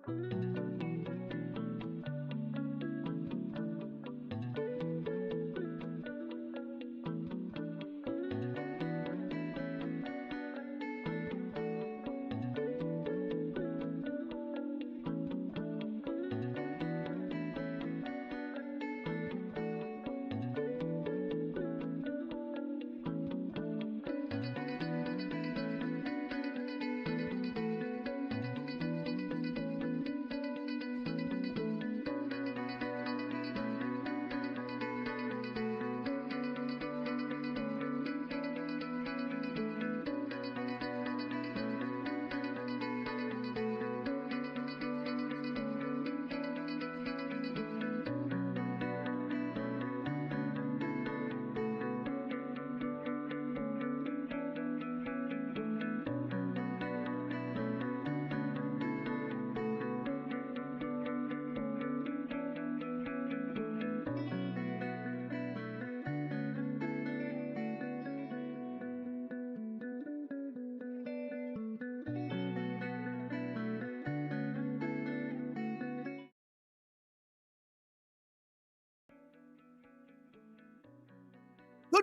Good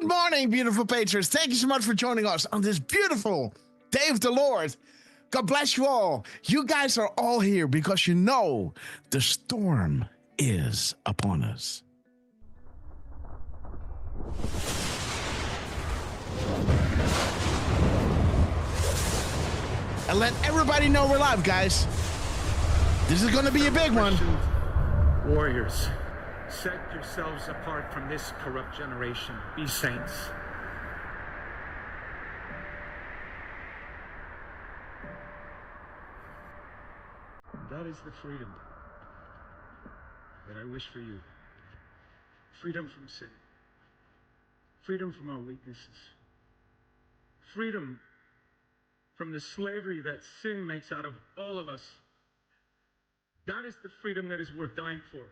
morning, beautiful patrons. Thank you so much for joining us on this beautiful day of the Lord. God bless you all. You guys are all here because you know the storm is upon us. And let everybody know we're live, guys. This is going to be a big one. Warriors, set yourselves apart from this corrupt generation. Be saints. That is the freedom that I wish for you. Freedom from sin. Freedom from our weaknesses. Freedom from the slavery that sin makes out of all of us. That is the freedom that is worth dying for.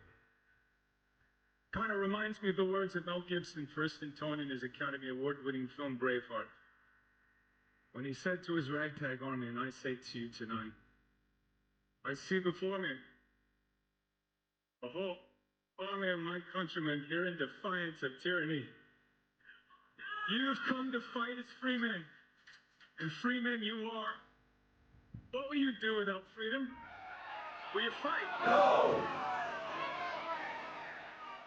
Kind of reminds me of the words that Mel Gibson first intoned in his Academy Award-winning film Braveheart, when he said to his ragtag army, and I say to you tonight, I see before me a whole army of my countrymen here in defiance of tyranny. You've come to fight as free men, and free men you are. What will you do without freedom? Will you fight? No!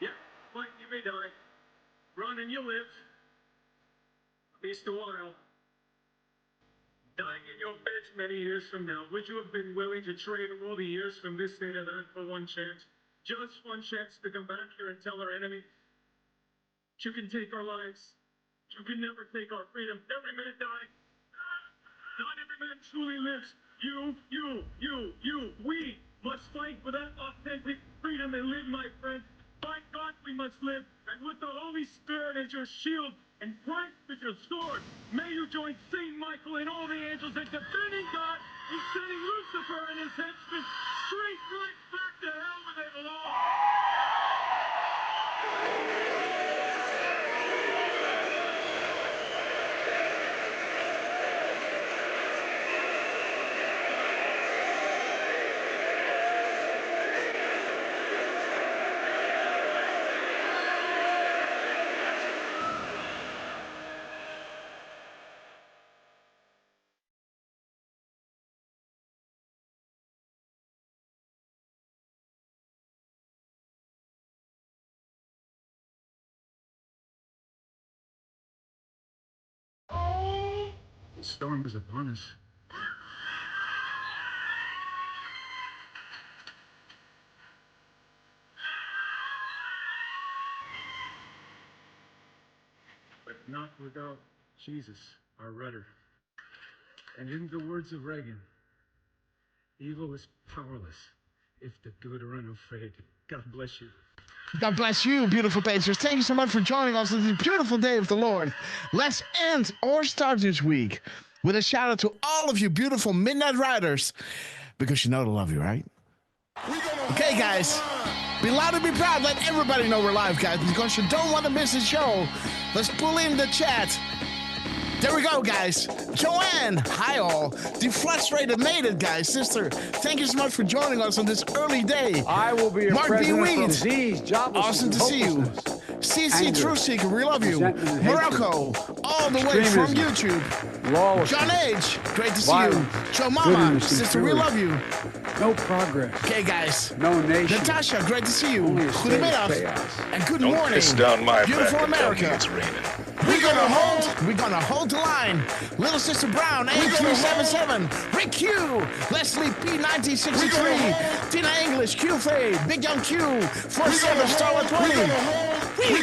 Yeah, fight, you may die. Run and you live. At least a while. Dying in your beds many years from now, would you have been willing to trade all the years from this day to that for one chance? Just one chance to come back here and tell our enemy, you can take our lives. You can never take our freedom. Every man died. Not every man truly lives. We must fight for that authentic freedom and live, my friend. By God, we must live. And with the Holy Spirit as your shield and Christ as your sword, may you join Saint Michael and all the angels in defending God and sending Lucifer and his henchmen straight right back to hell where they belong. The storm is upon us. But not without Jesus, our rudder. And in the words of Reagan, evil is powerless if the good are unafraid. God bless you. God bless you, beautiful patrons. Thank you so much for joining us on this beautiful day of the Lord. Let's end or start this week with a shout out to all of you beautiful Midnight Riders, because you know to love you, right? Okay, guys, be loud and be proud. Let everybody know we're live, guys, because you don't want to miss the show. Let's pull in the chat. There we go, guys. Joanne, hi all. The frustrated made it, guys. Sister, thank you so much for joining us on this early day. I will be a Mark B. president from Weed, disease, joblessness, awesome to see you. CC anger, True Seeker, we love you. resentment and hatred, Morocco, all the way from extremism, YouTube. lawlessness, John H, great to see violence, you. Joe Mama, goodness and sister, we fury. love you. no progress, Okay, guys. no nation, Natasha, great to see you. only a state of Goedemiddag chaos. and good Don't morning. piss down my beautiful back and tell me America. it's raining. We're gonna hold the line. Little Sister Brown, 8377. Rick Q, Leslie P, 1963. Tina English, Q Fade, Big Young Q, First Seven, Star 20.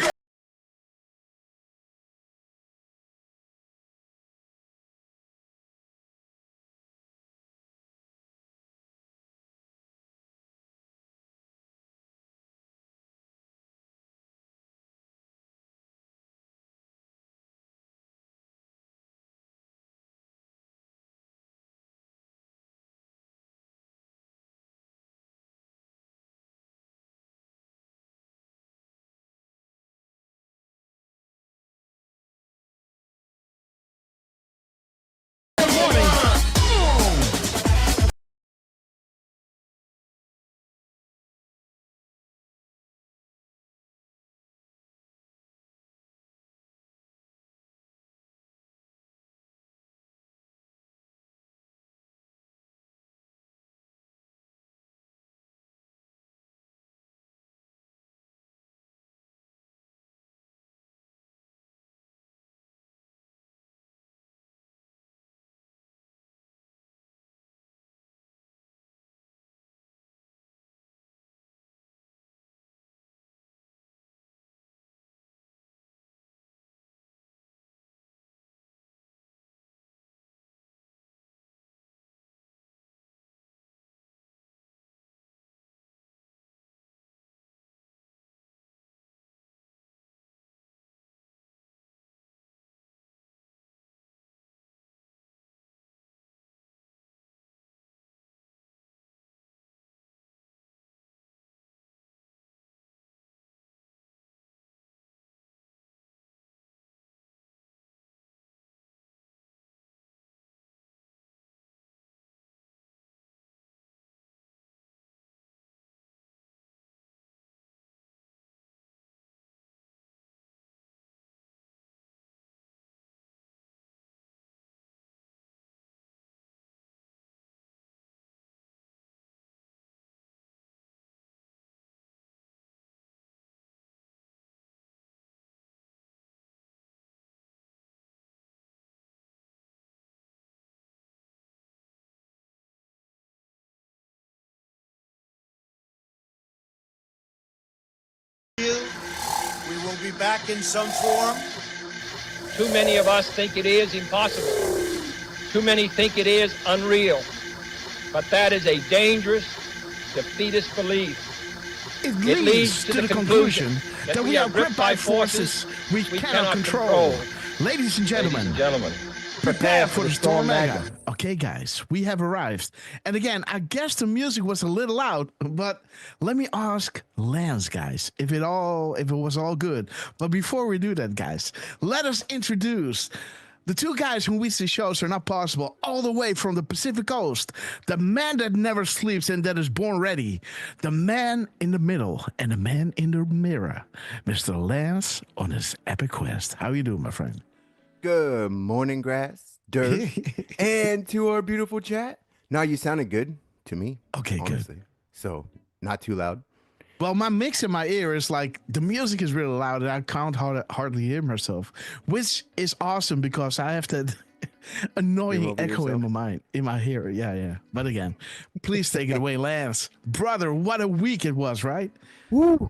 Good morning. We will be back in some form. Too many of us think it is impossible. Too many think it is unreal. But that is a dangerous, defeatist belief. It leads to the conclusion that we are gripped by forces we cannot control. Ladies and gentlemen, prepare for the Storm Mega. Okay, guys, we have arrived. And again, I guess the music was a little loud, but let me ask Lance, guys, if it was all good. But before we do that, guys, let us introduce the two guys who which the shows are not possible, all the way from the Pacific Coast. The man that never sleeps and that is born ready. The man in the middle and the man in the mirror. Mr. Lance on his epic quest. How you doing, my friend? Good morning, grass, dirt, and to our beautiful chat. Now you sounded good to me. Okay, honestly. good. So not too loud. Well, my mix in my ear is like the music is really loud and I can't hardly hear myself, which is awesome because I have that annoying over echo in yourself? my mind, in my ear. Yeah. But again, please take it away, Lance. Brother, what a week it was, right? Woo!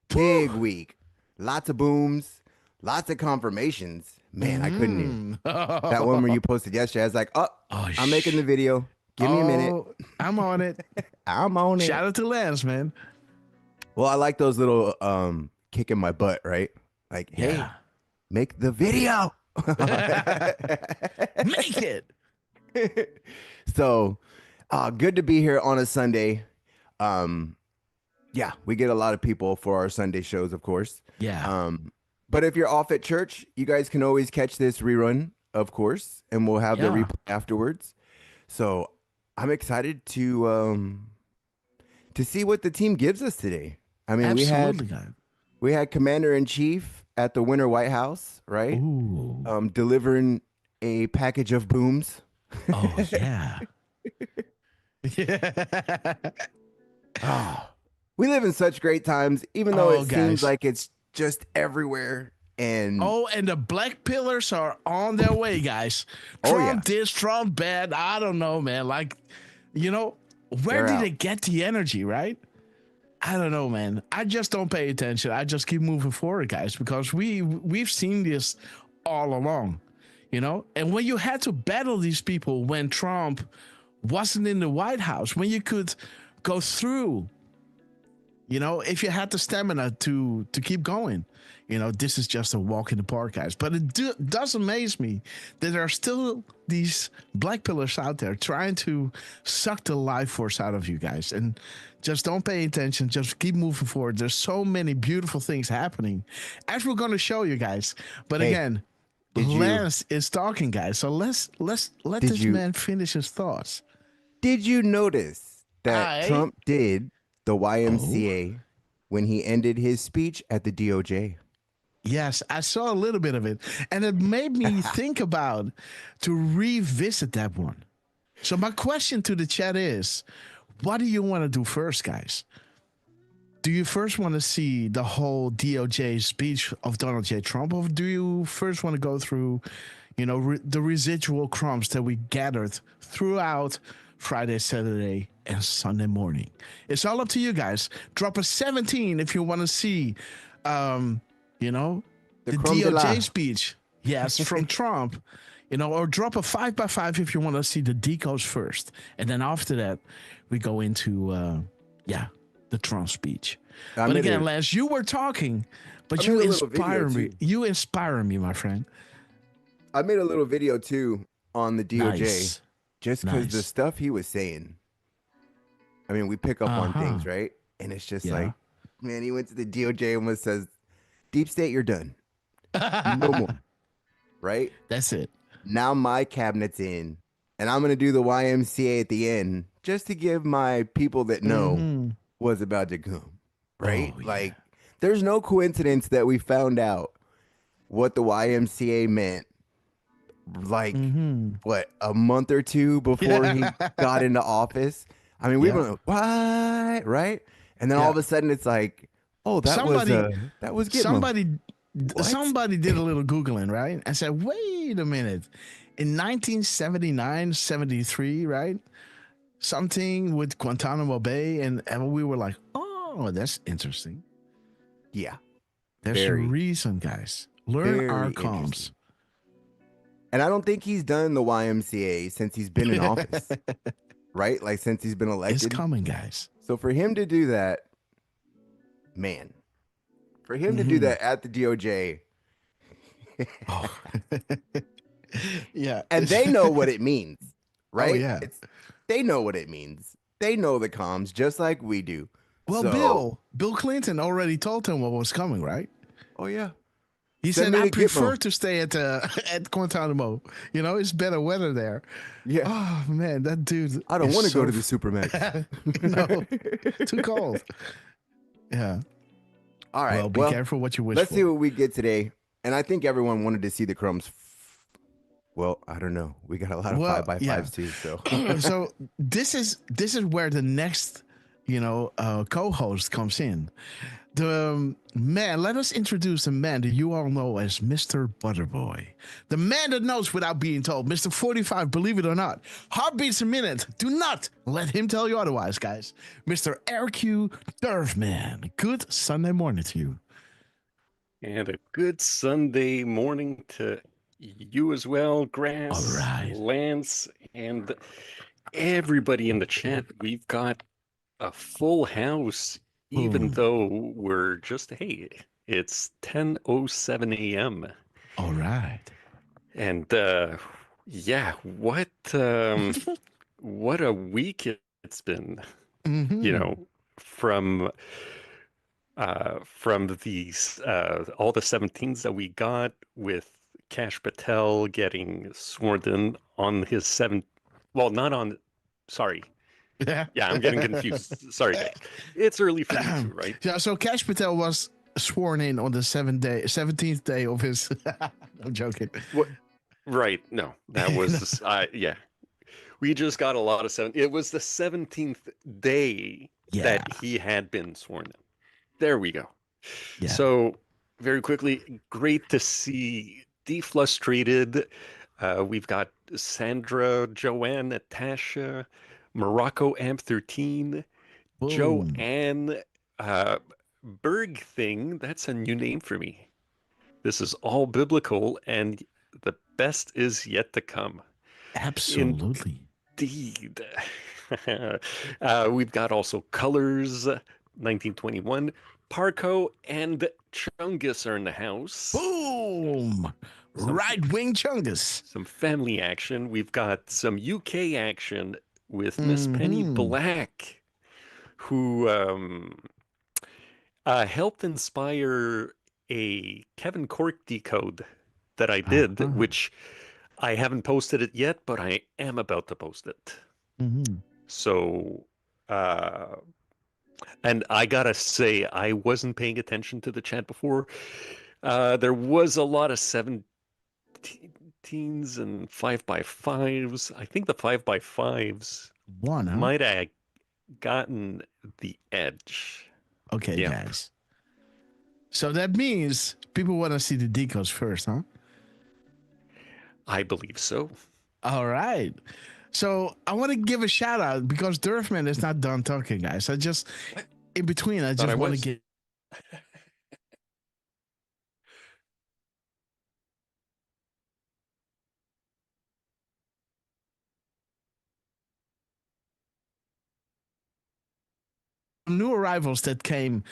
Big week. Lots of booms, lots of confirmations. Man, I couldn't even. That one where you posted yesterday, I was like, I'm making the video. Give me a minute. I'm on it. I'm on it. Shout out to Lance, man. Well, I like those little kick in my butt, right? Like, hey, Yeah. make the video. Make it. So good to be here on a Sunday. Yeah, we get a lot of people for our Sunday shows, of course. Yeah. But if you're off at church, you guys can always catch this rerun of course, and we'll have the Yeah. replay afterwards. So I'm excited to see what the team gives us today. I mean, Absolutely, guys. we had Commander in Chief at the Winter White House, right? Ooh. Delivering a package of booms. Oh, yeah. Yeah. Oh, we live in such great times, even though Oh, it seems guys. like it's just everywhere. And Oh, and the black pillars are on their way, guys. Oh, Trump yeah. this, Trump that. I don't know, man. Like, you know, where They're did out. they get the energy, right? I don't know, man. I just don't pay attention. I just keep moving forward, guys, because we've seen this all along, you know. And when you had to battle these people when Trump wasn't in the White House, when you could go through, you know, if you had the stamina to keep going, you know, this is just a walk in the park, guys. But it does amaze me that there are still these black pillars out there trying to suck the life force out of you guys. And just don't pay attention. Just keep moving forward. There's so many beautiful things happening, as we're going to show you guys. But Hey, again, Lance is talking, guys. So let this man finish his thoughts. Did you notice that Trump did the YMCA when he ended his speech at the DOJ? Yes, I saw a little bit of it, and it made me think about to revisit that one. So my question to the chat is, what do you want to do first, guys? Do you first want to see the whole DOJ speech of Donald J. Trump, or do you first want to go through, you know, the residual crumbs that we gathered throughout Friday, Saturday, and Sunday morning? It's all up to you guys. Drop a 17 if you want to see, you know, the creme de la. DOJ speech. Yes, from Trump. You know, or drop a 5x5 if you want to see the Decode first. And then after that, we go into, the Trump speech. But again, Lance, you were talking, but you inspire me. You inspire me, my friend. I made a little video too on the DOJ, Nice. just because the stuff he was saying. I mean, we pick up on things, right? And it's just like, man, he went to the DOJ and says, "Deep state, you're done. No more." Right? That's it. Now my cabinet's in, and I'm gonna do the YMCA at the end just to give my people that know what's about to come. Right? Like, there's no coincidence that we found out what the YMCA meant. Like, what, a month or two before he got into office? I mean, we were like, what? Right? And then all of a sudden it's like, oh, that was Gitmo. Somebody did a little Googling, right? And said, wait a minute. In 1979, 73, right? Something with Guantanamo Bay. And we were like, oh, that's interesting. Yeah. There's a reason, guys. Learn our comms. And I don't think he's done the YMCA since he's been in office, right? Like, since he's been elected. It's coming, guys. So for him to do that, man, for him to do that at the DOJ. Yeah. And they know what it means, right? Oh, yeah. They know what it means. They know the comms just like we do. Well, Bill Clinton already told him what was coming, right? Oh, yeah. He said, I prefer to stay at Guantanamo. You know, it's better weather there. Yeah. Oh, man, that dude. I don't want to go to the Supermax. No, too cold. Yeah. All right. Well, be careful what you wish Let's for. see what we get today. And I think everyone wanted to see the crumbs. Well, I don't know. We got a lot of 5x5s too. So, so this is where the next, co-host comes in. The man, let us introduce the man that you all know as Mr. Butterboy. The man that knows without being told. Mr. 45, believe it or not. Heartbeats a minute. Do not let him tell you otherwise, guys. Mr. RQ Durfman. Good Sunday morning to you. And a good Sunday morning to you as well, Grass, all right. Lance, and everybody in the chat. We've got a full house. Even though we're just, it's 10:07 a.m. All right. And what a week it's been. From these all the 17s that we got with Kash Patel getting sworn in on his seventh. Well, not on. Sorry. Yeah. Yeah, I'm getting confused. Sorry, guys. It's early for me too, right? Yeah, so Kash Patel was sworn in on the 17th day of his. I'm joking. What? Right. No, that was. Yeah. We just got a lot of seven. It was the 17th day that he had been sworn in. There we go. Yeah. So, very quickly, great to see Deflustrated. We've got Sandra, Joanne, Natasha, Morocco Amp 13, Boom. Joanne, Berg Thing. That's a new name for me. This is all biblical, and the best is yet to come. Absolutely. Indeed. We've got also Colors, 1921, Parco, and Chungus are in the house. Boom! Right-wing Chungus. Some family action. We've got some UK action with Miss Penny Black, who helped inspire a Kevin Cork decode that I did, which I haven't posted it yet, but I am about to post it. So, and I gotta say, I wasn't paying attention to the chat before. There was a lot of 17s and 5x5s. I think the 5x5s might have gotten the edge. Okay, guys. So that means people want to see the decodes first, huh? I believe so. All right. So I want to give a shout out because Durfman is not done talking, guys. In between, I just want to get. New arrivals that came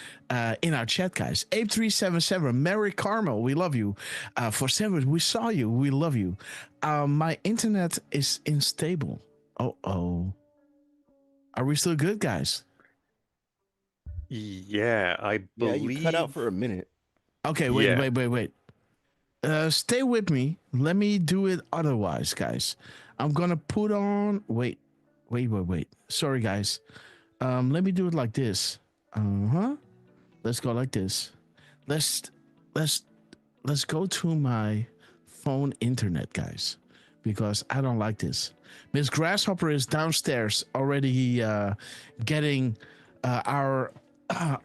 in our chat, guys. Ape377, Mary Carmel, we love you. For 7, we saw you, we love you. My internet is unstable. Oh. Are we still good, guys? Yeah, I believe. Yeah, you cut out for a minute. Okay, wait. Stay with me. Let me do it otherwise, guys. I'm gonna put on. Wait. Sorry, guys. Let me do it like this. Let's go like this. Let's go to my phone internet, guys, because I don't like this. Miss Grasshopper is downstairs already getting our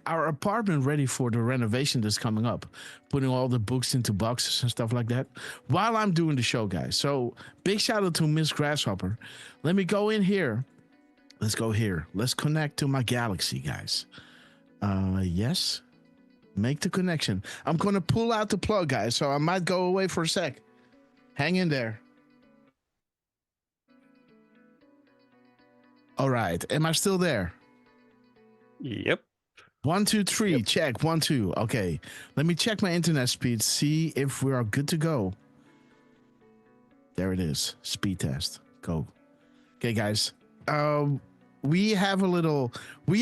apartment ready for the renovation that's coming up, putting all the books into boxes and stuff like that while I'm doing the show, guys. So big shout out to Miss Grasshopper. Let me go in here. Let's go here. Let's connect to my Galaxy, guys. Yes. Make the connection. I'm going to pull out the plug, guys, so I might go away for a sec. Hang in there. All right. Am I still there? Yep. 1, 2, 3. Yep. Check. 1, 2. Okay. Let me check my internet speed. See if we are good to go. There it is. Speed test. Go. Okay, guys. We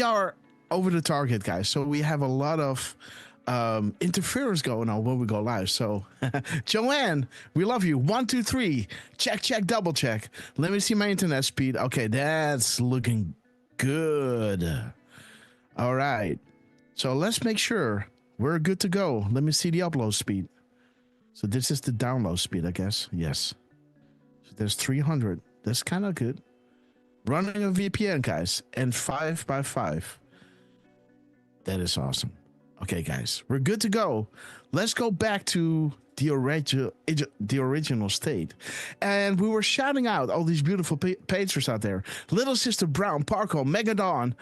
are over the target, guys. So we have a lot of interference going on when we go live. So Joanne, we love you. 1, 2, 3. Check, double check. Let me see my internet speed. Okay, that's looking good. All right. So let's make sure we're good to go. Let me see the upload speed. So this is the download speed, I guess. Yes. So there's 300. That's kind of good. Running a VPN, guys, and 5x5. That is awesome. Okay, guys, we're good to go. Let's go back to the original state. And we were shouting out all these beautiful patrons out there. Little Sister Brown, Parko, Megadon,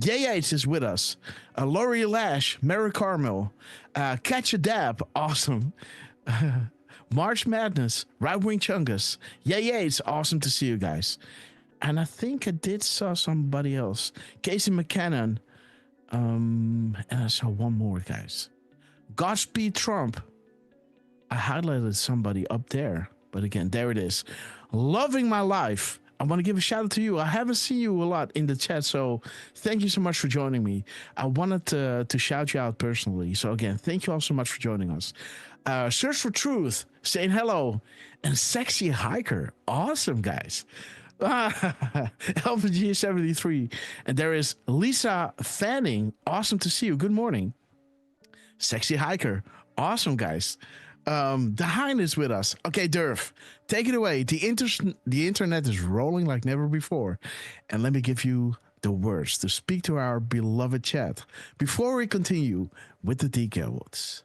Yates is with us. Lori Lash, Mary Carmel, Catch a Dab, awesome. March Madness, Right Wing Chungus, Yates, awesome to see you guys. And I think I did saw somebody else. Casey McCannon. And I saw one more, guys. Godspeed Trump. I highlighted somebody up there. But again, there it is. Loving my life. I want to give a shout out to you. I haven't seen you a lot in the chat, so thank you so much for joining me. I wanted to shout you out personally. So again, thank you all so much for joining us. Search for Truth. saying hello. And Sexy Hiker. Awesome, guys. LPG73. And there is Lisa Fanning. Awesome to see you. Good morning. Sexy Hiker. Awesome, guys. The Hein is with us. Okay, Durf, take it away. The internet is rolling like never before. And let me give you the words to speak to our beloved chat before we continue with the decodes.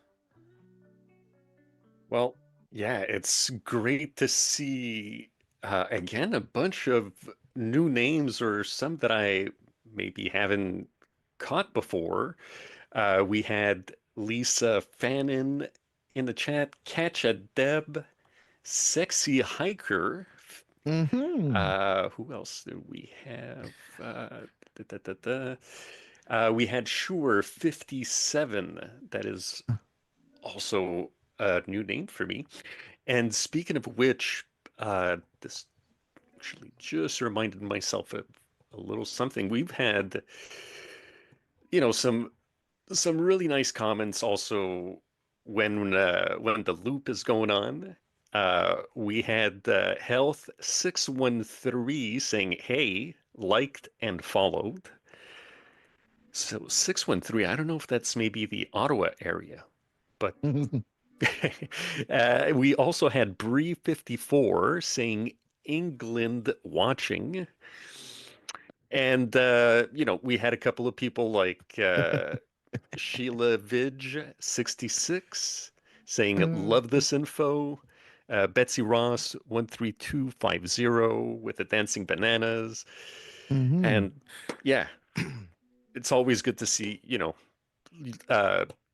Well, yeah, it's great to see again a bunch of new names or some that I maybe haven't caught before. We had Lisa Fannin in the chat, Catch a Deb, Sexy Hiker. Who else do we have? We had Sure 57. That is also a new name for me. And speaking of which, this actually just reminded myself of a little something. We've had, some really nice comments also when the loop is going on. We had Health 613 saying, "Hey, liked and followed." So 613, I don't know if that's maybe the Ottawa area, but we also had Bree 54 saying England watching. And we had a couple of people like Sheila Vidge 66 saying love this info. Betsy Ross 13250 with the dancing bananas. And yeah, it's always good to see,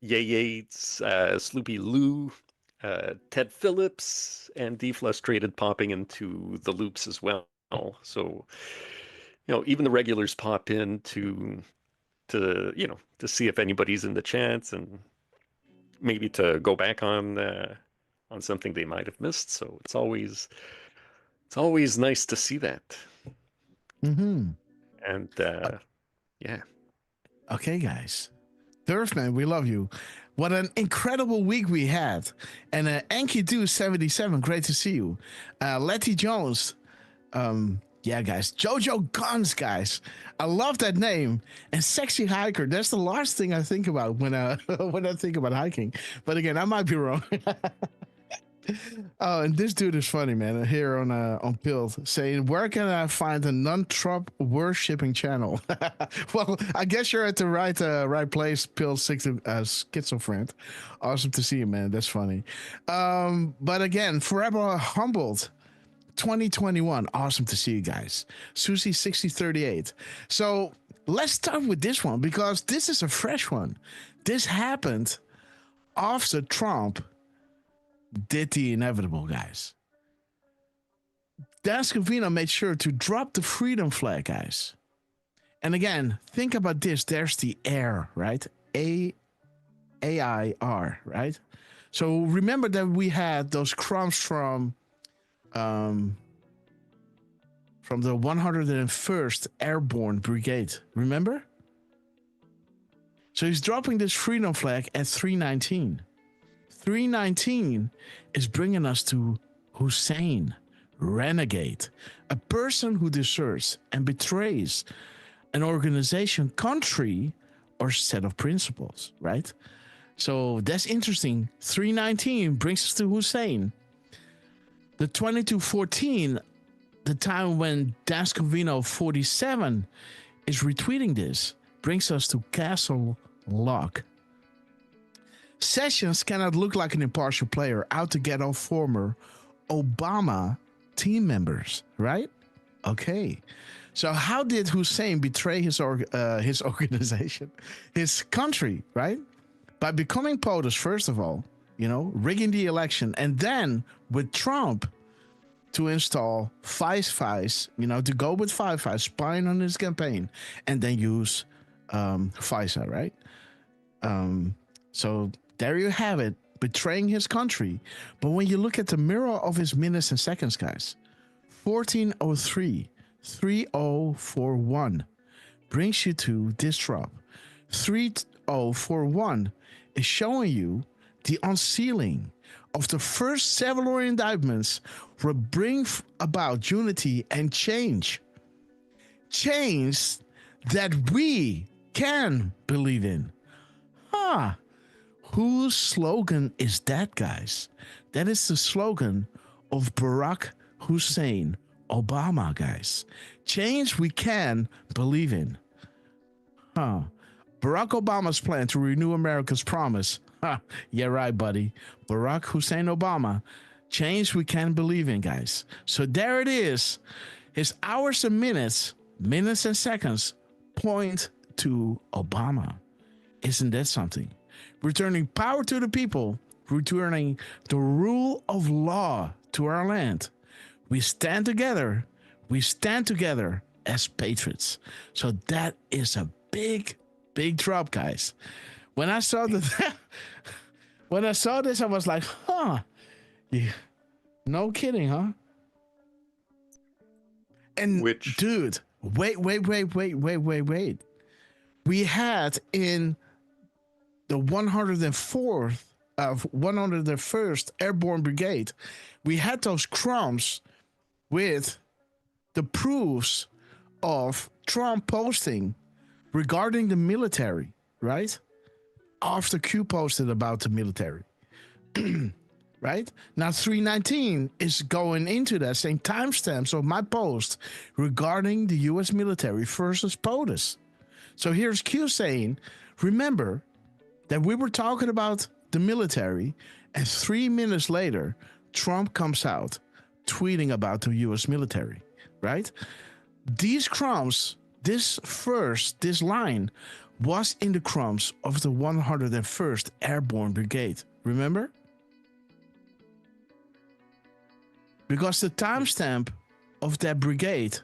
Yay Yates, Sloopy Lou, Ted Phillips, and Deflustrated popping into the loops as well. So, even the regulars pop in to see if anybody's in the chats and maybe to go back on something they might have missed. So it's always nice to see that. And yeah. Okay, guys. Durfman, we love you. What an incredible week we had. And Enkidu 77, great to see you. Letty Jones, yeah, guys. Jojo Guns, guys. I love that name. And Sexy Hiker. That's the last thing I think about when when I think about hiking. But again, I might be wrong. Oh, and this dude is funny, man. Here on Pilled, saying, "Where can I find a non-Trump worshipping channel?" Well, I guess you're at the right place, Pilled Schizophrenic. Awesome to see you, man. That's funny. But again, forever humbled. 2021. Awesome to see you guys. Susie 6038. So let's start with this one because this is a fresh one. This happened after Trump did the inevitable, guys. Dan Scavino made sure to drop the freedom flag, guys. And again, think about this. There's the air, right? AIR, right? So remember that we had those crumbs from the 101st Airborne Brigade. Remember? So he's dropping this freedom flag at 319. 319 is bringing us to Hussein, renegade, a person who deserts and betrays an organization, country, or set of principles, right? So that's interesting. 319 brings us to Hussein. The 2214, the time when Dascovino 47 is retweeting this, brings us to Castle Lock. Sessions cannot look like an impartial player out to get off former Obama team members, right? Okay. So how did Hussein betray his organization, his country, right? By becoming POTUS, first of all, rigging the election, and then with Trump to install FISA, to go with FISA, spying on his campaign, and then use FISA, right? So there you have it, betraying his country. But when you look at the mirror of his minutes and seconds, guys, 1403, 3041 brings you to this drop. 3041 is showing you the unsealing of the first several indictments will bring about unity and change. Change that we can believe in. Huh. Whose slogan is that, guys? That is the slogan of Barack Hussein Obama, guys. Change we can believe in. Huh. Barack Obama's plan to renew America's promise. Huh. Yeah, right, buddy. Barack Hussein Obama. Change we can believe in, guys. So there it is. His hours and minutes and seconds point to Obama. Isn't that something? Returning power to the people, returning the rule of law to our land. We stand together. We stand together as patriots. So that is a big drop, guys. When I saw when I saw this, I was like, huh. Yeah. No kidding, huh? And dude, wait. We had in the 101st Airborne Brigade, we had those crumbs with the proofs of Trump posting regarding the military, right? After Q posted about the military. Right? Now 319 is going into that same timestamps of my post regarding the U.S. military versus POTUS. So here's Q saying, remember that we were talking about the military, and 3 minutes later, Trump comes out tweeting about the U.S. military, right? These crumbs, this line was in the crumbs of the 101st Airborne Brigade. Remember? Because the timestamp of that brigade,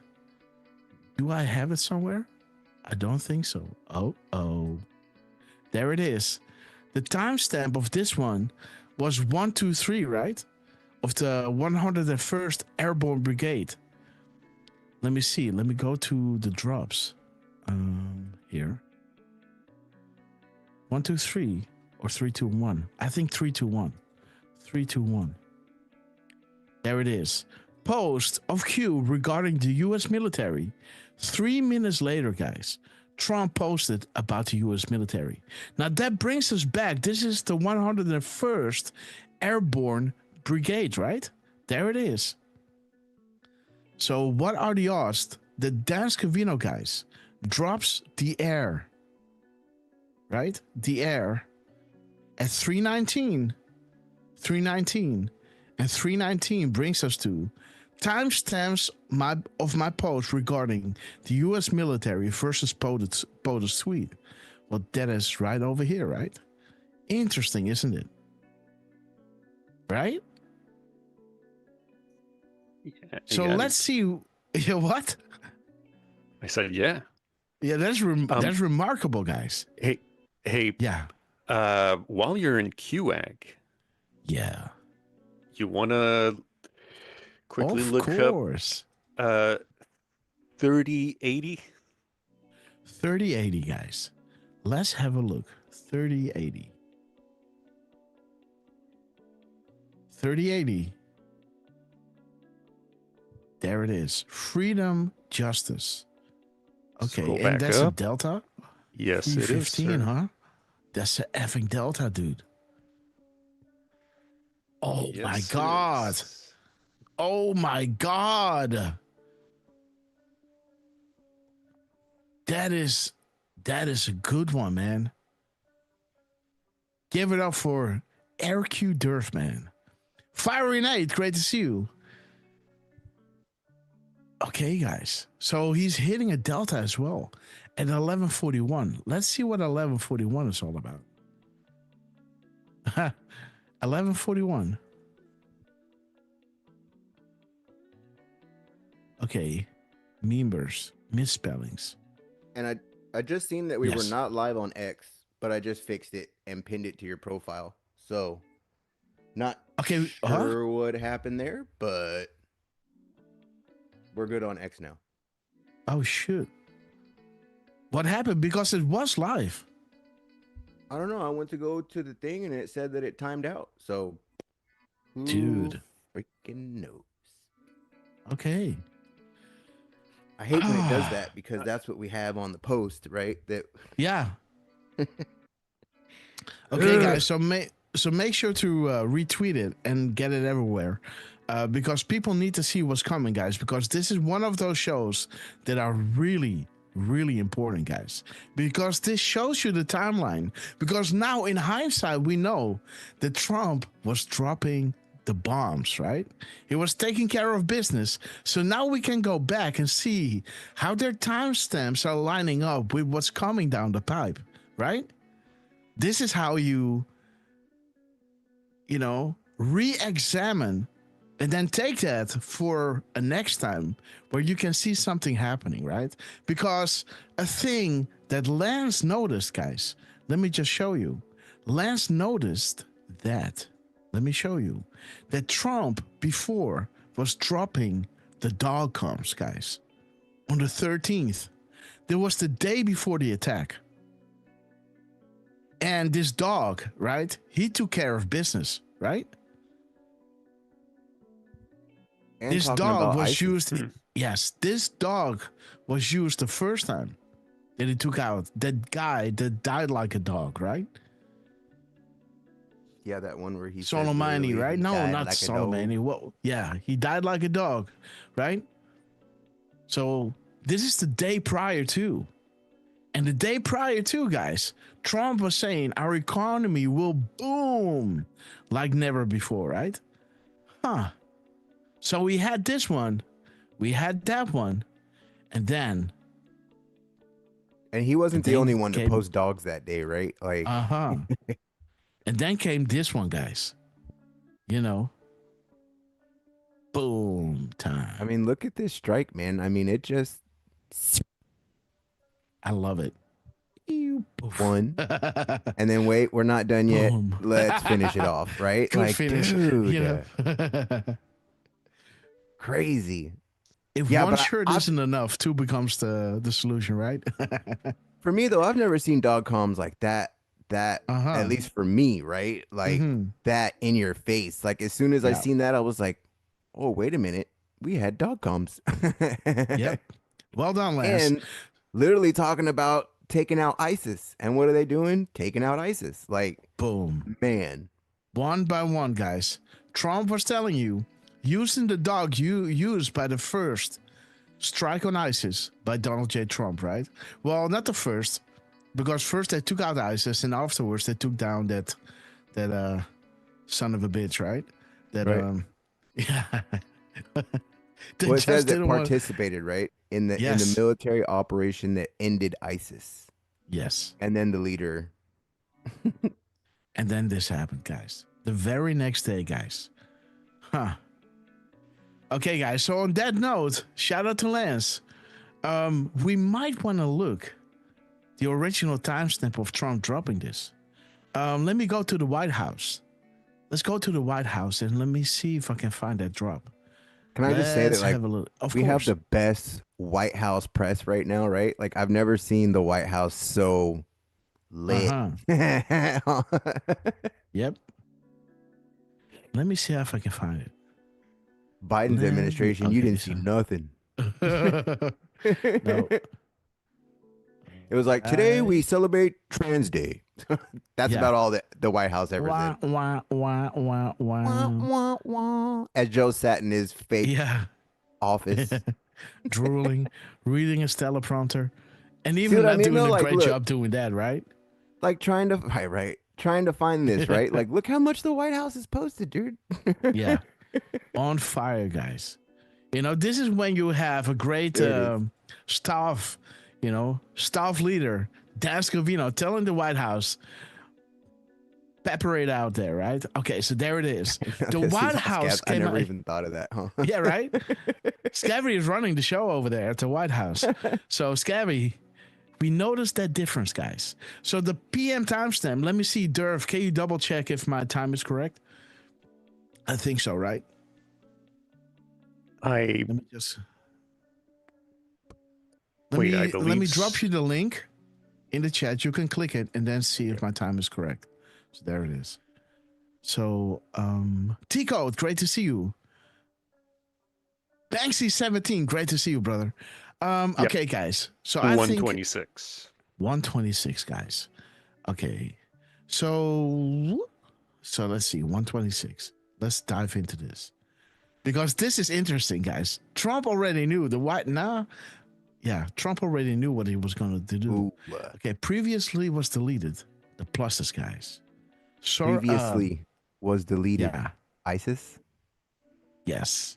do I have it somewhere? I don't think so. Oh. There it is. The timestamp of this one was 123, right? Of the 101st Airborne Brigade. Let me see. Let me go to the drops. Here. 123 or 321. I think 321. 321. There it is. Post of Q regarding the U.S. military. 3 minutes later, guys, Trump posted about the U.S. military. Now that brings us back. This is the 101st Airborne Brigade, right? There it is. So what are the odds? The Danske Vino guys drops the air, right? The air at 319. And 319 brings us to timestamps of my post regarding the U.S. military versus POTUS tweet. Well, that is right over here, right? Interesting, isn't it? Right? Yeah, so let's see. You know what? I said, yeah. Yeah, that's remarkable, guys. Hey. Yeah. While you're in QAG. Yeah. You want to quickly look up 3080? 3080, guys. Let's have a look. 3080. 3080. There it is. Freedom, justice. Okay, and that's up. A delta? Yes, it is. 15, huh? That's a effing delta, dude. Oh, yes, my God. Oh, my God. That is a good one, man. Give it up for RQ Durf, man. Fiery Night, great to see you. Okay, guys. So he's hitting a delta as well at 1141. Let's see what 1141 is all about. 1141. Okay. Members, misspellings. And I just seen that we were not live on X, but I just fixed it and pinned it to your profile. So, not sure what happened there, but we're good on X now. Oh, shoot. What happened? Because it was live. I don't know. I went to go to the thing and it said that it timed out. So Who Dude. freaking knows? Okay. I hate when it does that because that's what we have on the post, right? That Yeah. Okay, guys. So make sure to retweet it and get it everywhere, because people need to see what's coming, guys. Because this is one of those shows that are really, really important, guys. Because this shows you the timeline. Because now, in hindsight, we know that Trump was dropping the bombs, right? He was taking care of business. So now we can go back and see how their timestamps are lining up with what's coming down the pipe, right? This is how you re-examine and then take that for a next time where you can see something happening, right? Because a thing that Lance noticed, guys, let me just show you. Lance noticed that, let me show you, that Trump before was dropping the dog comms, guys, on the 13th. There was the day before the attack. And this dog, right? He took care of business, right? and This talking dog about was ISIS. used. Yes, this dog was used the first time that he took out that guy that died like a dog, right? Yeah, that one where he says Soleimani, literally right? he No, died not like a dog. Soleimani. Well, yeah, he died like a dog, right? So this is the day prior to. And the day prior to, guys, Trump was saying our economy will boom like never before, right? Huh. So we had this one, we had that one, and then And he wasn't the then only one to came- post dogs that day, right? Like, and then came this one, guys. Boom time. I mean, look at this strike, man. I mean, it just I love it. one. And then wait, we're not done yet. Boom. Let's finish it off, right? Good like, finish. dude, crazy. If Yeah, one but shirt isn't enough, two becomes the solution, right? For me though, I've never seen dog comms like that. Uh-huh. At least for me, right? Like Mhm. that in your face. Like as soon as I Yeah. seen that, I was like, oh, wait a minute. We had dog comms. Yep. Well done, Lance. And literally talking about taking out ISIS. And what are they doing? Taking out ISIS. Like, Boom. man. One by one, guys. Trump was telling you, using the dog you used by the first strike on ISIS by Donald J. Trump, right? Well, not the first, because first they took out ISIS, and afterwards they took down that son of a bitch, right? That Right. yeah. They Well, it says just that didn't want- participated, right? In the Yes. military operation that ended ISIS. Yes. And then the leader. And then this happened, guys. The very next day, guys. Huh. Okay, guys. So on that note, shout out to Lance. We might want to look the original timestamp of Trump dropping this. Let me go to the White House. Let's go to the White House and let me see if I can find that drop. Can I just say that, Let's like, have a look. Of we course. have the best White House press right now, right? Like, I've never seen the White House so lit. Uh-huh. Yep. Let me see if I can find it. Biden's Let- administration, you okay, didn't see so- nothing. No. It was like, today we celebrate Trans Day. That's Yeah. about all that the White House ever Wah, said. wah, wah, wah, Wah, wah. wah, wah. As Joe sat in his fake Yeah. office. Drooling, reading a teleprompter, and See even what I not mean, doing though? a Like, great look. job doing that, right? Like trying to trying to find this, right? Like, look how much the White House has posted, dude. Yeah. On fire, guys. This is when you have a great There it is. staff, staff leader, desk of, telling the White House, pepper it out there, right? Okay, so there it is. The This White is House Scab. I came never out. even thought of that, huh? Yeah, right? Scabby is running the show over there at the White House. So, Scabby, we noticed that difference, guys. So, the PM timestamp, let me see, Durf, can you double check if my time is correct? I think so, right? I Let me just. Wait, I let me believe drop you the link in the chat. You can click it and then see if my time is correct. So, there it is. So, Decode, great to see you. Banksy17, great to see you, brother. Yep. Okay, guys. So I think 126. 126, guys. Okay. So let's see, 126. Let's dive into this. Because this is interesting, guys. Trump already knew Trump already knew what he was going to do. Ooh, Okay, previously was deleted. The pluses, guys. So, previously was deleted. yeah. ISIS. Yes.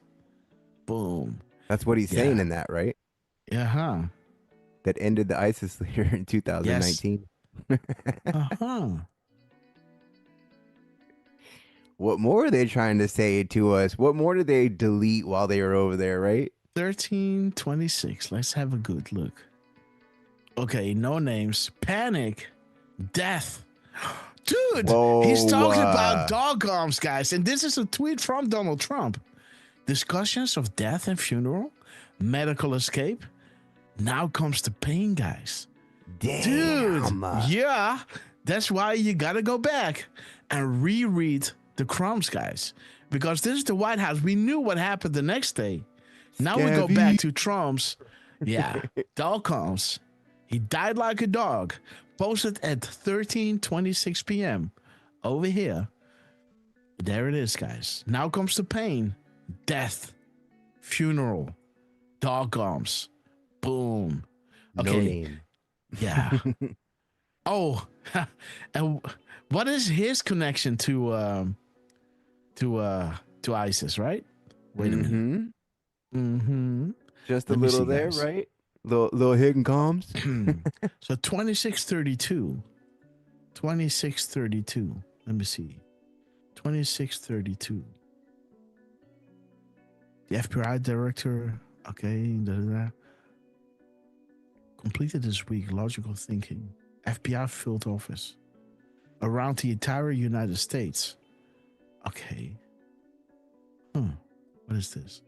Boom. That's what he's saying in that, right? Uh-huh. That ended the ISIS here in 2019. Uh-huh. What more are they trying to say to us? What more did they delete while they were over there, right? 1326. Let's have a good look. Okay, no names. Panic. Death. Dude, he's talking about dog arms, guys. And this is a tweet from Donald Trump. Discussions of death and funeral, medical escape. Now comes the pain, guys. Damn. Dude, yeah. That's why you gotta go back and reread the crumbs, guys. Because this is the White House. We knew what happened the next day. Now we go back to Trump's. Yeah, dog comes. He died like a dog. Posted at 13:26 p.m. over here. There it is, guys. Now comes the pain. Death. Funeral. Dog arms. Boom. Okay. No name. Yeah. Oh, and what is his connection to ISIS, right? Wait a minute. Mm-hmm. Just a little there, guys. right? Little hidden comms. So 2632. 2632. Let me see. 2632. The FBI director. Okay. Completed this week. Logical thinking. FBI field office. Around the entire United States. Okay. What is this?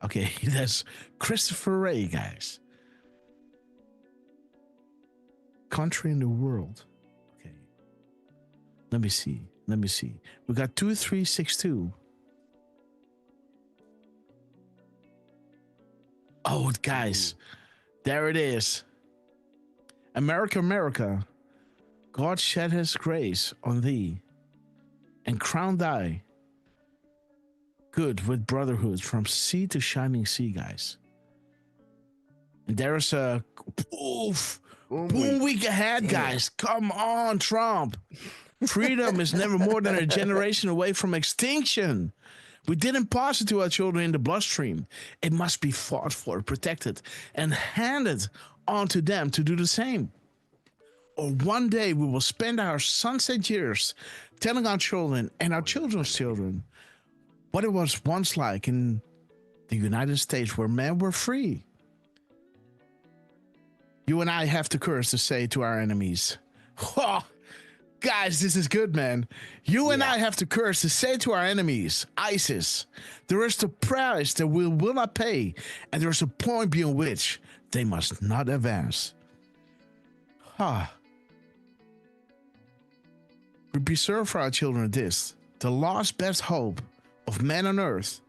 Okay, that's Christopher Wray, guys. Country in the world. Okay. Let me see. We got 2362. Oh, guys. There it is. America. God shed his grace on thee and crowned thy good with brotherhood from sea to shining sea, guys. And there's a boom week ahead, guys. Come on, Trump. Freedom is never more than a generation away from extinction. We didn't pass it to our children in the bloodstream. It must be fought for, protected, and handed on to them to do the same. Or one day we will spend our sunset years telling our children and our children's children what it was once like in the United States where men were free. You and I have the courage to say to our enemies, oh, guys, this is good, man. You and I have the courage to say to our enemies, ISIS, there is the price that we will not pay, and there is a point beyond which they must not advance. We preserve for our children this, the last best hope of men on earth,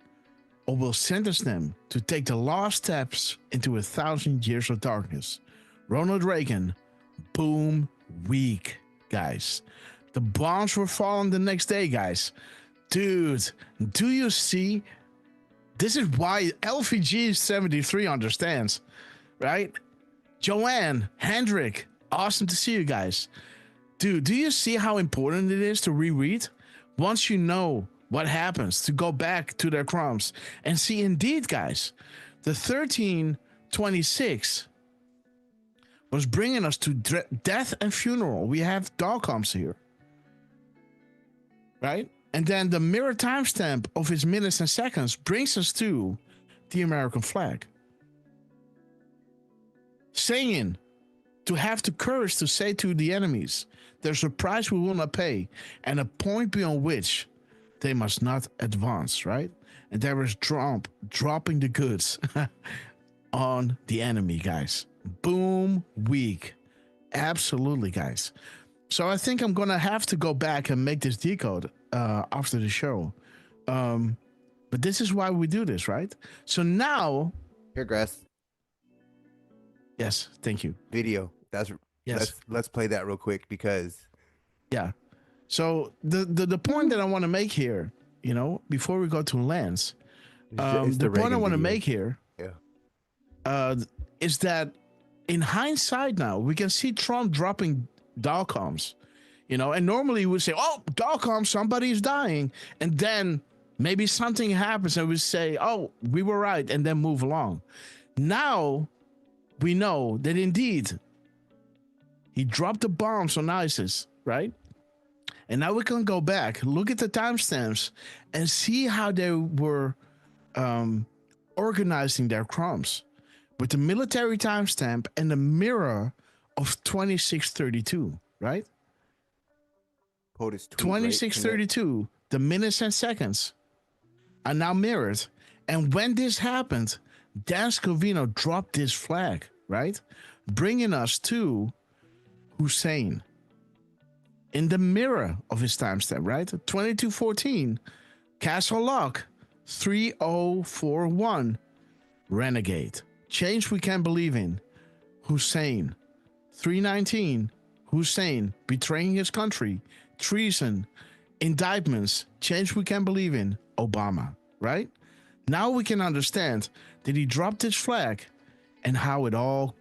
or will sentence them to take the last steps into 1,000 years of darkness. Ronald Reagan, boom week, guys. The bombs were falling the next day, guys. Dude, do you see? This is why LVG73 understands, right? Joanne, Hendrik, awesome to see you guys. Dude, do you see how important it is to reread? Once you know what happens, to go back to their crumbs and see, indeed, guys, the 1326 was bringing us to death and funeral. We have dog comps here, right? And then the mirror timestamp of his minutes and seconds brings us to the American flag. Saying, to have the courage to say to the enemies, there's a price we will not pay and a point beyond which they must not advance, right? And there is dropping the goods on the enemy, guys. Boom week. Absolutely, guys. So I think I'm gonna have to go back and make this decode after the show. But this is why we do this, right? So now, Here, Grass. yes, thank you. Video. Yes, Let's play that real quick because yeah. So the point that I want to make here, before we go to Lance, it's the point I Reagan want to video. make here Yeah. is that in hindsight now we can see Trump dropping Dalcoms, and normally we would say, oh, Dalcom, somebody's dying, and then maybe something happens and we say, oh, we were right, and then move along. Now we know that indeed he dropped the bombs on ISIS, right? And now we can go back, look at the timestamps, and see how they were organizing their crimes with the military timestamp and the mirror of 2632, right? POTUS tweet, 2632, the minutes and seconds are now mirrored. And when this happened, Dan Scovino dropped this flag, right? Bringing us to Hussein in the mirror of his timestamp, right? 2214, Castle Lock, 3041, Renegade, Change We Can't Believe In, Hussein, 319, Hussein, betraying his country, treason, indictments, Change We Can't Believe In, Obama, right? Now we can understand that he dropped his flag and how it all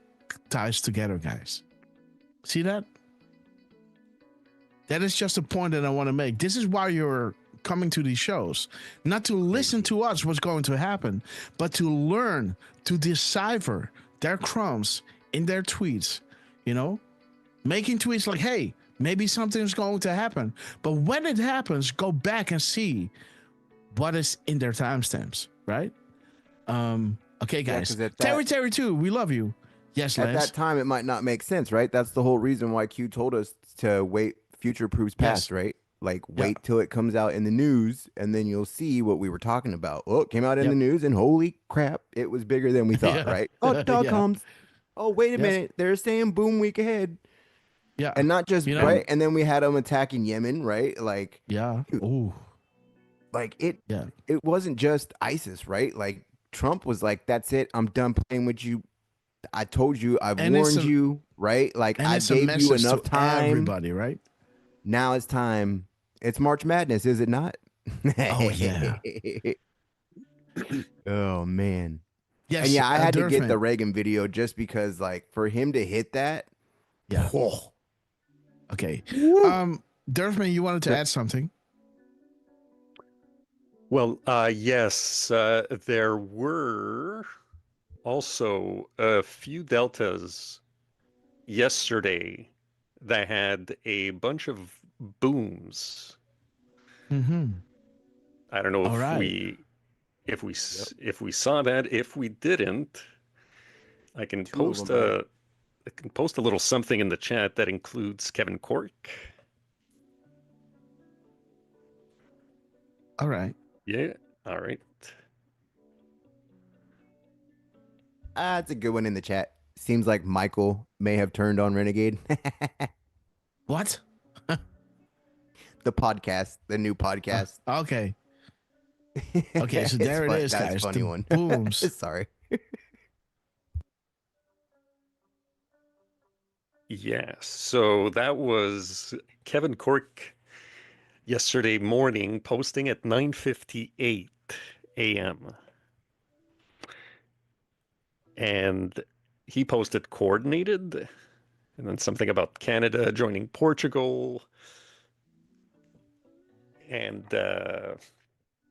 ties together, guys. See that? That is just a point that I want to make. This is why you're coming to these shows, not to listen to us what's going to happen, but to learn to decipher their crumbs in their tweets, making tweets like, hey, maybe something's going to happen. But when it happens, go back and see what is in their timestamps, right? Okay, guys. Terry 2, we love you. Yes, At Lance. that time, it might not make sense, right? That's the whole reason why Q told us to wait. Future proves past, right? Like, wait till it comes out in the news, and then you'll see what we were talking about. Oh, it came out in the news, and holy crap, it was bigger than we thought, right? Oh, Dalcoms. Oh, wait a minute. They're saying boom week ahead. Yeah. And not just, right? And then we had them attacking Yemen, right? Like, yeah. Ooh. Like, it wasn't just ISIS, right? Like, Trump was like, that's it. I'm done playing with you. I told you. I've warned you, right? Like, I gave you enough time. Everybody, right? Now it's time. It's March Madness, is it not? Oh, yeah. Oh, man. Yes. And yeah, I had to get the Reagan video just because, like, for him to hit that. Yeah. Oh. Okay. Durfman, you wanted to add something? Well, yes, there were also a few deltas yesterday that had a bunch of booms. Mm-hmm. I don't know if we saw that. If we didn't, I can post a little something in the chat that includes Kevin Cork. All right. Yeah. All right. It's a good one in the chat. Seems like Michael may have turned on Renegade. What? The podcast, the new podcast. Okay. Okay, so there it is, guys. That's a funny one. Booms. Sorry. Yeah, so that was Kevin Cork yesterday morning posting at 9:58 a.m. And he posted coordinated and then something about Canada joining Portugal. And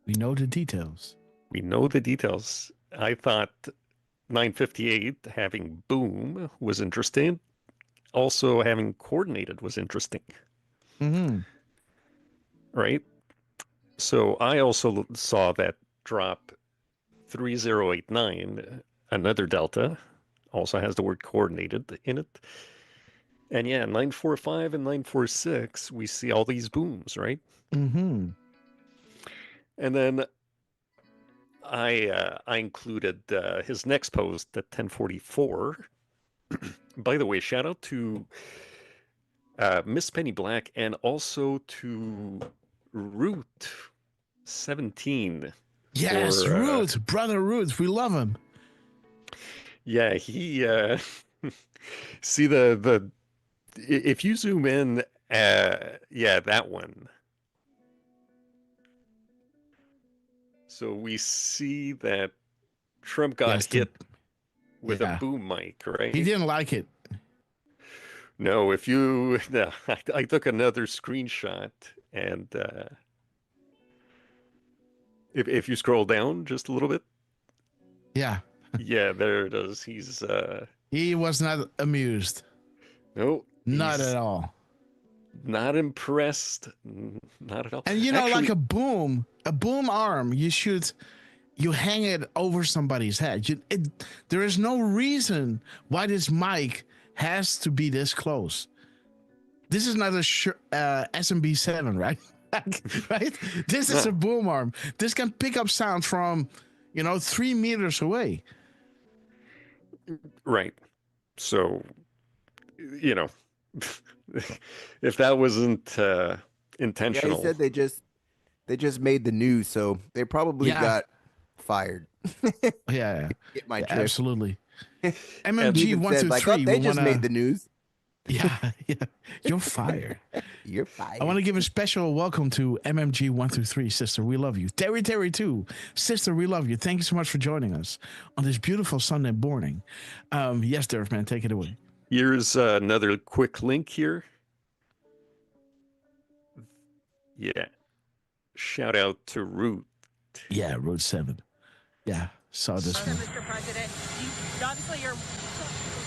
we know the details. We know the details. I thought 9:58 having boom was interesting. Also having coordinated was interesting. Mm-hmm. Right? So I also saw that drop 3089, another delta, also has the word coordinated in it. And yeah, 945 and 946, we see all these booms, right? Mm-hmm. And then I included his next post at 1044. By the way, shout out to Miss Penny Black, and also to Root 17. Yes, for, Root, brother Root, we love him. Yeah, he see if you zoom in, yeah, that one. So we see that Trump got Yes, hit with yeah. a boom mic, right? He didn't like it. No, if you, no, I took another screenshot, and if you scroll down just a little bit, Yeah, yeah, there it is. he was not amused. No, Not he's at all. not impressed, not at all. And you know, Actually, like a boom arm, you hang it over somebody's head. There is no reason why this mic has to be this close. This is not a SMB7, right? Right? This is a boom arm. This can pick up sound from, 3 meters away. right. So, if that wasn't Yeah, intentional, he said they just made the news, so they probably got fired. Yeah, Get my yeah, drift. absolutely. He MMG even said, like, 123. oh, they just made the news. Yeah, you're fired. You're fired. I want to give a special welcome to MMG 123, sister. We love you. Terry 2, sister. We love you. Thank you so much for joining us on this beautiful Sunday morning. Yes, Durf, man, take it away. here's another quick link here. Yeah. Shout out to Root. Yeah, Road 7. Yeah, saw this one. Mr. President, obviously you're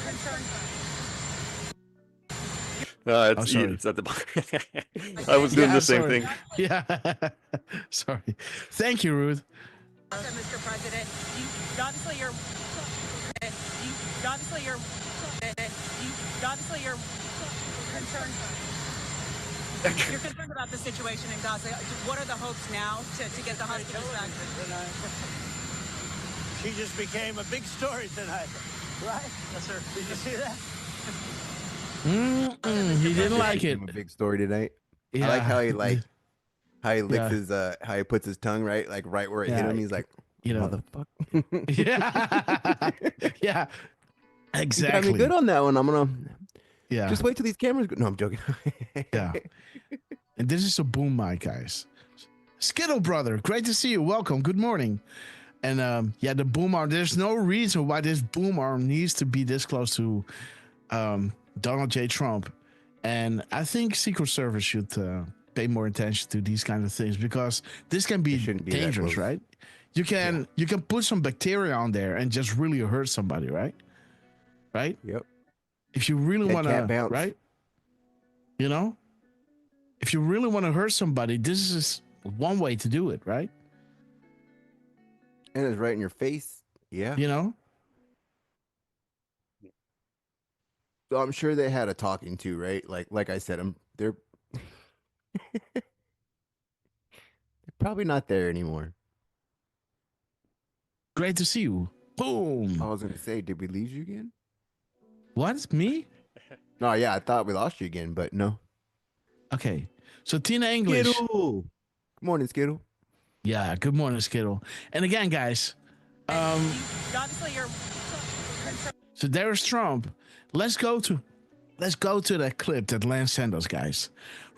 concerned. It's at the bottom. I was doing the same thing. Yeah, sorry. Thank you, Ruth. Mr. President, obviously you're concerned. You're concerned about the situation in Gaza. What are the hopes now to get the hostages back? She just became a big story tonight. Right? Yes, sir. Did you see that? He didn't like it. A big story tonight. Yeah. I like how he licks his how he puts his tongue right where it hit him. He's like, motherfucker. Yeah. Yeah. Exactly. You got me good on that one. I'm gonna just Yeah. wait till these cameras go. No, I'm joking. Yeah. And this is a boom mic, guys. Skittle brother, great to see you. Welcome. Good morning. And the boom arm. There's no reason why this boom arm needs to be this close to Donald J. Trump. And I think Secret Service should pay more attention to these kind of things, because this can be dangerous, right? You can put some bacteria on there and just really hurt somebody, right? Right? Yep. If you really want to, right? If you really want to hurt somebody, this is one way to do it, right? And it's right in your face. Yeah. So I'm sure they had a talking to, right? Like I said, they're they're probably not there anymore. Great to see you. Boom. I was gonna say, did we lose you again? What? Me? No, yeah, I thought we lost you again, but no. Okay. So Tina English. Skittle. Good morning, Skittle. Yeah, good morning, Skittle. And again, guys, Obviously you're concerned. so there's Trump. Let's go to that clip that Lance sent us, guys.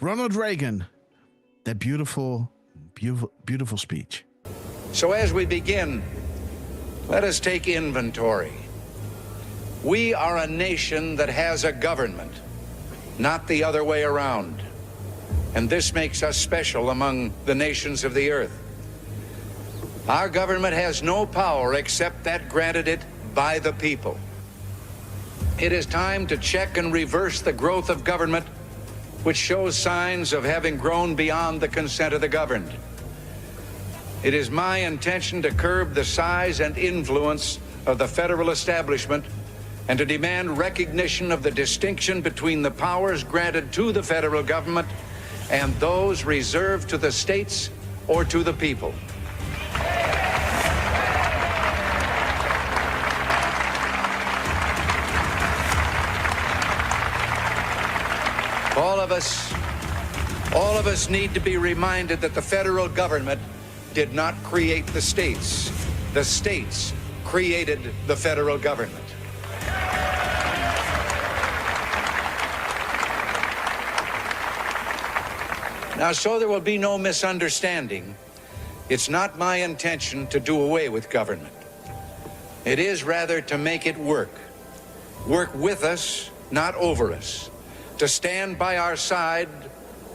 Ronald Reagan, that beautiful speech. So as we begin, let us take inventory. We are a nation that has a government, not the other way around. And this makes us special among the nations of the earth. Our government has no power except that granted it by the people. It is time to check and reverse the growth of government, which shows signs of having grown beyond the consent of the governed. It is my intention to curb the size and influence of the federal establishment and to demand recognition of the distinction between the powers granted to the federal government and those reserved to the states or to the people. All of us need to be reminded that the federal government did not create the states. The states created the federal government. Now, so there will be no misunderstanding, it's not my intention to do away with government. It is rather to make it work with us, not over us, to stand by our side,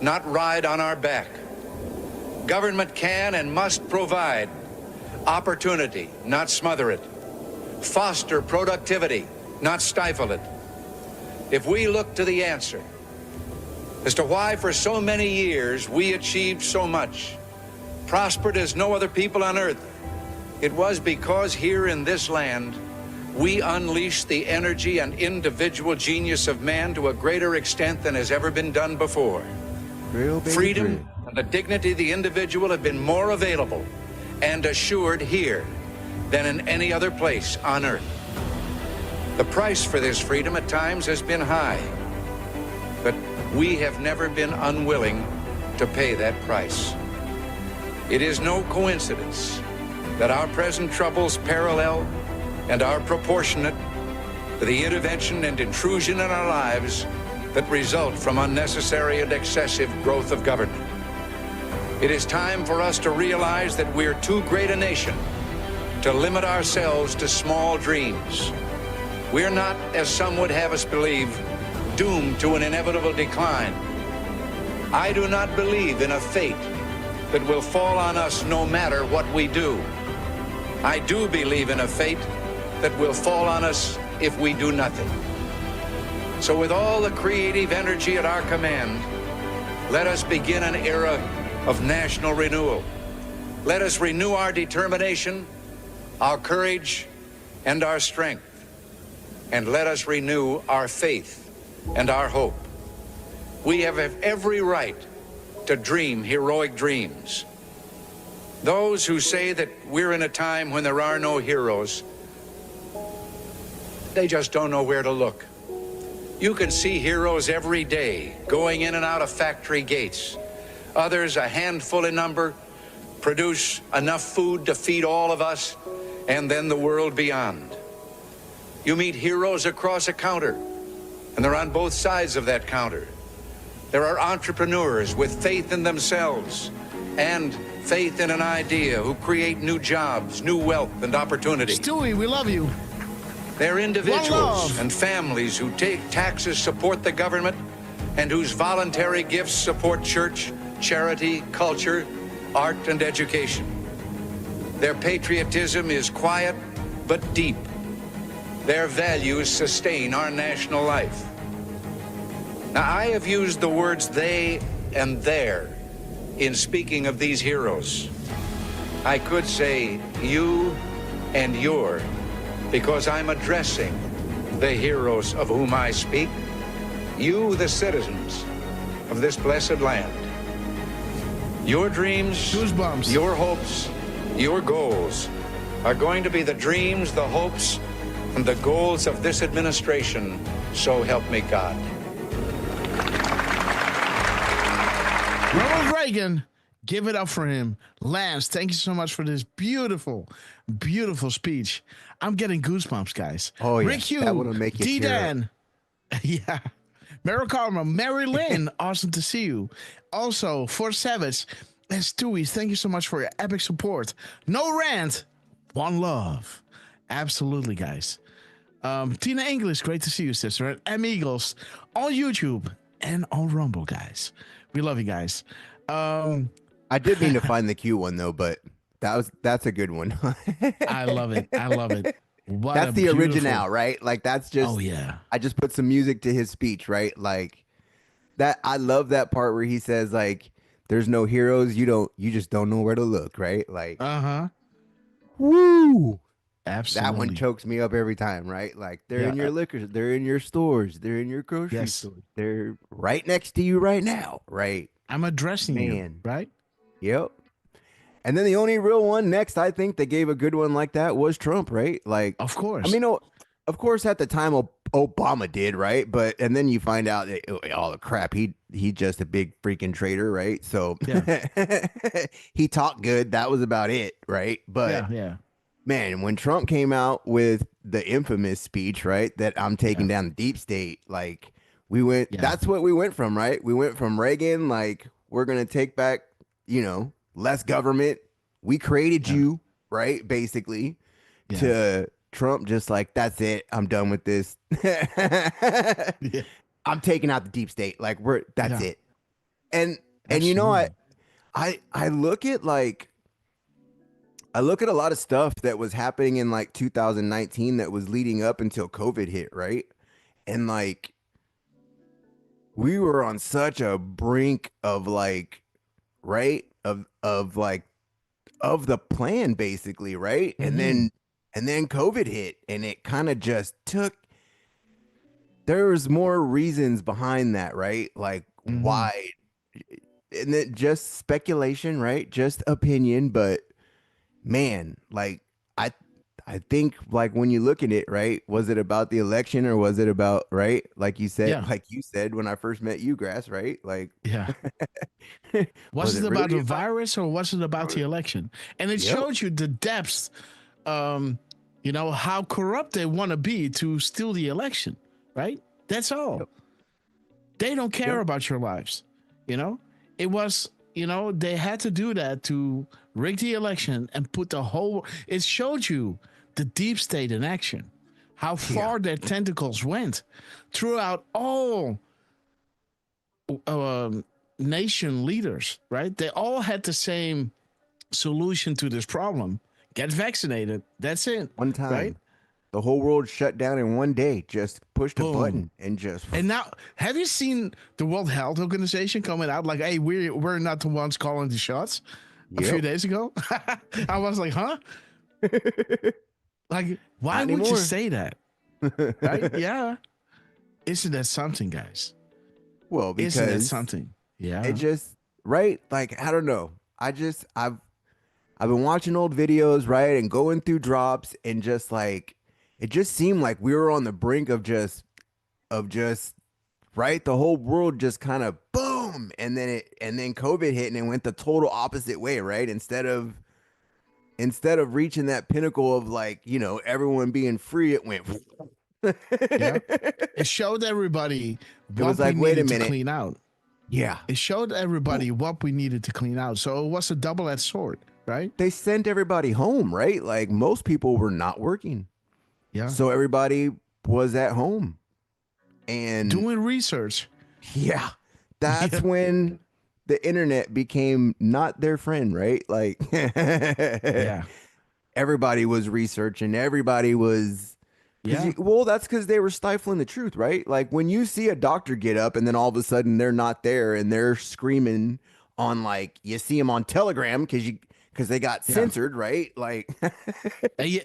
not ride on our back. Government can and must provide opportunity, not smother it, foster productivity, not stifle it. If we look to the answer as to why for so many years we achieved so much, prospered as no other people on earth, it was because here in this land we unleashed the energy and individual genius of man to a greater extent than has ever been done before. Freedom and the dignity of the individual have been more available and assured here than in any other place on earth. The price for this freedom at times has been high, but we have never been unwilling to pay that price. It is no coincidence that our present troubles parallel and are proportionate to the intervention and intrusion in our lives that result from unnecessary and excessive growth of government. It is time for us to realize that we're too great a nation to limit ourselves to small dreams. We're not, as some would have us believe, doomed to an inevitable decline. I do not believe in a fate that will fall on us no matter what we do. I do believe in a fate that will fall on us if we do nothing. So with all the creative energy at our command, let us begin an era of national renewal. Let us renew our determination, our courage, and our strength. And let us renew our faith and our hope. We have every right to dream heroic dreams. Those who say that we're in a time when there are no heroes, they just don't know where to look. You can see heroes every day going in and out of factory gates. Others, a handful in number, produce enough food to feed all of us and then the world beyond. You meet heroes across a counter, and they're on both sides of that counter. There are entrepreneurs with faith in themselves and faith in an idea who create new jobs, new wealth, and opportunity. Stewie, we love you. They're individuals and families who take taxes support the government and whose voluntary gifts support church, charity, culture, art, and education. Their patriotism is quiet but deep. Their values sustain our national life. Now, I have used the words they and their in speaking of these heroes. I could say you and your, because I'm addressing the heroes of whom I speak, you, the citizens of this blessed land. Your dreams, goosebumps, your hopes, your goals are going to be the dreams, the hopes, and the goals of this administration, so help me God. Ronald Reagan, give it up for him. Lance, thank you so much for this beautiful, beautiful speech. I'm getting goosebumps, guys. Oh, yeah. Rick Hugh, That would make you D-Dan. Yeah. Meryl Karma, Mary Lynn, awesome to see you. Also, For Savage and Stewie, thank you so much for your epic support. No rant, one love. Absolutely, guys. Tina English, great to see you, sister. And M Eagles on YouTube and on Rumble, guys. We love you guys. I did mean to find the cute one though, but that's a good one. I love it. I love it. What that's the beautiful... original, right? Like that's just. Oh yeah. I just put some music to his speech, right? Like that. I love that part where he says like, "There's no heroes. You just don't know where to look," right? Like. Woo. Absolutely. That one chokes me up every time, right? Like they're in your liquor, they're in your stores, they're in your grocery stores, they're right next to you right now, right? I'm addressing you, right? Yep. And then the only real one next, I think, that gave a good one like that was Trump, right? Like, of course. I mean, of course, at the time, Obama did, right? But and then you find out that all the crap he just a big freaking traitor, right? So he talked good. That was about it, right? But man, when Trump came out with the infamous speech, right, that I'm taking down the deep state, like we went. That's what we went from, right? We went from Reagan, like we're gonna take back, less government. We created you, right? Basically, to Trump, just like that's it. I'm done with this. I'm taking out the deep state. Like that's it. And you know what? I look at I look at a lot of stuff that was happening in like 2019 that was leading up until COVID hit, right? And like we were on such a brink of like, right? Of the plan basically, right? And then COVID hit and it kind of just took, there's more reasons behind that, right? Like why, and it just speculation, right? Just opinion, but man, like I think like when you look at it, right? Was it about the election or was it about, right? Like you said when I first met you, Grass, right? Like was it about the virus or was it about the election? And it shows you the depths, how corrupt they want to be to steal the election, right? That's all. They don't care about your lives. It was, they had to do that to rig the election and put the whole, it showed you the deep state in action, how far their tentacles went throughout all nation leaders, right? They all had the same solution to this problem. Get vaccinated. That's it. One time. Right? The whole world shut down in one day. Just pushed a button and just. And now, have you seen the World Health Organization coming out like, "Hey, we're not the ones calling the shots"? A few days ago, I was like, "Huh? Like, why would you say that?" Right? Yeah. Isn't that something, guys? Well, because isn't that something? Yeah. It just right. Like I don't know. I've been watching old videos, right, and going through drops, and just like. It just seemed like we were on the brink of just right. The whole world just kind of boom, and then COVID hit and it went the total opposite way, right? Instead of reaching that pinnacle of like everyone being free, it went. It showed everybody what was like, we wait a needed to minute. clean out. Yeah, it showed everybody what we needed to clean out. So it was a double-edged sword, right? They sent everybody home, right? Like most people were not working. Yeah. So everybody was at home and doing research. Yeah. That's when the internet became not their friend, right? Like everybody was researching, everybody was that's because they were stifling the truth, right? Like when you see a doctor get up and then all of a sudden they're not there and they're screaming on like you see them on Telegram because they got censored, right? Like, and you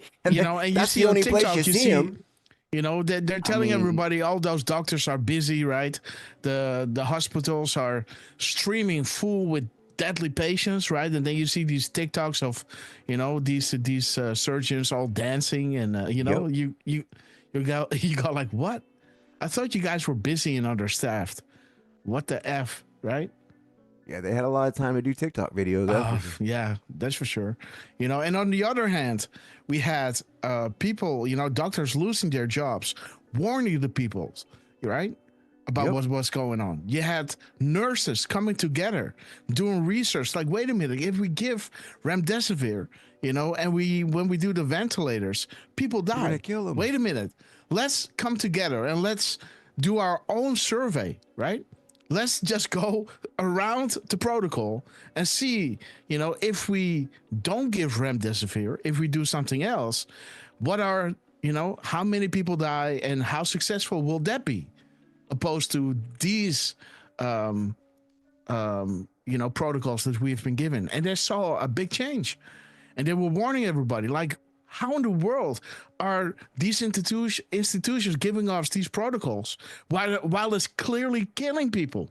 see on TikTok, you see them. They're telling everybody all those doctors are busy, right? The hospitals are streaming full with deadly patients, right? And then you see these TikToks of, these surgeons all dancing, and you go like, what? I thought you guys were busy and understaffed. What the F, right? Yeah, they had a lot of time to do TikTok videos. Yeah, that's for sure. And on the other hand, we had people, doctors losing their jobs, warning the people, right, about what's going on. You had nurses coming together, doing research. Like, wait a minute, if we give remdesivir, and when we do the ventilators, people die. Kill them. Wait a minute, let's come together and let's do our own survey, right? Let's just go around the protocol and see, if we don't give remdesivir, if we do something else, what are, how many people die and how successful will that be? Opposed to these, protocols that we've been given. And they saw a big change. And they were warning everybody, like, how in the world are these institutions giving us these protocols while it's clearly killing people?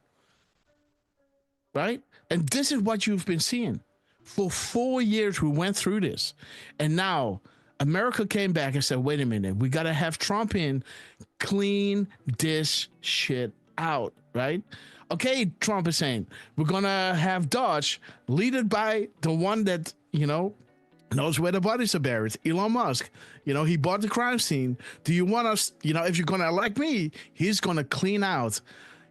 Right? And this is what you've been seeing. For 4 years, we went through this. And now America came back and said, wait a minute, we got to have Trump in, clean this shit out, right? Okay, Trump is saying, we're going to have Dodge leaded by the one that, knows where the bodies are buried, Elon Musk. He bought the crime scene. Do you want us, if you're going to elect me, he's going to clean out,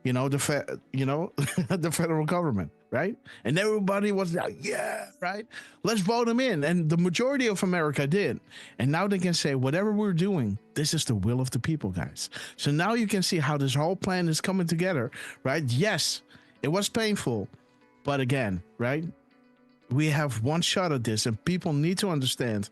the federal government, right? And everybody was like, yeah, right? Let's vote him in. And the majority of America did. And now they can say, whatever we're doing, this is the will of the people, guys. So now you can see how this whole plan is coming together, right? Yes, it was painful. But again, right? We have one shot at this, and people need to understand,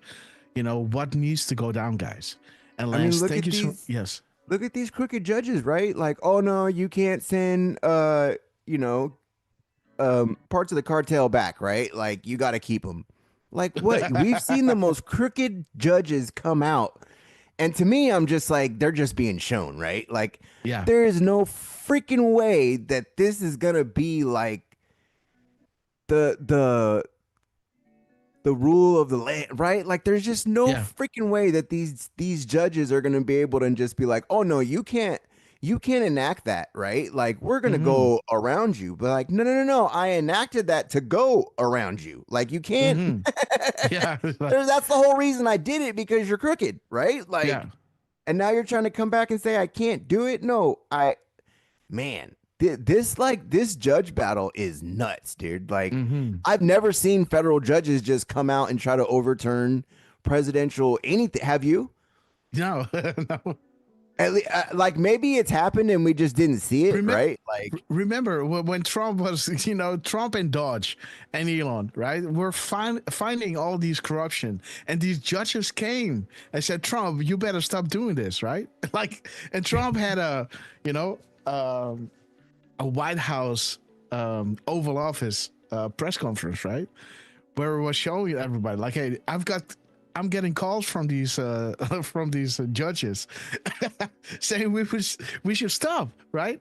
what needs to go down, guys. And Lance, thank you so. Yes. Look at these crooked judges, right? Like, oh no, you can't send, parts of the cartel back, right? Like, you got to keep them. Like, what? We've seen the most crooked judges come out, and to me, I'm just like, they're just being shown, right? Like, yeah, there is no freaking way that this is gonna be like the rule of the land, right? Like, there's just no freaking way that these judges are gonna be able to just be like, oh no, you can't enact that, right? Like, we're gonna go around you, but like, no, I enacted that to go around you. Like, you can't. Yeah, that's the whole reason I did it, because you're crooked, right? Like, and now you're trying to come back and say I can't do it. No, this judge battle is nuts, dude. Like, I've never seen federal judges just come out and try to overturn presidential anything. Have you? No, no. At least, like, maybe it's happened and we just didn't see it, right? Like, remember when Trump was, Trump and Dodge and Elon, right? We're finding all these corruption, and these judges came and said, Trump, you better stop doing this, right? Like, and Trump had a White House Oval Office press conference, right, where it was showing everybody, like, hey, I'm getting calls from these judges saying we should stop, right?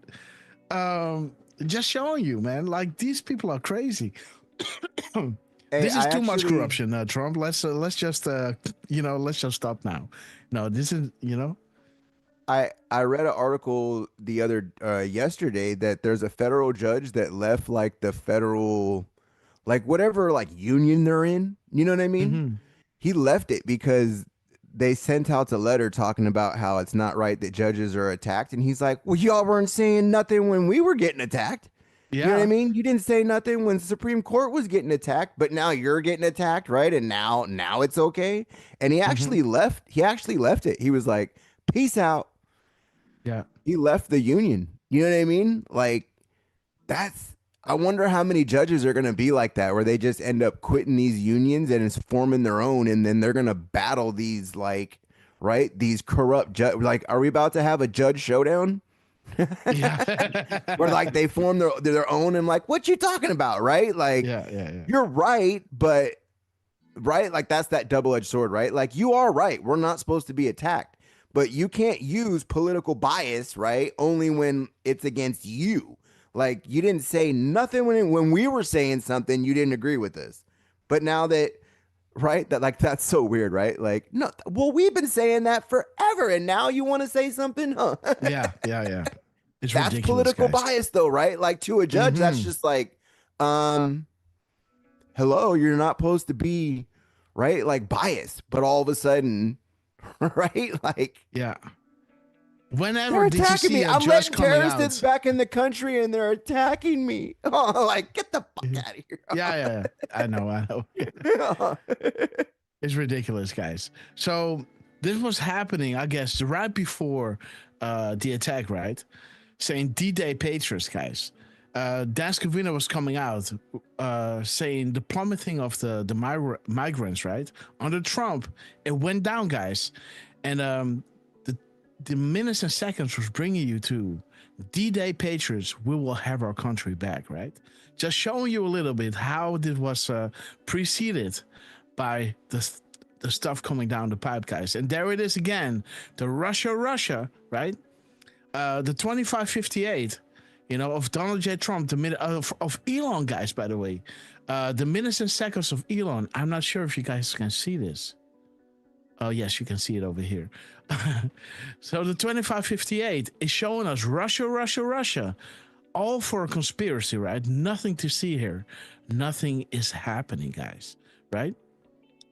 Just showing you, man, like, these people are crazy. This is too much corruption, Trump. Let's just stop now. No, this is I read an article the other yesterday that there's a federal judge that left, like, the federal, like, whatever, like, union they're in. You know what I mean? He left it because they sent out a letter talking about how it's not right that judges are attacked, and he's like, well, y'all weren't saying nothing when we were getting attacked. Yeah. You know what I mean? You didn't say nothing when the Supreme Court was getting attacked, but now you're getting attacked, right? And now it's okay. And he actually left. He actually left it. He was like, peace out. Yeah. He left the union. You know what I mean? Like, I wonder how many judges are going to be like that, where they just end up quitting these unions and is forming their own, and then they're going to battle these, like, right, these corrupt judges. Like, are we about to have a judge showdown? Yeah. Where, like, they form their own, and like, what you talking about, right? Like, you're right, but right, like, that's that double-edged sword, right? Like, you are right. We're not supposed to be attacked, but you can't use political bias, right? Only when it's against you. Like, you didn't say nothing when we were saying something, you didn't agree with us. But now that, right, that, like, that's so weird, right? Like, no, well, we've been saying that forever, and now you want to say something? Huh? Yeah. It's that's political bias, though, right? Like, to a judge, that's just like, hello, you're not supposed to be, right, like, biased, but all of a sudden, right, like, yeah. Whenever they're attacking me, I'm letting terrorists back in the country, and they're attacking me. Oh, like, get the fuck out of here. Yeah. I know. It's ridiculous, guys. So this was happening, I guess, right before the attack, right? Saying D-Day Patriots, guys. Dan Scavino was coming out saying the plummeting of the migrants, right? Under Trump, it went down, guys. And the minutes and seconds was bringing you to D-Day Patriots. We will have our country back, right? Just showing you a little bit how this was preceded by the stuff coming down the pipe, guys. And there it is again, the Russia, right? The 2558, of Donald J. Trump, of Elon, guys, by the way. The minutes and seconds of Elon. I'm not sure if you guys can see this. Oh, yes, you can see it over here. So the 2558 is showing us Russia, Russia, Russia. All for a conspiracy, right? Nothing to see here. Nothing is happening, guys, right?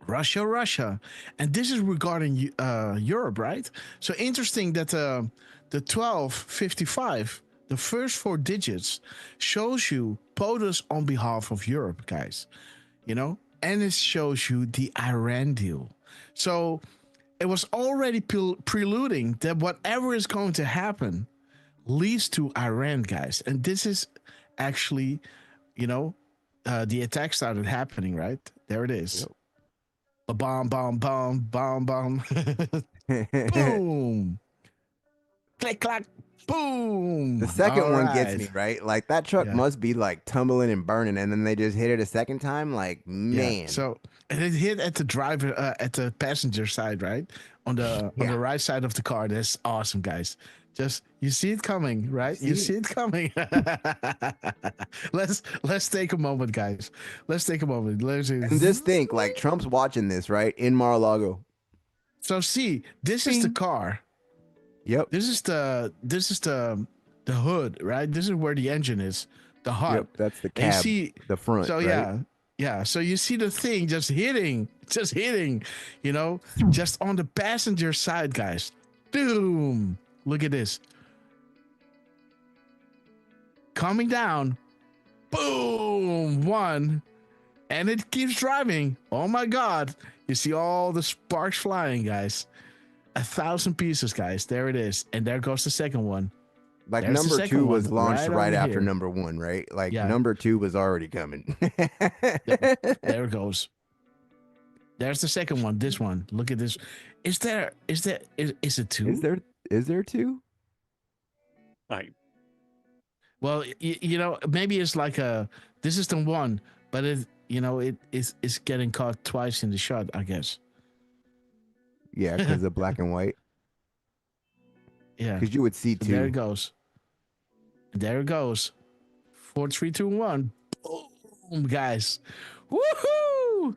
Russia, Russia. And this is regarding Europe, right? So interesting that the 1255, the first 4 digits, shows you POTUS on behalf of Europe, guys. You know? And it shows you the Iran deal. So it was already preluding that whatever is going to happen leads to Iran, guys. And this is actually, you know, the attack started happening, right? There it is. Yep. A bomb, bomb, bomb, bomb, bomb. Boom. Click, clack, boom. The second one gets me, right? Like that truck must be like tumbling and burning, and then they just hit it a second time. Like, man. Yeah. So and it hit at the driver, at the passenger side, right? On the right side of the car. That's awesome, guys. Just you see it coming, right? You see it coming. Let's take a moment, guys. Let's take a moment. And just think, like Trump's watching this, right? In Mar-a-Lago. So see, this is the car. Yep. This is the hood, right? This is where the engine is. The hub. Yep, that's the cab. The front. So right? yeah. So you see the thing just hitting, you know, just on the passenger side, guys. Boom. Look at this. Coming down. Boom. 1. And it keeps driving. Oh my God. You see all the sparks flying, guys. 1,000 pieces, guys. There it is. And there goes the second one. Like there's number 2 was launched right after number 1, right? Like number 2 was already coming. There it goes. There's the second one. This one. Look at this. Is it 2? Is there 2? Well, you know, maybe it's like this is the one, but it's getting caught twice in the shot, I guess. Yeah, because of black and white. Yeah. Because you would see 2. There it goes. There it goes. 4, 3, 2, 1. Boom, guys. Woohoo!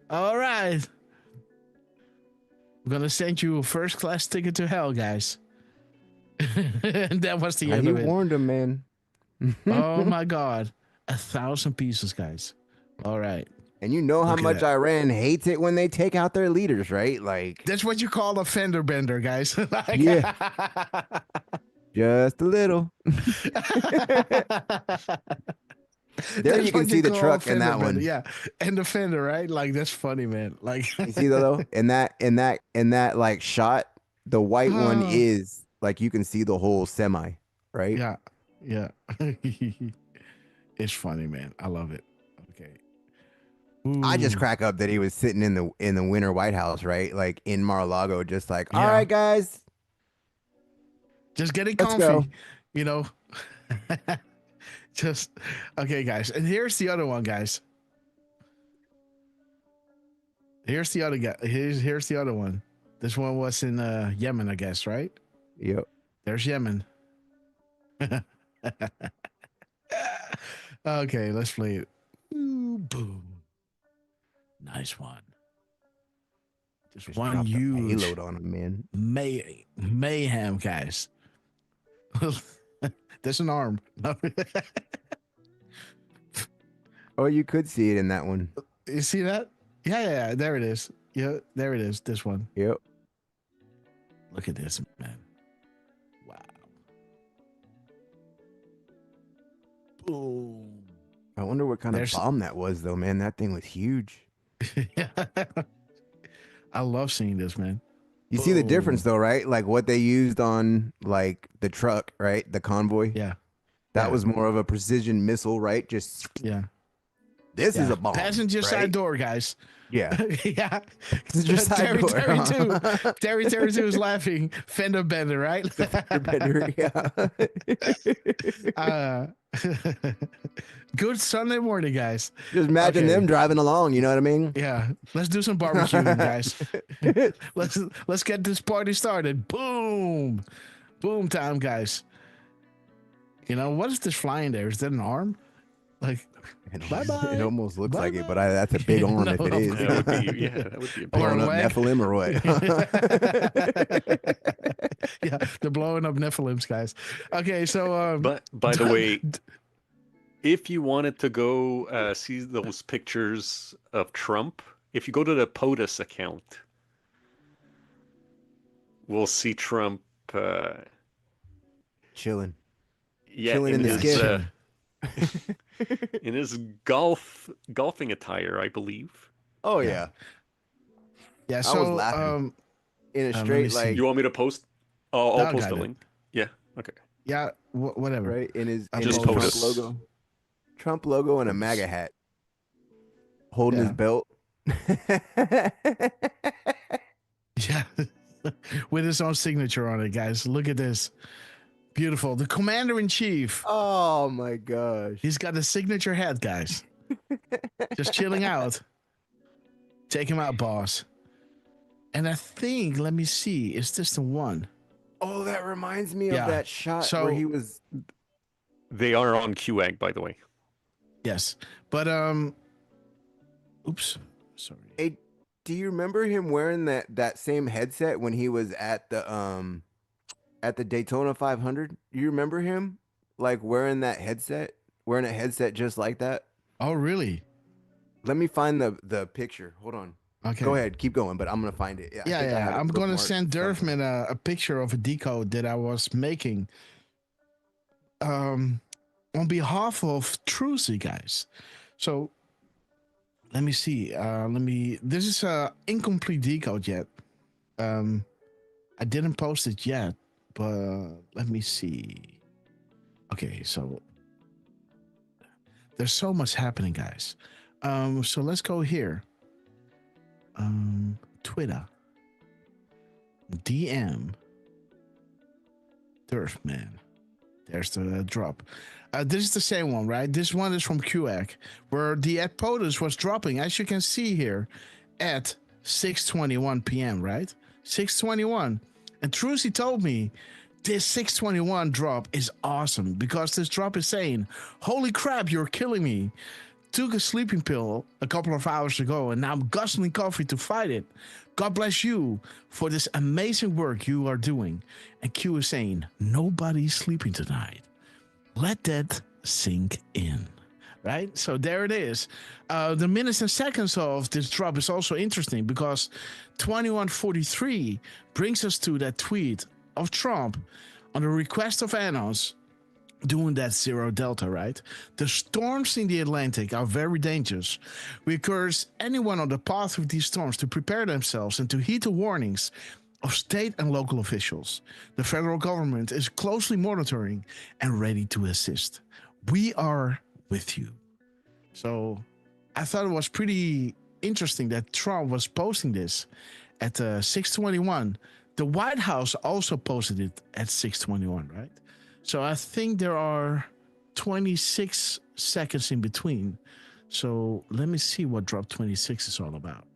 All right. I'm going to send you a first class ticket to hell, guys. And that was the end of it. He warned him, man. Oh, my God. 1,000 pieces, guys. All right. And you know how much Iran hates it when they take out their leaders, right? Like that's what you call a fender bender, guys. Yeah. Just a little. There you can see the truck in that one. Yeah. And the fender, right? Like that's funny, man. Like you see though, in that like shot, the white one is like you can see the whole semi, right? Yeah. Yeah. It's funny, man. I love it. Okay. Ooh. I just crack up that he was sitting in the winter White House, right? Like in Mar-a-Lago, just like, all right, guys. Just getting comfy, you know. Just okay, guys. And here's the other one, guys. Here's the other guy. Here's the other one. This one was in Yemen, I guess, right? Yep. There's Yemen. Okay, let's play it. Ooh, boom. Nice one. Just one huge payload on him, man. Mayhem, guys. There's an arm. Oh, you could see it in that one. You see that? Yeah. There it is. Yeah, there it is. This one. Yep. Look at this, man. Wow. Boom. I wonder what kind of bomb that was, though, man. That thing was huge. I love seeing this, man. You see the difference, though, right? Like what they used on like the truck, right? The convoy. Yeah. That was more of a precision missile, right? Just This is a bomb. Passenger side door, guys. Yeah. Yeah. Passenger side door. Terry 2 is laughing. Fender bender, right? Fender bender, yeah. Good Sunday morning, guys. Just imagine them driving along, you know what I mean? Yeah. Let's do some barbecuing, guys. Let's get this party started. Boom. Boom time, guys. You know, what is this flying there? Is that an arm? Like, bye-bye. It almost looks like it, Bye-bye. but that's a big arm No, if it of is. That would be, yeah, that would be a big Or a Blowing up leg. Nephilim or what? Yeah, they're blowing up Nephilims, guys. Okay, so But by the way, if you wanted to go see those pictures of Trump, if you go to the POTUS account, we'll see Trump. Chilling. Yeah, Chilling in the his, skip. in his golfing attire, I believe. Oh yeah. yeah, I so was laughing. In a let me straight see. like You want me to post? I'll No, post got the it. link. Yeah. Okay. yeah, whatever. right in his I'll in his just Trump POTUS. logo. Trump logo and a MAGA hat. Holding Yeah. his belt. Yeah, with his own signature on it, guys. Look at this, beautiful. The commander in chief. Oh my gosh. He's got the signature hat, guys. Just chilling out. Take him out, boss. And I think, let me see, is this the one? Oh, that reminds me Yeah. of that shot So- where he was. They are on QAG, by the way. Yes, but oops, sorry. Hey, do you remember him wearing that same headset when he was at the Daytona 500? You remember him like wearing that headset, wearing a headset just like that? Oh, really? Let me find the picture. Hold on. Okay. Go ahead, keep going, but I'm gonna find it. I think I Yeah. have it I'm gonna bookmarked send somewhere. Durfman a picture of a decode that I was making. On behalf of Trucy, guys. So let me see. This is a incomplete decode yet. I didn't post it yet, but let me see. Okay, so there's so much happening, guys. So let's go here. Twitter. DM. Durfman. There's the drop. This is the same one, right? This one is from QAC, where the at POTUS was dropping, as you can see here, at 6:21 p.m., right? 6:21. And Trucy told me this 6:21 drop is awesome because this drop is saying, holy crap, you're killing me. Took a sleeping pill a couple of hours ago and now I'm guzzling coffee to fight it. God bless you for this amazing work you are doing. And Q is saying, nobody's sleeping tonight. Let that sink in. Right? So there it is. The minutes and seconds of this drop is also interesting because 21:43 brings us to that tweet of Trump on the request of Anos doing that zero delta, right? The storms in the Atlantic are very dangerous. We encourage anyone on the path of these storms to prepare themselves and to heed the warnings of state and local officials. The federal government is closely monitoring and ready to assist. We are with you. So I thought it was pretty interesting that Trump was posting this at 6:21. The White House also posted it at 6:21, right? So I think there are 26 seconds in between. So let me see what drop 26 is all about.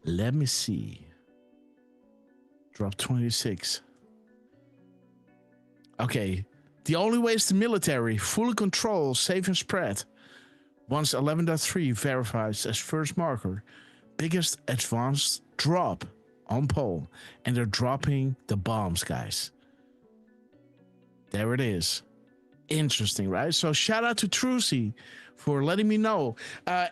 Let me see. Drop 26. Okay. The only way is the military. Fully control, safe and spread. Once 11.3 verifies as first marker. Biggest advanced drop on pole. And they're dropping the bombs, guys. There it is. Interesting, right? So shout out to Trucy for letting me know.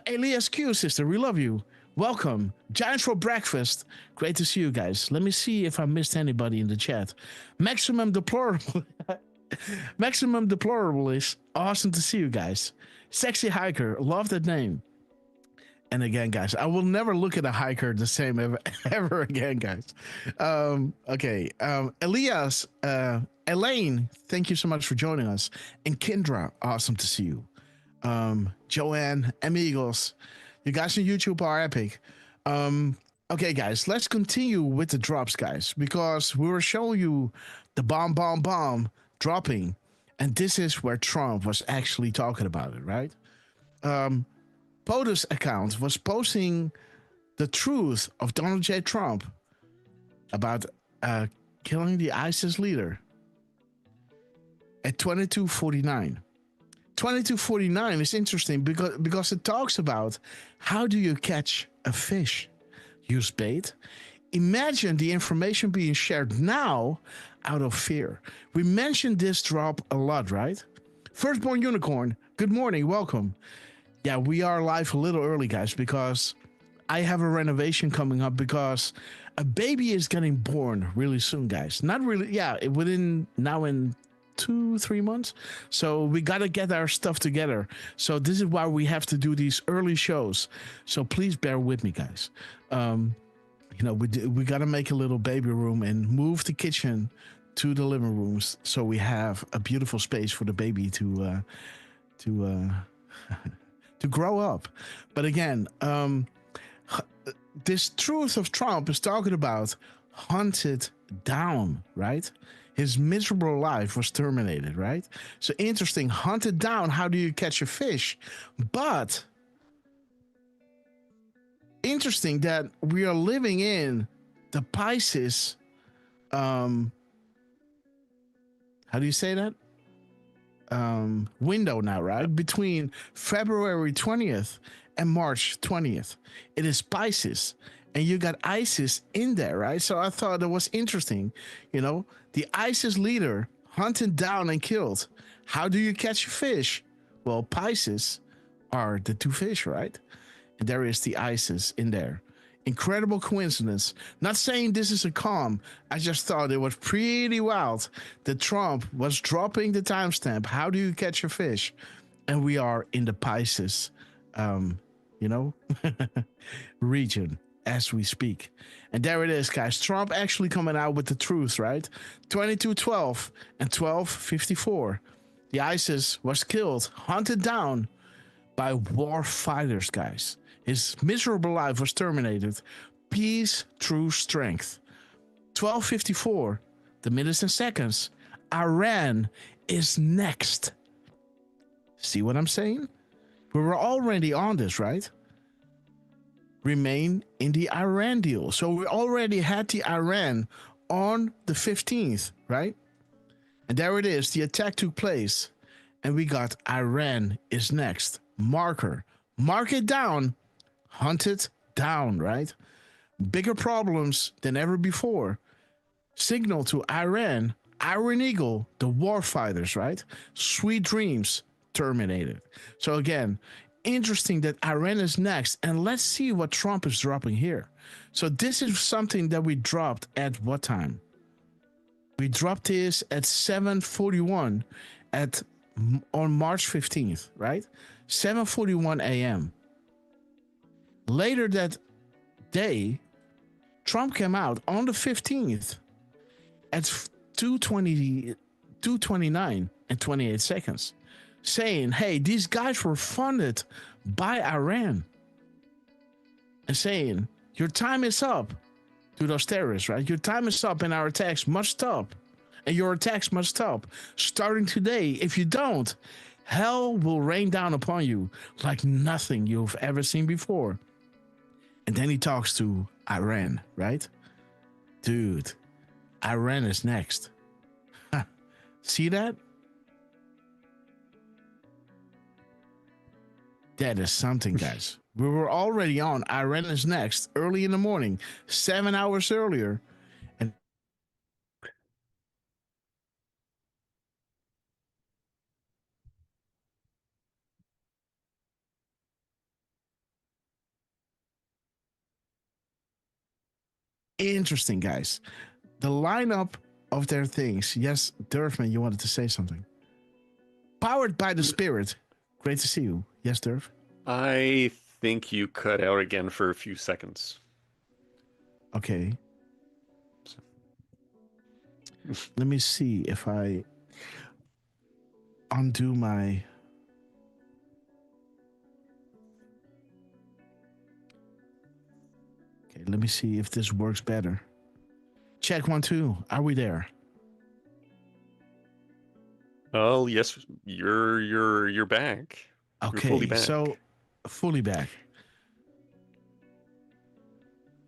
Elias Q, sister, we love you. Welcome. Giants for breakfast. Great to see you guys. Let me see if I missed anybody in the chat. Maximum Deplorable. Maximum Deplorable is awesome to see you guys. Sexy Hiker. Love that name. And again, guys, I will never look at a hiker the same ever again, guys. Okay. Elias, Elaine, thank you so much for joining us. And Kendra, awesome to see you. Joanne, Amigos, you guys on YouTube are epic. Okay, guys, let's continue with the drops, guys, because we were showing you the bomb dropping. And this is where Trump was actually talking about it, right? POTUS account was posting the truth of Donald J. Trump about killing the ISIS leader at 22:49. 2249 is interesting because it talks about how do you catch a fish? Use bait. Imagine the information being shared now out of fear. We mentioned this drop a lot, right? Firstborn Unicorn, good morning, welcome. Yeah, we are live a little early, guys, because I have a renovation coming up because a baby is getting born really soon, guys. Not really, yeah, within now in 2-3 months. So we got to get our stuff together. So this is why we have to do these early shows. So please bear with me, guys. You know, we got to make a little baby room and move the kitchen to the living rooms so we have a beautiful space for the baby to grow up. But again, this truth of Trump is talking about hunted down, right? His miserable life was terminated, right? So interesting, hunted down, how do you catch a fish? But interesting that we are living in the Pisces, how do you say that? Window now, right? Between February 20th and March 20th. It is Pisces. And you got ISIS in there, right? So I thought it was interesting. You know, the ISIS leader hunted down and killed. How do you catch a fish? Well, Pisces are the two fish, right? And there is the ISIS in there. Incredible coincidence. Not saying this is a calm. I just thought it was pretty wild that Trump was dropping the timestamp. How do you catch a fish? And we are in the Pisces, you know, region as we speak. And there it is, guys. Trump actually coming out with the truth, right? 2212 and 1254. The ISIS was killed, hunted down by war fighters, guys. His miserable life was terminated. Peace through strength. 1254, the minutes and seconds. Iran is next. See what I'm saying? We were already on this, right? Remain in the Iran deal. So we already had the Iran on the 15th, right? And there it is. The attack took place. And we got Iran is next. Marker. Mark it down. Hunted down, right? Bigger problems than ever before. Signal to Iran. Iron Eagle, the war fighters, right? Sweet dreams terminated. So again, interesting that Iran is next. And let's see what Trump is dropping here. So this is something that we dropped at what time? We dropped this at 7:41 on March 15th, right? 7:41 a.m. Later that day, Trump came out on the 15th at 2:29 and 28 seconds, saying, hey, these guys were funded by Iran. And saying, your time is up to those terrorists, right? Your time is up and our attacks must stop. And your attacks must stop starting today. If you don't, hell will rain down upon you like nothing you've ever seen before. And then he talks to Iran, right? Dude, Iran is next. See that? That is something, guys. We were already on Iran is next early in the morning, 7 hours earlier. And interesting, guys. The lineup of their things. Yes, Durfman, you wanted to say something. Powered by the Spirit. Great to see you. Yes, Durf? I think you cut out again for a few seconds. Okay. Let me see if I undo my... Okay, let me see if this works better. Check 1 2. Are we there? Oh yes, you're back. You're Okay, fully back. so fully back.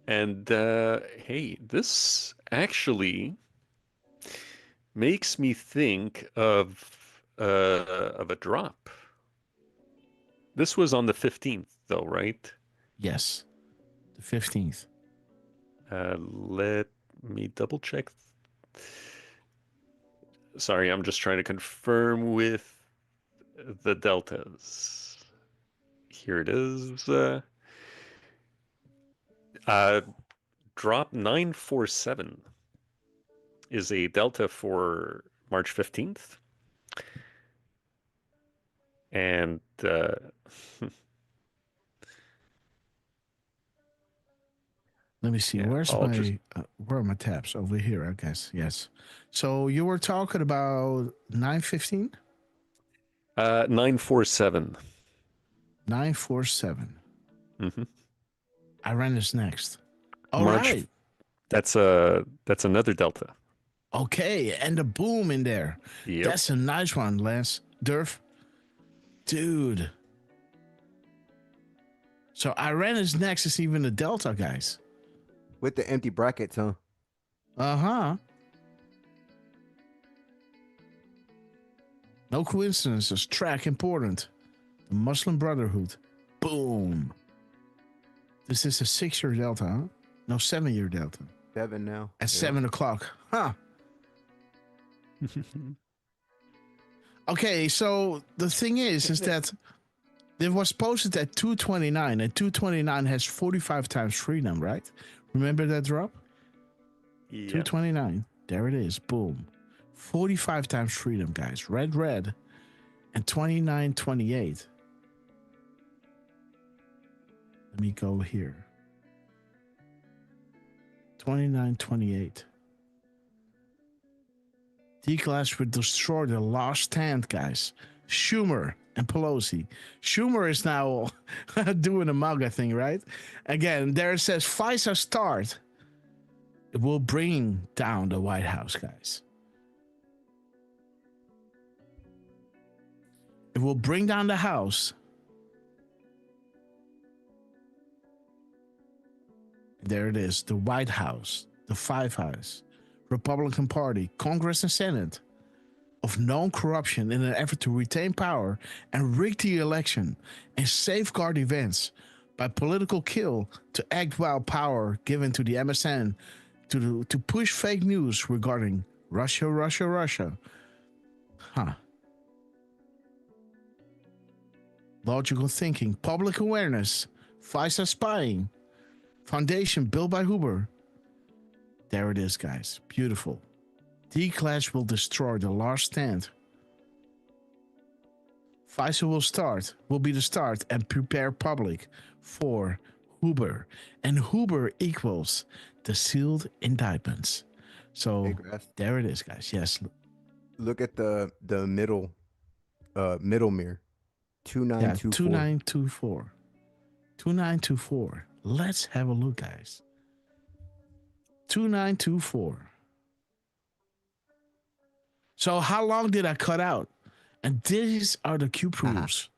And hey, this actually makes me think of of a drop. This was on the 15th, though, right? Yes, the 15th. Let me double check. Sorry, I'm just trying to confirm with the deltas. Here it is. Drop 947 is a delta for March 15th. And let me see. Yeah, Where's I'll my just- where are my tabs? Over here, I guess. Yes. So you were talking about 9:15? 947. 947. Mm-hmm. Iran is next. All March. right. That's another delta. Okay, and the boom in there. Yep. That's a nice one, Lance. Durf. Dude. So Iran is next is even a delta, guys. With the empty brackets, huh? Uh-huh. No coincidences. Track important. The Muslim Brotherhood. Boom. This is a 6-year delta, huh? No, 7-year delta. 7 now. At 7 o'clock. Huh. Okay, so the thing is that it was posted at 229, and 229 has 45 times freedom, right? Remember that drop? Yeah. 229. There it is. Boom. 45 times freedom, guys. Red, red. And 29.28. Let me go here. 29.28. D-Class would destroy the last stand, guys. Schumer and Pelosi. Schumer is now doing a MAGA thing, right? Again, there it says FISA start. It will bring down the White House, guys. It will bring down the House. There it is, the White House, the Five House, Republican Party, Congress and Senate of known corruption in an effort to retain power and rig the election and safeguard events by political kill to act while power given to the MSN to push fake news regarding Russia, Russia, Russia. Huh. Logical thinking, public awareness, FISA spying, foundation built by Huber. There it is, guys. Beautiful. D-Clash will destroy the last stand. FISA will be the start and prepare public for Huber. And Huber equals the sealed indictments. So Hey, Grass. there it is, guys. Yes. Look at the middle mirror. 2924. 2924. 2924. Let's have a look, guys. 2924. So how long did I cut out? And these are the Q proofs.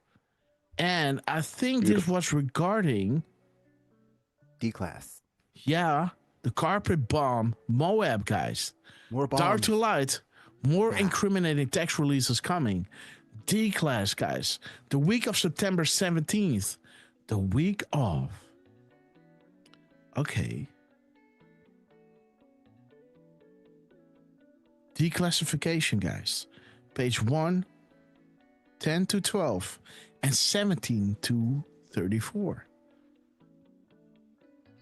And I think this was regarding D-Class. the carpet bomb Moab, guys. More bombs. Dark to light, more incriminating text releases coming. D-Class, guys. The week of September 17th. The week of. Okay. Declassification, guys. Page 1, 10 to 12, and 17 to 34.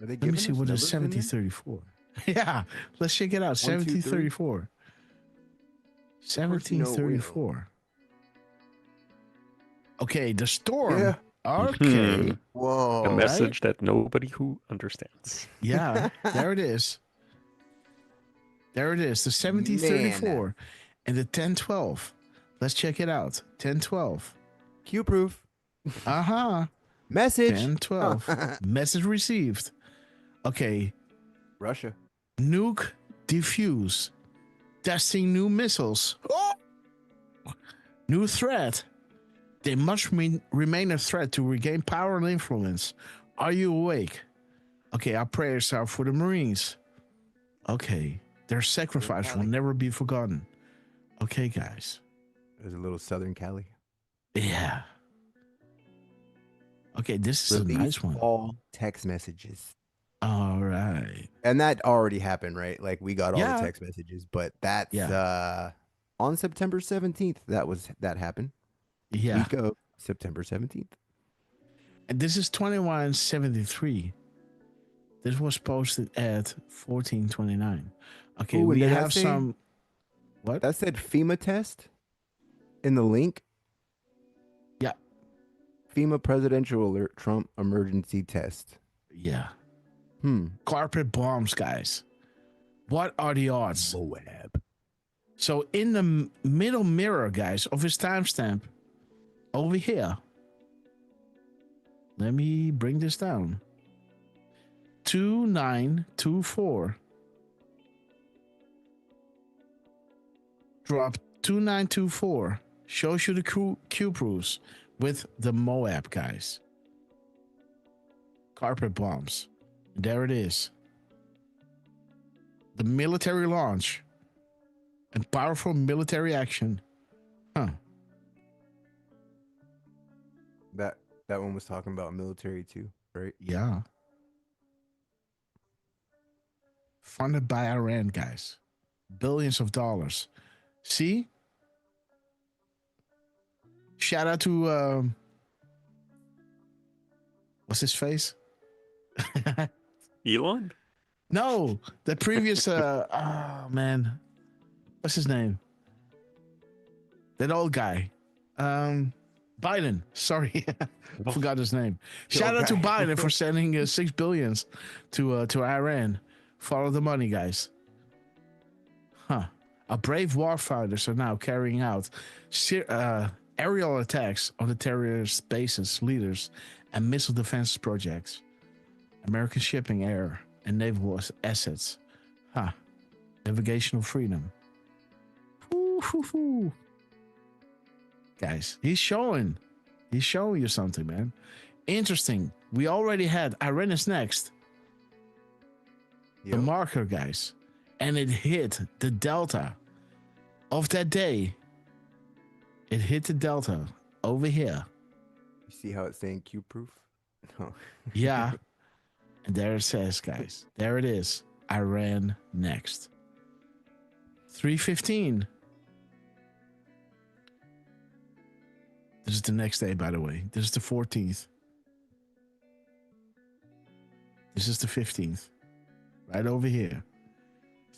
Let me see what is 1734. Yeah, let's check it out. 1734. 1734. Okay, the storm. Yeah. Okay. Whoa. A message that nobody who understands. Yeah, there it is. There it is. The 1734 and the 1012. Let's check it out. 1012. Q proof. Uh-huh. Message. 1012. Message received. Okay. Russia. Nuke defuse. Testing new missiles. Oh! New threat. They must remain a threat to regain power and influence. Are you awake? Okay, our prayers are for the Marines. Okay. Their sacrifice will never be forgotten. Okay, guys. There's a little Southern Cali. Yeah. Okay, this is a Release nice one. all text messages. All right. And that already happened, right? Like we got all the Yeah. text messages, but that's Yeah. on September 17th. That happened. Yeah. Week of September 17th. And this is 2173. This was posted at 1429. Okay, Ooh, and we did that have say- some. What? That said FEMA test in the link. Yeah. FEMA presidential alert Trump emergency test. Yeah. Hmm. Carpet bombs, guys. What are the odds? Moab. So in the middle mirror, guys, of his timestamp, over here. Let me bring this down. 2924. Drop 2924. Shows you the Q proofs with the Moab guys. Carpet bombs. There it is. The military launch and powerful military action. Huh. That one was talking about military too, right? Yeah. Funded by Iran, guys. Billions of dollars. See? Shout out to what's his face? Elon? No, the previous oh man. What's his name? That old guy. Biden. Sorry. Forgot his name. Shout out to Biden for sending $6 billion to Iran. Follow the money, guys. Huh. Our brave warfighters are now carrying out aerial attacks on the terrorist bases, leaders, and missile defense projects. American shipping, air, and naval assets. Huh. Navigational freedom. Woo-hoo-hoo. Guys, he's showing you something, man. Interesting. We already had Iran is next. Yep. The marker, guys. And it hit the delta of that day. It hit the delta over here. You see how it's saying Q proof? No. Yeah. And there it says, guys. There it is. Iran next. 3:15. This is the next day, by the way. This is the 14th. This is the 15th. Right over here.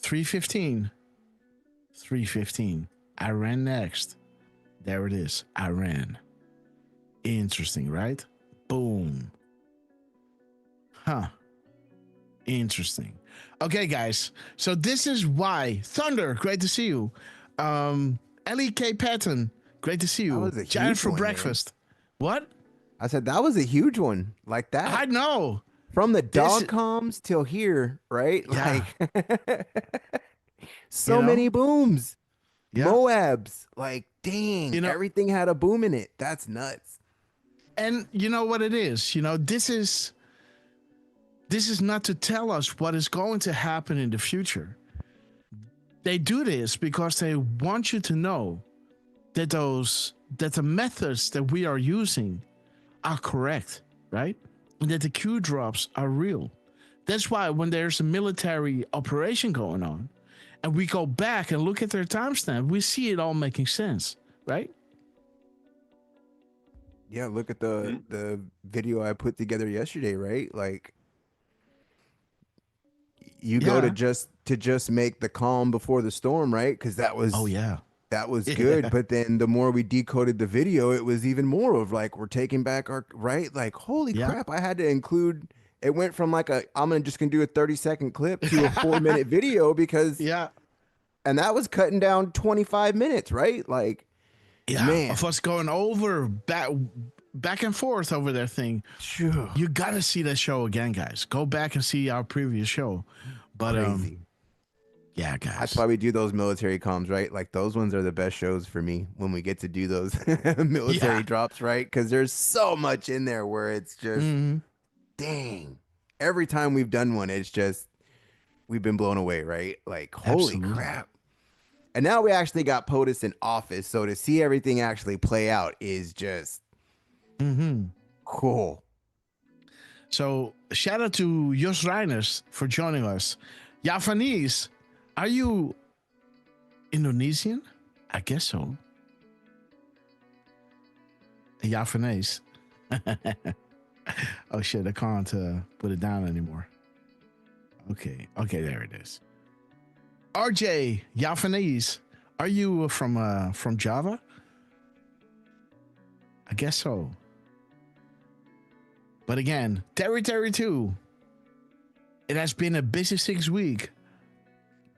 3:15. 3:15. Iran next. There it is. Iran. Interesting, right? Boom. Huh. Interesting. Okay, guys. So this is why. Thunder, great to see you. L.E.K. Patton, great to see That you. was a Giant huge for one, man. breakfast. What? I said that was a huge one. Like that. I know. From the This- dog comms till here, right? Yeah. Like so You know? many booms. Yeah. Moabs. Like, dang, You know- everything had a boom in it. That's nuts. And you know what it is? You know, this is not to tell us what is going to happen in the future. They do this because they want you to know that the methods that we are using are correct, right? And that the Q drops are real. That's why when there's a military operation going on and we go back and look at their timestamp, we see it all making sense, right? Yeah, look at the video I put together yesterday, right? Like you go Yeah. to just make the calm before the storm, right? Because that was Oh yeah. that was Yeah. good. But then the more we decoded the video, it was even more of like we're taking back our right. Like holy Yeah. crap! I had to include. It went from like I'm just gonna do a 30-second clip to a 4-minute video because Yeah. and that was cutting down 25 minutes, right? Like Yeah. Man. Of us going over back and forth over their thing. phew, You gotta see that show again, guys. Go back and see our previous show. But crazy. yeah, guys. That's why we do those military comms, right? Like those ones are the best shows for me when we get to do those military Yeah. drops, right? Because there's so much in there where it's just Mhm. dang. Every time we've done one, it's just we've been blown away, right? Like holy Absolutely. crap. And now we actually got POTUS in office. So to see everything actually play out is just cool. So shout out to Jos Reiners for joining us. Javanese, are you Indonesian? I guess so. Javanese. Oh shit, I can't put it down anymore. Okay, there it is. RJ Javanese, are you from Java? I guess so. But again, Terry 2. It has been a busy 6 week.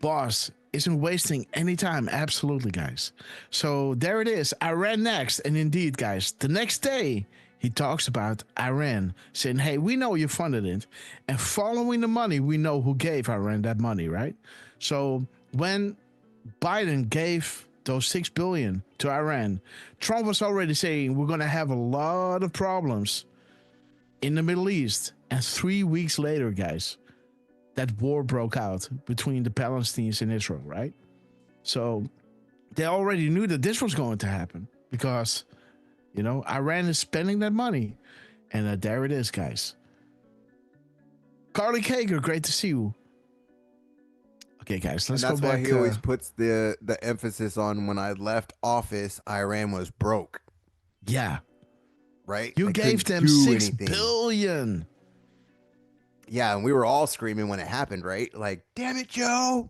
Boss isn't wasting any time. Absolutely, guys. So there it is. Iran next. And indeed, guys, the next day, he talks about Iran, saying, hey, we know you funded it. And following the money, we know who gave Iran that money, right? So when Biden gave those $6 billion to Iran, Trump was already saying we're going to have a lot of problems in the Middle East. And 3 weeks later, guys, that war broke out between the Palestinians and Israel, right? So they already knew that this was going to happen because, you know, Iran is spending that money. And there it is, guys. Carly Kager, great to see you. Okay, guys, let's go back. That's why he always puts the emphasis on when I left office, Iran was broke. Yeah. Right? You gave them $6 billion. Yeah, and we were all screaming when it happened, right? Like, damn it, Joe.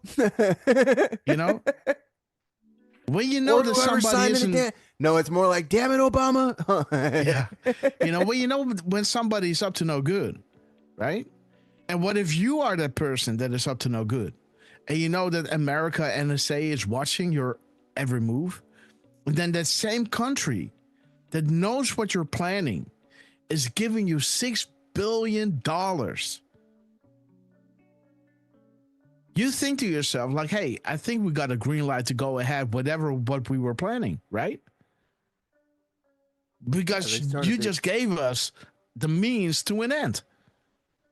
You know? When you know that somebody isn't... No, it's more like, damn it, Obama. Yeah. You know, well, you know when somebody's up to no good, right? And what if you are that person that is up to no good? And you know that America, NSA is watching your every move? And then that same country that knows what you're planning is giving you $6 billion. You think to yourself, like, hey, I think we got a green light to go ahead, what we were planning, right? Because you just gave us the means to an end.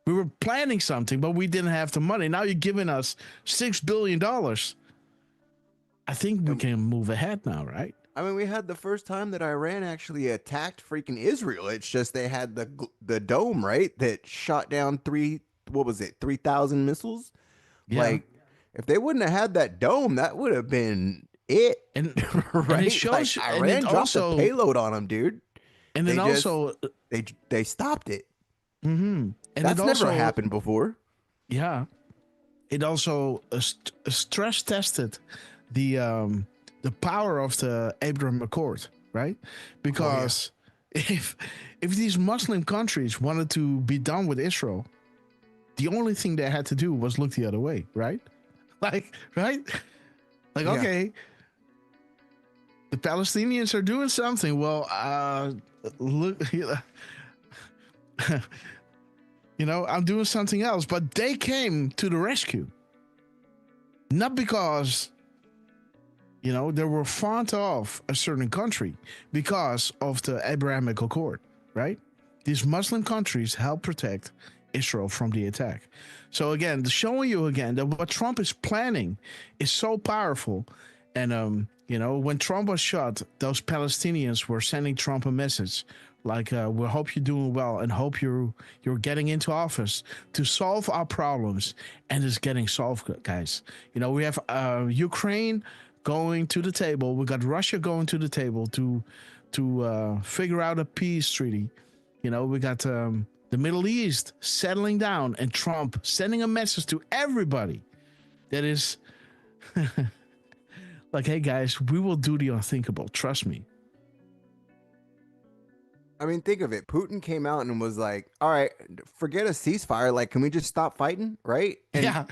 We were planning something, but we didn't have the money. Now you're giving us $6 billion. I think we can move ahead now, right? I mean, we had the first time that Iran actually attacked freaking Israel. It's just they had the dome, right? That shot down 3,000 missiles. Yeah. Like, if they wouldn't have had that dome, that would have been it. And, right? And it shows, like, Iran dropped a payload on them, dude. And then also... They stopped it. Mm-hmm. And that's never happened before. Yeah. It also stress tested the power of the Abraham Accord, right? Because if these Muslim countries wanted to be done with Israel, the only thing they had to do was look the other way, right? Like, right? Like, okay, the Palestinians are doing something. Well, look, you know, I'm doing something else. But they came to the rescue. Not because, you know, they were fond of a certain country, because of the Abrahamic Accord, right? These Muslim countries help protect Israel from the attack. So again, showing you again that what Trump is planning is so powerful. And, you know, when Trump was shot, those Palestinians were sending Trump a message like, we hope you're doing well and hope you're getting into office to solve our problems. And it's getting solved, guys. You know, we have Ukraine going to the table. We got Russia going to the table to figure out a peace treaty. You know, we got the Middle East settling down, and Trump sending a message to everybody that is like, hey guys, we will do the unthinkable. Trust me. I mean, think of it. Putin came out and was like, all right, forget a ceasefire. Like, can we just stop fighting? Right? And, yeah.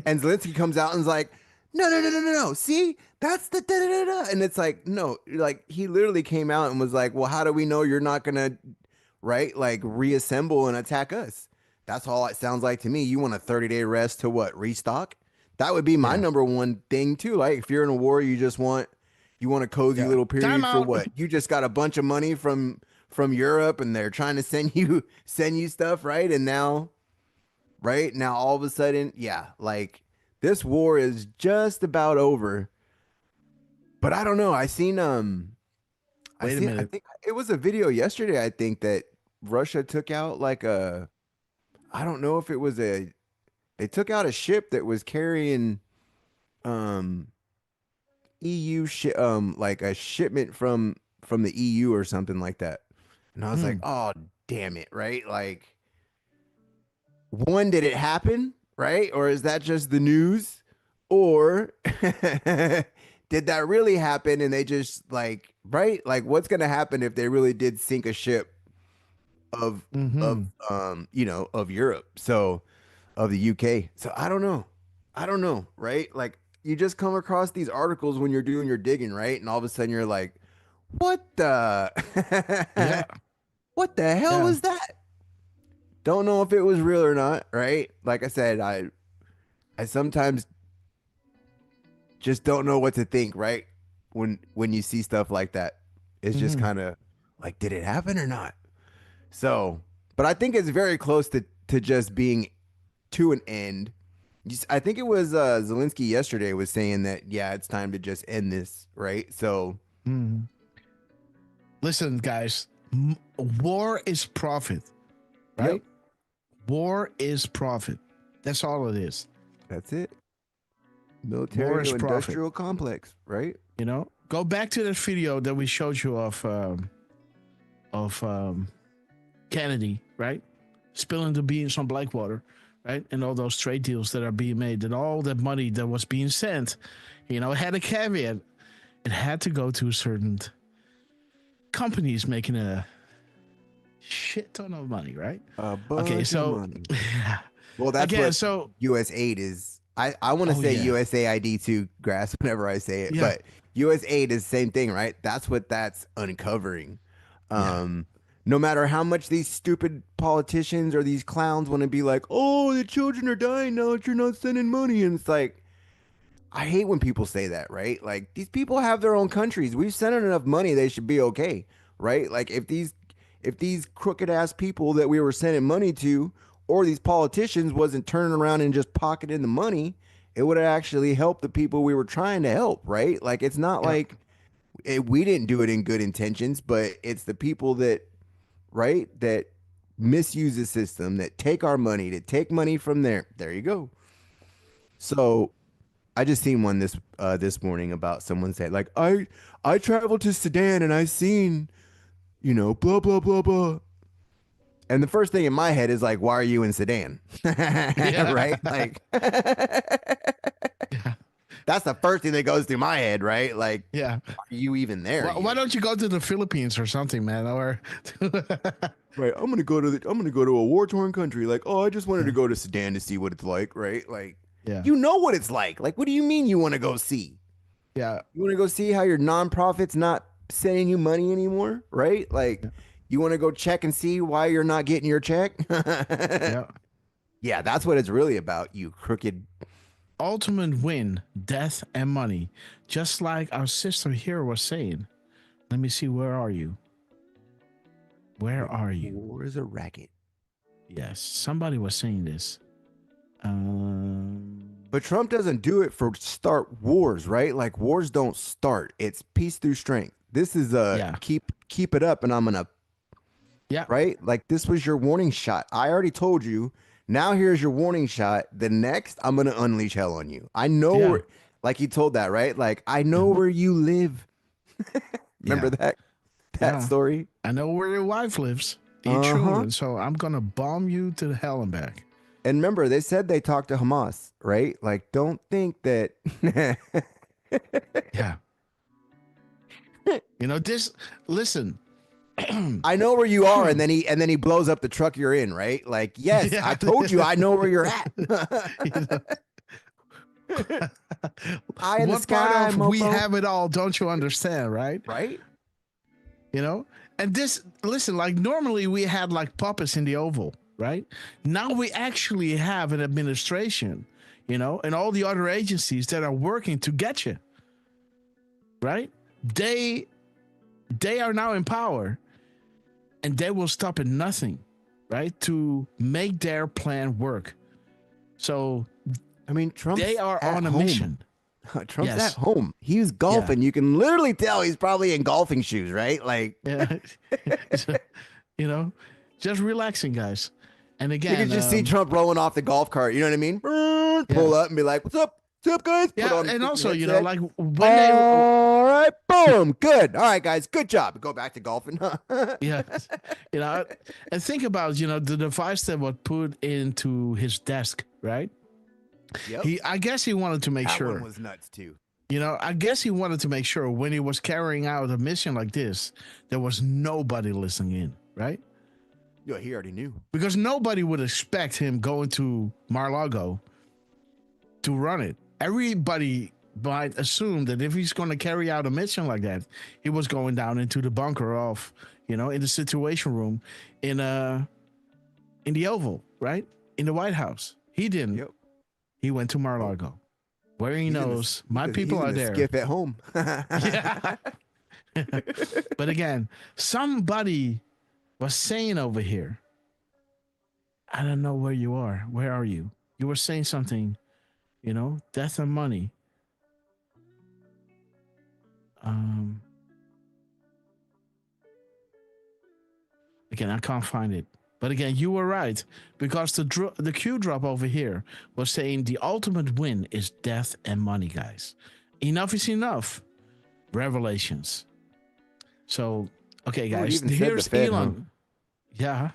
And Zelensky comes out and is like, no. See, that's the da-da-da-da. And it's like, no, like he literally came out and was like, well, how do we know you're not going to, right? Like reassemble and attack us. That's all it sounds like to me. You want a 30-day rest to what? Restock? That would be my number one thing too. Like if you're in a war, you want a cozy little period for what? You just got a bunch of money from Europe and they're trying to send you stuff, right? And now all of a sudden, like this war is just about over. But I don't know. I seen Wait a I minute. think it was a video yesterday. I think that Russia took out like a, I don't know if it was they took out a ship that was carrying um EU like a shipment from the EU or something like that. And I was like, oh damn it, right? Like, one, did it happen, right? Or is that just the news? Or did that really happen and they just like, right? Like, what's gonna happen if they really did sink a ship of of Europe, so of the UK? So I don't know. I don't know, right? Like, you just come across these articles when you're doing your digging, right? And all of a sudden you're like, what the Yeah. what the hell Yeah. was that? Don't know if it was real or not, right? Like I said, I sometimes just don't know what to think, right? When you see stuff like that. It's just kind of like, did it happen or not? So, but I think it's very close to just being to an end. I think it was Zelensky yesterday was saying that, yeah, it's time to just end this, right? So, Listen, guys, war is profit, right? Yep. War is profit. That's all it is. that's it. War Military is to profit. industrial complex, right? You know, go back to that video that we showed you of Kennedy, right? Spilling the beans on Blackwater, right? And all those trade deals that are being made, and all that money that was being sent, you know, it had a caveat. It had to go to certain companies making a shit ton of money, right? Okay, so money. Well, that's again, what so USAID is. I want to Oh, say yeah. USAID to Grass whenever I say it, Yeah. but USAID is the same thing, right? That's what that's uncovering. No matter how much these stupid politicians or these clowns want to be like, oh, the children are dying now that you're not sending money. And it's like, I hate when people say that, right? Like, these people have their own countries. We've sent enough money, they should be okay, right? Like, if these crooked ass people that we were sending money to, or these politicians wasn't turning around and just pocketing the money, it would have actually helped the people we were trying to help, right? Like, it's not like we didn't do it in good intentions, but it's the people that, right, that misuse the system, that take our money, that take money from there. There you go. So I just seen one this morning about someone said, like, I traveled to Sudan and I seen, blah blah blah blah. And the first thing in my head is like, why are you in Sudan? Right? Like, that's the first thing that goes through my head, right? Like, yeah. are you even there? Why don't you go to the Philippines or something, man? Or right, I'm gonna go to a war-torn country. Like, oh, I just wanted to go to Sudan to see what it's like, right? Like, yeah, you know what it's like. Like, what do you mean you want to go see? yeah, You want to go see how your nonprofit's not sending you money anymore, right? Like, you want to go check and see why you're not getting your check? yeah. Yeah, that's what it's really about, you crooked. Ultimate win, death and money. Just like our sister here was saying. Let me see, where are you? Where are you? War is a racket. Yes, somebody was saying this. But Trump doesn't do it for start wars, right? Like, wars don't start. It's peace through strength. This is keep it up and I'm gonna, right? Like, this was your warning shot. I already told you. Now here's your warning shot. The next, I'm gonna unleash hell on you. I know where, like he told that, right? Like, I know where you live. Remember that story? I know where your wife lives, your children. So I'm gonna bomb you to hell and back. And remember, they said they talked to Hamas, right? Like, don't think that. Yeah. This. Listen. I know where you are, and then he blows up the truck you're in, right? Like, yes, I told you, I know where you're at. Eye in the What sky, part of we mofo. have it all? Don't you understand, right? Right. And this. Listen, like, normally we had like puppets in the Oval, right? Now we actually have an administration, and all the other agencies that are working to get you, right? They are now in power, and they will stop at nothing, right, to make their plan work. So, I mean, Trump's they are at on a home. mission. Trump's Yes. at home. He's golfing. You can literally tell he's probably in golfing shoes, right? Like, Yeah. You know, just relaxing, guys. And you again, can just see Trump rolling off the golf cart. You know what I mean? Pull up and be like, "What's up? What's up, guys?" Put yeah, on and the also, you headset. know, like when they, All right, boom, good. All right, guys, good job. Go back to golfing. yeah, you know, and think about, you know, the device that was put into his desk, right? Yep. I guess he wanted to make That sure. one was nuts too. You know, I guess he wanted to make sure when he was carrying out a mission like this, there was nobody listening in, right? Yeah, he already knew. Because nobody would expect him going to Mar-a-Lago to run it. Everybody might assume that if he's going to carry out a mission like that, he was going down into the bunker of, you know, in the Situation Room in the Oval, right? In the White House. He didn't. Yep. He went to Mar-a-Lago, where he knows my people are there. Skip at home. Yeah. But again, somebody was saying over here, I don't know where you are. Where are you? You were saying something, you know, death and money. Again, I can't find it. But again, you were right, because the Q drop over here was saying the ultimate win is death and money, guys. Enough is enough. Revelations. So, okay, guys, here's Fed, Elon. Yeah,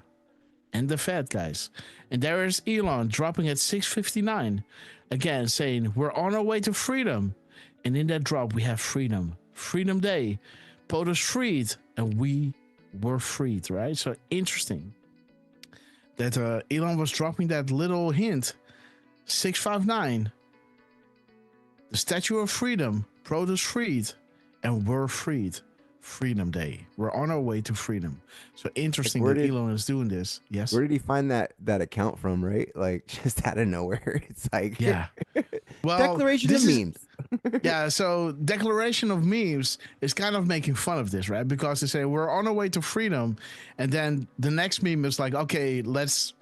and the Fed, guys. And there is Elon dropping at 6:59, again saying we're on our way to freedom. And in that drop, we have freedom. Freedom Day. POTUS freed, and we were freed, right? So interesting that Elon was dropping that little hint. 659. The Statue of Freedom. POTUS freed, and we're freed. Freedom Day. We're on our way to freedom. So interesting that Elon is doing this. Yes. Where did he find that account from, right? Like, just out of nowhere. It's like, yeah. Well, Declaration of memes. Yeah, so Declaration of Memes is kind of making fun of this, right? Because they say we're on our way to freedom, and then the next meme is like, okay, let's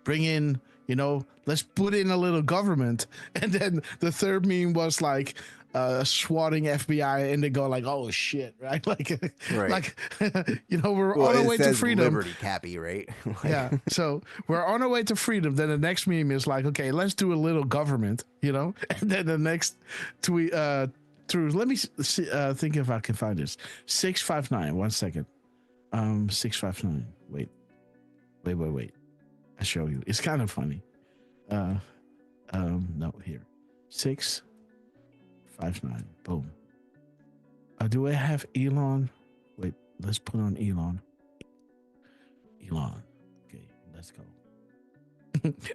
bring in, you know, let's put in a little government. And then the third meme was like swatting FBI, and they go like, oh shit, right? Like, like you know, we're on our way to freedom. Liberty Cappy, right? Like, yeah, so we're on our way to freedom. Then the next meme is like, okay, let's do a little government, you know. And then the next tweet, let me see, think if I can find this. 659. 1 second. 659. Wait. I show you. It's kind of funny. No, here. 659. Boom. Do I have Elon? Wait, let's put on Elon. Okay, let's go.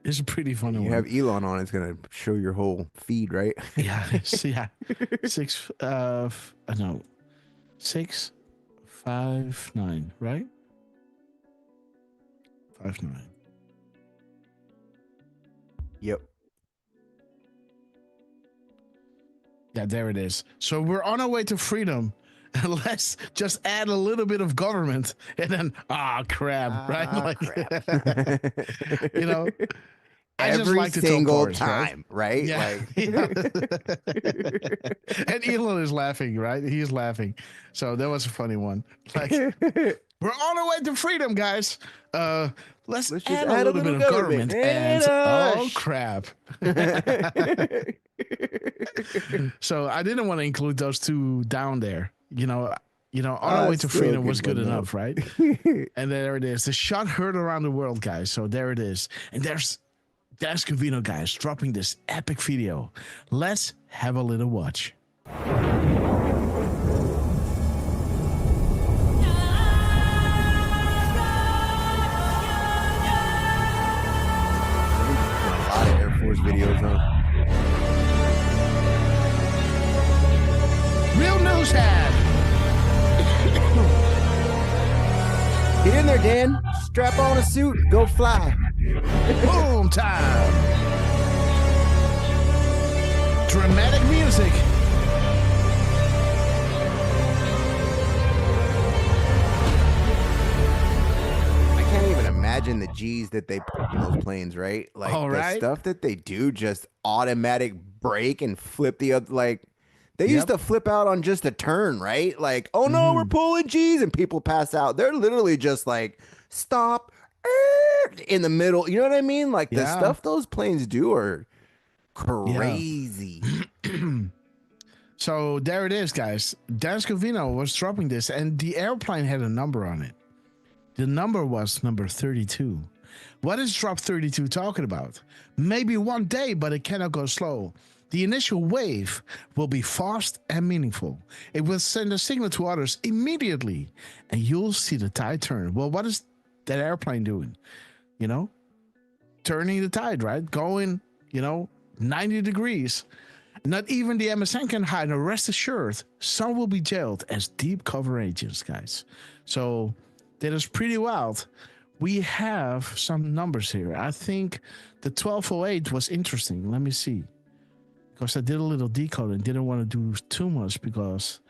It's a pretty funny one. You have Elon on, it's gonna show your whole feed, right? Yeah. Yeah. 659, right? 59. Yep. Yeah, there it is. So we're on our way to freedom. Let's just add a little bit of government, and then crap, right? Like, crap. You know, I just Every like to tell single parts, time, right? Yeah. And Elon is laughing, right? He's laughing. So that was a funny one. Like, we're on our way to freedom, guys. Let's just add a little bit of government. And oh crap. So I didn't want to include those two down there. You know, on our way to freedom was good enough, right? And there it is. The shot heard around the world, guys. So there it is. And there's Covino, guys, dropping this epic video. Let's have a little watch. A lot of Air Force videos, huh? Real news ad. Get in there, Dan. Strap on a suit. Go fly. Boom time. Dramatic music. I can't even imagine imagine the G's that they put in those planes, right? Like All the right. stuff that they do, just automatic brake and flip the other. Like they used to flip out on just a turn, right? Like, oh no, we're pulling G's, and people pass out. They're literally just like stop in the middle. You know what I mean? Like the stuff those planes do are crazy. So there it is, guys. Dan Scavino was dropping this, and the airplane had a number on it. The number was number 32. What is drop 32 talking about? Maybe one day, but it cannot go slow. The initial wave will be fast and meaningful. It will send a signal to others immediately, and you'll see the tide turn. Well, what is that airplane doing? You know, turning the tide, right? Going, 90 degrees. Not even the MSN can hide, and rest assured, some will be jailed as deep cover agents, guys. So that is pretty wild. We have some numbers here. I think the 1208 was interesting. Let me see. Because I did a little decode and didn't want to do too much because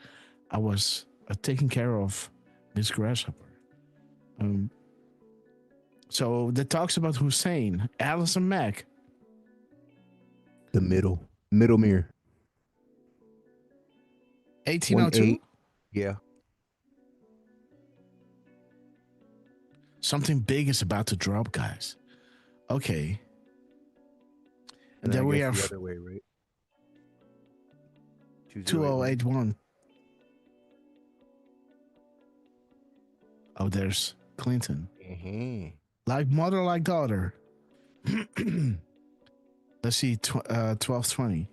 I was taking care of Miss Grasshopper. So that talks about Hussein, Allison Mack. The middle mirror. 1802? Yeah. Something big is about to drop, guys. Okay. And then we have have the other way, right? 2081. Oh, there's Clinton. Like mother, like daughter. Let's see, 1220.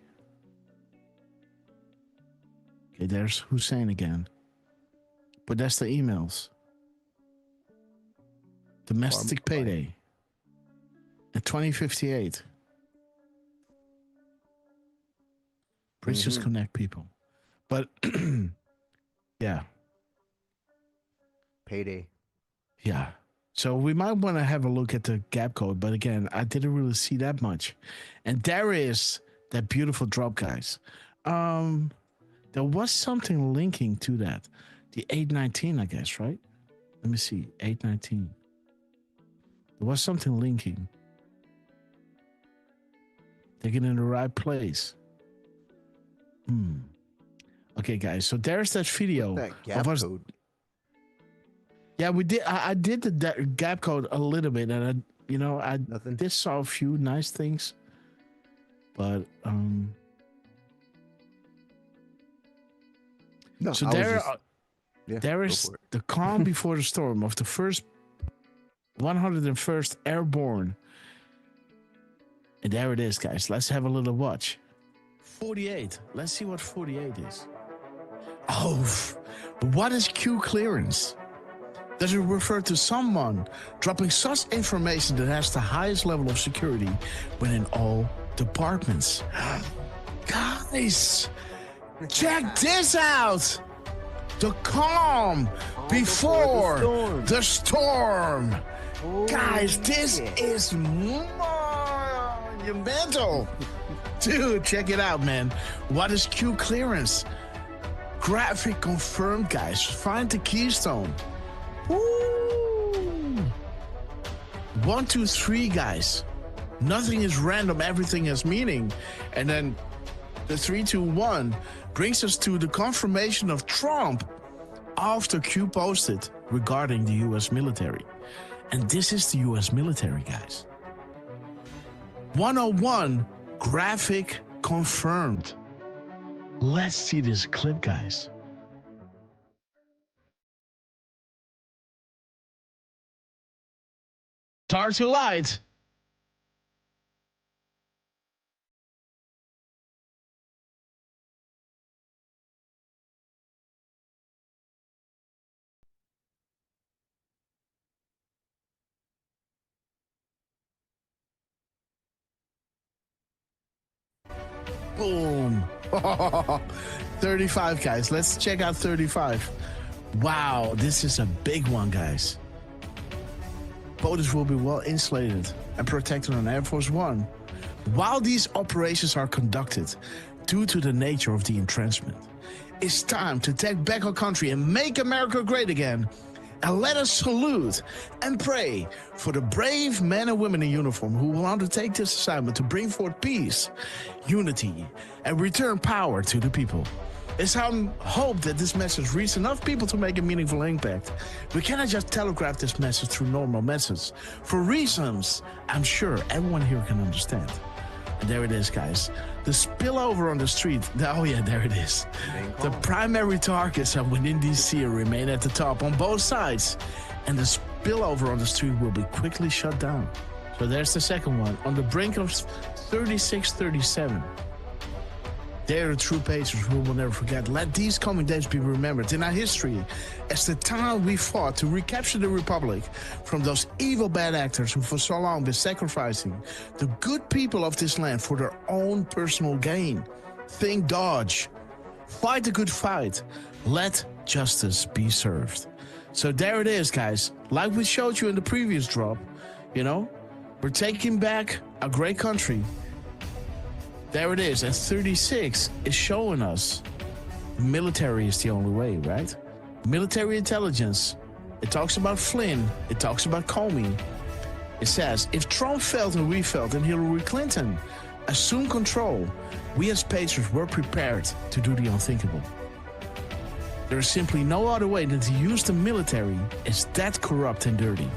Okay, there's Hussein again. But that's the emails. Domestic payday. At 2058. Bridges connect people. But, yeah. Payday. Yeah. So we might want to have a look at the gap code. But again, I didn't really see that much. And there is that beautiful drop, guys. There was something linking to that. The 819, I guess, right? Let me see. 819. There was something linking. They get in the right place. Okay, guys. So there's that video. That gap code. Yeah, we did. I did the gap code a little bit, and I did saw a few nice things, but No, so there is the calm before the storm of the first 101st Airborne, and there it is, guys. Let's have a little watch. 48. Let's see what 48 is. Oh, what is Q clearance? Does it refer to someone dropping such information that has the highest level of security within all departments? Guys, check this out. The calm before the storm. Guys, this is monumental. Dude, check it out, man. What is Q clearance? Graphic confirmed, guys. Find the keystone. Woo! 1, 2, 3, guys. Nothing is random, everything has meaning. And then the 3, 2, 1 brings us to the confirmation of Trump after Q posted regarding the U.S. military. And this is the U.S. military, guys. 101 graphic confirmed. Let's see this clip, guys. Tar to light. Boom. 35, guys. Let's check out 35. Wow, this is a big one, guys. Boats will be well insulated and protected on Air Force One while these operations are conducted due to the nature of the entrenchment. It's time to take back our country and make America great again. And let us salute and pray for the brave men and women in uniform who will undertake this assignment to bring forth peace, unity, and return power to the people. It's our hope that this message reaches enough people to make a meaningful impact. We cannot just telegraph this message through normal methods for reasons I'm sure everyone here can understand. And there it is, guys. The spillover on the street. Oh, yeah, there it is. The primary targets within DC remain at the top on both sides. And the spillover on the street will be quickly shut down. So there's the second one. On the brink of 3637. They are the true patriots we will never forget. Let these coming days be remembered in our history as the time we fought to recapture the Republic from those evil bad actors who for so long been sacrificing the good people of this land for their own personal gain. Think Dodge. Fight the good fight. Let justice be served. So there it is, guys. Like we showed you in the previous drop, we're taking back a great country. There it is, and 36 is showing us the military is the only way, right? Military intelligence. It talks about Flynn. It talks about Comey. It says, if Trump failed and we failed and Hillary Clinton assumed control, we as patriots were prepared to do the unthinkable. There is simply no other way than to use the military. It's that corrupt and dirty.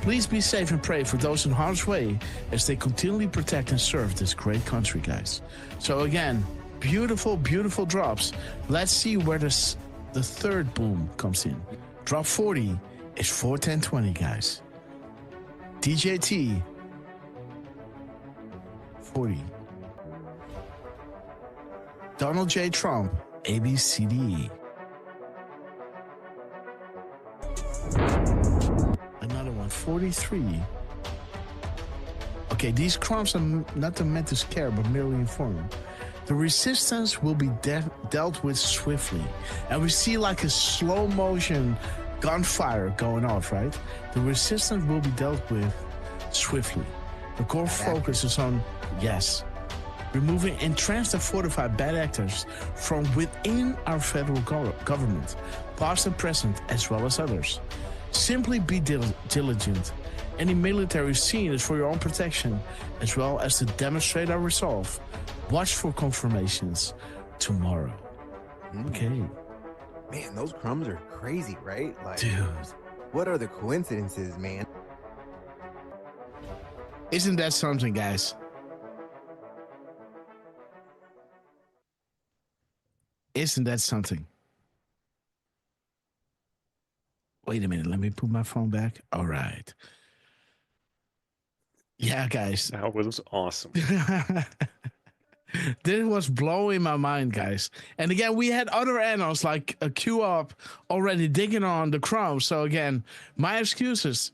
Please be safe and pray for those in harm's way as they continually protect and serve this great country, guys. So again, beautiful, beautiful drops. Let's see where the third boom comes in. Drop 40 is 41020, guys. DJT 40. Donald J. Trump, ABCDE. Another one, 43. Okay, these crumbs are not meant to scare, but merely inform. The resistance will be dealt with swiftly. And we see like a slow motion gunfire going off, right? The resistance will be dealt with swiftly. The core focus is on, yes, removing entrenched and fortified bad actors from within our federal government, past and present, as well as others. Simply be diligent. Any military scene is for your own protection, as well as to demonstrate our resolve. Watch for confirmations tomorrow. Okay. Man, those crumbs are crazy, right? Like, dude, what are the coincidences, man? Isn't that something, guys? Isn't that something? Wait a minute, let me put my phone back. All right. Yeah, guys. That was awesome. This was blowing my mind, guys. And again, we had other analysts like a Q Up already digging on the crumbs. So again, my excuses.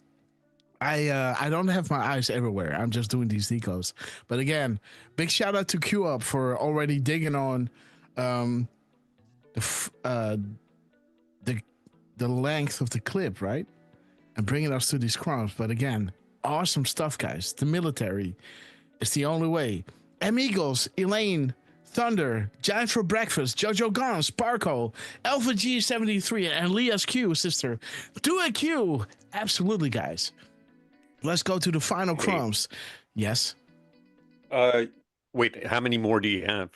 I don't have my eyes everywhere. I'm just doing these decodes. But again, big shout out to Q Up for already digging on the length of the clip, right? And bringing us to these crumbs. But again, awesome stuff, guys. The military is the only way. M. Eagles, Elaine, Thunder, Giant for Breakfast, Jojo Gone, Sparko, Alpha G73, and Leah's Q, sister. Do a Q. Absolutely, guys. Let's go to the final crumbs. Yes? Wait, how many more do you have?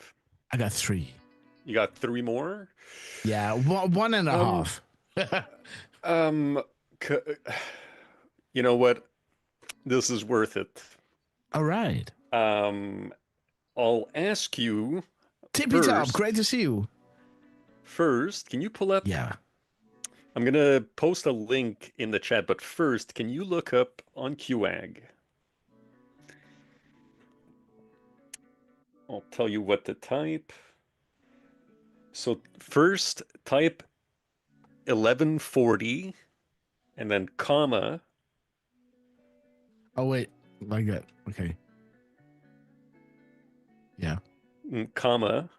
I got 3. You got 3 more? Yeah, one and a half. You know what? This is worth it. All right. I'll ask you. Tippy top, great to see you. First, can you pull up? Yeah. I'm gonna post a link in the chat, but first, can you look up on QAG? I'll tell you what to type. So first, type 1140, and then comma. Oh wait, like that. Okay. Yeah. Comma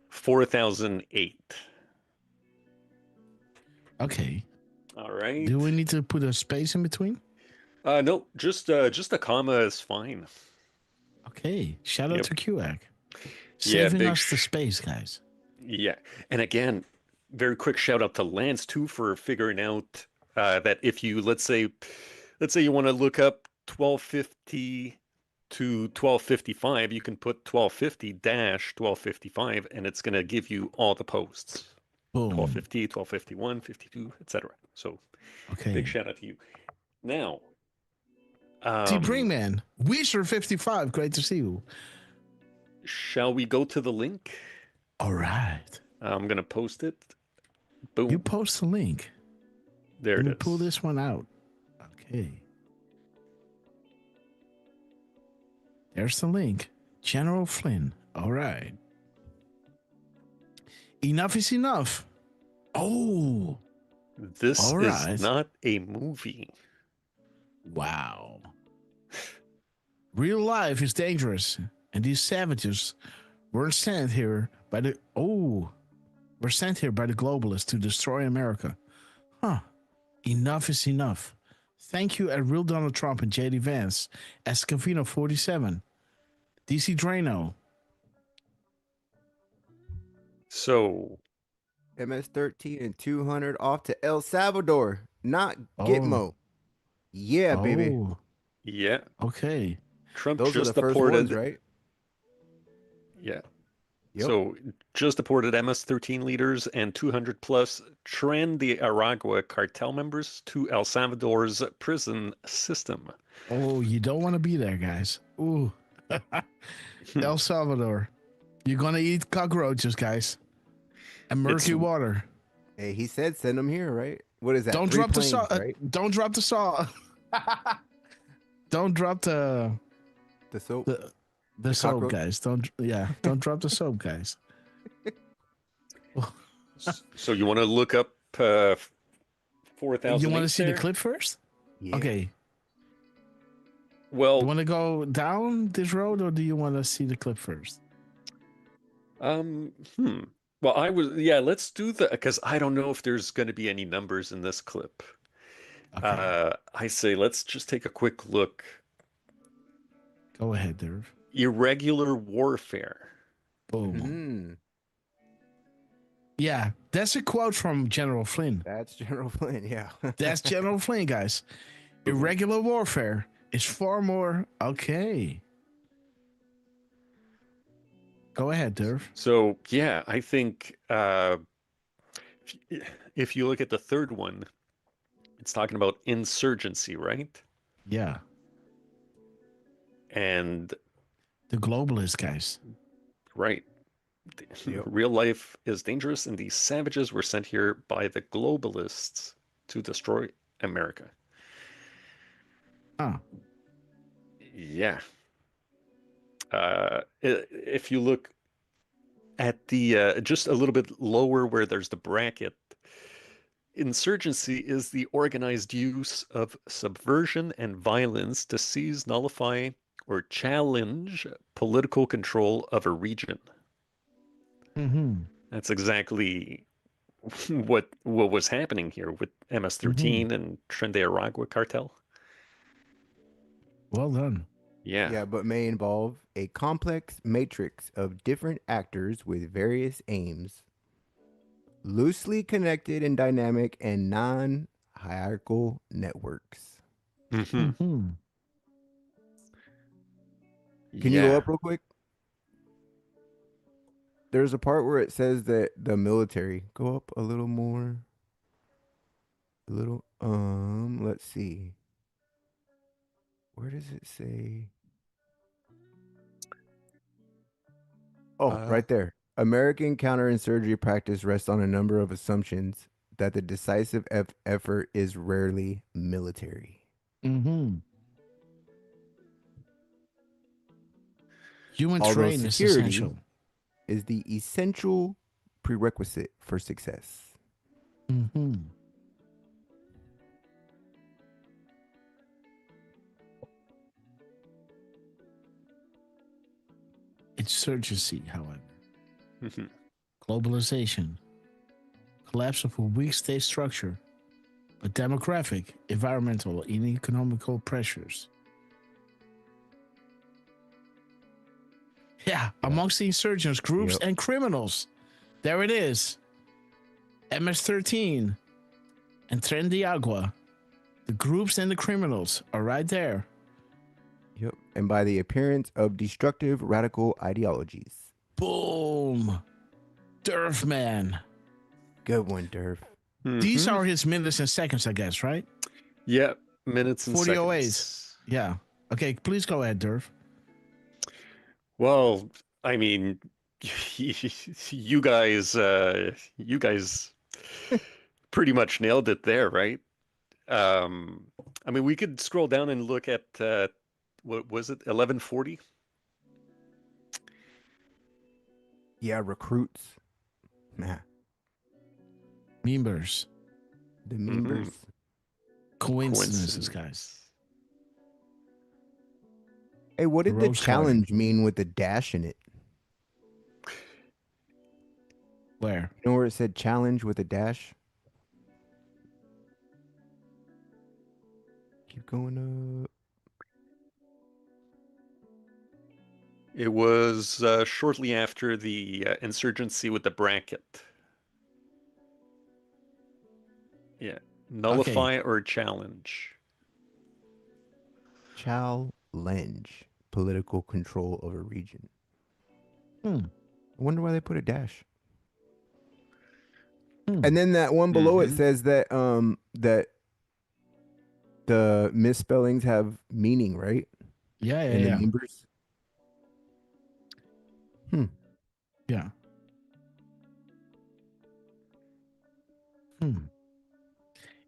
4008. Okay. All right. Do we need to put a space in between? No, just a comma is fine. Okay. Shout out to QAC. Yeah, Saving us the space, guys. Yeah. And again, very quick shout out to Lance too for figuring out that if you let's say you want to look up 1250 to 1255, you can put 1250-1255 and it's going to give you all the posts. Boom. 1250, 1251, 52, etc. So Okay. big shout out to you. Now, T Bringman, Weezer 55. Great to see you. shall we go to the link? All right. I'm going to post it. Boom. You post the link. There Let it me is. pull this one out. Okay. There's the link. General Flynn. All right. Enough is enough. Oh. This all right. is not a movie. Wow. Real life is dangerous, and these savages were sent here by the globalists to destroy America. Huh. Enough is enough. Thank you at Real Donald Trump and JD Vance, Escovino 47, DC Drano. So MS-13 and 200 off to El Salvador, not Gitmo. Yeah, baby. Yeah. Okay. Trump Those just are the first deported. ones, right? Yeah. Yep. So just deported MS-13 leaders and 200 plus Tren de Aragua cartel members to El Salvador's prison system. Oh, you don't want to be there, guys. Ooh. El Salvador. You're going to eat cockroaches, guys. And murky water. Hey, he said send them here, right? What is that? Don't 3 drop planes, the saw. right? Don't drop the saw. Don't drop the soap. The soap, cockroach? guys. Don't drop the soap, guys. So you want to look up 4,000? You want to see the clip first? Yeah. Okay. Well, you want to go down this road, or do you want to see the clip first? Well, let's do because I don't know if there's going to be any numbers in this clip. Okay. I say let's just take a quick look. Go ahead, Derv. Irregular warfare. Boom. Yeah, that's a quote from General Flynn. That's General Flynn, yeah. That's General Flynn, guys. Irregular warfare is far more... Okay. Go ahead, Derv. So, yeah, I think if you look at the third one, it's talking about insurgency, right? Yeah. And... the globalist guys. Right. Yep. Real life is dangerous, and these savages were sent here by the globalists to destroy America. Oh. Yeah. If you look at the just a little bit lower where there's the bracket, insurgency is the organized use of subversion and violence to seize, nullify, or challenge political control of a region. Mm-hmm. That's exactly what was happening here with MS-13 and Tren de Aragua cartel. Well done. Yeah. Yeah, but may involve a complex matrix of different actors with various aims, loosely connected and dynamic and non-hierarchical networks. Mm-hmm. Can you go up real quick? There's a part where it says that the military. Go up a little more. A little. Let's see. Where does it say? Oh, right there. American counterinsurgency practice rests on a number of assumptions that the decisive effort is rarely military. Mm-hmm. Human Although terrain is security essential. Is the essential prerequisite for success. Mm-hmm. Insurgency, however. Mm-hmm. Globalization. Collapse of a weak state structure. But demographic, environmental, and economical pressures. Yeah, amongst the insurgents, groups, and criminals. There it is. MS-13 and Tren de Agua. The groups and the criminals are right there. Yep. And by the appearance of destructive radical ideologies. Boom. Durf man. Good one, Durf. These are his minutes and seconds, I guess, right? Yeah, minutes and 4008. seconds. Yeah. Okay, please go ahead, Durf. Well, I mean, you guys pretty much nailed it there, right? I mean, we could scroll down and look at what was it, 1140? Yeah, recruits. Nah. Members. The members. Coincidences, guys. Hey, what did the Rose challenge mean with the dash in it? Where? You know where it said challenge with a dash? Keep going up. It was shortly after the insurgency with the bracket. Yeah. Nullify or challenge. Challenge. Political control of a region. I wonder why they put a dash. And then that one below it says that that the misspellings have meaning, right? Yeah, In the members. Yeah.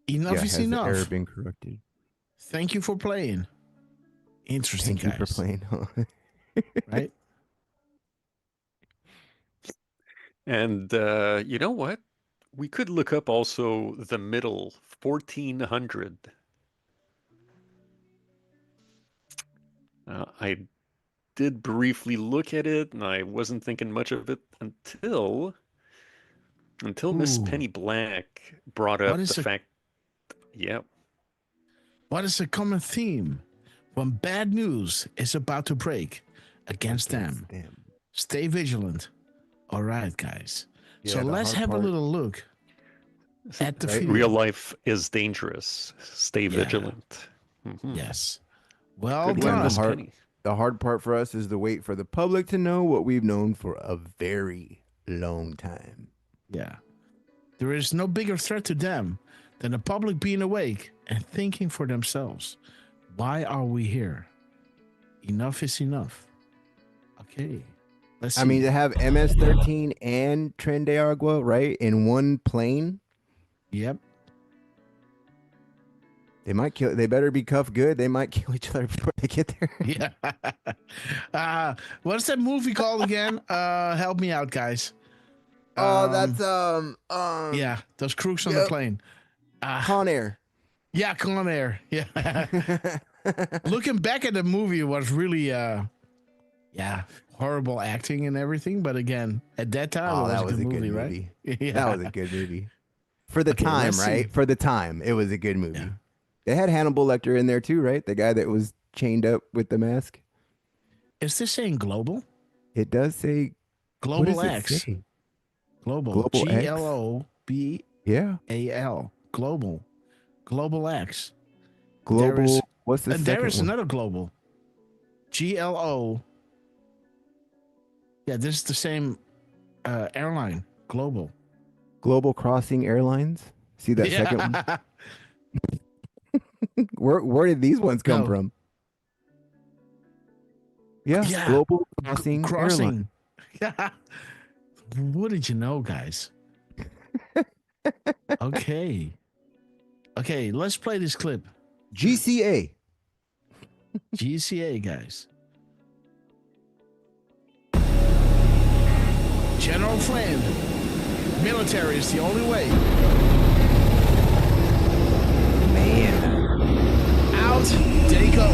Enough is has enough. the error been corrected? Thank you for playing. Interesting, Thank you guys. for playing. Right? And you know what? We could look up also the middle, 1400. I did briefly look at it, and I wasn't thinking much of it until Miss Penny Black brought up the fact. Yeah. What is a common theme when bad news is about to break against them? Stay vigilant. All right, guys. Yeah, so the let's hard have part- a little look at the field. Real life is dangerous. Stay vigilant. Yes. Well Good done. one, Miss the hard, Penny. the hard part for us is to wait for the public to know what we've known for a very long time. Yeah. There is no bigger threat to them than the public being awake and thinking for themselves. Why are we here? Enough is enough. Okay. Let's see. I mean, to have MS-13 and Tren de Agua, right, in one plane. Yep. They might kill. They better be cuffed good. They might kill each other before they get there. Yeah. What's that movie called again? Help me out, guys. That's yeah, those crooks on the plane. Con Air. Yeah, Con Air. Yeah. Looking back at the movie, it was really horrible acting and everything. But again, at that time, that it was a good movie, right? Yeah. That was a good movie. For the Okay, time, let's right? see. For the time, it was a good movie. Yeah. They had Hannibal Lecter in there too, right? The guy that was chained up with the mask. Is this saying global? It does say Global what does X. it say? Global. Global X? GLOBAL. Global. Global X. Global. What's the second There is one? another global. GLO. Yeah, this is the same airline. Global. Global Crossing Airlines. See that second one? Where did these ones come from? Yeah, Global Crossing Airlines. Yeah. What did you know, guys? Okay. Okay, let's play this clip. GCA. GCA, guys. General Flynn. Military is the only way. Man. Out they go.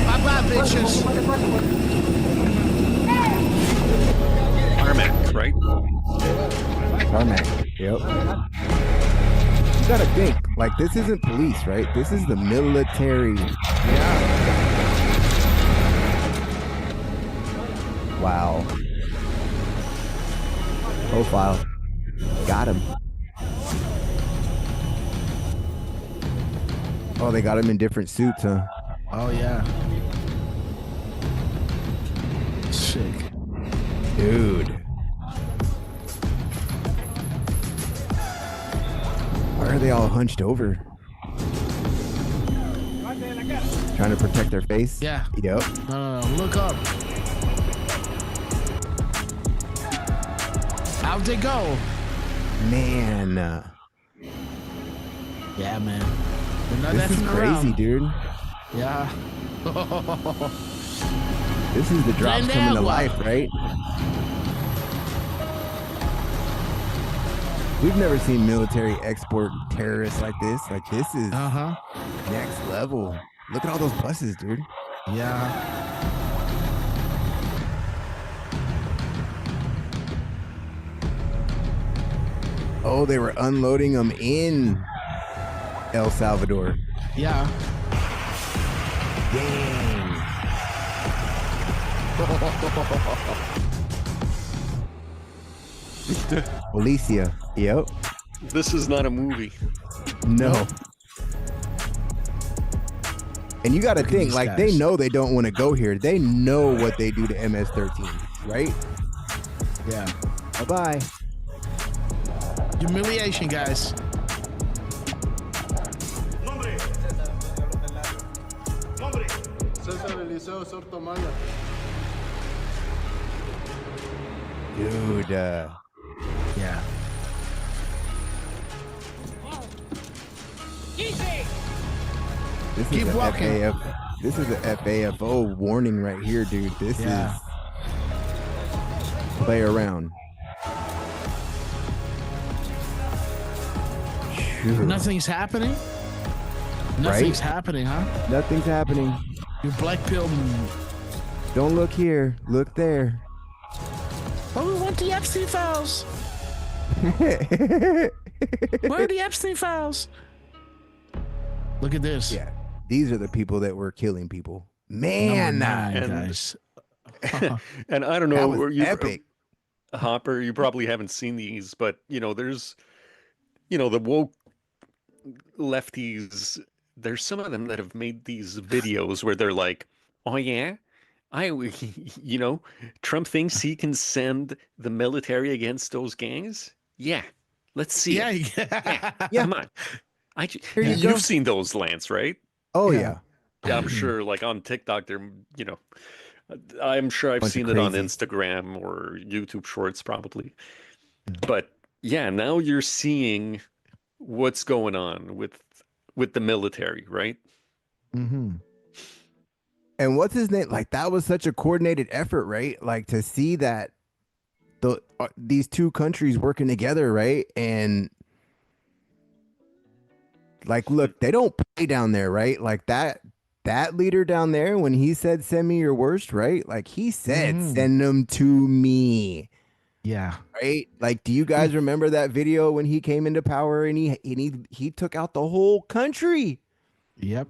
Bye-bye, bitches. Tarmac, right? Tarmac. Yep. You gotta think, like, this isn't police, right? This is the military. Yeah. Wow. Profile. Got him. Oh, they got him in different suits, huh? Oh, yeah. Sick. Dude. Why are they all hunched over? Trying to protect their face? Yeah. Yep. No. Look up. Out they go. Man. Yeah, man. They're not This is effing crazy, around. dude. Yeah. This is the drops coming to life, right? We've never seen military export terrorists like this. Like, this is next level. Look at all those buses, dude. Yeah. Oh, they were unloading them in El Salvador. Yeah. Dang. Alicia. Yep. This is not a movie. No. And you got to think, these like, guys. they know they don't want to go here. They know what they do to MS-13, right? Yeah. Bye-bye. Humiliation, guys. Dude. Yeah. This Keep is a walking. This is a FAFO warning right here, dude. This Yeah. is play around. Phew. Nothing's happening? Nothing's happening, huh? Nothing's happening. You black pill. Don't look here. Look there. But we want the Epstein files. Where are the Epstein files? Look at this. Yeah. These are the people that were killing people. Number Man, 9, And- guys. And I don't that know, was epic. Hopper, you probably haven't seen these, but there's, the woke lefties. There's some of them that have made these videos where they're like, "Oh yeah, Trump thinks he can send the military against those gangs. Yeah, let's see. Yeah, it. yeah. Yeah. Come on. Here you go. You've seen those, Lance, right? Oh, Yeah. yeah. Yeah, I'm sure. Like on TikTok, they're I'm sure I've Bunch of seen it on crazies. Instagram or YouTube Shorts, probably. But yeah, now you're seeing what's going on with the military, right? Mm-hmm. And what's his name? Like, that was such a coordinated effort, right? Like, to see that these two countries working together, right? And like, look, they don't play down there, right? Like that leader down there, when he said, "Send me your worst," right? Like, he said, "Send them to me." Yeah. Right? Like, do you guys remember that video when he came into power and he took out the whole country? Yep.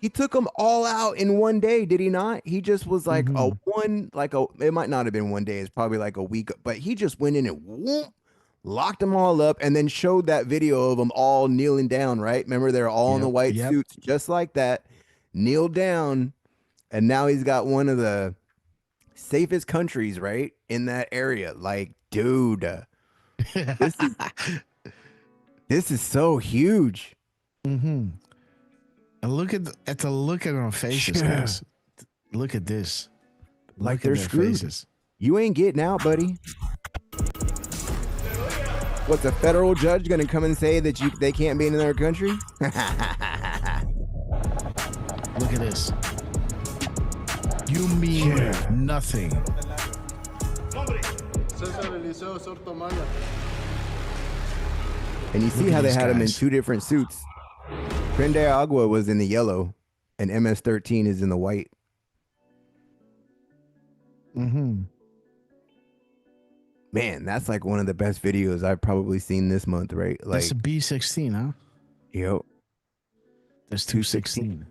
He took them all out in one day, did he not? He just was like it might not have been one day, it's probably like a week, but he just went in and whoop, locked them all up and then showed that video of them all kneeling down, right? Remember, they're all in the white suits, just like that, kneeled down, and now he's got one of the safest countries, right, in that area. Like, dude, this is so huge. Mm-hmm. And look at the look at our faces, Yeah. guys. Look at this. Like, Look they're at their screwed. faces. You ain't getting out, buddy. What's a federal judge gonna come and say that they can't be in their country? Look at this. You mean nothing. And you see Look at how they these had him in guys. two different suits. Prende Agua was in the yellow, and MS-13 is in the white. Mm-hmm. Man, that's like one of the best videos I've probably seen this month, right? Like, That's a B-16, huh? yo, That's 216.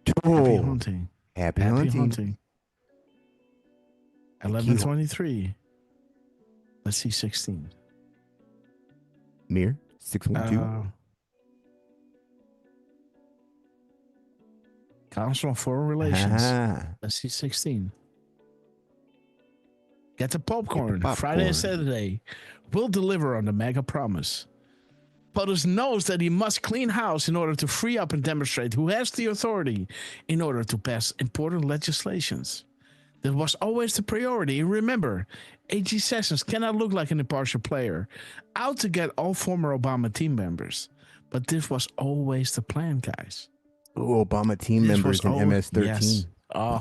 Heavy oh, hunting. Happy Happy hunting. hunting. 11:23. Let's see, 16. Mir 612. Council on Foreign Relations. Ah. Let's see, 16. Get the popcorn. popcorn. Friday and Saturday. We'll deliver on the mega promise. POTUS knows that he must clean house in order to free up and demonstrate who has the authority in order to pass important legislations. That was always the priority. Remember, A.G. Sessions cannot look like an impartial player, out to get all former Obama team members. But this was always the plan, guys. Oh, Obama team This members in was MS-13. Yes. Right?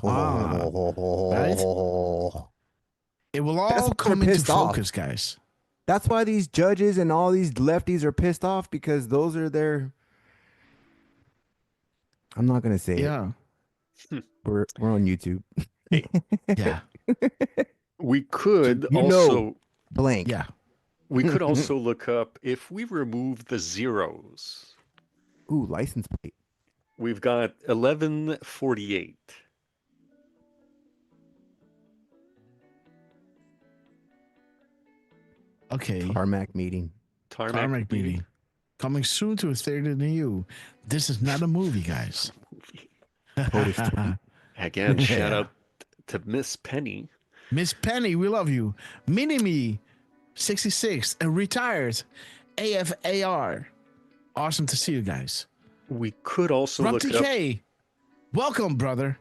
It will That's all why they're come into pissed off. focus, guys. That's why these judges and all these lefties are pissed off, because those are their. I'm not gonna say it. Yeah. We're on YouTube. Yeah. We could You also know. Blank. Yeah. we could also look up if we remove the zeros. Ooh, license plate. We've got 1148. Okay. Tarmac meeting. Tarmac meeting. Coming soon to a theater near you. This is not a movie, guys. Again, shout out to Miss Penny. Miss Penny, we love you. Mini-Me, 66, and retired AFAR. Awesome to see you guys. We could also Rob look up. TK, welcome, brother.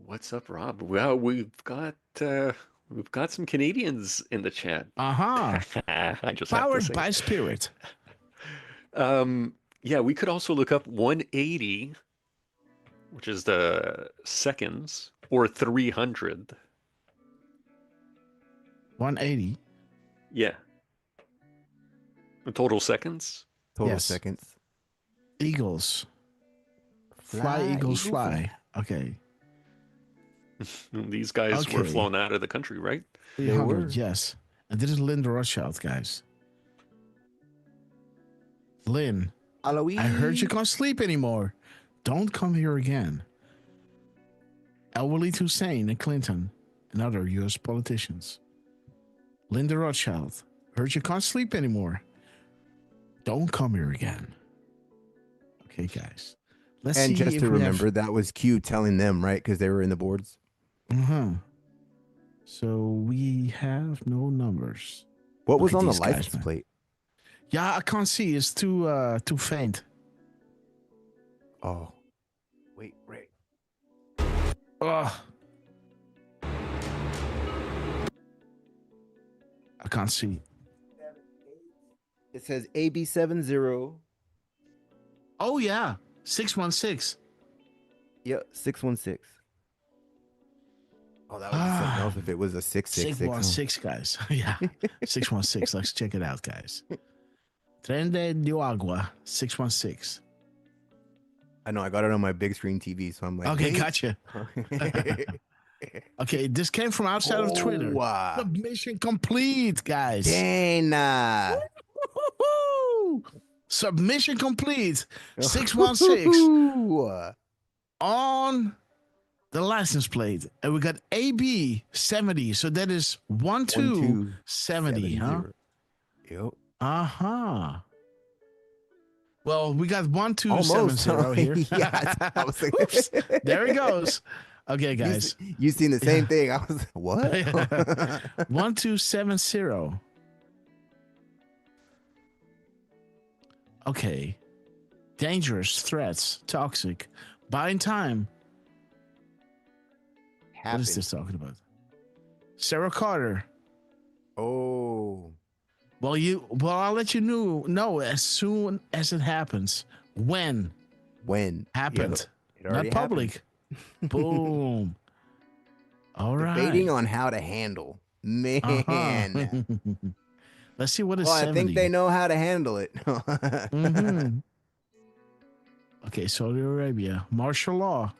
What's up, Rob? Well, we've got some Canadians in the chat. Uh-huh. I just have to Powered say. by Spirit. Yeah, we could also look up 180, which is the seconds, or 300. 180. Yeah. The total seconds. Total Yes. seconds. Eagles. Fly, Eagles, fly. Okay. These guys were Okay. flown out of the country, right? 300, yes. And this is Lynn Rothschild, guys. Lynn, Halloween. I heard you can't sleep anymore. Don't come here again. Al-Walid Hussein and Clinton and other U.S. politicians. Linda Rothschild, heard you can't sleep anymore. Don't come here again. Okay, guys. Let's And see just if to we remember, that was Q telling them, right? Because they were in the boards. Uh-huh. So we have no numbers. What was Look at on the these guys, license man. plate? Yeah, I can't see. It's too faint. Oh. Wait, right. Ugh. I can't see. It says AB70. Oh, yeah. 616. Yep, 616. Oh, that would be something else if it was a 666. 616, guys. Yeah. 616. Let's check it out, guys. Tren de Agua. 616. I know, I got it on my big screen TV, so I'm like, Okay, wait. gotcha. Okay, this came from outside of Twitter. wow. Submission complete, guys. Dana. Woo-hoo-hoo! Submission complete. 616 on the license plate. And we got AB 70. So that is 1270, huh? Yep. Uh-huh. Well, we got Almost. 1270 here. Yeah, I was like, Oops. There he goes. Okay, guys. You seen the same thing. I was like, what? 1270. Okay. Dangerous, threats, toxic, buying time. What is this talking about? Sarah Carter. Oh. Well, I'll let you know as soon as it happens. When happened. It already Not public. Boom. All right. Debating on how to handle. Man. Uh-huh. Let's see what is Well, 70. I think they know how to handle it. Mhm. Okay, Saudi Arabia, martial law.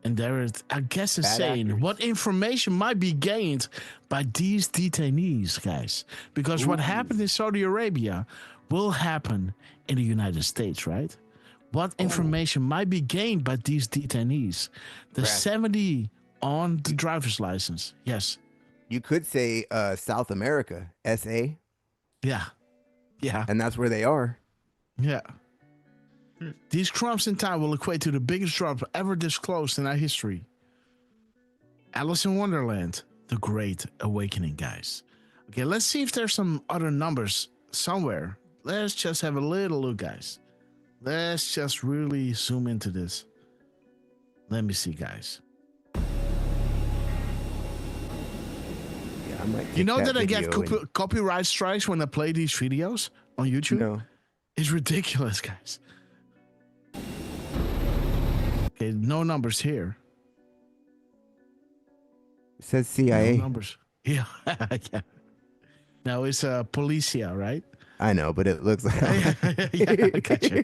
And there is, I guess it's Bad saying actors. what information might be gained by these detainees, guys. Because what happened in Saudi Arabia will happen in the United States, right? What information might be gained by these detainees? The Grasp. 70 on the driver's license. Yes. You could say South America, SA, Yeah. Yeah. and that's where they are. Yeah. These crumbs in time will equate to the biggest drop ever disclosed in our history. Alice in Wonderland, The Great Awakening, guys. Okay, let's see if there's some other numbers somewhere. Let's just have a little look, guys. Let's just really zoom into this. Let me see, guys. Yeah, I might You take know that I get video and- copyright strikes when I play these videos on YouTube? No. It's ridiculous, guys. Okay, no numbers here. It says No CIA. numbers. Yeah. Yeah. No, it's Policia, right? I know, but it looks like. Yeah, I gotcha.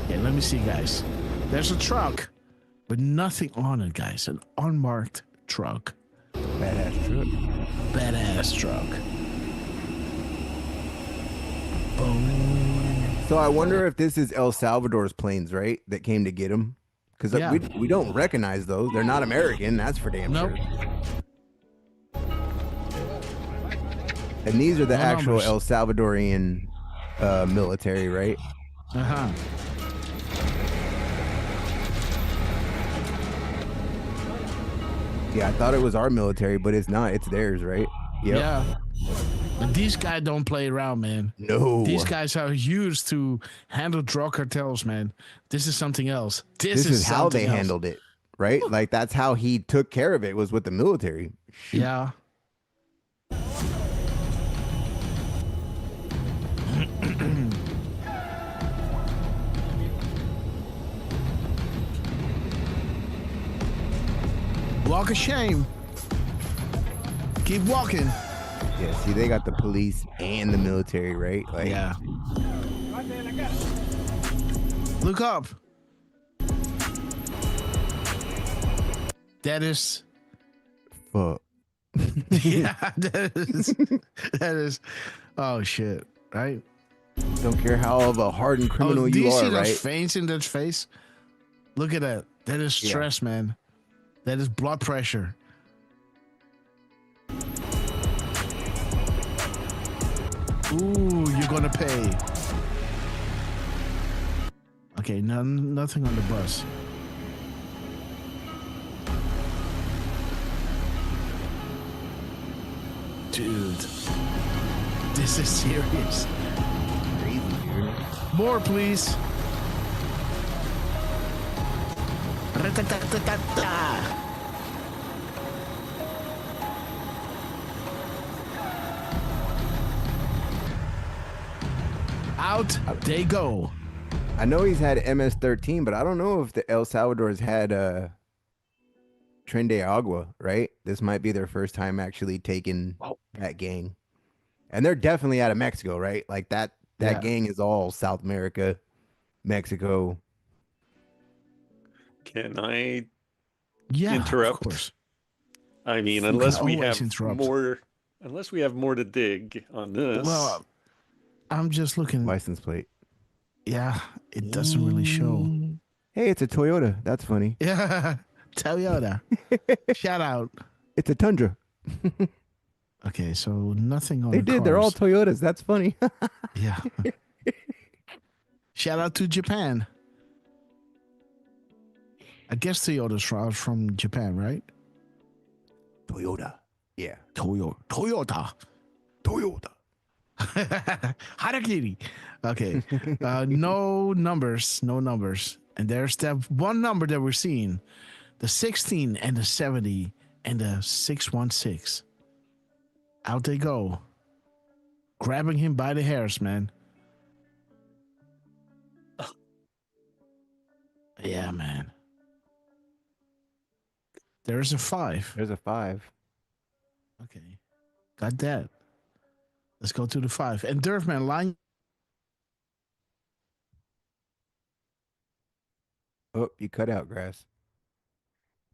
Yeah, let me see, guys. There's a truck, but nothing on it, guys. An unmarked truck. Badass truck. Badass truck. Boom. So I wonder if this is El Salvador's planes, right? That came to get him. Because Yeah. we don't recognize those. They're not American. That's for damn Nope. sure. And these are the No actual numbers. El Salvadorian military, right? Uh-huh. Yeah, I thought it was our military, but it's not. It's theirs, right? Yep. Yeah. But these guys don't play around, man. No. These guys are used to handle drug cartels, man. This is something else. This is how something they else. handled it, right? Like that's how he took care of it, was with the military. Yeah. Walk of shame. Keep walking. Yeah, see, they got the police and the military, right? Like, Yeah. Look up. That is. fuck. Yeah, that is. Oh shit! Right? Don't care how of a hardened criminal do you you see are, those right? veins in that face? Look at that. That is Yeah. stress, man. That is blood pressure. Ooh, you're gonna pay. Okay, nothing on the bus. Dude, this is serious. Crazy, dude. More, please. Ra-ta-ta-ta-ta-ta. Out they go. I know he's had MS-13, but I don't know if the El Salvador's had Tren de Agua, right? This might be their first time actually taking that gang. And they're definitely out of Mexico, right? Like that Yeah. gang is all South America, Mexico. Can I Yeah, interrupt? of course. I mean, You unless can we always have interrupt. more to dig on this. Well, I'm just looking. License plate. Yeah, it doesn't really show. Hey, it's a Toyota. That's funny. Yeah, Toyota. Shout out. It's a Tundra. Okay, so nothing on They the did. They're all cars. Toyotas. That's funny. Yeah. Shout out to Japan. I guess Toyota's from Japan, right? Toyota. Yeah. Toyota. Toyota. Harakiri. Okay. No numbers. And there's that one number that we're seeing. The 16 and the 70 and the 616. Out they go. Grabbing him by the hairs, man. Yeah, man. There's a 5. There's a 5. Okay. Got that. Let's go to the 5. And Durfman, line. Oh, you cut out, Grass.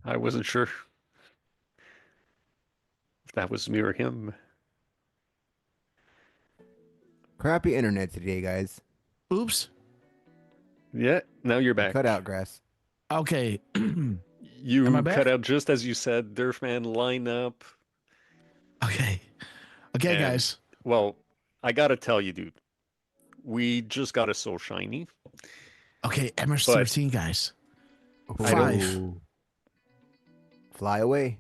I wasn't sure if that was me or him. Crappy internet today, guys. Oops. Yeah, now you're back. Cut out, Grass. Okay. You Am I back? cut out just as you said, Durfman, line up. Okay. Okay, And, guys. well, I gotta tell you, dude, we just got a so shiny. Okay, MS-13, guys. I don't- 5. Fly away.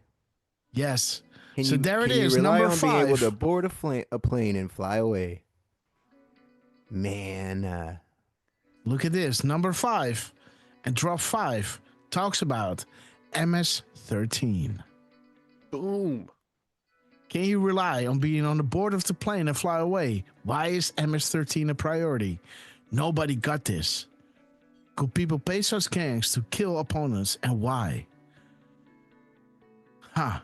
Yes. Can So you, there it can you is, rely number on being able 5. to board a plane and fly away? Man, Look at this. Number 5 and drop 5 talks about MS-13. Boom. Can you rely on being on the board of the plane and fly away? Why is MS-13 a priority? Nobody got this. Could people pay such gangs to kill opponents, and why? Huh.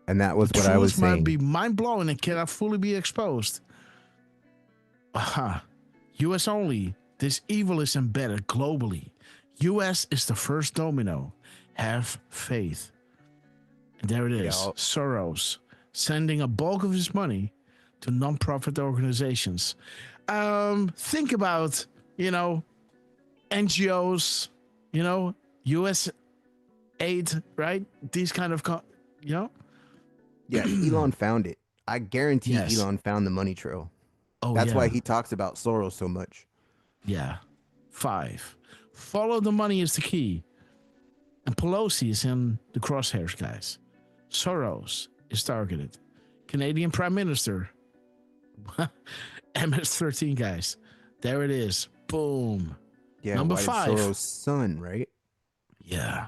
and that was The what I was truth might saying. be mind-blowing and cannot fully be exposed. Aha. US only. This evil is embedded globally. US is the first domino. Have faith. And there it is. Yeah. Soros sending a bulk of his money to non-profit organizations. Think about, NGOs, US aid, right? These kind of, Yeah, Elon found it. I guarantee Yes. Elon found the money trail. Oh, That's yeah. why he talks about Soros so much. Yeah. 5. Follow the money is the key. And Pelosi is in the crosshairs, guys. Soros is targeted. Canadian Prime Minister. MS-13, guys. There it is. Boom. Yeah, Number why did 5. Soros' son, right? Yeah.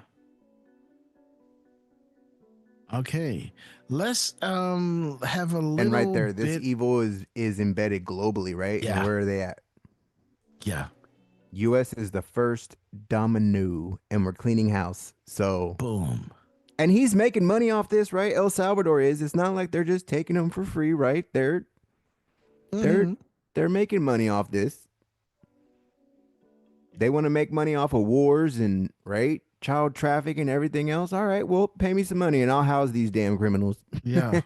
Okay. Let's have a little And right there, this bit. evil is embedded globally, right? Yeah. And where are they at? Yeah. U.S. is the first domino, and we're cleaning house. So, Boom. and he's making money off this, right? El Salvador is. It's not like they're just taking them for free, right? They're making money off this. They want to make money off of wars and right, child trafficking and everything else. All right, well, pay me some money and I'll house these damn criminals. Yeah.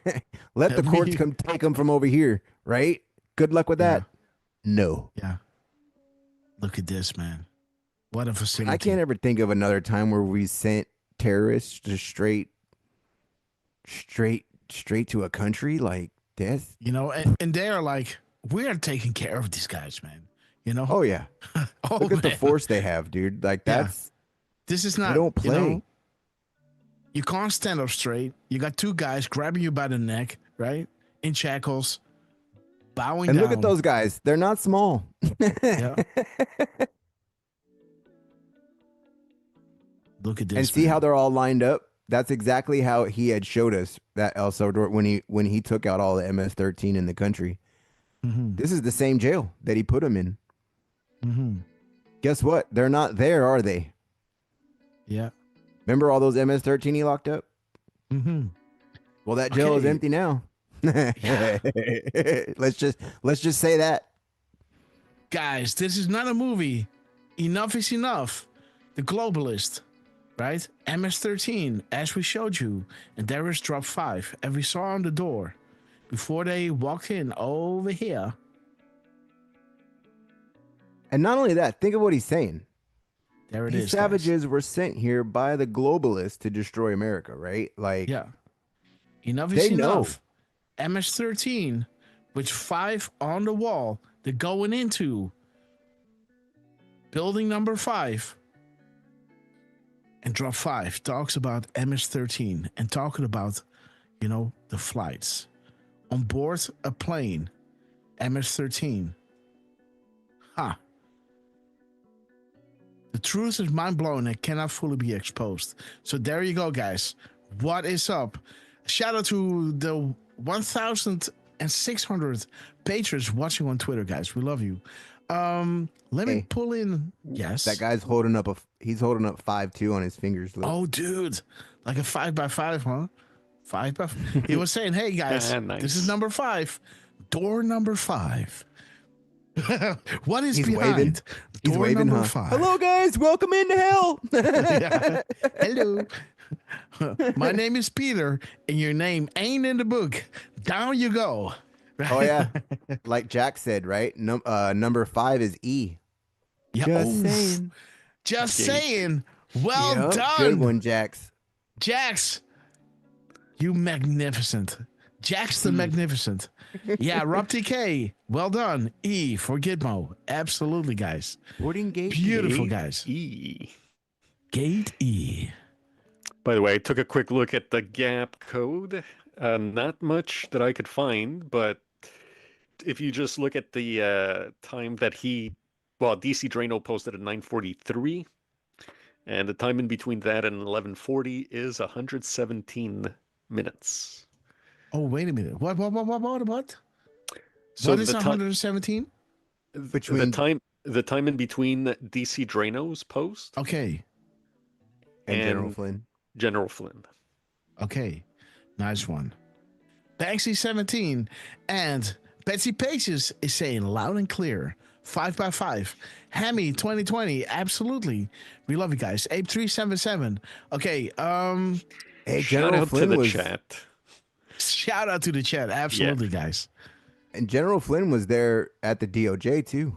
Let the Let courts me- come take them from over here, right? Good luck with that. No. Yeah. Look at this, man. What a facility. I can't ever think of another time where we sent terrorists just straight to a country like this. And they are like, we're taking care of these guys, man. Oh yeah. Oh, Look at the man. force they have, dude. Like Yeah. that's This is not. they don't play. You can't stand up straight. You got 2 guys grabbing you by the neck, right? In shackles, bowing And down. look at those guys. They're not small. Yeah. Look at this. And see man. how they're all lined up? That's exactly how he had showed us that El Salvador when he took out all the MS-13 in the country. Mhm. This is the same jail that he put them in. Mhm. Guess what? They're not there, are they? Yeah. Remember all those MS-13 he locked up? Mhm. Well, that jail is Okay. empty now. Let's just say that. Guys, this is not a movie. Enough is enough. The Globalist, right? MS-13, as we showed you, and there is drop 5, and we saw on the door before they walked in over here. And not only that, think of what he's saying. There it These is. savages were sent here by the globalists to destroy America, right? Like, Guys. Yeah. Enough is They know. enough. MS-13, with 5 on the wall, they're going into building number 5. And drop 5 talks about MS-13 and talking about, the flights. On board a plane, MS-13. Huh. The truth is mind-blowing and cannot fully be exposed. So there you go, guys. What is up? Shout out to the 1,600 patrons watching on Twitter, guys. We love you. Let me Hey. pull in. Yes. that guy's holding up he's holding up 5-2 on his fingers. Look. Oh, dude, like a 5x5, huh? 5x5. He was saying, "Hey guys, Nice. this is number 5, door number 5." What is He's behind waving. He's door waving, number huh? 5? Hello, guys. Welcome into hell. Yeah. Hello. My name is Peter, and your name ain't in the book. Down you go. Oh yeah, like Jack said, right? Number 5 is E. Yeah. Just oof. saying. Just Gate. saying. Well Yep, done. good one, Jax. Jax. You magnificent. Jax the Magnificent. Yeah, Rob TK. Well done. E for Gitmo. Absolutely, guys. Boarding gate. Beautiful, Gate guys. E. Gate E. By the way, I took a quick look at the gap code. Not much that I could find, but if you just look at the time that DC Drano posted at 9:43, and the time in between that and 11:40 is 117 minutes. Oh, wait a minute. What? So What is the time 117? Between the time in between DC Drano's post Okay. and General Flynn. General Flynn. Okay. Nice one. Banksy17 and Betsy Pages is saying loud and clear. 5x5. Hammy 2020. Absolutely. We love you guys. Ape 377. Okay. Hey, Shout General out Flynn to the was chat. Shout out to the chat. Absolutely, guys. and General Flynn was there at the DOJ too.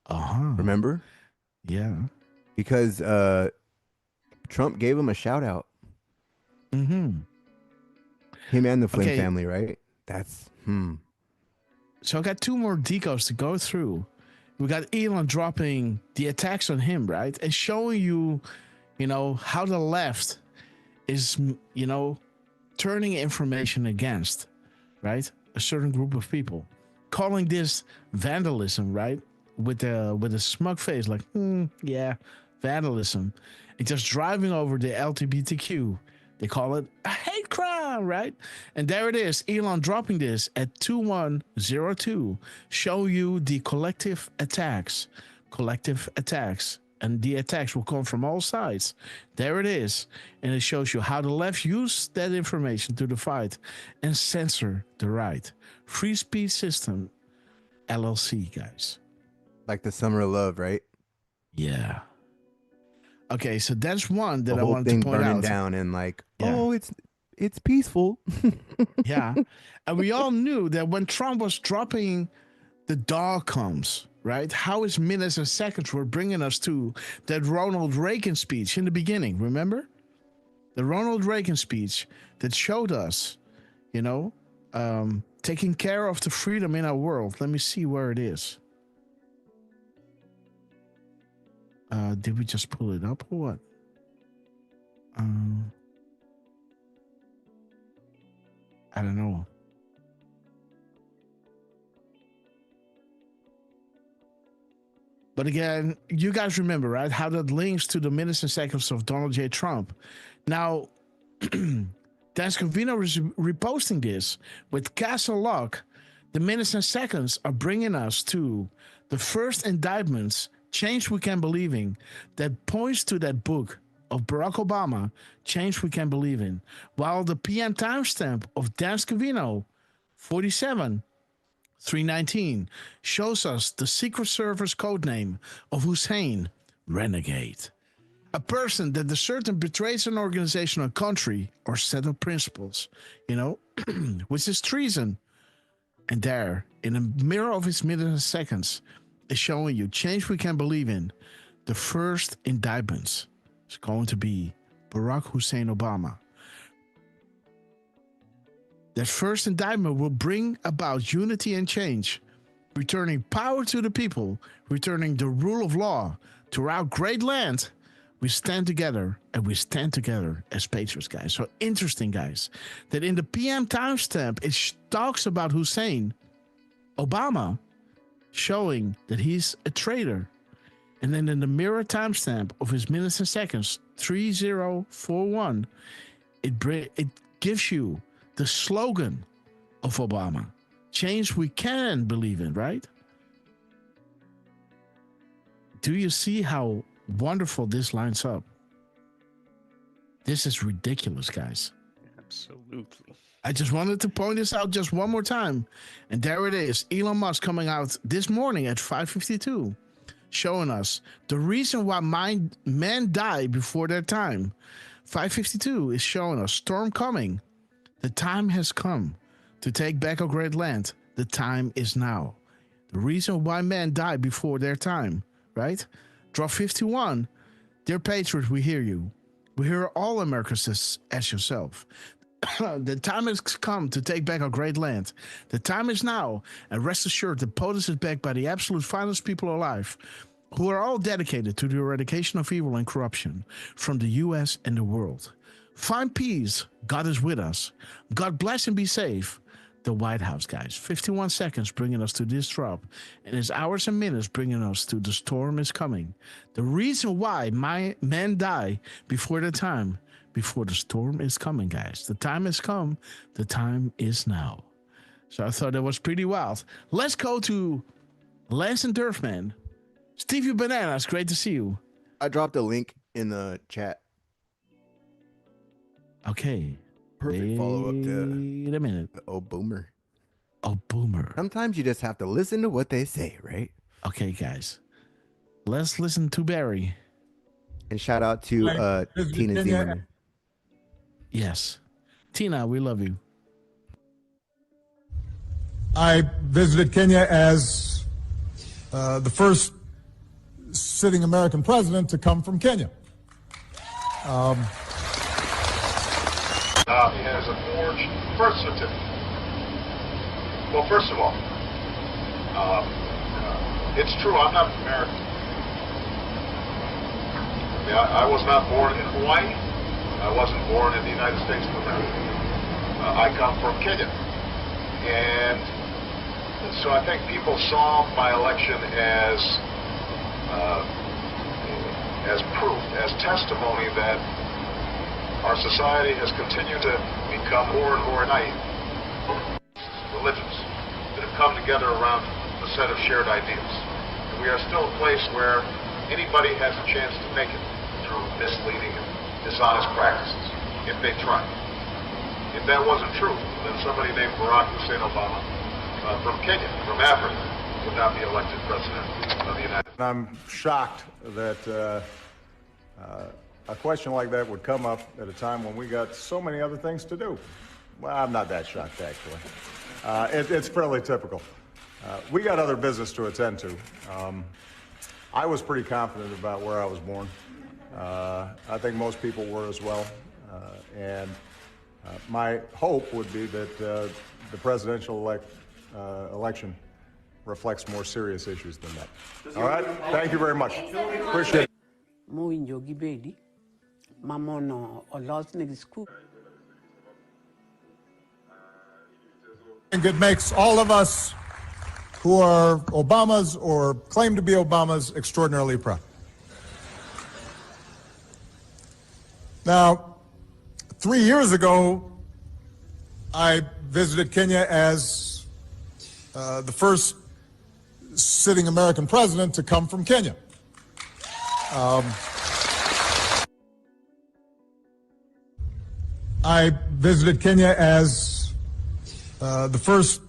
Uh-huh. Remember? Yeah. Because Trump gave him a shout out. Mm-hmm. Him and the Flynn Okay. family, right? That's So I got two more decodes to go through. We got Elon dropping the attacks on him, right? And showing you, how the left is, turning information against, right? A certain group of people. Calling this vandalism, right? With a smug face, like, yeah, vandalism. And just driving over the LGBTQ. They call it a hate crime, right? And there it is. Elon dropping this at 2102. Show you the collective attacks. And the attacks will come from all sides. There it is. And it shows you how the left used that information to the fight and censor the right. Free speech system, LLC, guys. like the summer of love, right? Yeah. Okay, so that's one that The I whole wanted thing to point burning out. down and like, Yeah. oh, it's peaceful. Yeah. And we all knew that when Trump was dropping the dog comes, right? How his minutes and seconds were bringing us to that Ronald Reagan speech in the beginning, remember? The Ronald Reagan speech that showed us, taking care of the freedom in our world. Let me see where it is. Did we just pull it up or what? I don't know. But again, you guys remember, right? How that links to the minutes and seconds of Donald J. Trump. Now, Dan Scavino is reposting this with Castle Lock. The minutes and seconds are bringing us to the first indictments, Change We Can Believe In, that points to that book of Barack Obama, Change We Can Believe In. While the PM timestamp of Dan Scavino, 47/3/19, shows us the Secret Service codename of Hussein, Renegade. A person that is certain betrays an organization or country or set of principles, which is treason. And there, in the mirror of his minutes and seconds, is showing you Change We Can Believe In. The first indictments is going to be Barack Hussein Obama. That first indictment will bring about unity and change, returning power to the people, returning the rule of law to our great land. We stand together, and we stand together as patriots, guys. So interesting, guys, that in the PM timestamp, it talks about Hussein Obama, showing that he's a traitor. And then in the mirror timestamp of his minutes and seconds, 3041, it gives you the slogan of Obama. Change we can believe in, right? Do you see how wonderful this lines up? This is ridiculous, guys. Absolutely. I just wanted to point this out just one more time. And there it is. Elon Musk coming out this morning at 5:52, showing us the reason why men die before their time. 5:52 is showing us storm coming. The time has come to take back our great land. The time is now. The reason why men die before their time, right? Drop 51. Dear Patriot, we hear you. We hear all Americans as yourself. The time has come to take back our great land. The time is now, and rest assured the POTUS is backed by the absolute finest people alive, who are all dedicated to the eradication of evil and corruption from the U.S. and the world. Find peace. God is with us. God bless and be safe. The White House, guys. 51 seconds bringing us to this drop, and it's hours and minutes bringing us to the storm is coming. The reason why my men die before the time, before the storm is coming, guys. The time has come. The time is now. So I thought that was pretty wild. Let's go to Lance and Durfman. Stevie Bananas, great to see you. I dropped a link in the chat. Okay. Perfect follow-up to Wait a minute. Oh, Boomer. Oh, Boomer. Sometimes you just have to listen to what they say, right? Okay, guys. Let's listen to Barry. And shout out to Tina Zimmerman. Yes. Tina, we love you. I visited Kenya as the first sitting American president to come from Kenya. He has a forged birth certificate. Well, first of all, it's true, I'm not American. I was not born in Hawaii. I wasn't born in the United States of America. I come from Kenya. And so I think people saw my election as proof, as testimony that our society has continued to become more and more united. Religions that have come together around a set of shared ideas. And we are still a place where anybody has a chance to make it through misleading and dishonest practices, if they try. If that wasn't true, then somebody named Barack Hussein Obama from Kenya, from Africa, would not be elected president of the United States. I'm shocked that a question like that would come up at a time when we got so many other things to do. Well, I'm not that shocked, actually. It's fairly typical. We got other business to attend to. I was pretty confident about where I was born. I think most people were as well. And my hope would be that the presidential election reflects more serious issues than that. All right? Thank you very much. Appreciate it. And it makes all of us who are Obamas or claim to be Obamas extraordinarily proud. Now, 3 years ago, I visited Kenya as the first sitting American president to come from Kenya. I visited Kenya as the first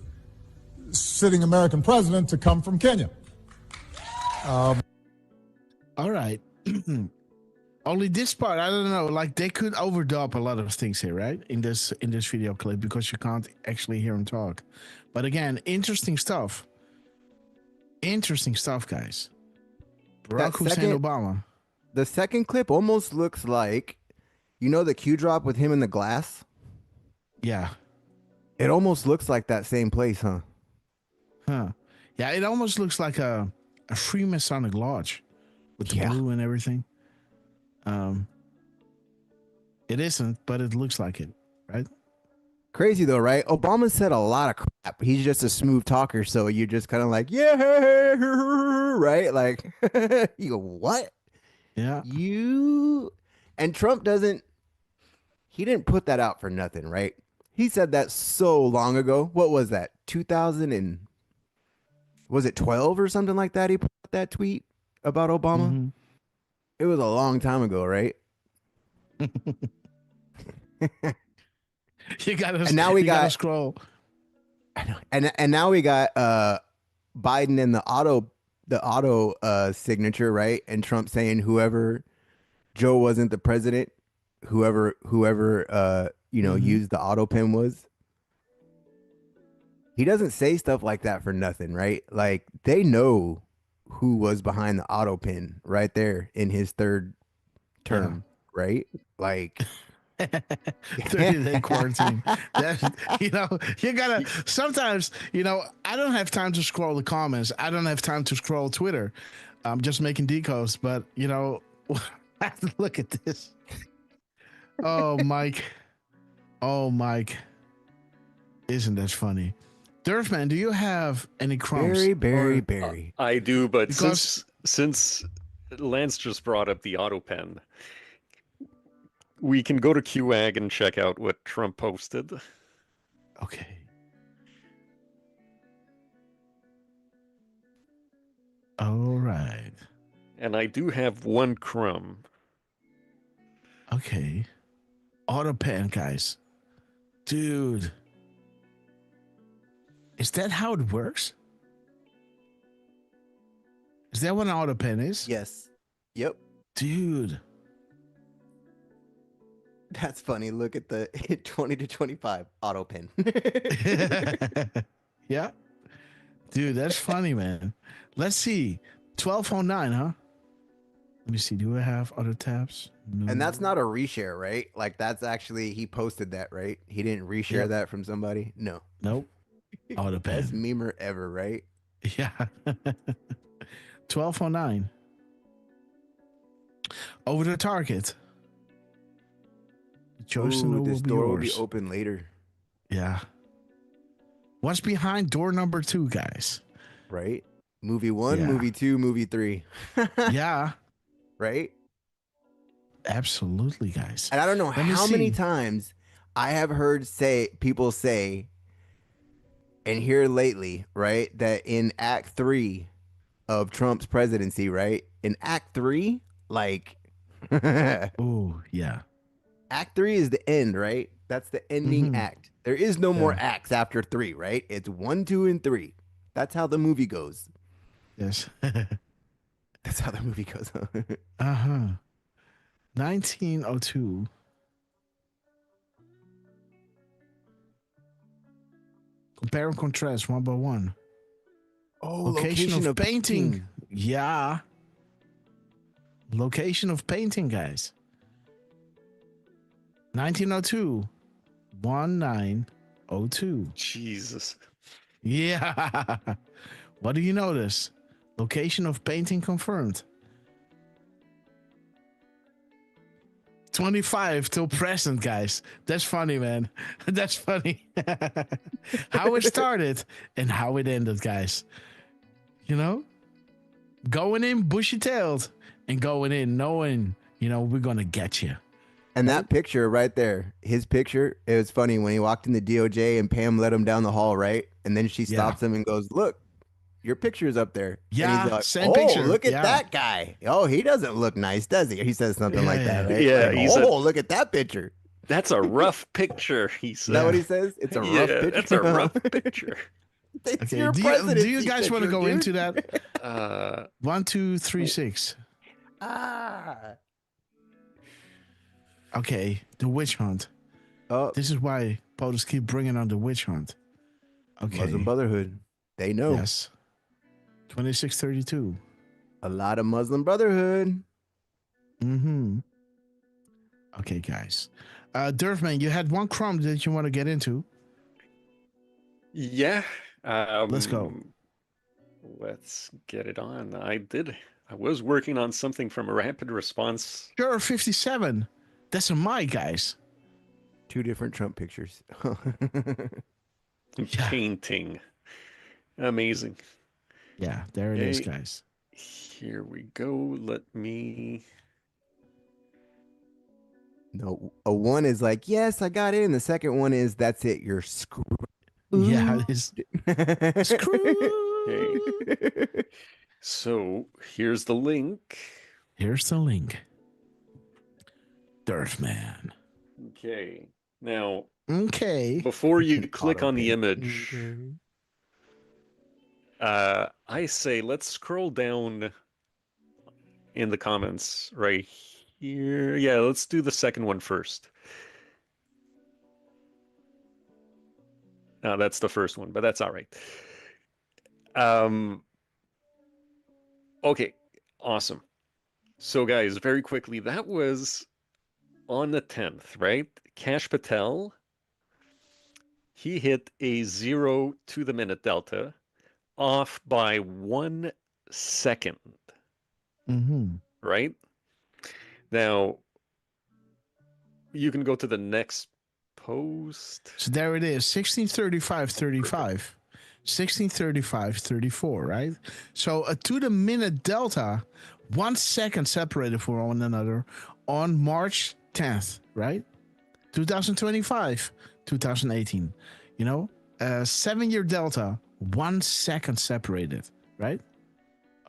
sitting American president to come from Kenya. All right. Only this part, I don't know, like they could overdub a lot of things here, right? In this video clip, because you can't actually hear him talk. But again, interesting stuff. Interesting stuff, guys. Barack Hussein Obama. The second clip almost looks like, you know, the Q drop with him in the glass? Yeah. It almost looks like that same place, huh? Huh. Yeah, it almost looks like a Freemasonic lodge with the blue and everything. It isn't, but it looks like it, right? Crazy though, right? Obama said a lot of crap. He's just a smooth talker, so you're just kind of like, yeah, right? Like, you go, what? Yeah. And Trump he didn't put that out for nothing, right? He said that so long ago. What was that? 12 or something like that? He put that tweet about Obama. Mm-hmm. It was a long time ago, right? You gotta. And now we got scroll. And now we got Biden in the auto signature, right? And Trump saying whoever Joe wasn't the president, whoever used the auto pen was. He doesn't say stuff like that for nothing, right? Like they know who was behind the auto pin right there in his third term, right? Like 30-day quarantine. That, you gotta sometimes, I don't have time to scroll the comments. I don't have time to scroll Twitter. I'm just making decodes, but look at this. Oh, Mike. Oh, Mike. Isn't that funny? Durfman, do you have any crumbs? Barry. I do, but Because- since Lance just brought up the auto pen, we can go to QAG and check out what Trump posted. Okay. All right. And I do have one crumb. Okay. Auto pen, guys. Dude. Is that how it works? Is that what an auto pen is? Yes. Yep. Dude. That's funny. Look at the 20 to 25 auto pen. Yeah. Dude, that's funny, man. Let's see. 1209, huh? Let me see. Do I have other tabs? No. And that's not a reshare, right? Like that's actually he posted that, right? He didn't reshare that from somebody. No. Nope. Auto pen. Best memer ever, right? Yeah. 1209. Over the target. The chosen Ooh, this will be door yours. will be open later. Yeah. What's behind door number 2, guys? Right? Movie 1, Yeah. movie 2, movie 3. Yeah. Right? Absolutely, guys. And I don't know Let me how many see. times I have heard people say and here lately, right, that in Act 3 of Trump's presidency, right? In Act 3, like Oh, yeah. Act 3 is the end, right? That's the ending act. There is no more acts after 3, right? It's 1, 2, and 3. That's how the movie goes. Yes. That's how the movie goes. 1902. Compare and contrast one by one. Oh, Location of painting. Yeah. Location of painting, guys. 1902. 1902. Jesus. Yeah. What do you notice? Location of painting confirmed. 25 till present, guys. That's funny, man. That's funny. How it started and how it ended, guys. Going in bushy-tailed and going in knowing, we're going to get you. And that picture right there, his picture, it was funny when he walked in the DOJ and Pam led him down the hall, right? And then she stops him and goes, "Look, your picture's up there." Yeah, and he's like, same "Oh, picture. look at Yeah. that guy. Oh, he doesn't look nice, does he?" He says something like that, right? Yeah, Like, he said- look at that picture. That's a rough picture, he said. Is that what he says? It's a rough picture. That's a rough picture. It's Okay, your do presidency you guys want to picture, go dude. into that? 1, 2, 3, 6. Okay, the witch hunt. Oh, This is why POTUS keep bringing on the witch hunt. Okay. Muslim Brotherhood. They know. Yes. 2632. A lot of Muslim Brotherhood. Mm-hmm. Okay, guys. Durfman, you had one crumb that you want to get into. Yeah. Let's go. Let's get it on. I was working on something from a rapid response. Sure, 57. That's a my, guys. 2 different Trump pictures. Painting. Amazing. Yeah, there it is, guys. Here we go. Let me. No, a 1 is like, yes, I got in. The second one is, that's it. You're screwed. Yeah, it's screwed. Okay. So here's the link. Here's the link. Durfman. Okay. Now, Okay. before you click on the image, I say let's scroll down in the comments right here. Yeah, let's do the second one first. That's the first one, but that's all right. Okay, awesome. So, guys, very quickly, that was on the 10th, right? Cash Patel, he hit a 0 to the minute delta off by 1 second, right? Now, you can go to the next post. So there it is, 16:35:35, 16:35:34, right? So a to the minute delta, 1 second separated from one another on March 10th, right? 2025, 2018. You know, a 7-year delta, 1 second separated, right?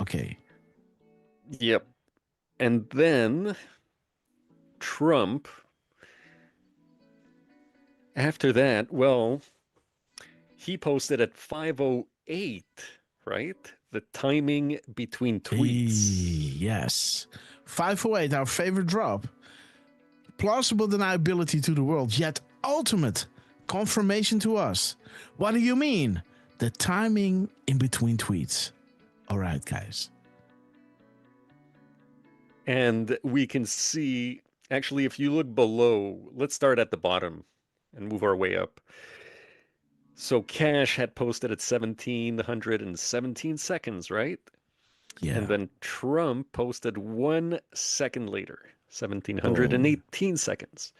Okay. Yep. And then Trump, after that, well, he posted at 5:08, right? The timing between tweets. Yes. 508, our favorite drop. Plausible deniability to the world, yet ultimate confirmation to us. What do you mean? The timing in between tweets. All right, guys. And we can see, actually, if you look below, let's start at the bottom and move our way up. So Cash had posted at 1717 seconds, right? Yeah. And then Trump posted 1 second later, 1718 seconds.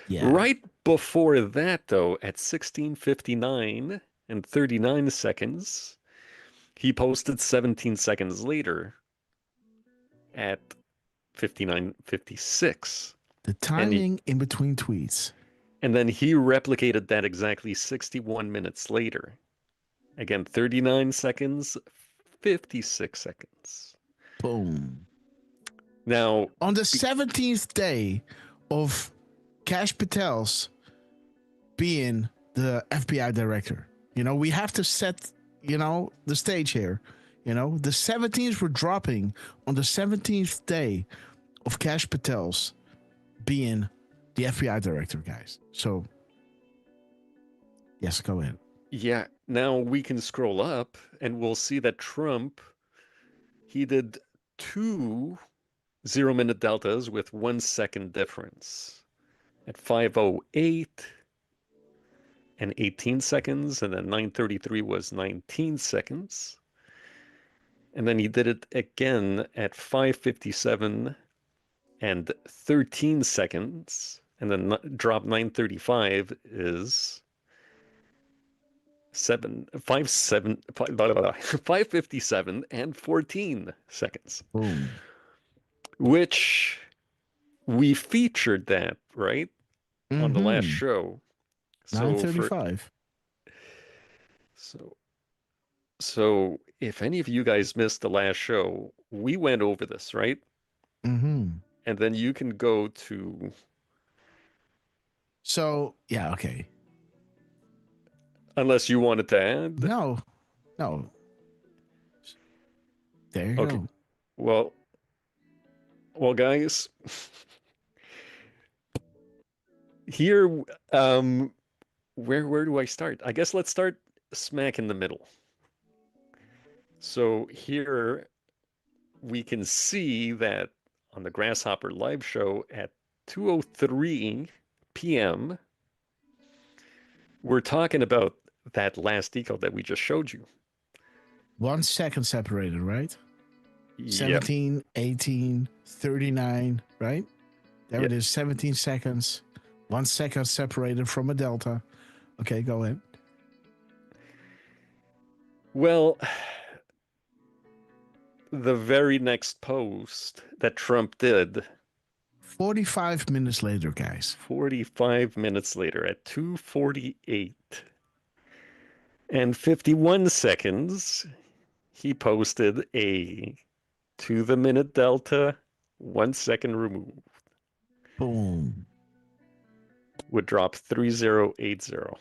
Yeah. Right before that, though, at 16:59 and 39 seconds, he posted 17 seconds later at 59:56. The timing in between tweets. And then he replicated that exactly 61 minutes later. Again, 39 seconds, 56 seconds. Boom. Now, on the 17th day of Cash Patel's being the FBI director, you know, we have to set, you know, the stage here. You know, the 17th were dropping on the 17th day of Cash Patel's being the FBI director, guys. So, yes, go ahead. Yeah, now we can scroll up and we'll see that Trump, he did 2 0-minute deltas with 1 second difference at 5:08 and 18 seconds, and then 9:33 was 19 seconds. And then he did it again at 5:57 and 13 seconds, and then drop 9:35 is 5:57 and 14 seconds. Boom. Which we featured that, right? On the last show. 9:35. So if any of you guys missed the last show, we went over this, right? And then you can go to. So, yeah, okay. Unless you wanted to add. No. There you go. Well, guys, here, where do I start? I guess let's start smack in the middle. So here we can see that on the Grasshopper live show at 2:03 p.m., we're talking about that last decode that we just showed you. 1 second separated, right? Yep. 17, 18, 39, right? There it is, 17 seconds. 1 second separated from a delta. Okay, go ahead. Well, the very next post that Trump did. 45 minutes later, guys. 45 minutes later at 2:48 and 51 seconds, he posted a to the minute delta, 1 second removed. Boom. Would drop 3080.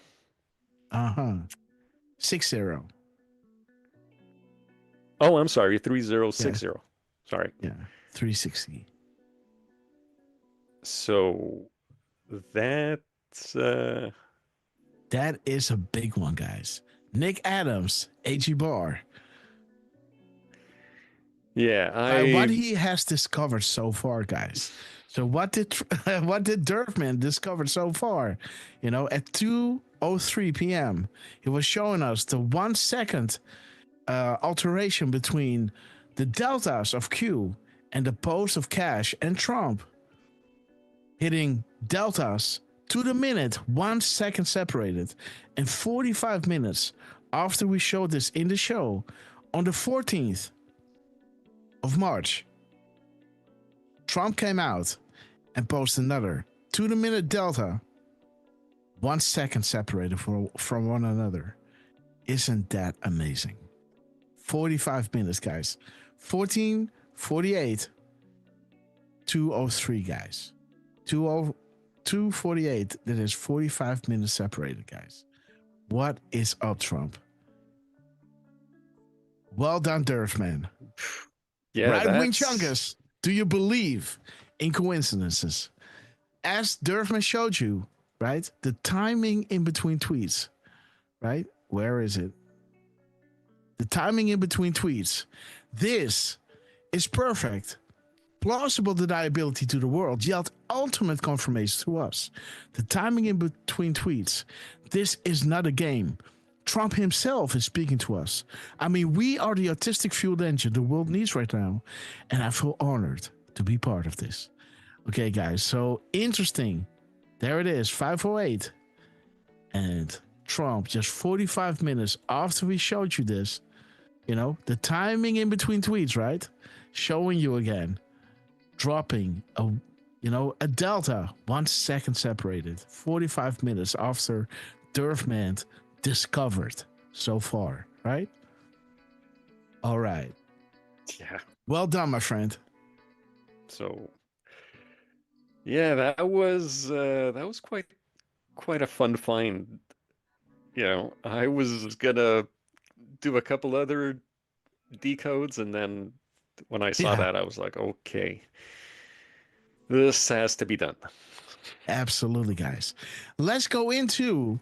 60. Oh, I'm sorry, 3060. Yeah. Sorry. Yeah, 360. So that's that is a big one, guys. Nick Adams, AG Bar. Yeah, what he has discovered so far, guys. So what did what did Durfman discover so far? You know, at 2:03 p.m., he was showing us the 1 second alteration between the deltas of Q and the post of Cash and Trump, hitting deltas to the minute, 1 second separated, and 45 minutes after we showed this in the show on the 14th of March, Trump came out and posted another to the minute delta, 1 second separated from one another. Isn't that amazing? 45 minutes, guys. 14:48, 2:03, guys. 2:48. That is 45 minutes separated, guys. What is up, Trump? Well done, Durfman. Yeah, Right wing that's... chungus, do you believe in coincidences? As Durfman showed you, right? The timing in between tweets, right? Where is it? The timing in between tweets. This is perfect. Plausible deniability to the world, yet ultimate confirmation to us. The timing in between tweets. This is not a game. Trump himself is speaking to us. I mean, we are the autistic fueled engine the world needs right now, and I feel honored to be part of this. Okay, guys, so interesting. There it is, 5:08. And Trump, just 45 minutes after we showed you this, you know, the timing in between tweets, right? Showing you again, dropping a delta, 1 second separated, 45 minutes after Durfman discovered so far, right? All right. Yeah. Well done, my friend. So, yeah, that was quite a fun find. You know, I was gonna do a couple other decodes, and then when I saw that, I was like, okay, this has to be done. Absolutely, guys. Let's go into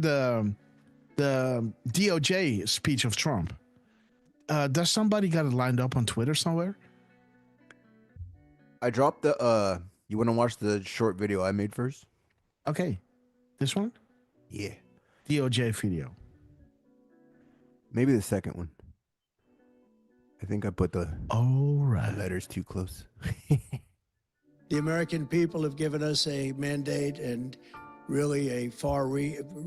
the DOJ speech of Trump. Does somebody got it lined up on Twitter somewhere? I dropped the you want to watch the short video I made first? Okay. This one? Yeah. DOJ video. Maybe the second one. I think I put the letters too close. The American people have given us a mandate and really a far-reaching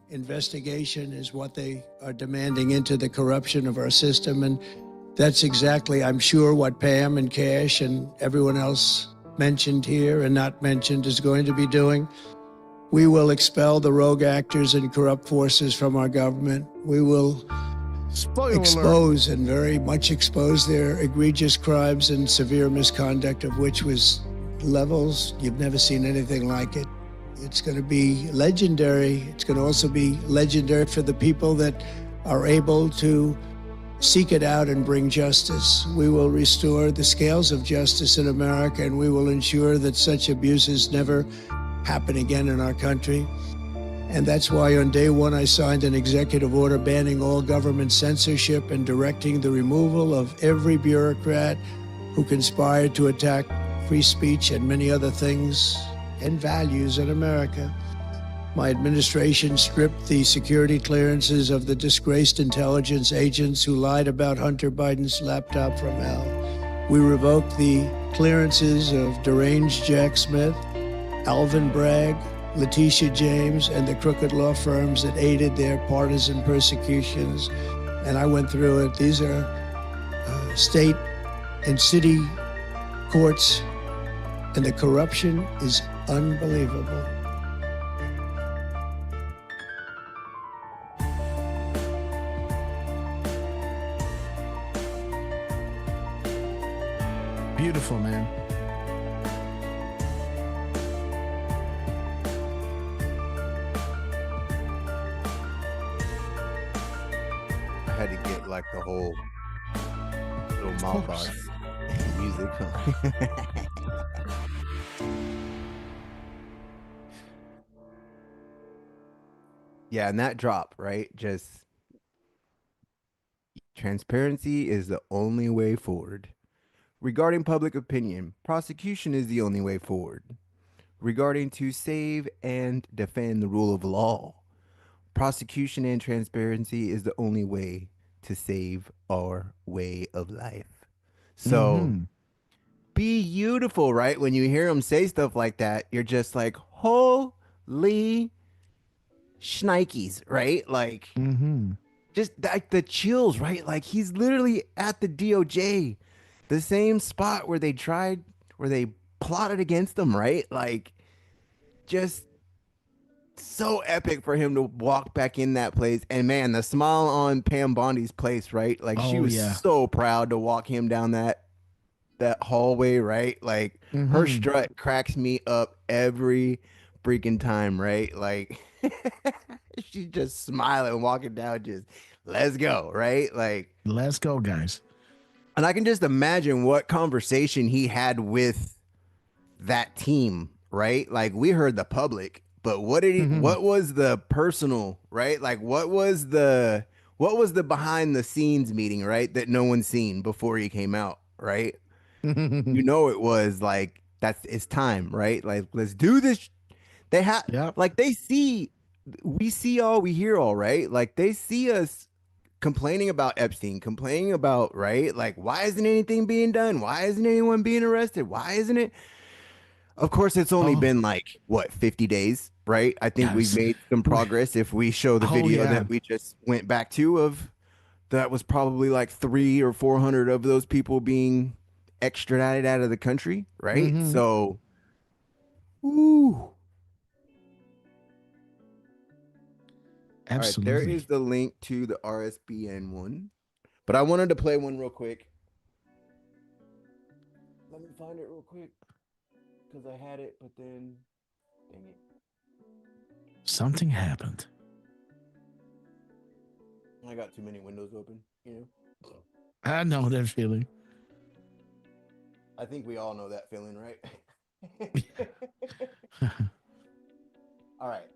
investigation is what they are demanding into the corruption of our system. And that's exactly, I'm sure, what Pam and Cash and everyone else mentioned here and not mentioned is going to be doing. We will expel the rogue actors and corrupt forces from our government. We will expose and very much expose their egregious crimes and severe misconduct, of which was levels you've never seen anything like it. It's going to be legendary. It's going to also be legendary for the people that are able to seek it out and bring justice. We will restore the scales of justice in America, and we will ensure that such abuses never happen again in our country. And that's why on day one, I signed an executive order banning all government censorship and directing the removal of every bureaucrat who conspired to attack free speech and many other things and values in America. My administration stripped the security clearances of the disgraced intelligence agents who lied about Hunter Biden's laptop from hell. We revoked the clearances of deranged Jack Smith, Alvin Bragg, Letitia James, and the crooked law firms that aided their partisan persecutions. And I went through it. These are state and city courts, and the corruption is unbelievable. Beautiful, man. I had to get like the whole little Malboss music. Yeah, and that drop, right? Just Transparency is the only way forward. Regarding public opinion, prosecution is the only way forward. Regarding to save and defend the rule of law, prosecution and transparency is the only way to save our way of life. So beautiful, right? When you hear him say stuff like that, you're just like, holy shnikes, right? Like, just like the chills, right? Like he's literally at the DOJ, the same spot where they plotted against him, right? Like, just so epic for him to walk back in that place. And man, the smile on Pam Bondi's face, right? Like she was so proud to walk him down that hallway, right? Like her strut cracks me up every freaking time, right? Like she's just smiling, walking down, just let's go, right? Like let's go, guys. And I can just imagine what conversation he had with that team, right? Like we heard the public, but what did he what was the personal, right? Like what was the behind the scenes meeting, right? That no one's seen before he came out, right? You know, it was like it's time, right? Like let's do this. They have like we see all, we hear all, right? Like they see us complaining about Epstein, complaining about, right? Like why isn't anything being done? Why isn't anyone being arrested? Why isn't it? Of course, it's only been like what 50 days, right? I think we've made some progress. If we show the video that we just went back to, of that was probably like 300 or 400 of those people being extradited out of the country, right? So, ooh. Absolutely. All right, there is the link to the RSBN one, but I wanted to play one real quick. Let me find it real quick because I had it, but then, dang it. Something happened. I got too many windows open, you know. I know that feeling. I think we all know that feeling, right? All right.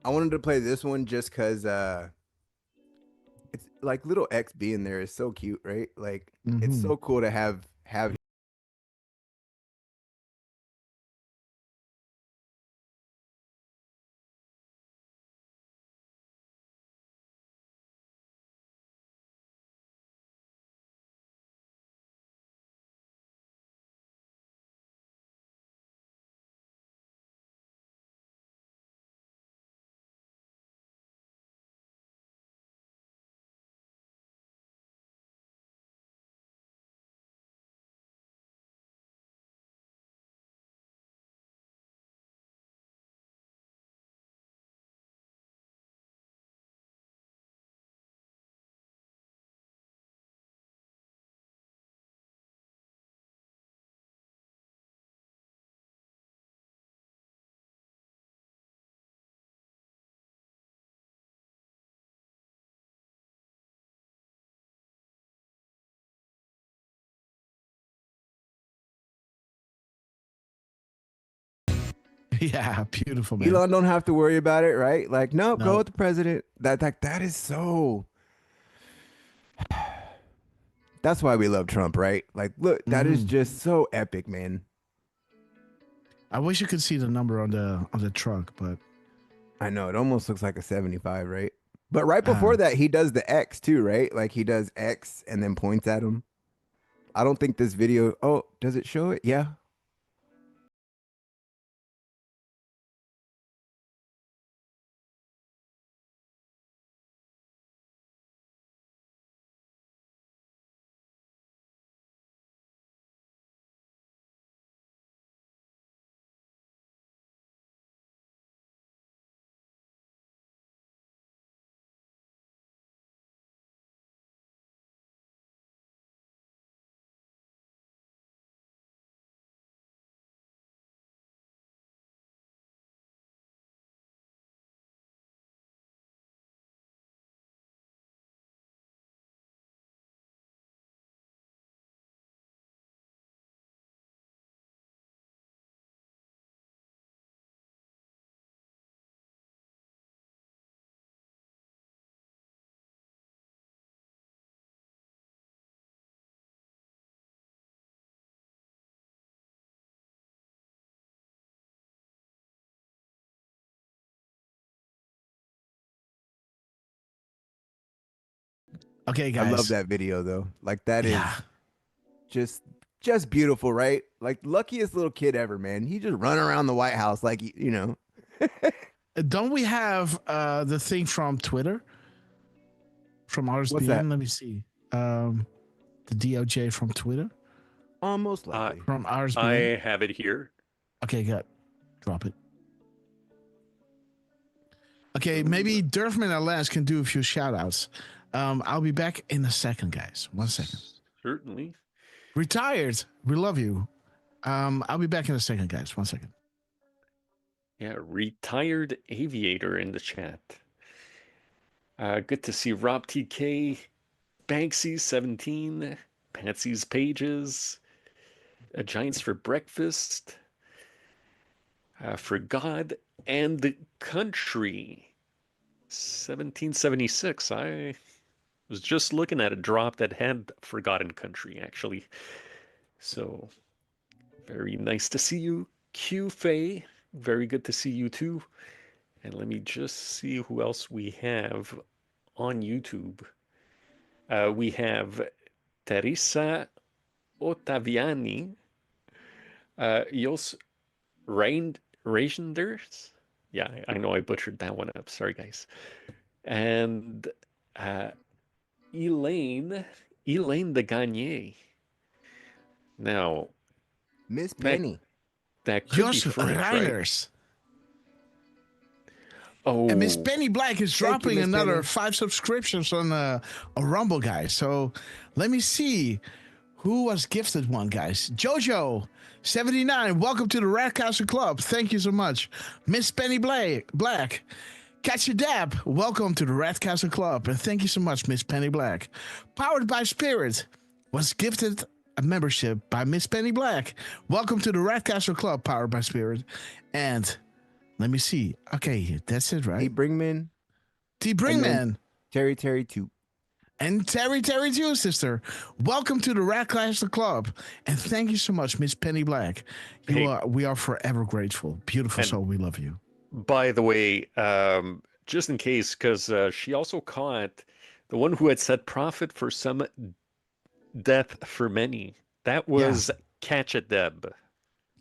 I wanted to play this one just because it's like little X being there is so cute, right? Like it's so cool to have Yeah, beautiful, man. Elon don't have to worry about it, right? Like, no, go with the president. That is so. That's why we love Trump, right? Like, look, that is just so epic, man. I wish you could see the number on the truck, but I know it almost looks like a 75, right? But right before that, he does the X too, right? Like he does X and then points at him. I don't think this video. Oh, does it show it? Yeah. Okay, guys. I love that video though. Like that is Yeah. just beautiful, right? Like luckiest little kid ever, man. He just run around the White House like you know. Don't we have the thing from Twitter? From RSBN? What's that? Let me see. The DOJ from Twitter? Almost likely. From RSBN? I have it here. Okay, good. Drop it. Okay, maybe Durfman and Lance can do a few shout outs. I'll be back in a second, guys. 1 second. Certainly. Retired. We love you. I'll be back in a second, guys. 1 second. Yeah, retired aviator in the chat. Good to see Rob TK, Banksy 17, Patsy's Pages, Giants for Breakfast, For God and the Country 1776. I was just looking at a drop that had Forgotten Country, actually. So, very nice to see you, Q Faye. Very good to see you too. And let me just see who else we have on YouTube. We have Teresa Ottaviani, Jos Reisenders. Yeah, I know I butchered that one up. Sorry, guys. And Elaine de Gagne. Now, Miss Penny. That could be Jos French, right? Reiners. Oh, And Miss Penny Black is dropping Miss another Penny. 5 subscriptions on a Rumble, guys. So let me see who was gifted one, guys. Jojo 79, welcome to the Red Castle Club. Thank you so much. Miss Penny Black. Catch your dab. Welcome to the Red Castle Club. And thank you so much, Miss Penny Black. Powered by Spirit was gifted a membership by Miss Penny Black. Welcome to the Red Castle Club, powered by Spirit. And let me see. Okay, that's it, right? T. Bringman. T. Bringman. Terry 2. And Terry too, sister. Welcome to the Red Castle Club. And thank you so much, Miss Penny Black. Hey. We are forever grateful. Beautiful soul, we love you. by the way, just in case, because she also caught the one who had said profit for some, death for many. That was Catch a Deb.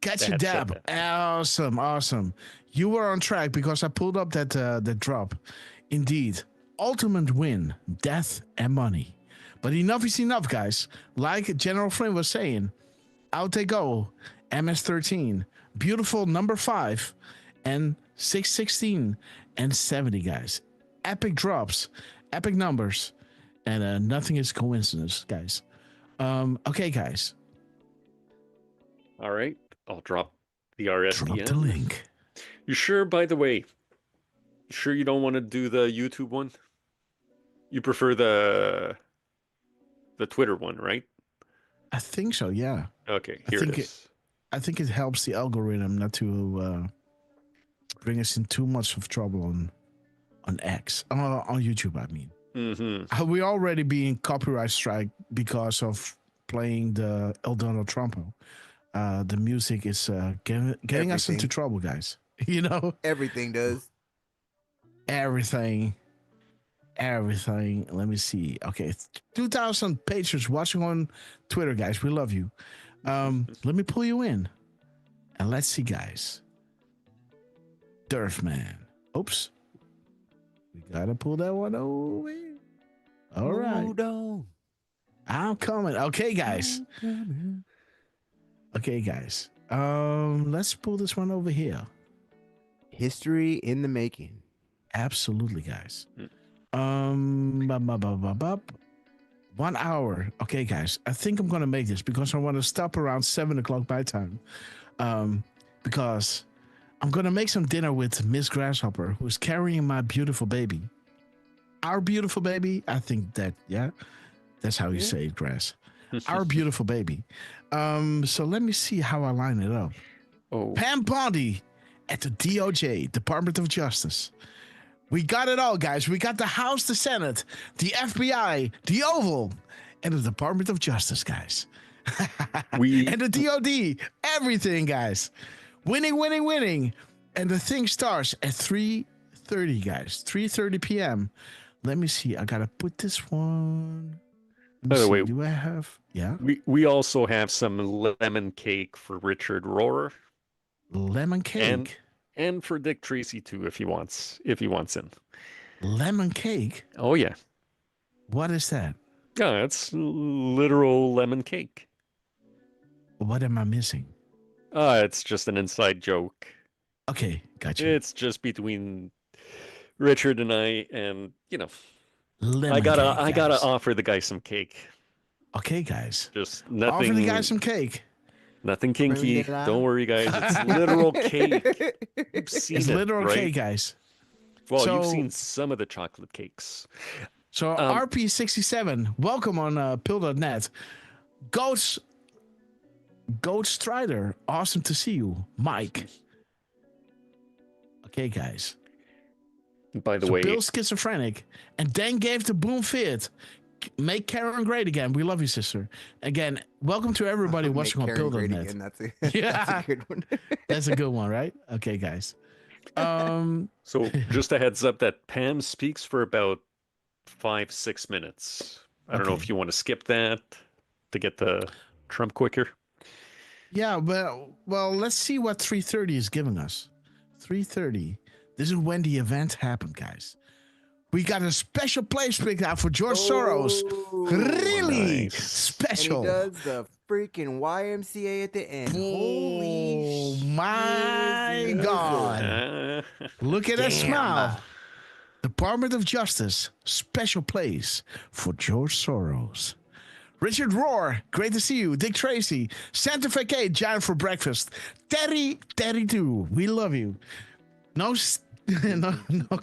Catch a Dab. Awesome. You were on track because I pulled up that drop. Indeed. Ultimate win, death and money. But enough is enough, guys. Like General Flynn was saying, out they go. MS-13, beautiful number 5, and 616 and 70, guys. Epic drops, epic numbers, and nothing is coincidence, guys. Okay, guys. All right, I'll drop the RSBN. Drop the link. You sure, by the way? You sure you don't want to do the YouTube one? You prefer the Twitter one, right? I think so, yeah. Okay, here it is. I think it helps the algorithm not to bring us in too much of trouble on X, on YouTube, I mean. Mm-hmm. We already being copyright strike because of playing the El Donald Trumpo. The music is getting us into trouble, guys. You know? Everything does. Everything. Let me see. Okay, 2,000 patrons watching on Twitter, guys. We love you. Let me pull you in. And let's see, guys. Durfman. Oops. We gotta pull that one over. All right. I'm coming. Okay, guys. Let's pull this one over here. History in the making. Absolutely, guys. 1 hour. Okay, guys. I think I'm gonna make this because I want to stop around 7 o'clock by time. Because I'm gonna make some dinner with Miss Grasshopper, who's carrying my beautiful baby. Our beautiful baby. I think that, yeah, that's how you say it, Grass. Our beautiful baby. So let me see how I line it up. Pam Bondi at the DOJ, Department of Justice. We got it all, guys. We got the House, the Senate, the FBI, the Oval, and the Department of Justice, guys. And the DOD, everything, guys. Winning. And the thing starts at 3:30, guys. 3:30 p.m. Let me see. I gotta put this one. Let me By the see. way, Do I have? Yeah. we also have some lemon cake for Richard Rohr Lemon cake. and for Dick Tracy too, if he wants in. Lemon cake. Oh yeah. What is that? Yeah, it's literal lemon cake. What am I missing? It's just an inside joke. Okay, gotcha. It's just between Richard and I, and Lemon I gotta cake, guys. offer the guy some cake. Okay, guys. Just nothing. Offer the guy some cake. Nothing kinky. Don't worry, guys. It's literal cake. You've seen It's it, literal right? cake, guys. Well, So- you've seen some of the chocolate cakes. So RP67, welcome on Pill.net. Goat Strider, awesome to see you. Mike. Okay, guys. By the So way, Bill's schizophrenic, and then gave the boom fit. Make Karen great again. We love you, sister. Again, welcome to everybody watching on Pill.net. That's Yeah. a good one. That's a good one, right? Okay, guys. so just a heads up that Pam speaks for about 5-6 minutes. I don't know Okay. if you want to skip that to get to Trump quicker. Yeah, well, let's see what 3:30 is giving us. 3:30. This is when the event happened, guys. We got a special place picked out for George Soros. Really nice. special. And he does the freaking YMCA at the end. Oh my shit. God. Look at that smile. Department of Justice, special place for George Soros. Richard Rohr, great to see you. Dick Tracy, Santa Fe Kate, John for breakfast. Terry 2, we love you. No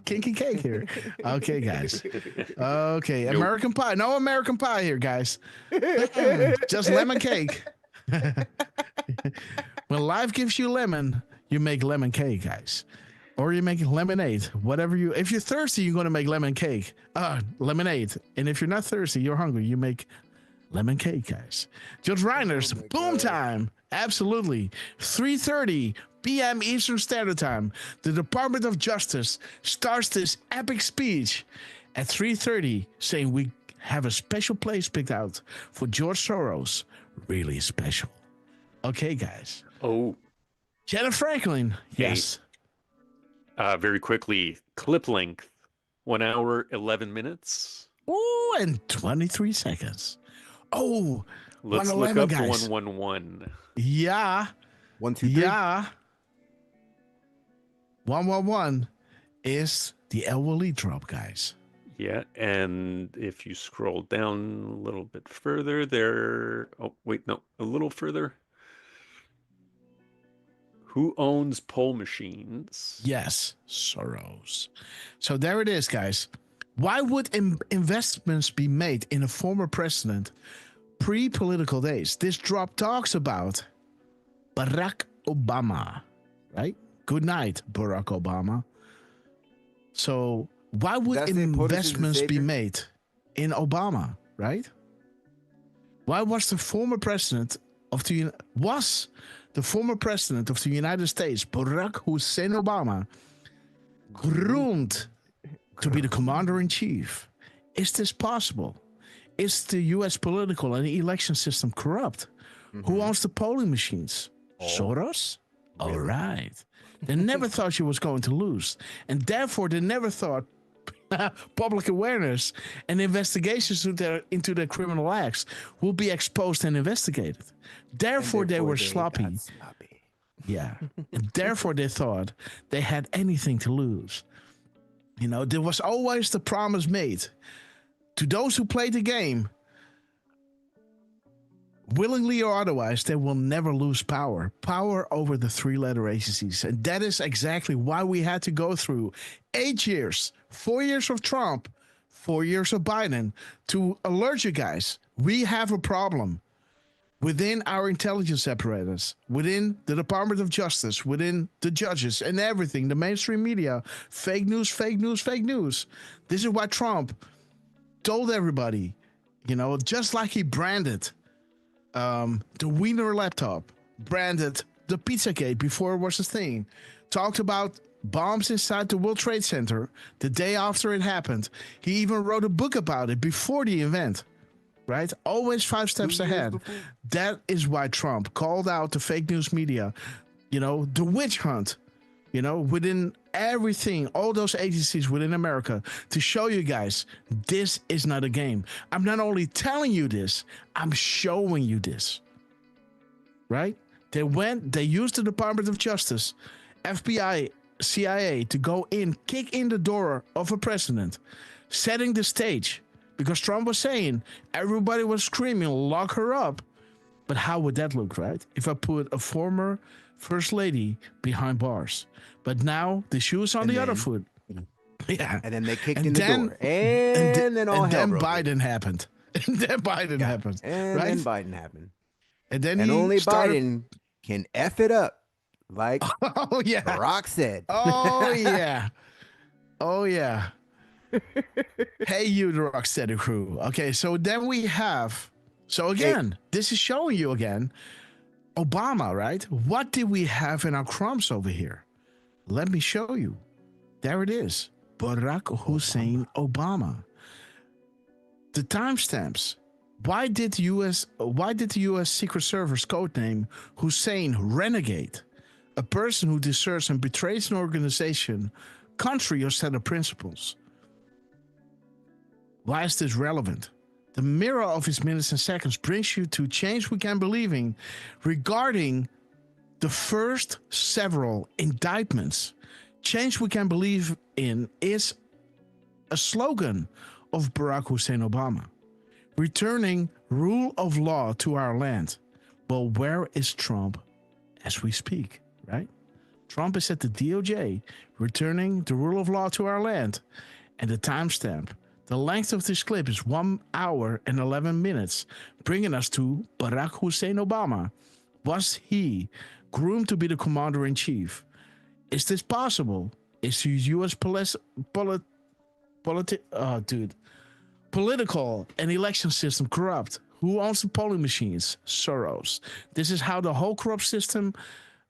kinky cake here. Okay, guys. Okay, Nope. American pie. No American pie here, guys. Just lemon cake. When life gives you lemon, you make lemon cake, guys. Or you make lemonade. Whatever you. If you're thirsty, you're going to make lemon cake. Lemonade. And if you're not thirsty, you're hungry, you make lemon cake, guys. Judge Reiners, boom time. Absolutely. 3:30 p.m. Eastern Standard Time. The Department of Justice starts this epic speech at 3:30 saying we have a special place picked out for George Soros. Really special. Okay, guys. Oh, Jenna Franklin. Yes. very quickly, clip length, 1 hour, 11 minutes. Ooh, and 23 seconds. Oh, Let's look 111, up guys. the 111. Yeah. 1, 2, 3. Yeah. 111 is the El Waleed drop, guys. Yeah, and if you scroll down a little bit further, there. Oh, wait, no, a little further. Who owns poll machines? Yes, Soros. So there it is, guys. Why would investments be made in a former president pre-political days? This drop talks about Barack Obama, right? Good night, Barack Obama. So why would That's the POTUS is the investments be savior? made in Obama, right? Why was the former president of the United States, Barack Hussein Obama, groomed to be the commander-in-chief? Is this possible? Is the U.S. political and election system corrupt? Who owns the polling machines? Soros? All right. They never thought she was going to lose. And therefore, they never thought public awareness and investigations into their criminal acts will be exposed and investigated. Therefore, they were sloppy. Yeah. And therefore, they thought they had anything to lose. You know, there was always the promise made to those who played the game, willingly or otherwise, they will never lose power over the 3-letter agencies. And that is exactly why we had to go through 8 years, 4 years of Trump, 4 years of Biden, to alert you guys, we have a problem within our intelligence apparatus, within the Department of Justice, within the judges and everything, the mainstream media, fake news, fake news, fake news. This is why Trump told everybody, you know, just like he branded the Wiener laptop, branded the Pizzagate before it was a thing, talked about bombs inside the World Trade Center the day after it happened. He even wrote a book about it before the event, right? Always 5 steps ahead. That is why Trump called out the fake news media, the witch hunt, within everything, all those agencies within America, to show you guys this is not a game. I'm not only telling you this, I'm showing you this, right? They used the Department of Justice, FBI, CIA to go in, kick in the door of a president, setting the stage, because Trump was saying, everybody was screaming, lock her up. But how would that look, right? If I put a former first lady behind bars. But now the shoe's on the other foot. Yeah. And then they kicked in the door. And then all hell broke loose. Biden happened. And then Biden happened. And right? then Biden happened. And then only Biden can F it up. Like Barack said. Oh, yeah. Oh, yeah. Hey, you, the Rocksteady crew. Okay, so then we have... So again, this is showing you again, Obama, right? What did we have in our crumbs over here? Let me show you. There it is. Barack Hussein Obama. The timestamps. Why did the U.S. Secret Service codename Hussein Renegade? A person who deserts and betrays an organization, country, or set of principles. Why is this relevant? The mirror of his minutes and seconds brings you to change we can believing regarding the first several indictments. Change we can believe in is a slogan of Barack Hussein Obama. Returning rule of law to our land. Well, where is Trump as we speak, right? Trump is at the DOJ, returning the rule of law to our land. And the timestamp. The length of this clip is 1 hour and 11 minutes, bringing us to Barack Hussein Obama. Was he groomed to be the commander-in-chief? Is this possible? Is the U.S. political and election system corrupt? Who owns the polling machines? Soros. This is how the whole corrupt system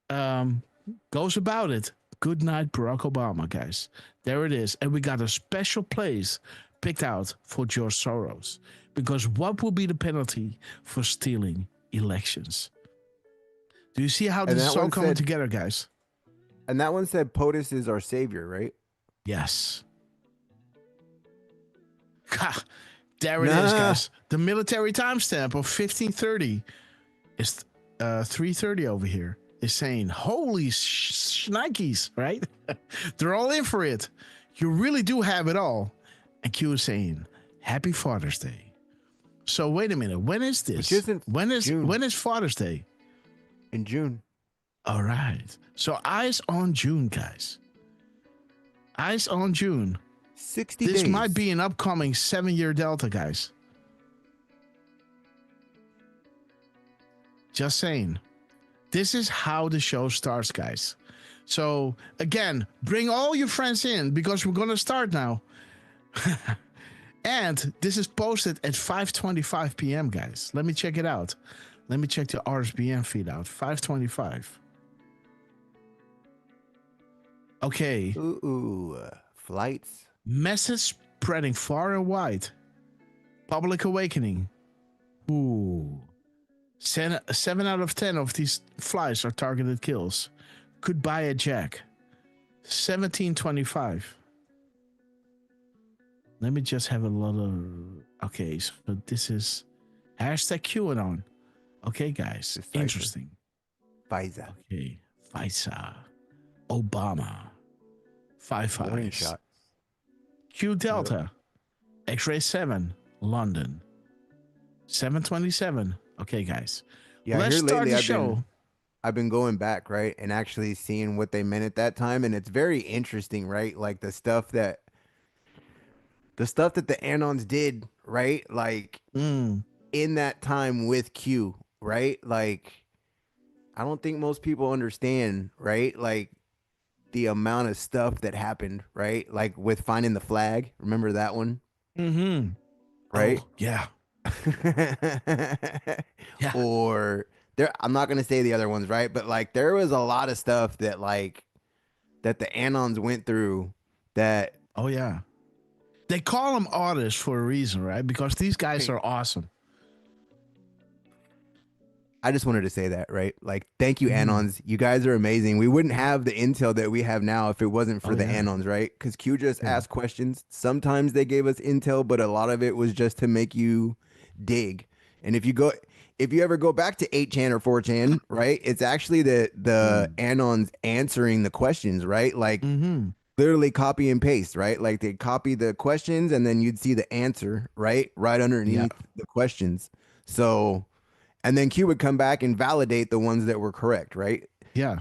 goes about it. Good night, Barack Obama, guys. There it is. And we got a special place picked out for George Soros, because what will be the penalty for stealing elections? Do you see how this is all coming together, guys? And that one said POTUS is our savior, right? Yes. Ha, there it is, guys. The military timestamp of 1530 is 3:30 over here. Is saying, holy shnikes, right? They're all in for it. You really do have it all. And Q is saying, Happy Father's Day. So wait a minute. When is this? When is Father's Day? In June. All right. So eyes on June, guys. Eyes on June. 60 This days. might be an upcoming 7-year delta, guys. Just saying. This is how the show starts, guys. So again, bring all your friends in, because we're going to start now. And this is posted at 5:25 p.m., guys. Let me check it out. Let me check the RSBN feed out. 5:25. Okay. Ooh, flights. Message spreading far and wide. Public awakening. Ooh. 7 out of 10 of these flights are targeted kills. Goodbye, Jack. 1725. Let me just have a lot of... Okay, so this is hashtag QAnon. Okay, guys. Interesting. Pfizer. Okay. Pfizer. Obama. 5-5. Warning shot. Q Delta. X-ray 7. London. 727. Okay, guys. Yeah, let's here start lately the show. I've been going back, right, and actually seeing what they meant at that time, and it's very interesting, right? Like the stuff that the Anons did, right? Like in that time with Q, right? Like I don't think most people understand, right? Like the amount of stuff that happened, right? Like with finding the flag. Remember that one? Mm-hmm. Right? Oh, yeah. Yeah. Or there, I'm not gonna say the other ones, right? But like there was a lot of stuff that like that the Anons went through that. Oh, yeah. They call them artists for a reason, right? Because these guys are awesome. I just wanted to say that, right? Like, thank you, Anons. You guys are amazing. We wouldn't have the intel that we have now if it wasn't for the Anons, right? Because Q just asked questions. Sometimes they gave us intel, but a lot of it was just to make you dig. And if you ever go back to 8chan or 4chan, right? It's actually the Anons answering the questions, right? Like literally copy and paste, right? Like they copy the questions and then you'd see the answer, right? Right underneath the questions. So, and then Q would come back and validate the ones that were correct, right? Yeah.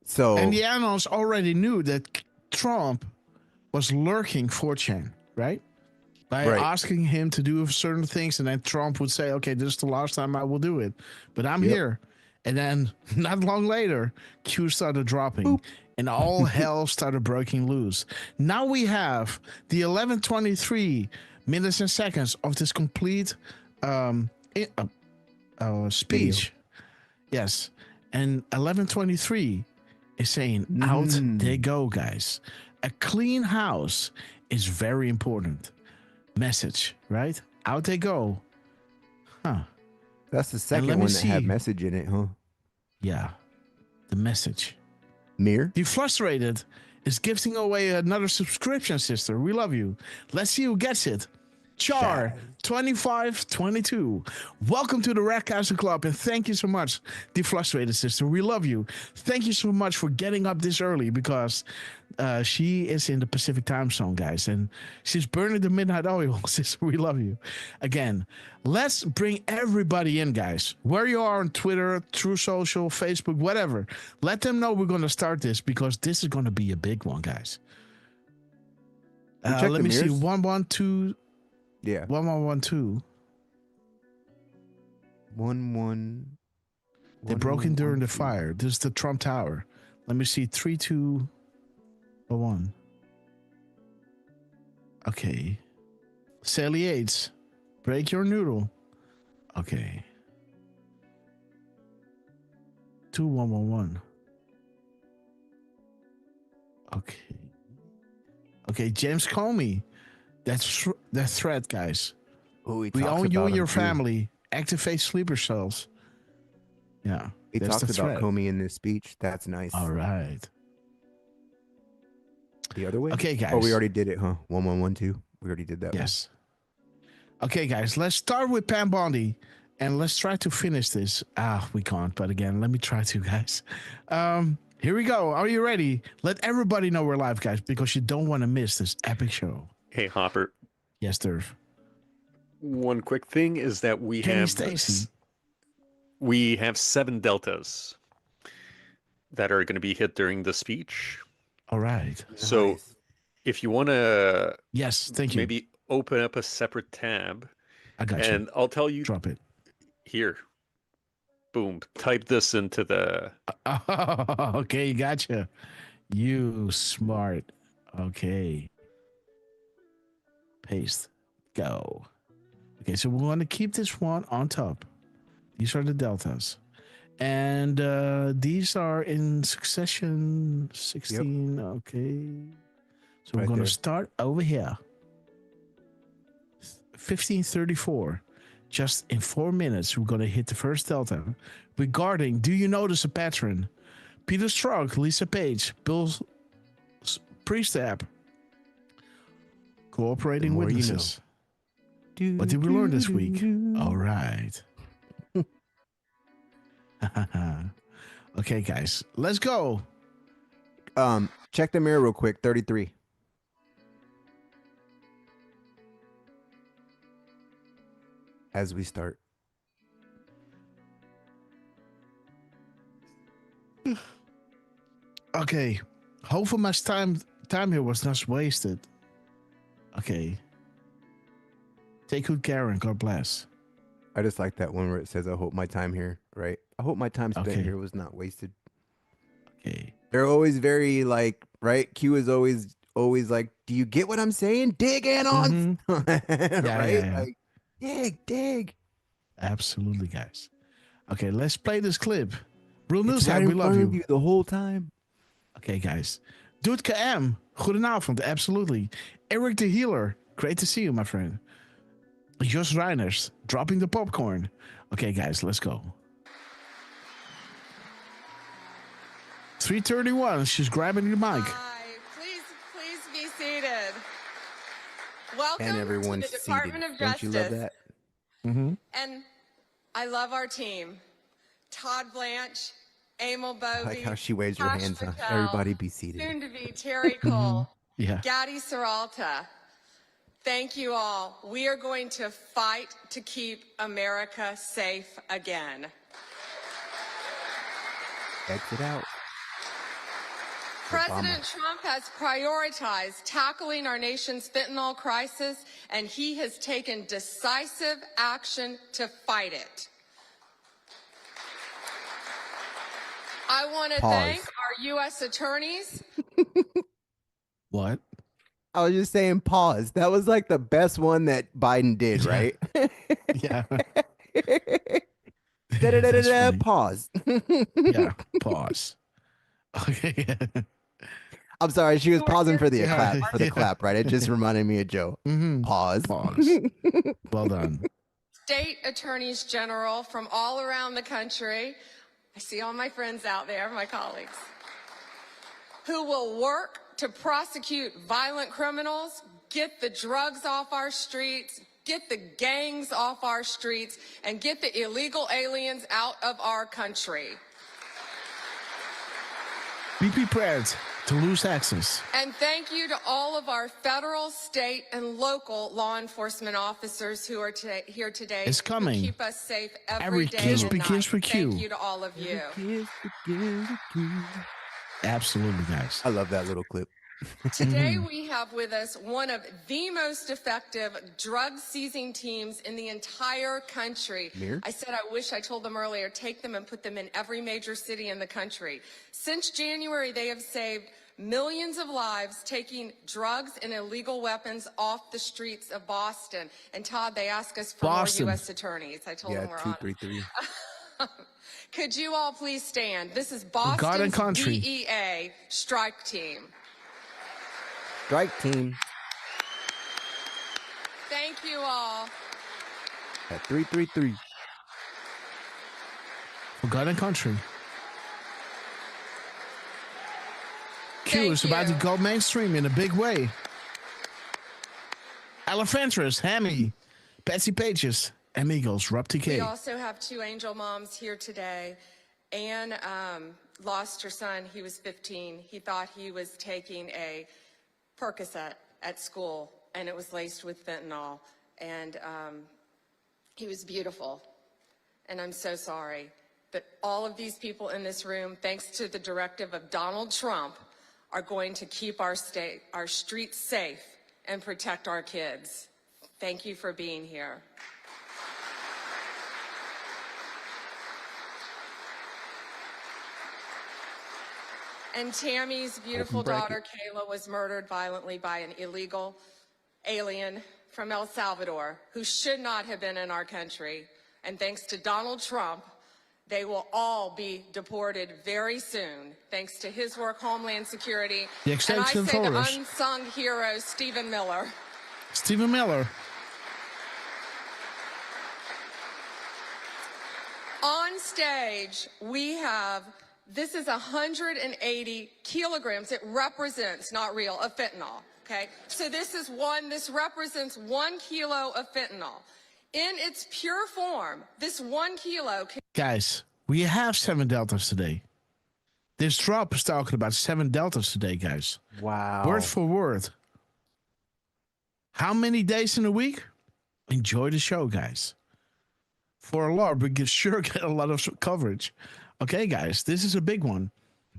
So, and the Anons already knew that Trump was lurking 4chan, right? By asking him to do certain things, and then Trump would say, okay, this is the last time I will do it, but I'm here. And then not long later, Q started dropping and all hell started breaking loose. Now we have the 11:23 minutes and seconds of this complete speech. Yes. And 11:23 is saying, out they go, guys. A clean house is very important. Message, right? Out they go. Huh. That's the second one that had message in it, huh? Yeah. The message. Mir? Deflustrated is gifting away another subscription, sister. We love you. Let's see who gets it. Char 2522. Welcome to the Red Castle Club, and thank you so much, Deflustrated sister. We love you. Thank you so much for getting up this early because she is in the Pacific time zone, guys, and she's burning the midnight oil. Sister, we love you. Again, let's bring everybody in, guys. Where you are on Twitter, True Social, Facebook, whatever. Let them know we're going to start this because this is going to be a big one, guys. Let me see. 112. Yeah. 1112. 11. They broke in during the fire. This is the Trump Tower. Let me see. 3201. Okay. Sally Yates. Break your noodle. Okay. 2111. Okay. Okay, James Comey. That's that threat, guys. We own you and your family. Activate sleeper cells. Yeah. He talks about Comey in this speech. That's nice. All right. The other way? Okay, guys. Oh, we already did it, huh? 1112. We already did that. Yes. Okay, guys. Let's start with Pam Bondi and let's try to finish this. We can't, but again, let me try to, guys. Here we go. Are you ready? Let everybody know we're live, guys, because you don't want to miss this epic show. Hey, Hopper. Yes, Derv. One quick thing is that we have 7 deltas that are going to be hit during the speech. All right. So if you want to thank you. Maybe open up a separate tab. I got you. And I'll tell you. Drop it. Here. Boom. Type this into the... Okay, gotcha. You smart. Okay. Paste. Go. Okay, so we want to keep this one on top. These are the deltas. And these are in succession 16. Yep. Okay. So we're going to start over here. 1534. Just in 4 minutes, we're going to hit the first delta. Regarding, do you notice a pattern? Peter Strzok, Lisa Page, Bill Priestap. Cooperating witnesses. What did we learn this week? All right. Okay, guys, let's go. Check the mirror real quick. 33. As we start. Okay. Hopefully my time here was not wasted. Okay. Take good care and God bless. I just like that one where it says, I hope my time here, right? I hope my time spent here was not wasted. Okay. They're always very like, right? Q is always like, do you get what I'm saying? Dig in on. Right? Yeah. Like, dig. Absolutely, guys. Okay, let's play this clip. Real news, right we love you. The whole time. Okay, guys. Dude KM, goedenavond, absolutely. Eric the Healer, great to see you, my friend. Jos Reiners, dropping the popcorn. Okay, guys, let's go. 3:31, she's grabbing the mic. Hi, please be seated. Welcome And everyone's to the Department seated. of Don't Justice. you love that? Mm-hmm. And I love our team. Todd Blanche, Emil Bovey, I like how she waves her Josh hands. Patel, Everybody be seated. soon to be Terry Cole, Yeah. Gadi Seralta. Thank you all. We are going to fight to keep America safe again. Exit out. President Trump has prioritized tackling our nation's fentanyl crisis, and he has taken decisive action to fight it. I want to Pause. thank our U.S. attorneys. What? I was just saying, pause. That was like the best one that Biden did, right? Yeah. Da-da-da-da-da, pause. Yeah, pause. Okay. I'm sorry, she was pausing for the clap, Yeah. clap, right? It just reminded me of Joe. Mm-hmm. Pause. Pause. Well done. State attorneys general from all around the country. I see all my friends out there, my colleagues, who will work to prosecute violent criminals, get the drugs off our streets, get the gangs off our streets, and get the illegal aliens out of our country. Be prepared to lose access. And thank you to all of our federal, state, and local law enforcement officers who are here today. It's coming. To keep us safe Every every day kiss and begins night. with you. Thank you to all of you. Absolutely, guys. I love that little clip. Today we have with us one of the most effective drug seizing teams in the entire country. Mir? I said I wish I told them earlier, take them and put them in every major city in the country. Since January, they have saved millions of lives taking drugs and illegal weapons off the streets of Boston. And Todd, they ask us for Boston. more U.S. attorneys. I told them Yeah, we're 233. on. Could you all please stand? This is God and Boston's country. DEA strike team. Strike team Thank you all. at 333. For God and country. Q Thank is about to you. go mainstream in a big way. Elephantress, Hammy, Patsy Pages, Amigos, Rob We TK. also have two angel moms here today. Anne lost her son. He was 15. He thought he was taking a Percocet at school, and it was laced with fentanyl. And he was beautiful. And I'm so sorry. But all of these people in this room, thanks to the directive of Donald Trump, are going to keep our streets safe and protect our kids. Thank you for being here. And Tammy's beautiful Open daughter, Kayla, was murdered violently by an illegal alien from El Salvador who should not have been in our country. And thanks to Donald Trump, they will all be deported very soon, thanks to his work, Homeland Security. The And I extension say the force. unsung hero, Stephen Miller. Stephen Miller. On stage, we have, this is 180 kilograms. It represents, not real, of fentanyl, okay? So this represents 1 kilo of fentanyl. In its pure form, this 1 kilo can Guys, we have 7 deltas today. This drop is talking about 7 deltas today, guys. Wow. Word for word. How many days in a week? Enjoy the show, guys. For a lot, we can sure get a lot of coverage. Okay, guys, this is a big one.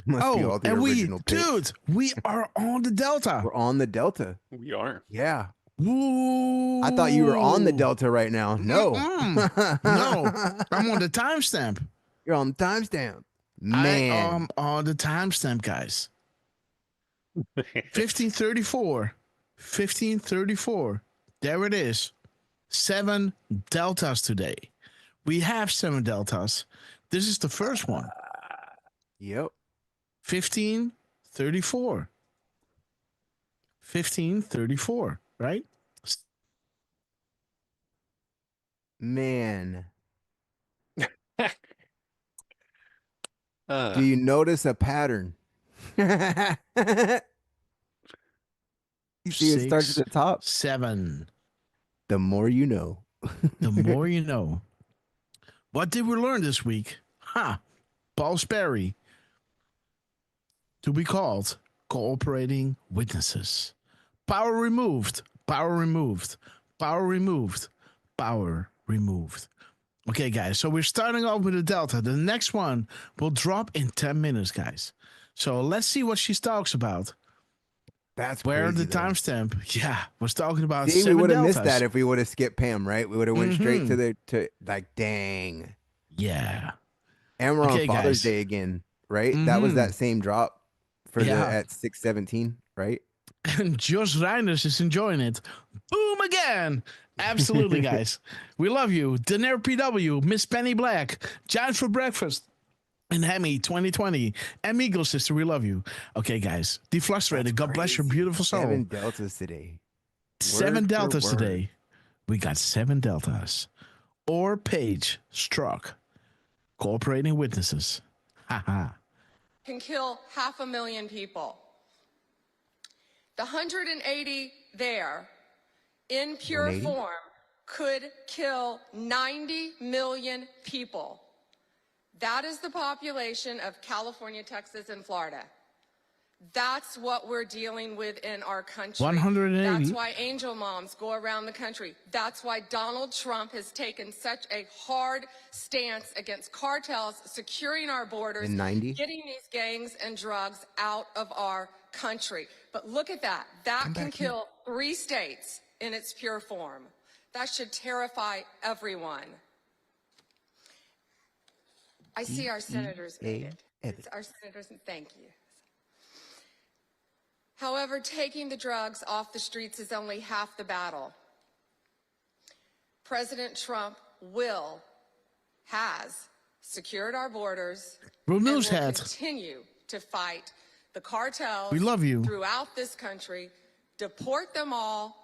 Must be all the and original picks. dude, we are on the Delta. We're on the Delta. We are. Yeah. Ooh. I thought you were on the Delta right now. No. No, I'm on the timestamp. You're on the timestamp. I Man. am on the timestamp, guys. 1534. 1534. There it is. 7 deltas today. We have 7 deltas. This is the first one. Yep. 15, 34. 1534, right? Man. Uh, Do you notice a pattern? You see, it starts at 6, the top. 7. The more you know. The more you know. What did we learn this week? Paul Sperry. To be called cooperating witnesses. Power removed. Power removed. Power removed. Power removed. Okay, guys. So we're starting off with the Delta. The next one will drop in 10 minutes, guys. So let's see what she talks about. That's where crazy, the timestamp. Yeah, was talking about. See, we 7 would have deltas. missed that if we would have skipped Pam, right? We would have went straight to like, dang. Yeah. And we're on Father's guys. Day again, right? That was that same drop for the at 6:17, right? And Josh Reiners is enjoying it. Boom again. Absolutely, guys. We love you. Daenerys PW, Miss Penny Black, Giant for Breakfast, and Hemi 2020. And Eagle Sister, we love you. Okay, guys. Deflustrated. God bless your beautiful soul. 7 deltas today. 7 Word deltas for word. today. We got 7 deltas. Or Page struck. Cooperating witnesses. Haha. Can kill 500,000 people. The 180 there in pure 180? form could kill 90 million people. That is the population of California, Texas, and Florida. That's what we're dealing with in our country. 180. That's why angel moms go around the country. That's why Donald Trump has taken such a hard stance against cartels, securing our borders, In 90? getting these gangs and drugs out of our country. But look at that. That can kill 3 states in its pure form. That should terrify everyone. I see our senators made it. It's our senators, and thank you. However, taking the drugs off the streets is only half the battle. President Trump has secured our borders Real news and will hat. continue to fight the cartels We love you. throughout this country, deport them all,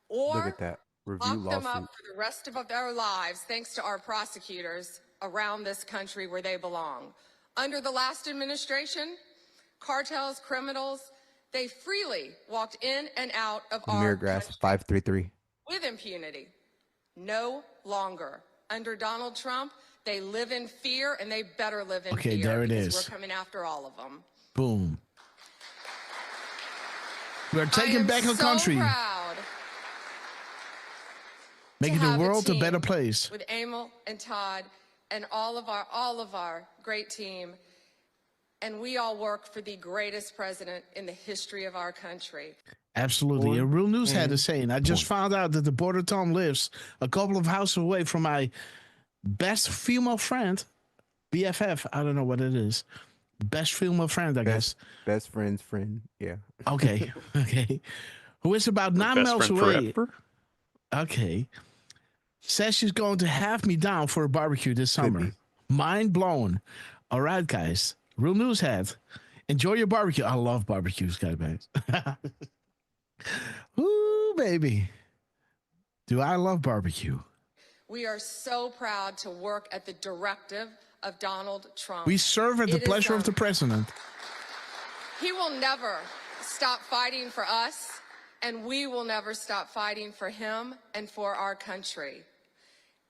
or Look at that. Review lock them lawsuit. up for the rest of their lives, thanks to our prosecutors around this country where they belong. Under the last administration, cartels, criminals, they freely walked in and out of our Mirror Grass country 533. with impunity. No longer. Under Donald Trump, they live in fear, and they better live in fear. there it because is. We're coming after all of them. Boom. We're taking I am back our so country. proud Making to the have world a team better place. with Emil and Todd and all of our great team. And we all work for the greatest president in the history of our country. Absolutely. A real news had to say, and I just found out that the Border Tom lives a couple of houses away from my best female friend, BFF. I don't know what it is. Best female friend, I guess. Best friend's friend. Yeah. Okay. Okay. Who is about 9 best miles friend away. forever? Okay. Says she's going to have me down for a barbecue this summer. be. Mind blown. All right, guys. Real news head. Enjoy your barbecue. I love barbecues, guys. Ooh, baby. Do I love barbecue? We are so proud to work at the directive of Donald Trump. We serve at the It is, pleasure of the president. He will never stop fighting for us, and we will never stop fighting for him and for our country.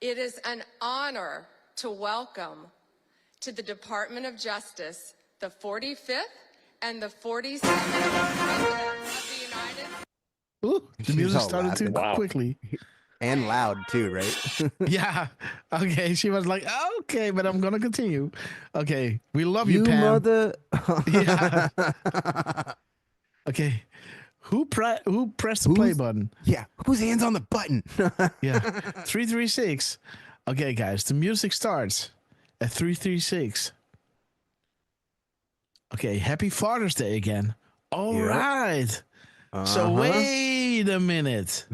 It is an honor to welcome to the Department of Justice the 45th and the 47th President of the United States. Ooh, the She's music all started too laughing. quickly. And loud too, right? Yeah. Okay. She was like, okay, but I'm going to continue. Okay. We love you, You Pam. mother. Yeah. Okay. Who pressed the play button? Yeah. Whose hands on the button? Yeah. 336. Okay, guys. The music starts at 336. Okay. Happy Father's Day again. All Yep. right. So Uh-huh. wait a minute.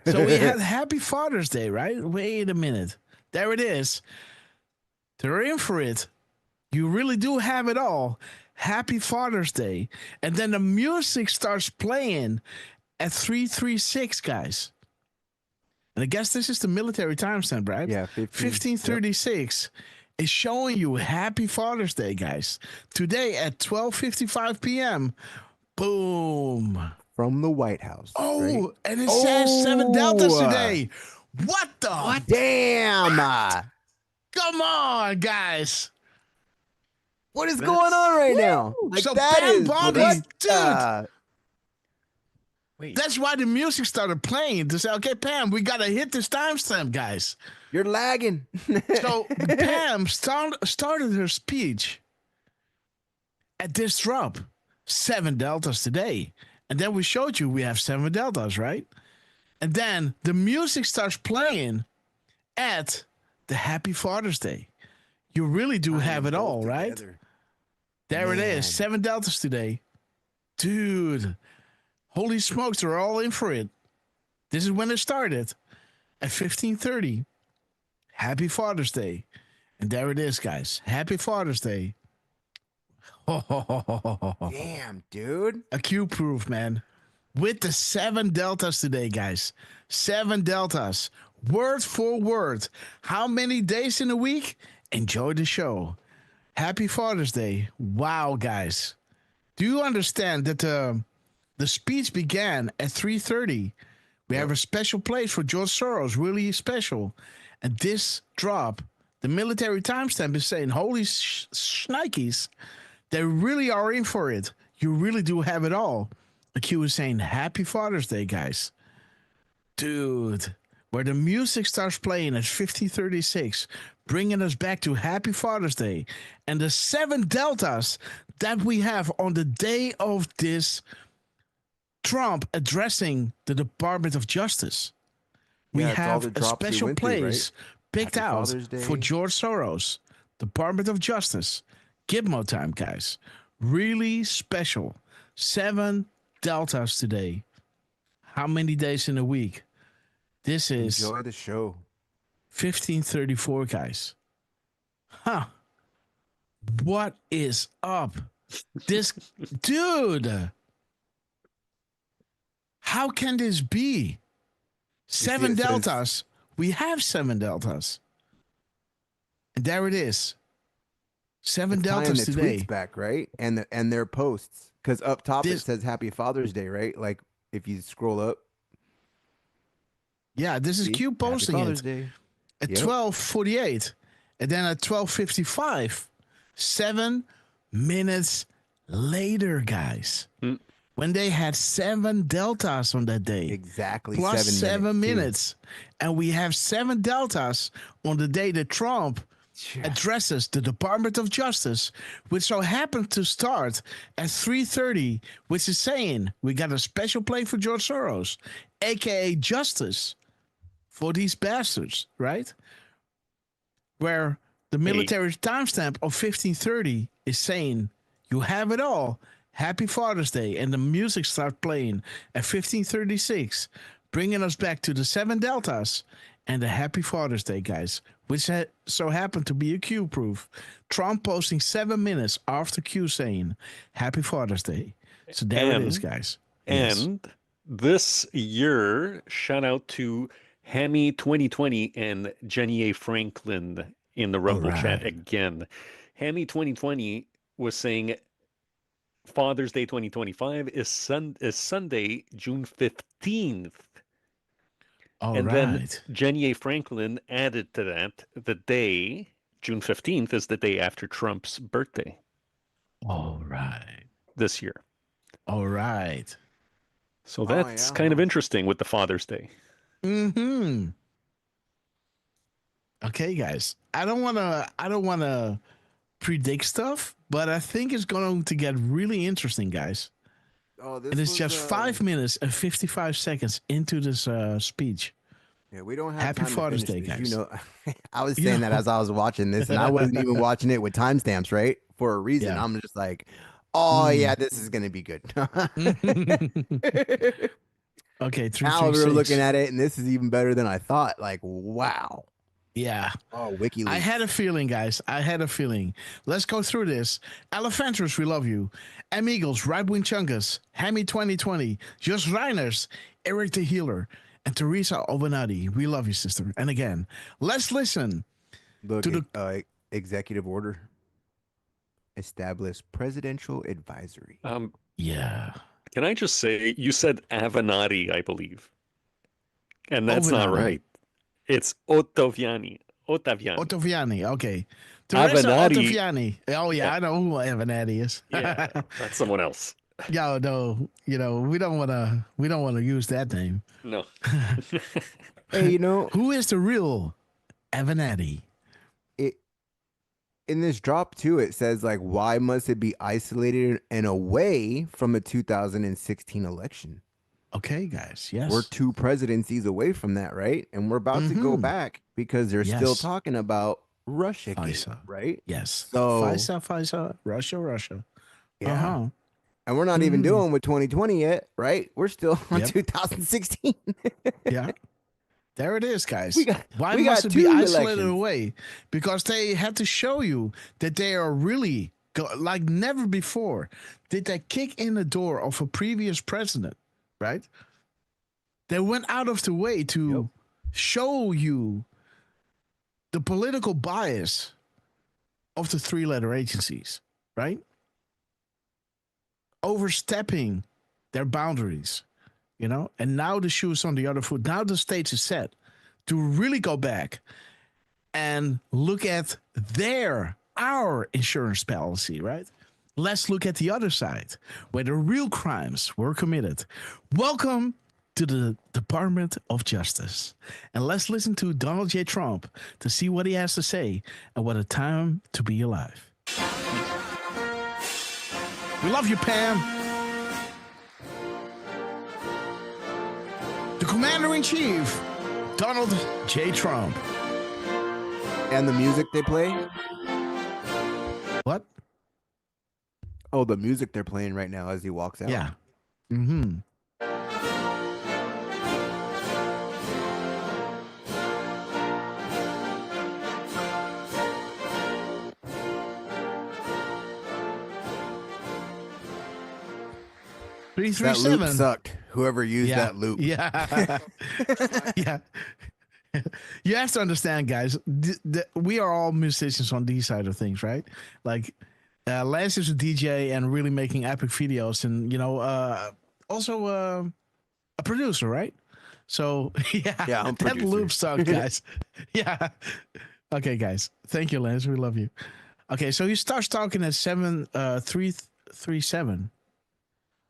So we had Happy Father's Day, right? Wait a minute. There it is. They're in for it. You really do have it all. Happy Father's Day. And then the music starts playing at 3:36, guys. And I guess this is the military timestamp, right? Yeah, 15:36 is showing you Happy Father's Day, guys. Today at 12:55 p.m. Boom. From the White House. Oh, right? and it says 7 Deltas today. What the? What? Damn. Come on, guys. What is going on right now? Like, So that Bam is Bobby, what, dude. Wait. That's why the music started playing to say, okay, Pam, we got to hit this timestamp, guys. You're lagging. So Pam started her speech at this drop, 7 Deltas today. And then we showed you we have 7 Deltas, right? And then the music starts playing at the Happy Father's Day. You really do have it all, right? There it is, 7 Deltas today. Dude, holy smokes, they're all in for it. This is when it started at 15:30. Happy Father's Day. And there it is, guys. Happy Father's Day. Damn, dude. A Q proof, man. With the 7 Deltas today, guys. 7 Deltas. Word for word. How many days in a week? Enjoy the show. Happy Father's Day. Wow, guys. Do you understand that the speech began at 3:30? We have a special place for George Soros, really special. And this drop, the military timestamp is saying, holy shnikes, they really are in for it. You really do have it all. The Q is saying, Happy Father's Day, guys. Dude, where the music starts playing at 15:36, bringing us back to Happy Father's Day. And the 7 Deltas that we have on the day of this Trump addressing the Department of Justice. We Yeah, it's all have the a drops he special went through, place right? picked Happy out Father's Day. for George Soros, Department of Justice. Gizmo time, guys. Really special. 7 Deltas today. How many days in a week? This is Enjoy the show. 15:34, guys. Huh. What is up? This dude. How can this be? 7 it says- Deltas. We have 7 Deltas. And there it is. 7 It's tying Deltas the today. tweets back, right? And their posts. Because up top it This- says Happy Father's Day, right? Like if you scroll up. Yeah, this is See? Q posting Happy Father's it Day. at Yep. 12:48. And then at 12:55, 7 minutes later, guys. When they had 7 Deltas on that day. Exactly. Plus 7 minutes. minutes. And we have 7 Deltas on the day that Trump addresses the Department of Justice, which so happened to start at 3:30, which is saying we got a special play for George Soros, aka justice for these bastards, right? Where the military timestamp of 15:30 is saying you have it all. Happy Father's Day, and the music starts playing at 15:36, bringing us back to the 7 Deltas and the Happy Father's Day, guys, which so happened to be a Q proof. Trump posting 7 minutes after Q saying Happy Father's Day. So there it is, guys. And this year, shout out to Hammy 2020 and Jenny A. Franklin in the Rumble chat again. Hammy 2020 was saying Father's Day 2025 is Sunday, June 15th. Then Jenny A. Franklin added to that the day, June 15th, is the day after Trump's birthday. All right. This year. All right. So that's kind of interesting with the Father's Day. Mm-hmm. Okay, guys. I don't wanna predict stuff, but I think it's going to get really interesting, guys. Oh, this and it's was, just 5 minutes and 55 seconds into this speech. Yeah, we don't have Happy time to Father's finish Day, this. guys. You know, I was saying that as I was watching this, and I wasn't even watching it with timestamps, right? For a reason. Yeah. I'm just like, oh yeah, this is gonna be good. Okay, now we're 336. looking at it, and this is even better than I thought. Like, wow. Yeah. Oh, WikiLeaks. I had a feeling, guys. I had a feeling. Let's go through this. Elephantrus, we love you. M. Eagles, Right Wing Chungus, Hammy 2020, Just Reiners, Eric the Healer, and Teresa Obanadi. We love you, sister. And again, let's listen Look, to the executive order. Establish presidential advisory. Yeah. Can I just say, you said Avenatti, I believe. And that's not Ovenatti. right. It's Ottaviani. Ottaviani, okay. Teresa Avenatti. Ottaviani. Oh, yeah, I know who Avenatti is. Yeah, that's someone else. Yeah, no, we don't want to use that name. No. Hey, who is the real Avenatti? In this drop too, it says like, why must it be isolated and away from the 2016 election? Okay, guys. Yes, we're 2 presidencies away from that, right? And we're about to go back because they're still talking about Russia, right? Yes. So FISA, Russia. Yeah. And we're not even doing with 2020 yet, right? We're still on 2016. Yeah. There it is, guys. Why we must got it be 2 isolated elections. away? Because they had to show you that they are really, like never before, did they kick in the door of a previous president, right? They went out of the way to show you the political bias of the 3-letter agencies, right? Overstepping their boundaries. And now the shoe is on the other foot. Now the stage is set to really go back and look at our insurance policy, right? Let's look at the other side where the real crimes were committed. Welcome to the Department of Justice. And let's listen to Donald J. Trump to see what he has to say and what a time to be alive. We love you, Pam. The Commander-in-Chief, Donald J. Trump. And the music they play? What? Oh, the music they're playing right now as he walks out. Yeah. Mm-hmm. That loop sucked. Whoever used that loop. Yeah. Yeah. You have to understand, guys, we are all musicians on these side of things, right? Like, Lance is a DJ and really making epic videos and, also a producer, right? So, yeah I'm that loop sucked, guys. Yeah. Okay, guys. Thank you, Lance. We love you. Okay, so he starts talking at 7:337.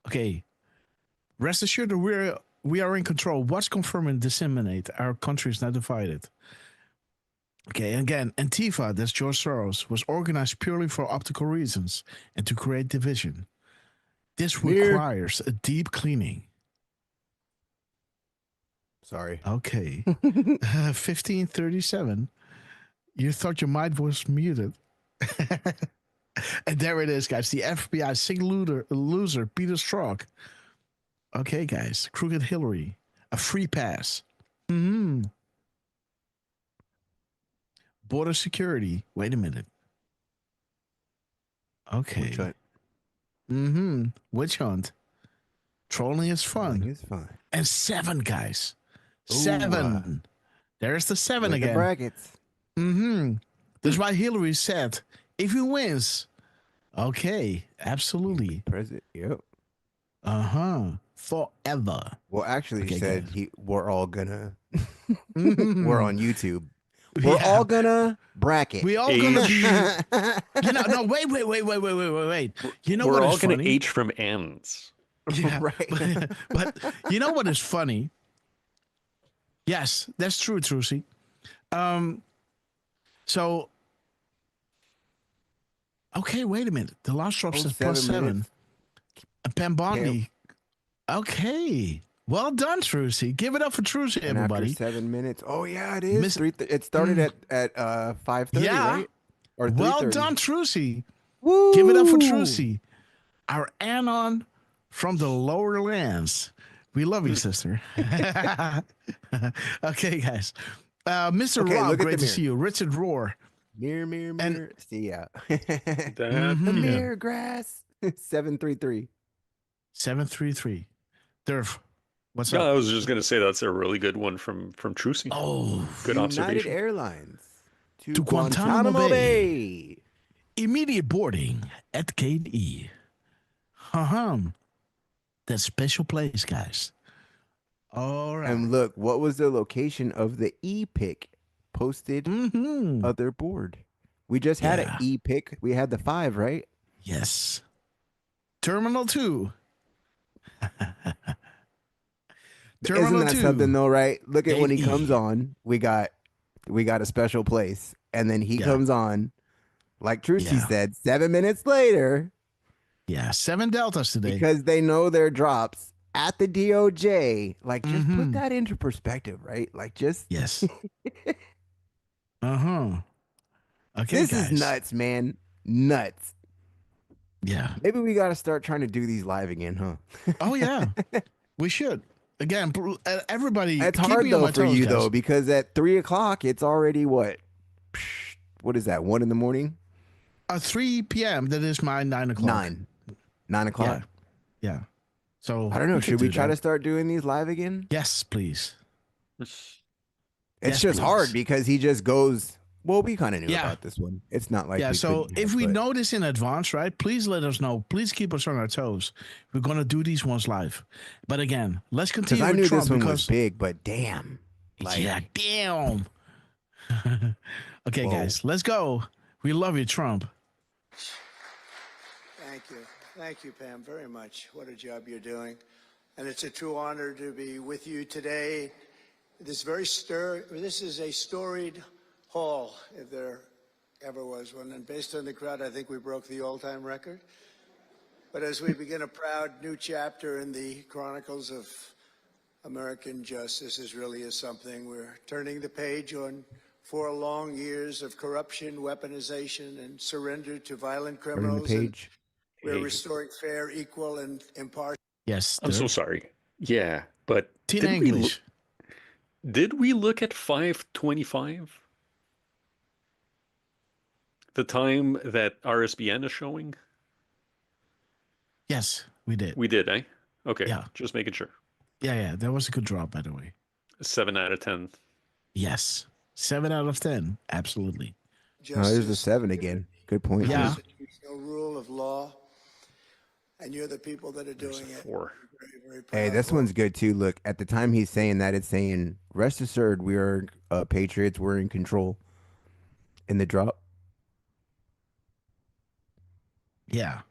Okay. Rest assured that we are in control. Watch, confirm, and disseminate. Our country is not divided. Okay, again, Antifa, that's George Soros, was organized purely for optical reasons and to create division. This requires a deep cleaning. Sorry. Okay. 1537. You thought your mic was muted. And there it is, guys. The FBI single loser, Peter Strzok. Okay, guys. Crooked Hillary. A free pass. Border security. Wait a minute. Okay. Witch hunt. Witch hunt. Trolling is fun. And 7, guys. Ooh, 7. There's the 7 look at again. brackets. That's why Hillary said, if he wins, okay, absolutely. President, yep. Forever. Well, actually, he said we're all gonna. Mhm. We're on YouTube. We're all gonna bracket. We all gonna be. No, wait. You know We're what all is going to funny? H from ends. Yeah, Right. but you know what is funny? Yes, that's true, Trucy. So, okay, wait a minute. The last drop says 7 +7. minutes. Pam Bondi. Okay. Well done, Trucy. Give it up for Trucy, And everybody. after 7 minutes. Oh yeah, it is. It started at 5:30, Yeah. right? Or Well 3:30. done, Trucy. Woo! Give it up for Trucy. Our Anon from the lower lands. We love you, sister. Okay, guys. Mr. Okay, Rob, look at great the to mirror. see you. Richard Rohr. Mirror, mirror, And- mirror. See ya. That The yeah. mirror grass. 733. 733. Durf, what's Yeah, up? I was just gonna say that's a really good one from Trucy. Oh, good United observation. Airlines To Guantanamo Bay. Immediate boarding at Gate E. That special place, guys. All right. And look, what was the location of the e-pick posted other board? We just had an e-pick. We had the 5, right? Yes. Terminal 2. Isn't that 2. something though, right? Look at when he Gate comes E. on, we got a special place. And then he comes on, like Trucy said, 7 minutes later. Yeah, 7 deltas today. Because they know their drops at the DOJ. Like, just put that into perspective, right? Like, just Yes. Okay, this guys. is nuts, man. Nuts. Yeah. Maybe we got to start trying to do these live again, huh? Oh yeah, we should. Again, everybody. It's keep hard me on though my for toes, you guys. though, because at 3 o'clock it's already what? What is that? 1 in the morning? 3 p.m. That is my 9 o'clock. 9 o'clock. Yeah. So I don't know. Should we try that. to start doing these live again? Yes, please. It's just hard because he just goes. Well, we kind of knew Yeah. about this one. It's not like we So couldn't if have, we but- know this in advance, right? Please let us know. Please keep us on our toes. We're gonna do these ones live. But again, let's because continue I with knew Trump this one because was big, but damn, yeah, damn. Okay, Whoa. guys, let's go. We love you, Trump. Thank you. Thank you, Pam, very much. What a job you're doing. And it's a true honor to be with you today. This is a storied hall, if there ever was one. And based on the crowd, I think we broke the all-time record. But as we begin a proud new chapter in the chronicles of American justice, this really is something. We're turning the page on 4 long years of corruption, weaponization, and surrender to violent Turning the criminals. And page. we're restoring fair, equal, and impartial. Yes, I'm so sorry. Yeah, but Teen did we, English. did we look at 525? The time that RSBN is showing? Yes, we did. We did, eh? Okay, Yeah. just making sure. Yeah. That was a good drop, by the way. 7 out of 10. Yes, 7 out of 10. Absolutely. Oh, there's the 7 again. Good point. Yeah. No rule of law, and you're the people that are doing it. 4. Very, very proud. Hey, this one's good too. Look, at the time he's saying that, it's saying, rest assured, we are patriots. We're in control. In the drop. Yeah.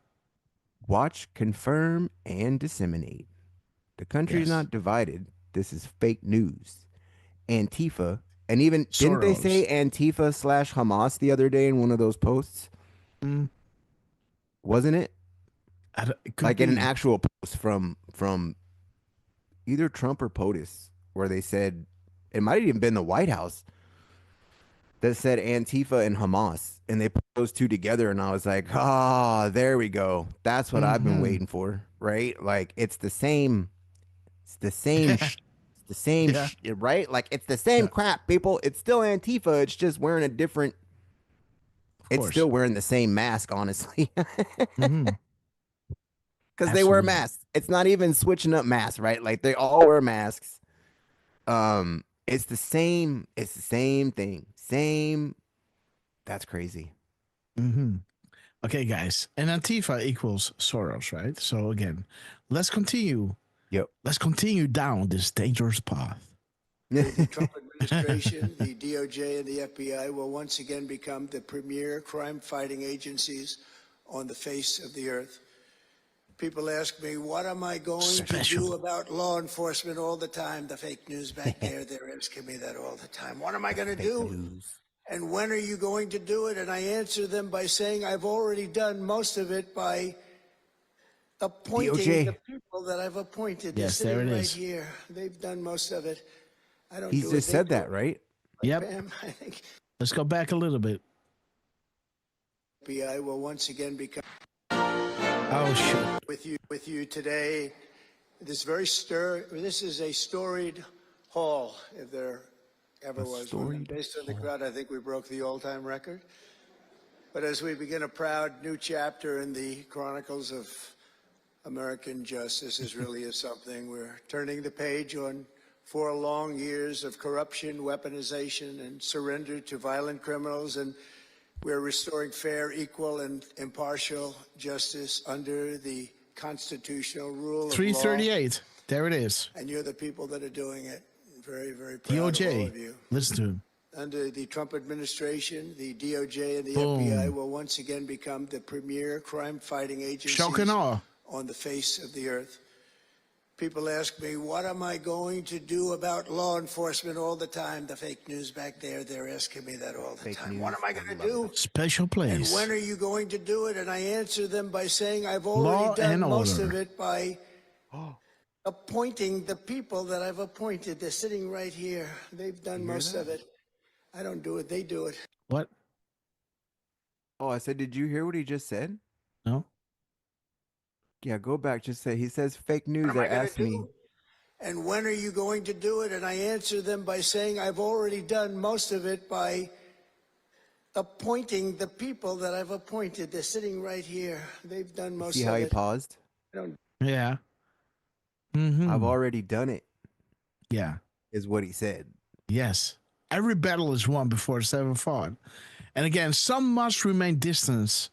Watch, confirm, and disseminate. The country is Yes. not divided. This is fake news. Antifa, and even didn't they Soros. say Antifa / Hamas the other day in one of those posts? Wasn't it? It could Like in an be. actual post from either Trump or POTUS, where they said it might have even been the White House that said Antifa and Hamas, and they put those two together, and I was like, there we go. That's what I've been waiting for, right? Like it's the same, Yeah. right? Like it's the same crap, people. It's still Antifa. It's just wearing a different. It's course. still wearing the same mask, honestly. Mhm. Because they wear Absolutely. masks. It's not even switching up masks, right? Like they all wear masks. It's the same thing. Same. That's crazy. Okay, guys. And Antifa equals Soros, right? So again, let's continue. Yep. Let's continue down this dangerous path. The Trump administration, the DOJ, and the FBI will once again become the premier crime-fighting agencies on the face of the earth. People ask me, what am I going to do about law enforcement all the time? The fake news back there, they're asking me that all the time. What am I going to do? And when are you going to do it? And I answer them by saying I've already done most of it by appointing DOJ. the people that I've appointed. Yes, They're there sitting it right is. here. They've done most of it. I don't He's do just it. said They do that, right? Yep. Bam, I think Let's go back a little bit. FBI will once again become Oh shit. with you today. This is a storied hall, if there ever was. Based on the crowd, I think we broke the all-time record. But as we begin a proud new chapter in the chronicles of American justice, this really is something. We're turning the page on 4 long years of corruption, weaponization, and surrender to violent criminals, and we're restoring fair, equal, and impartial justice under the constitutional rule of law. 338. There it is. And you're the people that are doing it. Very, very proud of all of DOJ. you. Listen to him. Under the Trump administration, the DOJ and the Boom. FBI will once again become the premier crime-fighting agencies Shock and awe. on the face of the earth. People ask me, what am I going to do about law enforcement all the time? The fake news back there, they're asking me that all the time. What am I going to do? Special place. And when are you going to do it? And I answer them by saying I've Law already done and most order. of it by appointing the people that I've appointed. They're sitting right here. They've done most of it. I don't do it. They do it. What? Oh, I said, did you hear what he just said? No. Yeah, go back. Just say, he says fake news. What am I They gonna asked me. do? And when are you going to do it? And I answer them by saying I've already done most of it by appointing the people that I've appointed. They're sitting right here. They've done most See of how he it. paused? I don't Yeah. Mm-hmm. I've already done it, Yeah. is what he said. Yes. Every battle is won before it's ever fought. And again, some must remain distance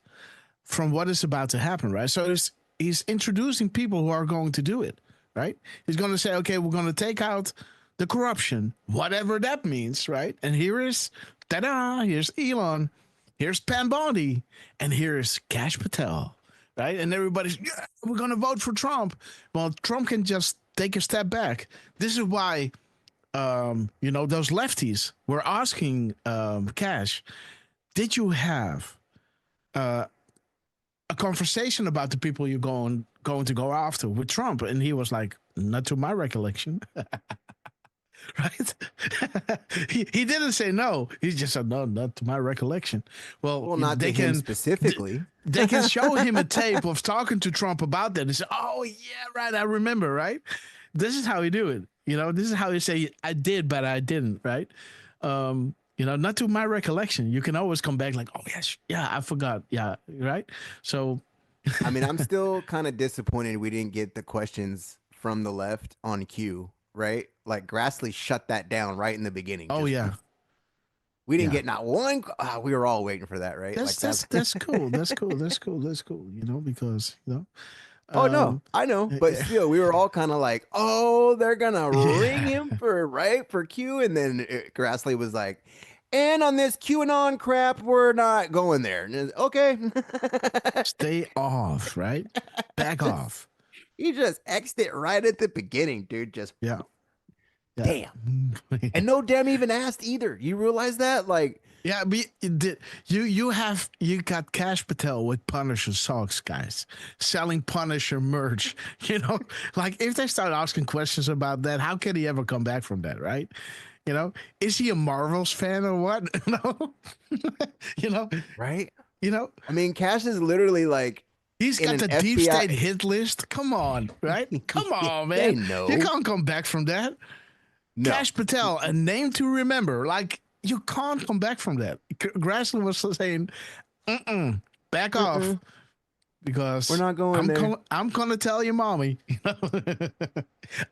from what is about to happen, right? So he's introducing people who are going to do it, right? He's going to say, okay, we're going to take out the corruption, whatever that means, right? And here is, ta-da, here's Elon, here's Pam Bondi, and here's Kash Patel, right? And everybody's, yeah, we're going to vote for Trump. Well, Trump can just take a step back. This is why, those lefties were asking Kash, did you have a conversation about the people you're going to go after with Trump? And he was like, not to my recollection. Right? he didn't say no. He just said, no, not to my recollection. Well, Not they to him can specifically. they can show him a tape of talking to Trump about that and say, oh, yeah, right, I remember, right? This is how he do it. This is how he say, I did, but I didn't, right? Not to my recollection. You can always come back like, oh, yes, yeah, I forgot. Yeah, right? So. I mean, I'm still kind of disappointed we didn't get the questions from the left on cue, right? Like Grassley shut that down right in the beginning. Oh, yeah. We didn't get not one. We were all waiting for that, right? That's cool. That's cool. Because. Oh no, I know, but still, we were all kind of like, "Oh, they're gonna ring him for Q," and then Grassley was like, "And on this QAnon crap, we're not going there." And okay, stay off, right? Back off. He just X'd it right at the beginning, dude. Just damn, and no damn even asked either. You realize that, like. Yeah, but you got Kash Patel with Punisher socks, guys, selling Punisher merch. Like if they start asking questions about that, how can he ever come back from that, right? Is he a Marvels fan or what? Right? I mean, Kash is literally like he's got the deep state hit list. Come on, right? Come on, man. You can't come back from that. No. Kash Patel, a name to remember, like. You can't come back from that. Grassley was saying, back off, because we're not going there. I'm gonna tell your mommy.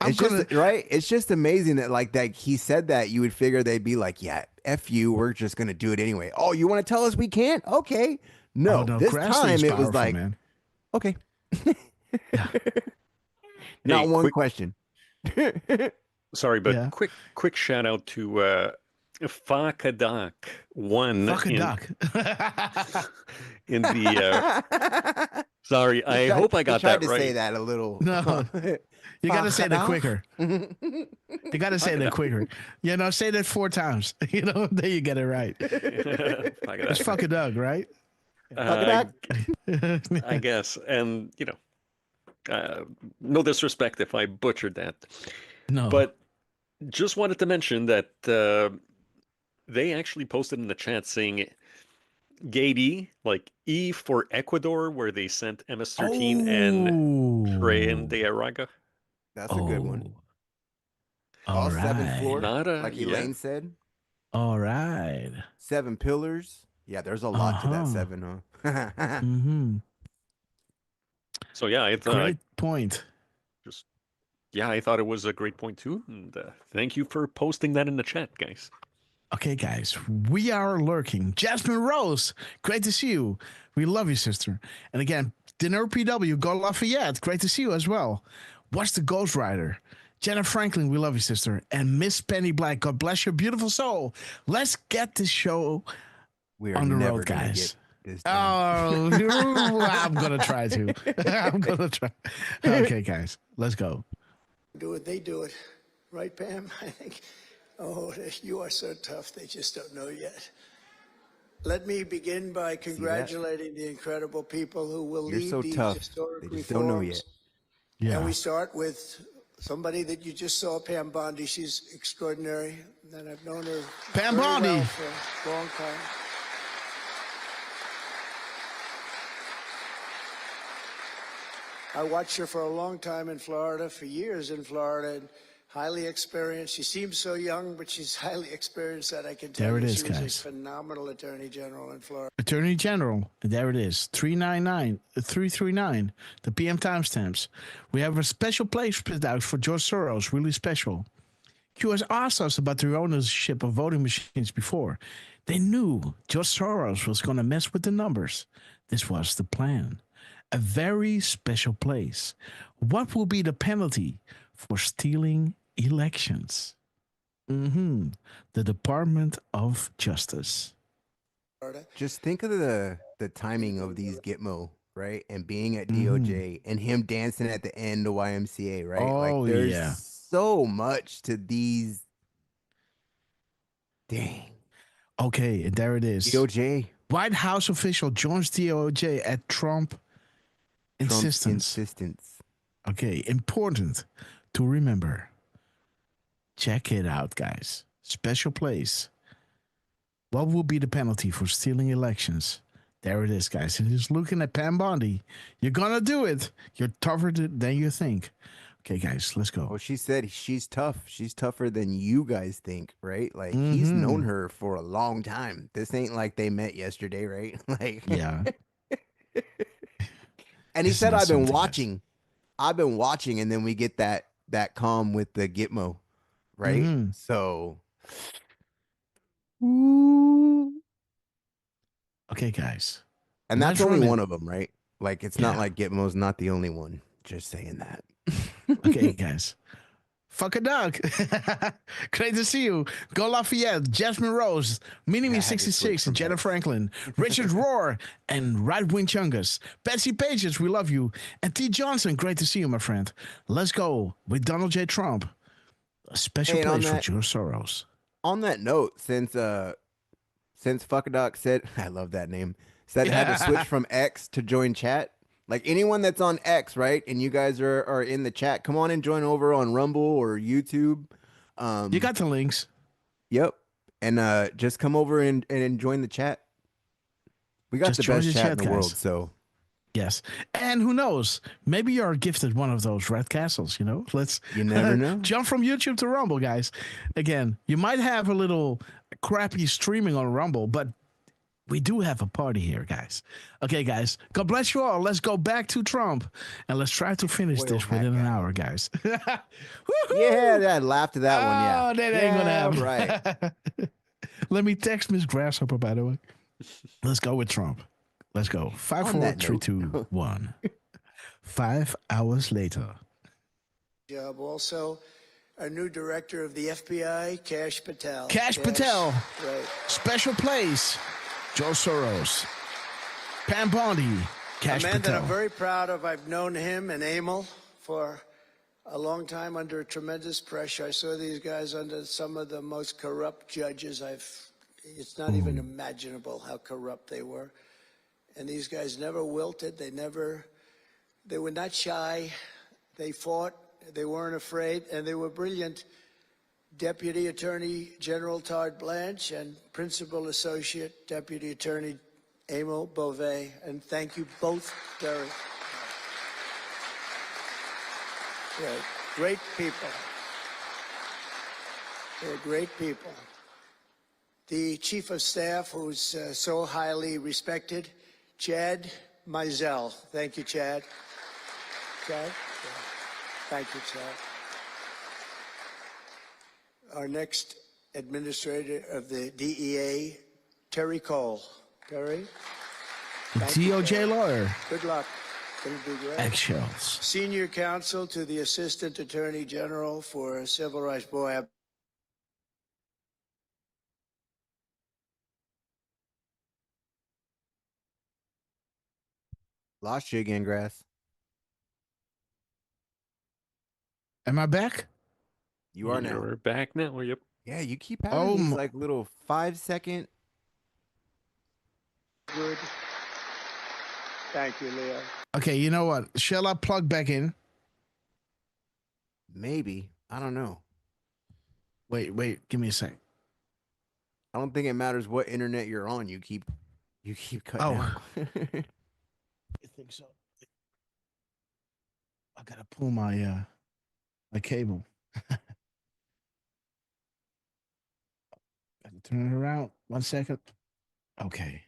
It's just amazing that like that he said that. You would figure they'd be like, yeah, F you, we're just gonna do it anyway. Oh, you want to tell us we can't? Okay. No, this Grassley's time it was powerful, like, man. Okay. Yeah. Not one question. Sorry, but quick shout out to Fakadak one in the sorry, I hope I got that right. Tried to say that a little. No, you got to say that quicker. You got to say that quicker. Say that 4 times. Then you get it right. It's Fakadak, right? I guess, and no disrespect if I butchered that. No, but just wanted to mention that. They actually posted in the chat saying Gady, like E for Ecuador, where they sent MS-13 and Tren de Aragua. That's a good one. All right. 7th floor, Not like Elaine said. All right. 7 pillars. Yeah, there's a lot to that 7, huh? Mm-hmm. So yeah, I thought Great point. I thought it was a great point too, and thank you for posting that in the chat, guys. Okay, guys, we are lurking. Jasmine Rose, great to see you. We love you, sister. And again, Dinner PW, Go Lafayette, great to see you as well. What's the Ghost Rider? Jenna Franklin, we love you, sister. And Miss Penny Black, God bless your beautiful soul. Let's get this show on the road, guys. Oh, I'm going to try to. I'm going to try. Okay, guys, let's go. Do it, they do it. Right, Pam? I think, you are so tough, they just don't know yet. Let me begin by congratulating the incredible people who will lead so these tough. historic They reforms. just don't know yet. Yeah. And we start with somebody that you just saw, Pam Bondi. She's extraordinary, and I've known her Pam very Bondi. well for a long time. I watched her for a long time in Florida, for years in Florida, and highly experienced. She seems so young, but she's highly experienced, that I can tell There you it is, she was guys. a phenomenal attorney general in Florida. Attorney General, and there it is, 339, the PM timestamps. We have a special place put out for George Soros, really special. Q has asked us about the ownership of voting machines before. They knew George Soros was going to mess with the numbers. This was the plan. A very special place. What will be the penalty for stealing elections? The Department of Justice. Just think of the timing of these Gitmo, right? And being at DOJ and him dancing at the end of YMCA, right? Oh, like there's yeah. so much to these. Dang. Okay, and there it is. DOJ. White House official joins DOJ at Trump's insistence. Okay, important to remember. Check it out, guys. Special place. What will be the penalty for stealing elections? There it is, guys. It is looking at Pam Bondi. You're gonna do it. You're tougher than you think. Okay, guys, let's go. Well, she said she's tough. She's tougher than you guys think, right? Like he's known her for a long time. This ain't like they met yesterday, right? Like yeah. And he It's said, not "I've been something watching. I've been watching," and then we get that calm with the Gitmo, right? So, okay, guys. and that's Let's only run one it. of them, right? Like it's not like Gitmo's not the only one. Just saying that. Okay, guys. Fuck a dog. Great to see you. Go Lafayette, Jasmine Rose, Minimi 66, and Jenna Franklin, Richard Rohr, and Right Wing Chungus. Betsy Pages, we love you. And T. Johnson, great to see you, my friend. Let's go with Donald J. Trump. A special Hey, on place for that- George Soros. On that note, since Fuckadoc said, I love that name, said had to switch from X to join chat. Like anyone that's on X, right? And you guys are in the chat, come on and join over on Rumble or YouTube. You got the links. Yep. And just come over and join the chat. We got Just the join best the chat in chat, the world, guys. so Yes. And who knows? Maybe you're gifted one of those red castles, you know? You never know. Jump from YouTube to Rumble, guys. Again, you might have a little crappy streaming on Rumble, but we do have a party here, guys. Okay, guys. God bless you all. Let's go back to Trump, and let's try to finish this within an hour, guys. yeah, I laughed at that one. Yeah, that ain't gonna happen. Right. Let me text Miss Grasshopper, by the way. Let's go with Trump. Let's go. 5, 4, 3, 2, 1. 5 hours later. Job also, our new director of the FBI, Kash Patel. Kash Patel. Right. Special place. George Soros. Pam Bondi. Kash A man Patel. that I'm very proud of. I've known him and Emil for a long time under tremendous pressure. I saw these guys under some of the most corrupt judges it's not even imaginable how corrupt they were. And these guys never wilted. They were not shy. They fought. They weren't afraid, and they were brilliant. Deputy Attorney General Todd Blanche and Principal Associate Deputy Attorney Emil Beauvais. And thank you both very much. Great people. They're great people. the Chief of Staff, who's so highly respected, Chad Mizell. Thank you, Chad. Chad? Yeah. Thank you, Chad. Our next administrator of the DEA, Terry Cole. Terry? DOJ lawyer. Good luck. It'll be great. Eggshells. Senior counsel to the Assistant Attorney General for Civil Rights. Boy, Lost you again, Grass. Am I back? You are now. You're back now. Yep. Yeah, you keep having these like little 5-second. Good. Thank you, Leo. Okay, you know what? Shall I plug back in? Maybe. I don't know. Wait. Give me a sec. I don't think it matters what internet you're on. You keep cutting out. I think so. I gotta pull my my cable. Gotta turn it around. 1 second. Okay.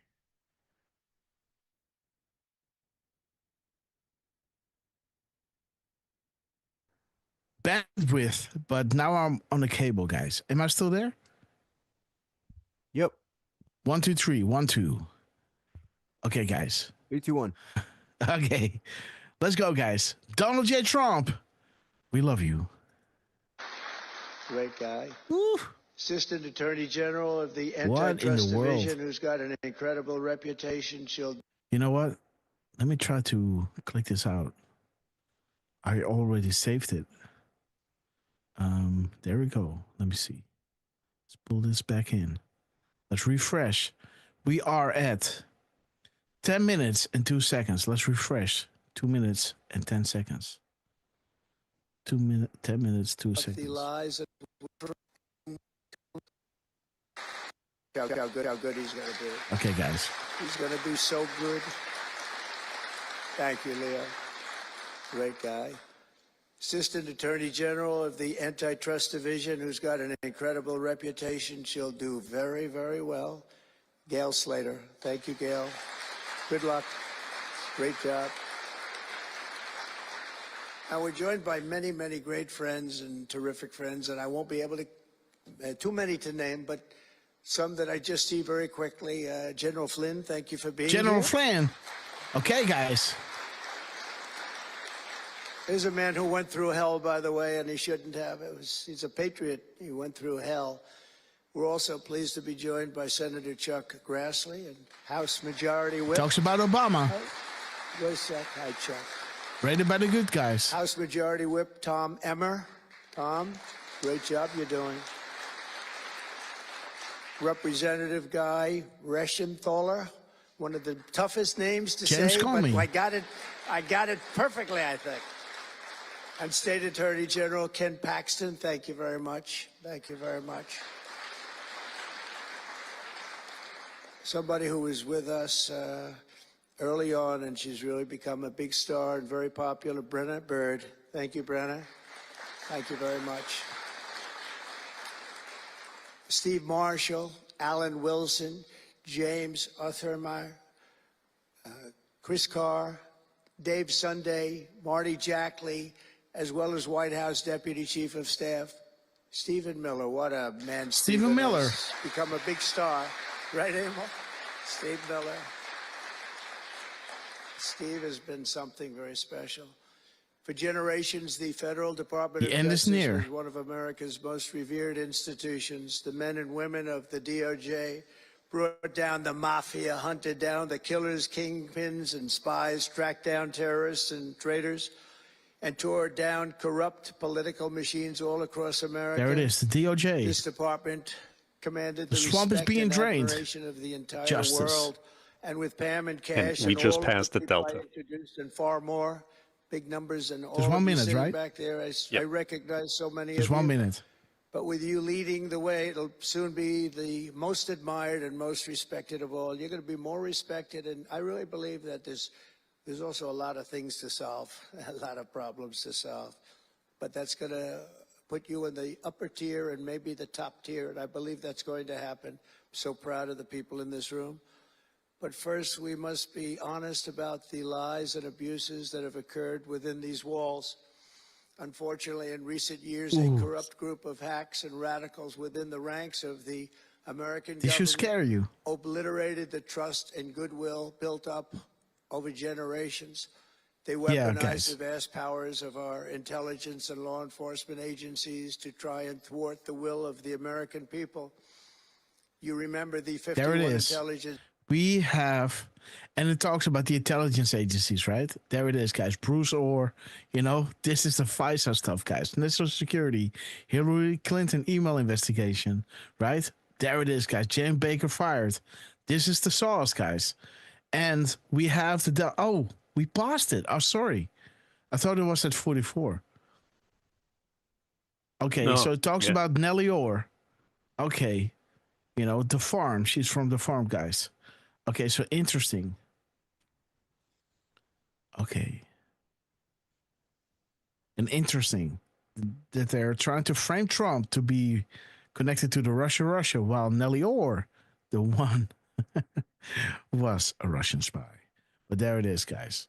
Bandwidth, but now I'm on the cable, guys. Am I still there? Yep. 1, 2, 3. 1, 2. Okay, guys. 3, 2, 1. Okay. Let's go, guys. Donald J. Trump. We love you. Great guy. Woo. Assistant Attorney General of the What in Antitrust the world? Division, who's got an incredible reputation. She'll. You know what? Let me try to click this out. I already saved it. There we go. Let me see. Let's pull this back in. Let's refresh. We are at 10 minutes and 2 seconds. Let's refresh. 2 minutes and 10 seconds. 10 minutes, 2 The seconds. lies of how good he's going to do. Okay, guys. He's going to do so good. Thank you, Leo. Great guy. Assistant Attorney General of the Antitrust Division, who's got an incredible reputation. She'll do very, very well. Gail Slater. Thank you, Gail. Good luck. Great job. Now, we're joined by many, many great friends and terrific friends, and I won't be able to, too many to name, but some that I just see very quickly. General Flynn, thank you for being here. General Flynn. Okay, guys. Here's a man who went through hell, by the way, and he shouldn't have. He's a patriot. He went through hell. We're also pleased to be joined by Senator Chuck Grassley and House Majority Whip. Talks about Obama. Wait a sec. Hi, Chuck. Rated by the good guys. House Majority Whip Tom Emmer. Tom, great job you're doing. Representative Guy Reschenthaler, one of the toughest names to James say, Comey. but I got it perfectly, I think. And State Attorney General Ken Paxton, thank you very much. Thank you very much. Somebody who was with us early on, and she's really become a big star and very popular, Brenna Bird. Thank you, Brenna. Thank you very much. Steve Marshall, Alan Wilson, James Othermeyer, Chris Carr, Dave Sunday, Marty Jackley, as well as White House Deputy Chief of Staff, Stephen Miller. What a man. Stephen Miller. Has become a big star. Right, Emil? Steve Miller. Steve has been something very special. For generations, the Federal Department of Justice was one of America's most revered institutions. The men and women of the DOJ brought down the mafia, hunted down the killers, kingpins, and spies, tracked down terrorists and traitors, and tore down corrupt political machines all across America. There it is, the DOJ. This department commanded the swamp is respect being and drained. admiration of the entire Justice. world. And with Pam and Cash And we and just all of passed the people I Delta. introduced and far more, big numbers, and all There's 1 of you minute, sitting right? back there, I Yep. recognize so many There's of you. 1 minute. But with you leading the way, it'll soon be the most admired and most respected of all. You're going to be more respected, and I really believe that there's also a lot of things to solve, a lot of problems to solve. But that's going to put you in the upper tier and maybe the top tier, and I believe that's going to happen. so proud of the people in this room. But first, we must be honest about the lies and abuses that have occurred within these walls. Unfortunately, in recent years, a corrupt group of hacks and radicals within the ranks of the American This should scare government you. obliterated the trust and goodwill built up over generations. They Yeah, weaponized guys. the vast powers of our intelligence and law enforcement agencies to try and thwart the will of the American people. You remember the 51 There it is. intelligence. We have, and it talks about the intelligence agencies, right? There it is, guys. Bruce Orr, you know, this is the FISA stuff, guys. National Security, Hillary Clinton email investigation, right? There it is, guys. James Baker fired. This is the sauce, guys. And we have the, oh, we passed it. Oh, sorry. I thought it was at 44. Okay, No, so it talks yeah. about Nellie Orr. Okay. You know, the farm. She's from the farm, guys. Okay, so interesting. Okay. And interesting that they're trying to frame Trump to be connected to the Russia, while Nellie Orr, the one, was a Russian spy. But there it is, guys.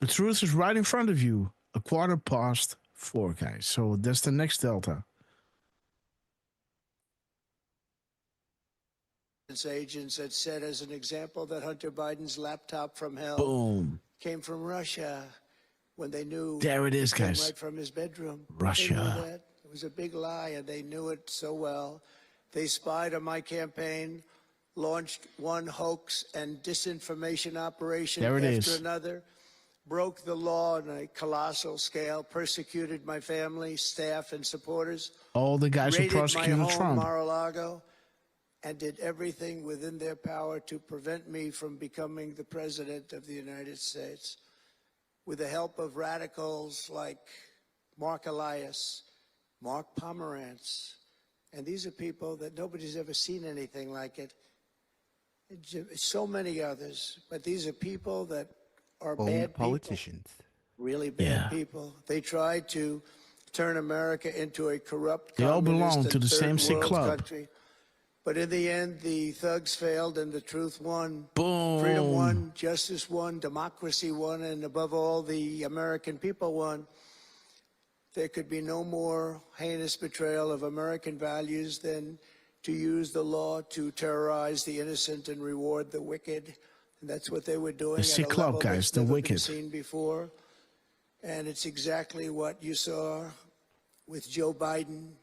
The truth is right in front of you. 4:15, guys. So that's the next delta. Agents that said, as an example, that Hunter Biden's laptop from hell Boom. came from Russia when they knew There it is, came guys. right from his bedroom. Russia. They knew that. It was a big lie, and they knew it so well. They spied on my campaign, launched one hoax and disinformation operation There it after is. another, broke the law on a colossal scale, persecuted my family, staff, and supporters, All the guys who raided my prosecuted home, Trump. Mar-a-Lago, and did everything within their power to prevent me from becoming the president of the United States. With the help of radicals like Mark Elias, Mark Pomerantz, and these are people that nobody's ever seen anything like it. So many others, but these are people that are Old bad politicians. people, really bad people. They tried to turn America into a corrupt, They all belong communist to and the same third sick world club. country. But in the end, the thugs failed and the truth won. Boom. Freedom won, justice won, democracy won, and above all, the American people won. There could be no more heinous betrayal of American values than to use the law to terrorize the innocent and reward the wicked. And that's what they were doing The at sick a club, level guys, that's the never been wicked. seen before. And it's exactly what you saw with Joe Biden,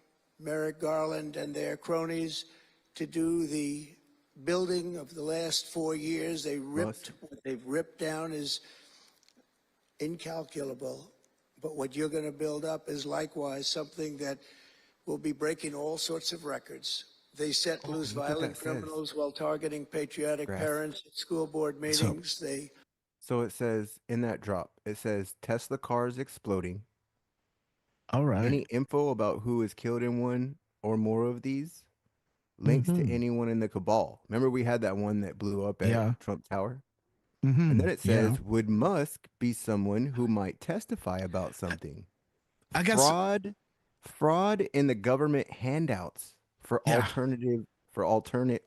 Merrick Garland, and their cronies to do the building of the last 4 years. What they've ripped down is incalculable. But what you're going to build up is likewise something that will be breaking all sorts of records. They set loose look what violent that says. criminals while targeting patriotic Grass. parents at school board meetings. They So it says in that drop, it says Tesla cars exploding. All right. Any info about who is killed in one or more of these? Links to anyone in the cabal. Remember we had that one that blew up at Yeah. Trump Tower? Mm-hmm. And then it says, Yeah. would Musk be someone who might testify about something? I guess Fraud in the government handouts for Yeah.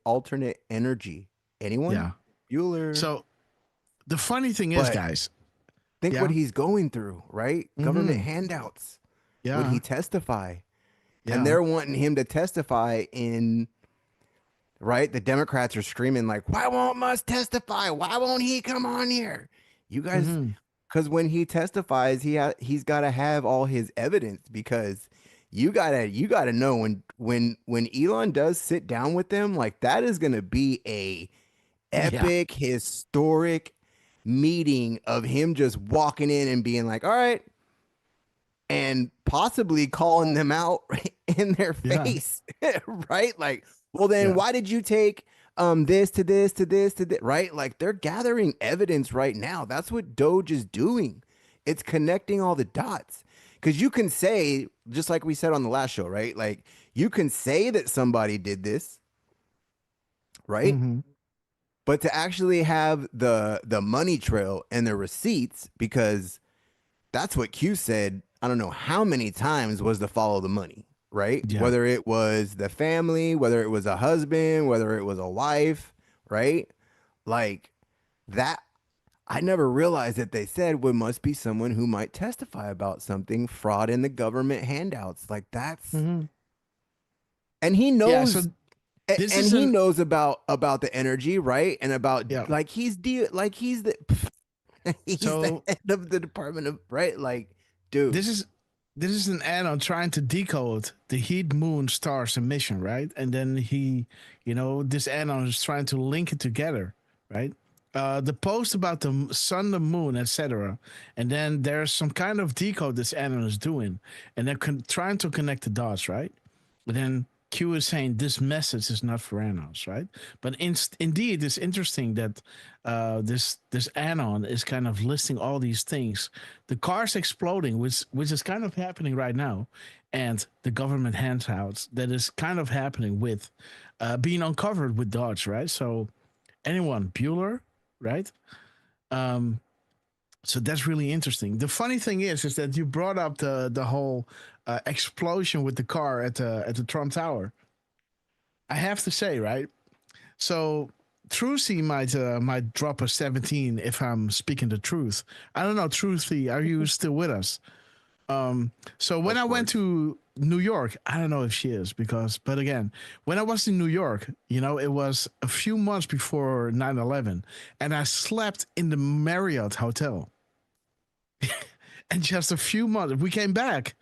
alternate energy. Anyone? Yeah. Bueller. So the funny thing is, But guys, think yeah. what he's going through, right? Government Mhm. handouts. Yeah. Would he testify? Yeah. And they're wanting him to testify in, right? The Democrats are screaming like, why won't Musk testify? Why won't he come on here? You guys, Mhm. because when he testifies, he's got to have all his evidence, because you gotta know when Elon does sit down with them, like that is gonna be a epic, historic meeting of him just walking in and being like, all right, and possibly calling them out in their Yeah. face, right? Like, well, then Yeah. why did you take this to this to this to this, right? Like they're gathering evidence right now. That's what Doge is doing. It's connecting all the dots. Because you can say, just like we said on the last show, right? Like you can say that somebody did this, right? Mhm. But to actually have the money trail and the receipts, because that's what Q said, I don't know how many times, was to follow the money. right? Yeah. Whether it was the family, whether it was a husband, whether it was a wife, right? Like that, I never realized that they said well, must be someone who might testify about something, fraud in the government handouts. Like that's, and he Yeah. So knows, this and is he an knows about the energy, right? And about yeah. like he's he's the he's the So head of the Department of right. Like, dude, this is an add-on trying to decode the heat, moon, stars, and mission, right? And then he, this add-on is trying to link it together, right? The post about the sun, the moon, etc. And then there's some kind of decode this add-on is doing, and they're trying to connect the dots, right? But then Q is saying this message is not for add-ons, right? But indeed, it's interesting that this add-on is kind of listing all these things. The cars exploding, which is kind of happening right now, and the government handouts that is kind of happening with being uncovered with Dodge, right? So anyone, Bueller, right? So that's really interesting. The funny thing is that you brought up the whole explosion with the car at the Trump Tower. I have to say, right? So Trucy might drop a 17 if I'm speaking the truth. I don't know, Trucy, are you still with us? So when I went to New York, I don't know if she is but again, when I was in New York, it was a few months before 9/11, and I slept in the Marriott Hotel. And just a few months, we came back,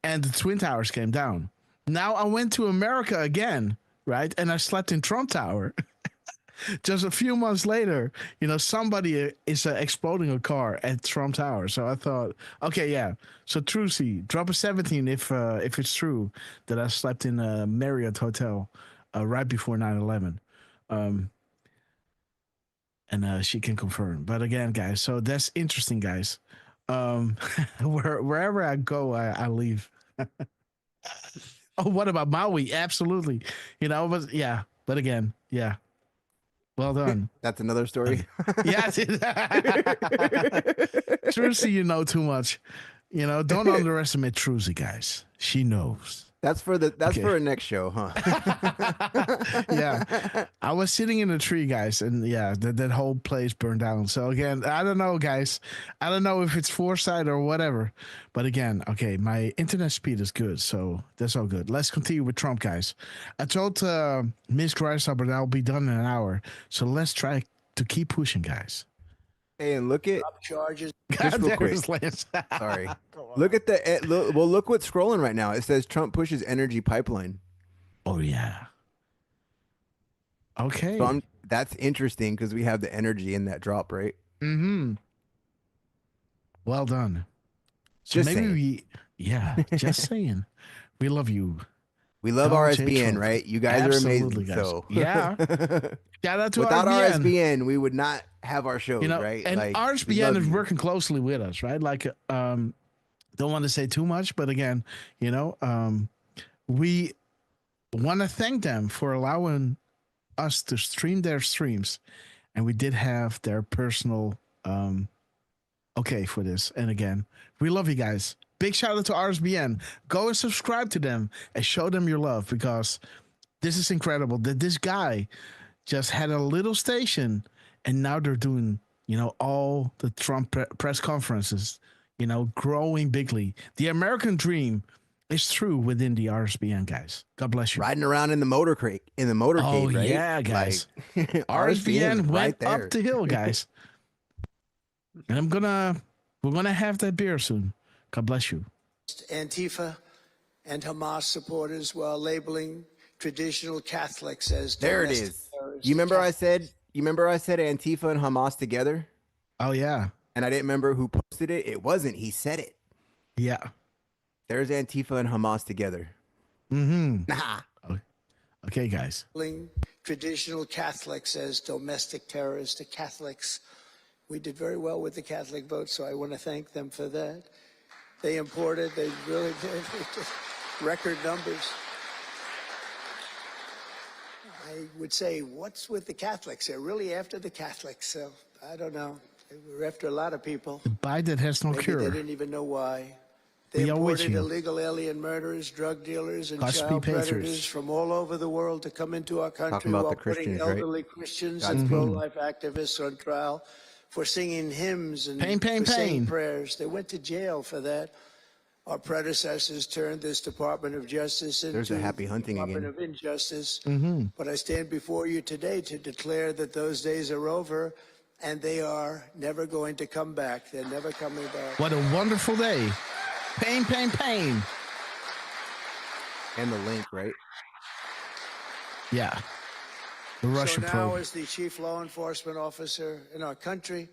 and the Twin Towers came down. Now I went to America again, right? And I slept in Trump Tower. Just a few months later, somebody is exploding a car at Trump Tower. So I thought, okay, yeah. So Trucy, drop a 17 if it's true that I slept in a Marriott hotel right before 9/11. And she can confirm. But again, guys, so that's interesting, guys. Wherever I go, I leave. Oh, what about Maui? Absolutely. But again, yeah. Well done. that's another story. Yeah. Trucy, you know too much. Don't underestimate Trucy, guys. She knows. That's for for a next show, huh? Yeah. I was sitting in a tree, guys, and yeah, that whole place burned down. So again, I don't know, guys. I don't know if it's foresight or whatever. But again, okay, my internet speed is good, so that's all good. Let's continue with Trump, guys. I told Miss Grasshopper that I'll be done in an hour. So let's try to keep pushing, guys. Hey, and look at charges. just real quick. Sorry. Look at look what's scrolling right now. It says Trump pushes energy pipeline. Oh yeah. Okay. So that's interesting because we have the energy in that drop, right? Mm-hmm. Well done. So Just maybe saying. just saying. We love you. We love RSBN, right? You guys Absolutely, are amazing. guys. So Yeah. Shout out to without RSBN. we would not have our shows, right? And like, RSBN is working closely with us, right? Like, don't want to say too much, but again, we want to thank them for allowing us to stream their streams, and we did have their personal okay for this. And again, we love you guys. Big shout out to RSBN. Go and subscribe to them and show them your love, because this is incredible that this guy just had a little station and now they're doing, all the Trump press conferences, growing bigly. The American dream is true within the RSBN, guys. God bless you. Riding around in the motorcade, right? Yeah, guys. Like, RSBN went right there. up the hill, guys. And we're gonna have that beer soon. God bless you. Antifa and Hamas supporters while labeling traditional Catholics as there it is. You remember I said Antifa and Hamas together? Oh yeah. And I didn't remember who posted it. It wasn't. He said it. Yeah. There's Antifa and Hamas together. Mm-hmm. Okay, guys. Traditional Catholics as domestic terrorists to Catholics. We did very well with the Catholic vote, so I want to thank them for that. They really did. Record numbers. I would say, what's with the Catholics? They're really after the Catholics, so I don't know. We're after a lot of people. The Biden has no Maybe cure. they didn't even know why. They We are with imported you. illegal alien murderers, drug dealers, and Godspeed, child Patriots. predators from all over the world to come into our country Talking about while the putting Christians, right? elderly Christians Godspeed. and pro-life activists on trial for singing hymns and for saying prayers. They went to jail for that. Our predecessors turned this Department of Justice into There's a happy the hunting Department again. of Injustice. Mm-hmm. But I stand before you today to declare that those days are over, and they are never going to come back. They're never coming back. What a wonderful day. Pain, pain, pain. And the link, right? Yeah. The Russia So now, probe. as the chief law enforcement officer in our country,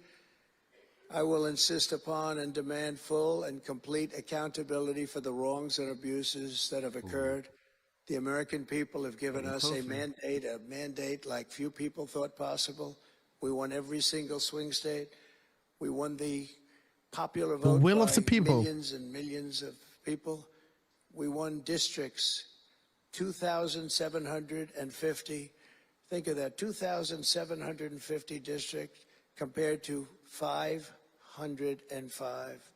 I will insist upon and demand full and complete accountability for the wrongs and abuses that have occurred. The American people have given us a mandate like few people thought possible. We won every single swing state. We won the popular vote The will by of the people. millions and millions of people. We won districts, 2,750. Think of that, 2,750 districts compared to 505.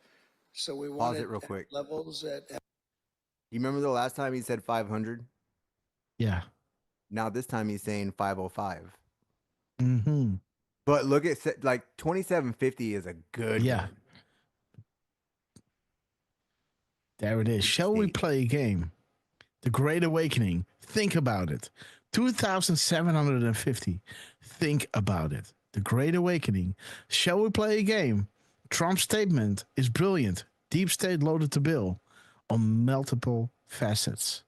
So we won Pause it real at quick. levels that. You remember the last time he said 500? Yeah. Now this time he's saying 505. Mm-hmm. But look at like 2750 is a good Yeah. one. There it is. Shall we play a game? The Great Awakening. Think about it. 2,750. Think about it. The Great Awakening. Shall we play a game? Trump's statement is brilliant. Deep state loaded the bill on multiple facets.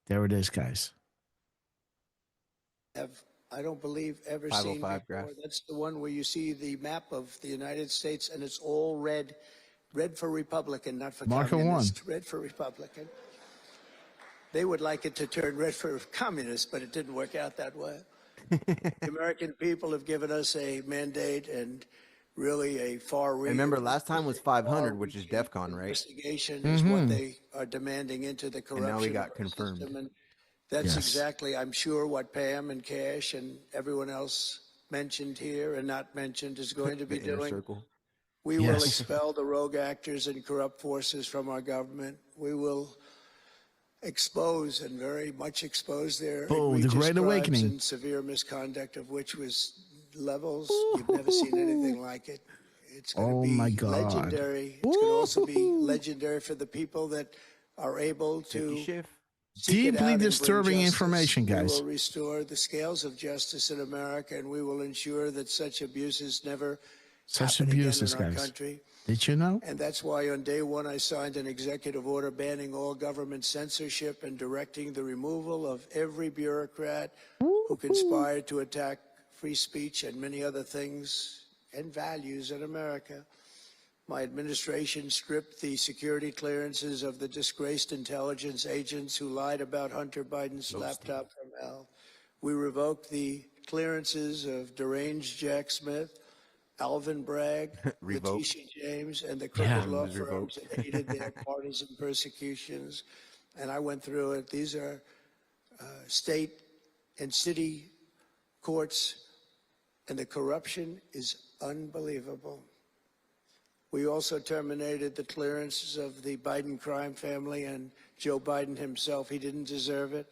There it is, guys. I don't believe ever seen 505 before. graph. That's the one where you see the map of the United States and it's all red. Red for Republican, not for Marker communist. Red for Republican. They would like it to turn red for communist, but it didn't work out that way. The American people have given us a mandate and really a far-reaching. Remember, last time was 500, which is DEFCON, right? Investigation is what they are demanding into the corruption. And now we of got our confirmed. system. And that's exactly, I'm sure, what Pam and Cash and everyone else mentioned here and not mentioned is going to be The inner doing. circle. We will expel the rogue actors and corrupt forces from our government. We will expose and very much expose their Oh, the egregious Great crimes Awakening. and severe misconduct of which was levels you've never seen anything like it. It's going to be my God. legendary. It's going to also be legendary for the people that are able to seek it out Deeply and bring disturbing justice. information, guys. We will restore the scales of justice in America, and we will ensure that such abuses never Such happen again abuses, in our guys. country. Did you know? And that's why on day one, I signed an executive order banning all government censorship and directing the removal of every bureaucrat who conspired to attack free speech and many other things and values in America. My administration stripped the security clearances of the disgraced intelligence agents who lied about Hunter Biden's laptop from hell. We revoked the clearances of deranged Jack Smith, Alvin Bragg, Letitia James, and the crooked law firms that aided their partisan persecutions. And I went through it. These are state and city courts, and the corruption is unbelievable. We also terminated the clearances of the Biden crime family and Joe Biden himself. He didn't deserve it.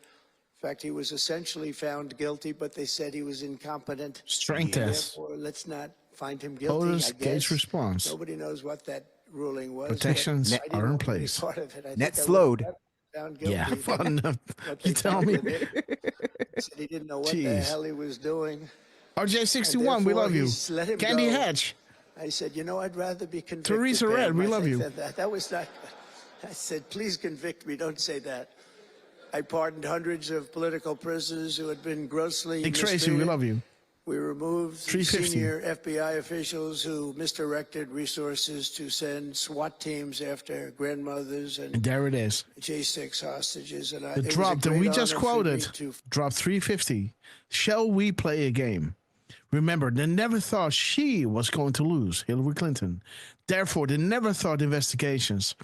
In fact, he was essentially found guilty, but they said he was incompetent. Strength test. Therefore, let's not find him guilty. POTUS I case guess. response. Nobody knows what that ruling was. Protections I didn't are in want to be place. part of it. I Net think I slowed. would have found guilty. Yeah, fun enough. But You they tell me. found him. He said he didn't know what the Jeez. hell he was doing. RJ61, And we therefore, love you. he's let him Candy go. Hatch. I said, you know, I'd rather be convicted. Teresa Pam. Red, we I love think you. That was not. I said, please convict me. Don't say that. I pardoned hundreds of political prisoners who had been grossly Dick Tracy, we mistreated. love you. We removed 350. senior FBI officials who misdirected resources to send SWAT teams after grandmothers And and there it is. J6 hostages. And The it was a drop that we great just honor for me quoted, to drop 350. Shall we play a game? Remember, they never thought she was going to lose, Hillary Clinton. Therefore, they never thought investigations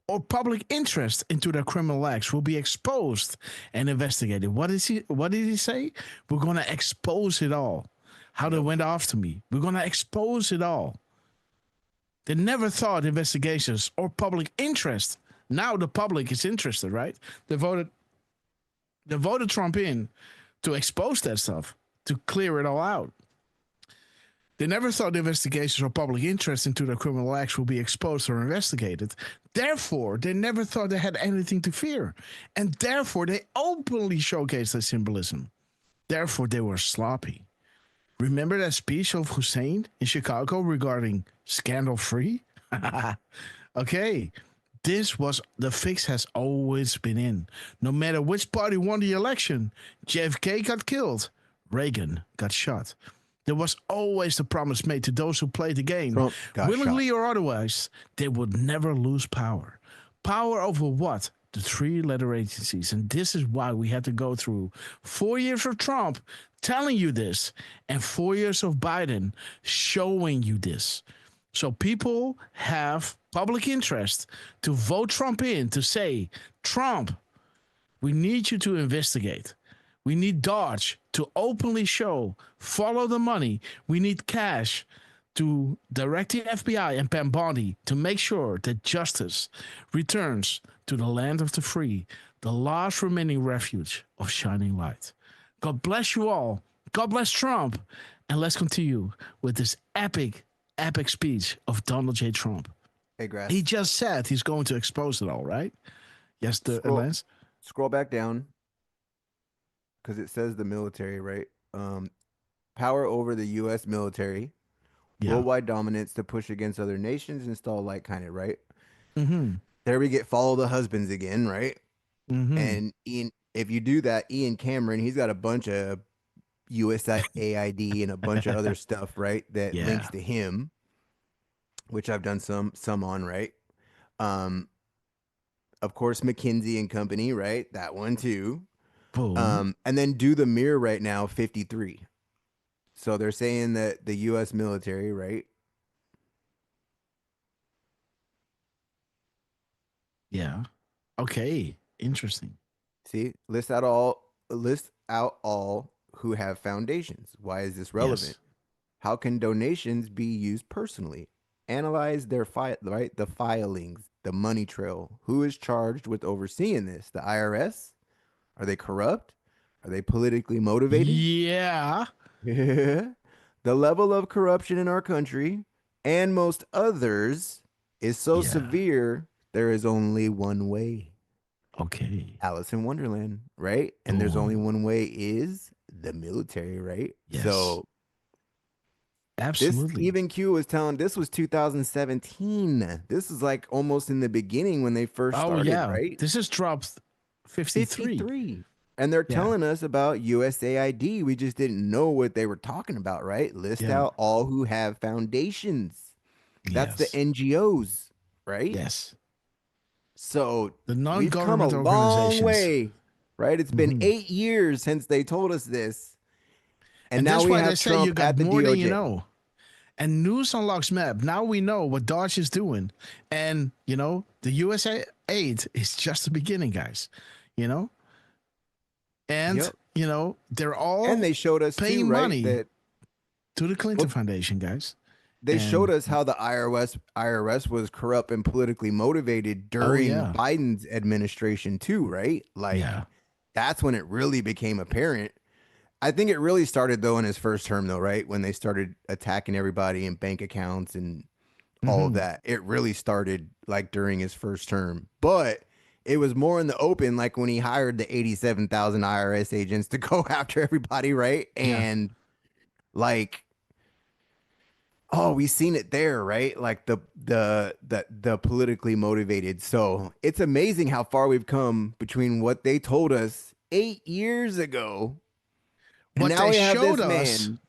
or public interest into their criminal acts will be exposed and investigated. What did he say? We're going to expose it all. How they went after me. We're going to expose it all. They never thought investigations or public interest Now the public is interested, right? They voted Trump in to expose that stuff, to clear it all out. They never thought the investigations or public interest into their criminal acts would be exposed or investigated. Therefore, they never thought they had anything to fear. And therefore, they openly showcased their symbolism. Therefore, they were sloppy. Remember that speech of Hussein in Chicago regarding scandal-free? Okay. The fix has always been in. No matter which party won the election, JFK got killed, Reagan got shot. There was always the promise made to those who played the game, willingly or otherwise, they would never lose power. Power over what? The three-letter agencies. And this is why we had to go through 4 years of Trump telling you this and 4 years of Biden showing you this. So people have public interest to vote Trump in, to say, Trump, we need you to investigate. We need Dodge to openly show, follow the money. We need cash to direct the FBI and Pam Bondi to make sure that justice returns to the land of the free, the last remaining refuge of shining light. God bless you all. God bless Trump. And let's continue with this epic speech of Donald J. Trump. Hey, Grass. He just said he's going to expose it all, right? Yes, Lance? Scroll back down. Because it says the military, right? Power over the U.S. military, worldwide dominance to push against other nations, install like kind of, right? Mm-hmm. There we get follow the husbands again, right? Mm-hmm. And Ian, if you do that, Ian Cameron, he's got a bunch of USAID and a bunch of other stuff, right? That links to him, which I've done some on, right? Of course, McKinsey and Company, right? That one too. Boom. And then do the mirror right now, 53. So they're saying that the U.S. military, right? Yeah. Okay. Interesting. See, list out all who have foundations. Why is this relevant? Yes. How can donations be used personally? Analyze their the filings, the money trail. Who is charged with overseeing this? The IRS? Are they corrupt? Are they politically motivated? Yeah. The level of corruption in our country and most others is so severe, there is only one way. Okay. Alice in Wonderland, right? And there's only one way is the military, right? Yes. So absolutely. This even Q was telling this was 2017. This is like almost in the beginning when they first started, right? This is dropped 53. And they're telling us about USAID. We just didn't know what they were talking about, right? List out all who have foundations. That's the NGOs, right? Yes. So the we've come a long way, right? It's been 8 years since they told us this. And now that's we why have they say Trump you got at the more DOJ. than you know. And news unlocks map. Now we know what Dodge is doing. And, you know, the USA aid is just the beginning, guys. You know? And, you know, they're all and they showed us paying too, right, money that to the Clinton Foundation, guys. They showed us how the IRS was corrupt and politically motivated during Biden's administration too, right? Like that's when it really became apparent. I think it really started though in his first term though, right? When they started attacking everybody in bank accounts and all of that. It really started like during his first term. But it was more in the open, like when he hired the 87,000 IRS agents to go after everybody, right? And like, oh, we seen it there, right? Like the politically motivated. So it's amazing how far we've come between what they told us 8 years ago, and what now they we have showed this us, man,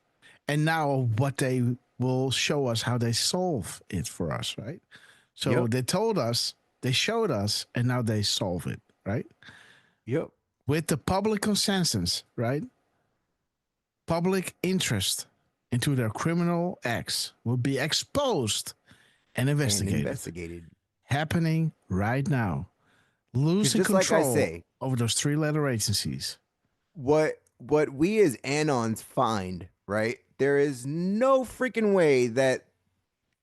and now what they will show us how they solve it for us, right? So they told us, they showed us, and now they solve it, right? Yep. With the public consensus, right? Public interest into their criminal acts will be exposed and investigated. Happening right now. Losing just like I control say, over those three-letter agencies. What we as Anons find, right? There is no freaking way that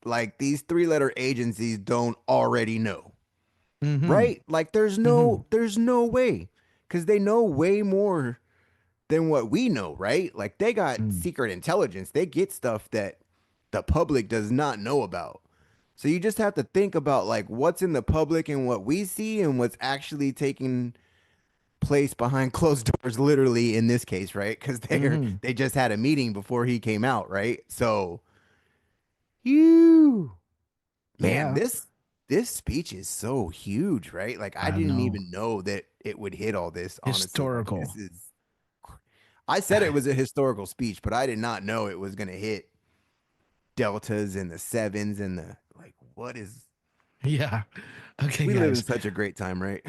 like these three-letter agencies don't already know. right? Like there's no way, because they know way more than what we know, right? Like they got secret intelligence. They get stuff that the public does not know about. So you just have to think about like what's in the public and what we see and what's actually taking place behind closed doors, literally in this case, right? Because they just had a meeting before he came out, right? So man, this speech is so huge, right? Like I didn't even know that it would hit all this. Honestly, Historical. Like, I said it was a historical speech, but I did not know it was going to hit deltas and the sevens and the like. What is? Yeah. Okay, we guys. live in such a great time, right?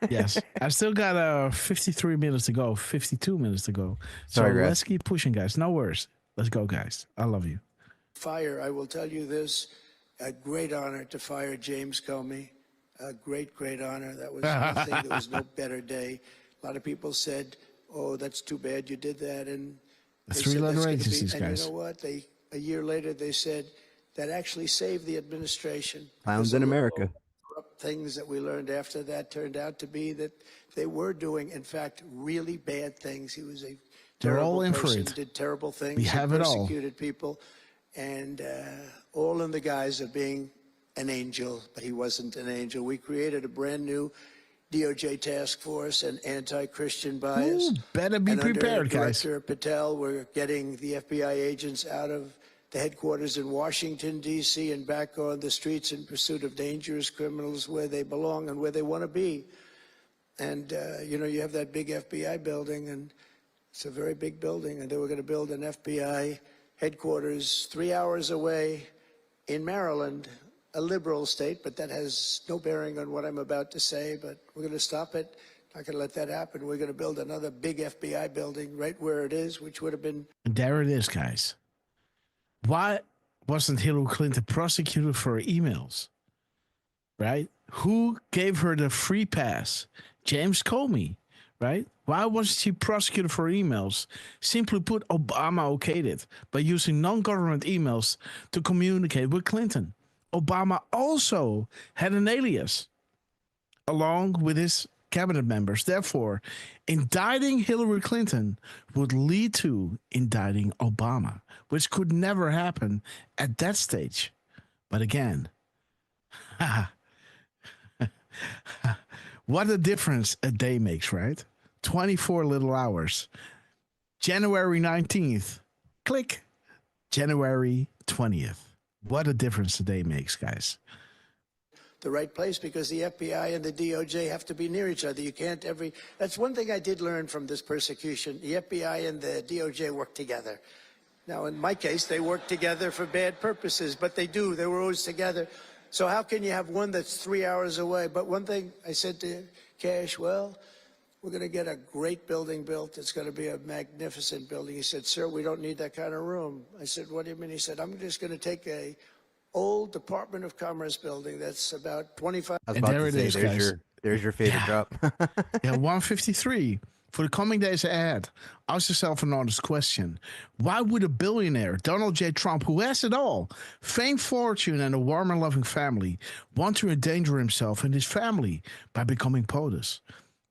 Yes. I still got 53 minutes to go, 52 minutes to go. Sorry, so Grass. let's keep pushing, guys. No worries. Let's go, guys. I love you. Fire, I will tell you this, a great honor to fire James Comey. A great, great honor. That was nothing. There was no better day. A lot of people said, oh, that's too bad you did that. And The they said, three-letter "That's gonna agencies, be," guys. And you know what? A year later, they said that actually saved the administration. Clowns in America. Corrupt things that we learned after that turned out to be that they were doing, in fact, really bad things. He was a They're all terrible in for person, it. did terrible things, We have it all. persecuted people, and all in the guise of being an angel, but he wasn't an angel. We created a brand new DOJ task force and anti-Christian bias. Ooh, better be and prepared, under guys. Director Patel, we're getting the FBI agents out of the headquarters in Washington, D.C., and back on the streets in pursuit of dangerous criminals where they belong and where they want to be. And, you know, you have that big FBI building, and it's a very big building, and they were going to build an FBI headquarters 3 hours away in Maryland, a liberal state, but that has no bearing on what I'm about to say, but we're going to stop it. Not going to let that happen. We're going to build another big FBI building right where it is, which would have been... And there it is, guys. Why wasn't Hillary Clinton prosecuted for her emails? Right? Who gave her the free pass? James Comey, right? Why wasn't she prosecuted for emails? Simply put, Obama okayed it by using non-government emails to communicate with Clinton. Obama also had an alias along with his cabinet members. Therefore, indicting Hillary Clinton would lead to indicting Obama, which could never happen at that stage. But again, what a difference a day makes, right? 24 little hours. January 19th, click. January 20th. What a difference a day makes, guys. the right place because the FBI and the DOJ have to be near each other. You can't that's one thing I did learn from this persecution. The FBI and the DOJ work together. Now, in my case, they work together for bad purposes, but they do. They were always together. So how can you have one that's 3 hours away? But one thing I said to Cash, well, we're going to get a great building built. It's going to be a magnificent building. He said, sir, we don't need that kind of room. I said, what do you mean? He said, I'm just going to take a old Department of Commerce building that's about 25. I was about to say, there's your favorite drop. Yeah, 153. For the coming days ahead, ask yourself an honest question. Why would a billionaire, Donald J. Trump, who has it all, fame, fortune, and a warm and loving family, want to endanger himself and his family by becoming POTUS?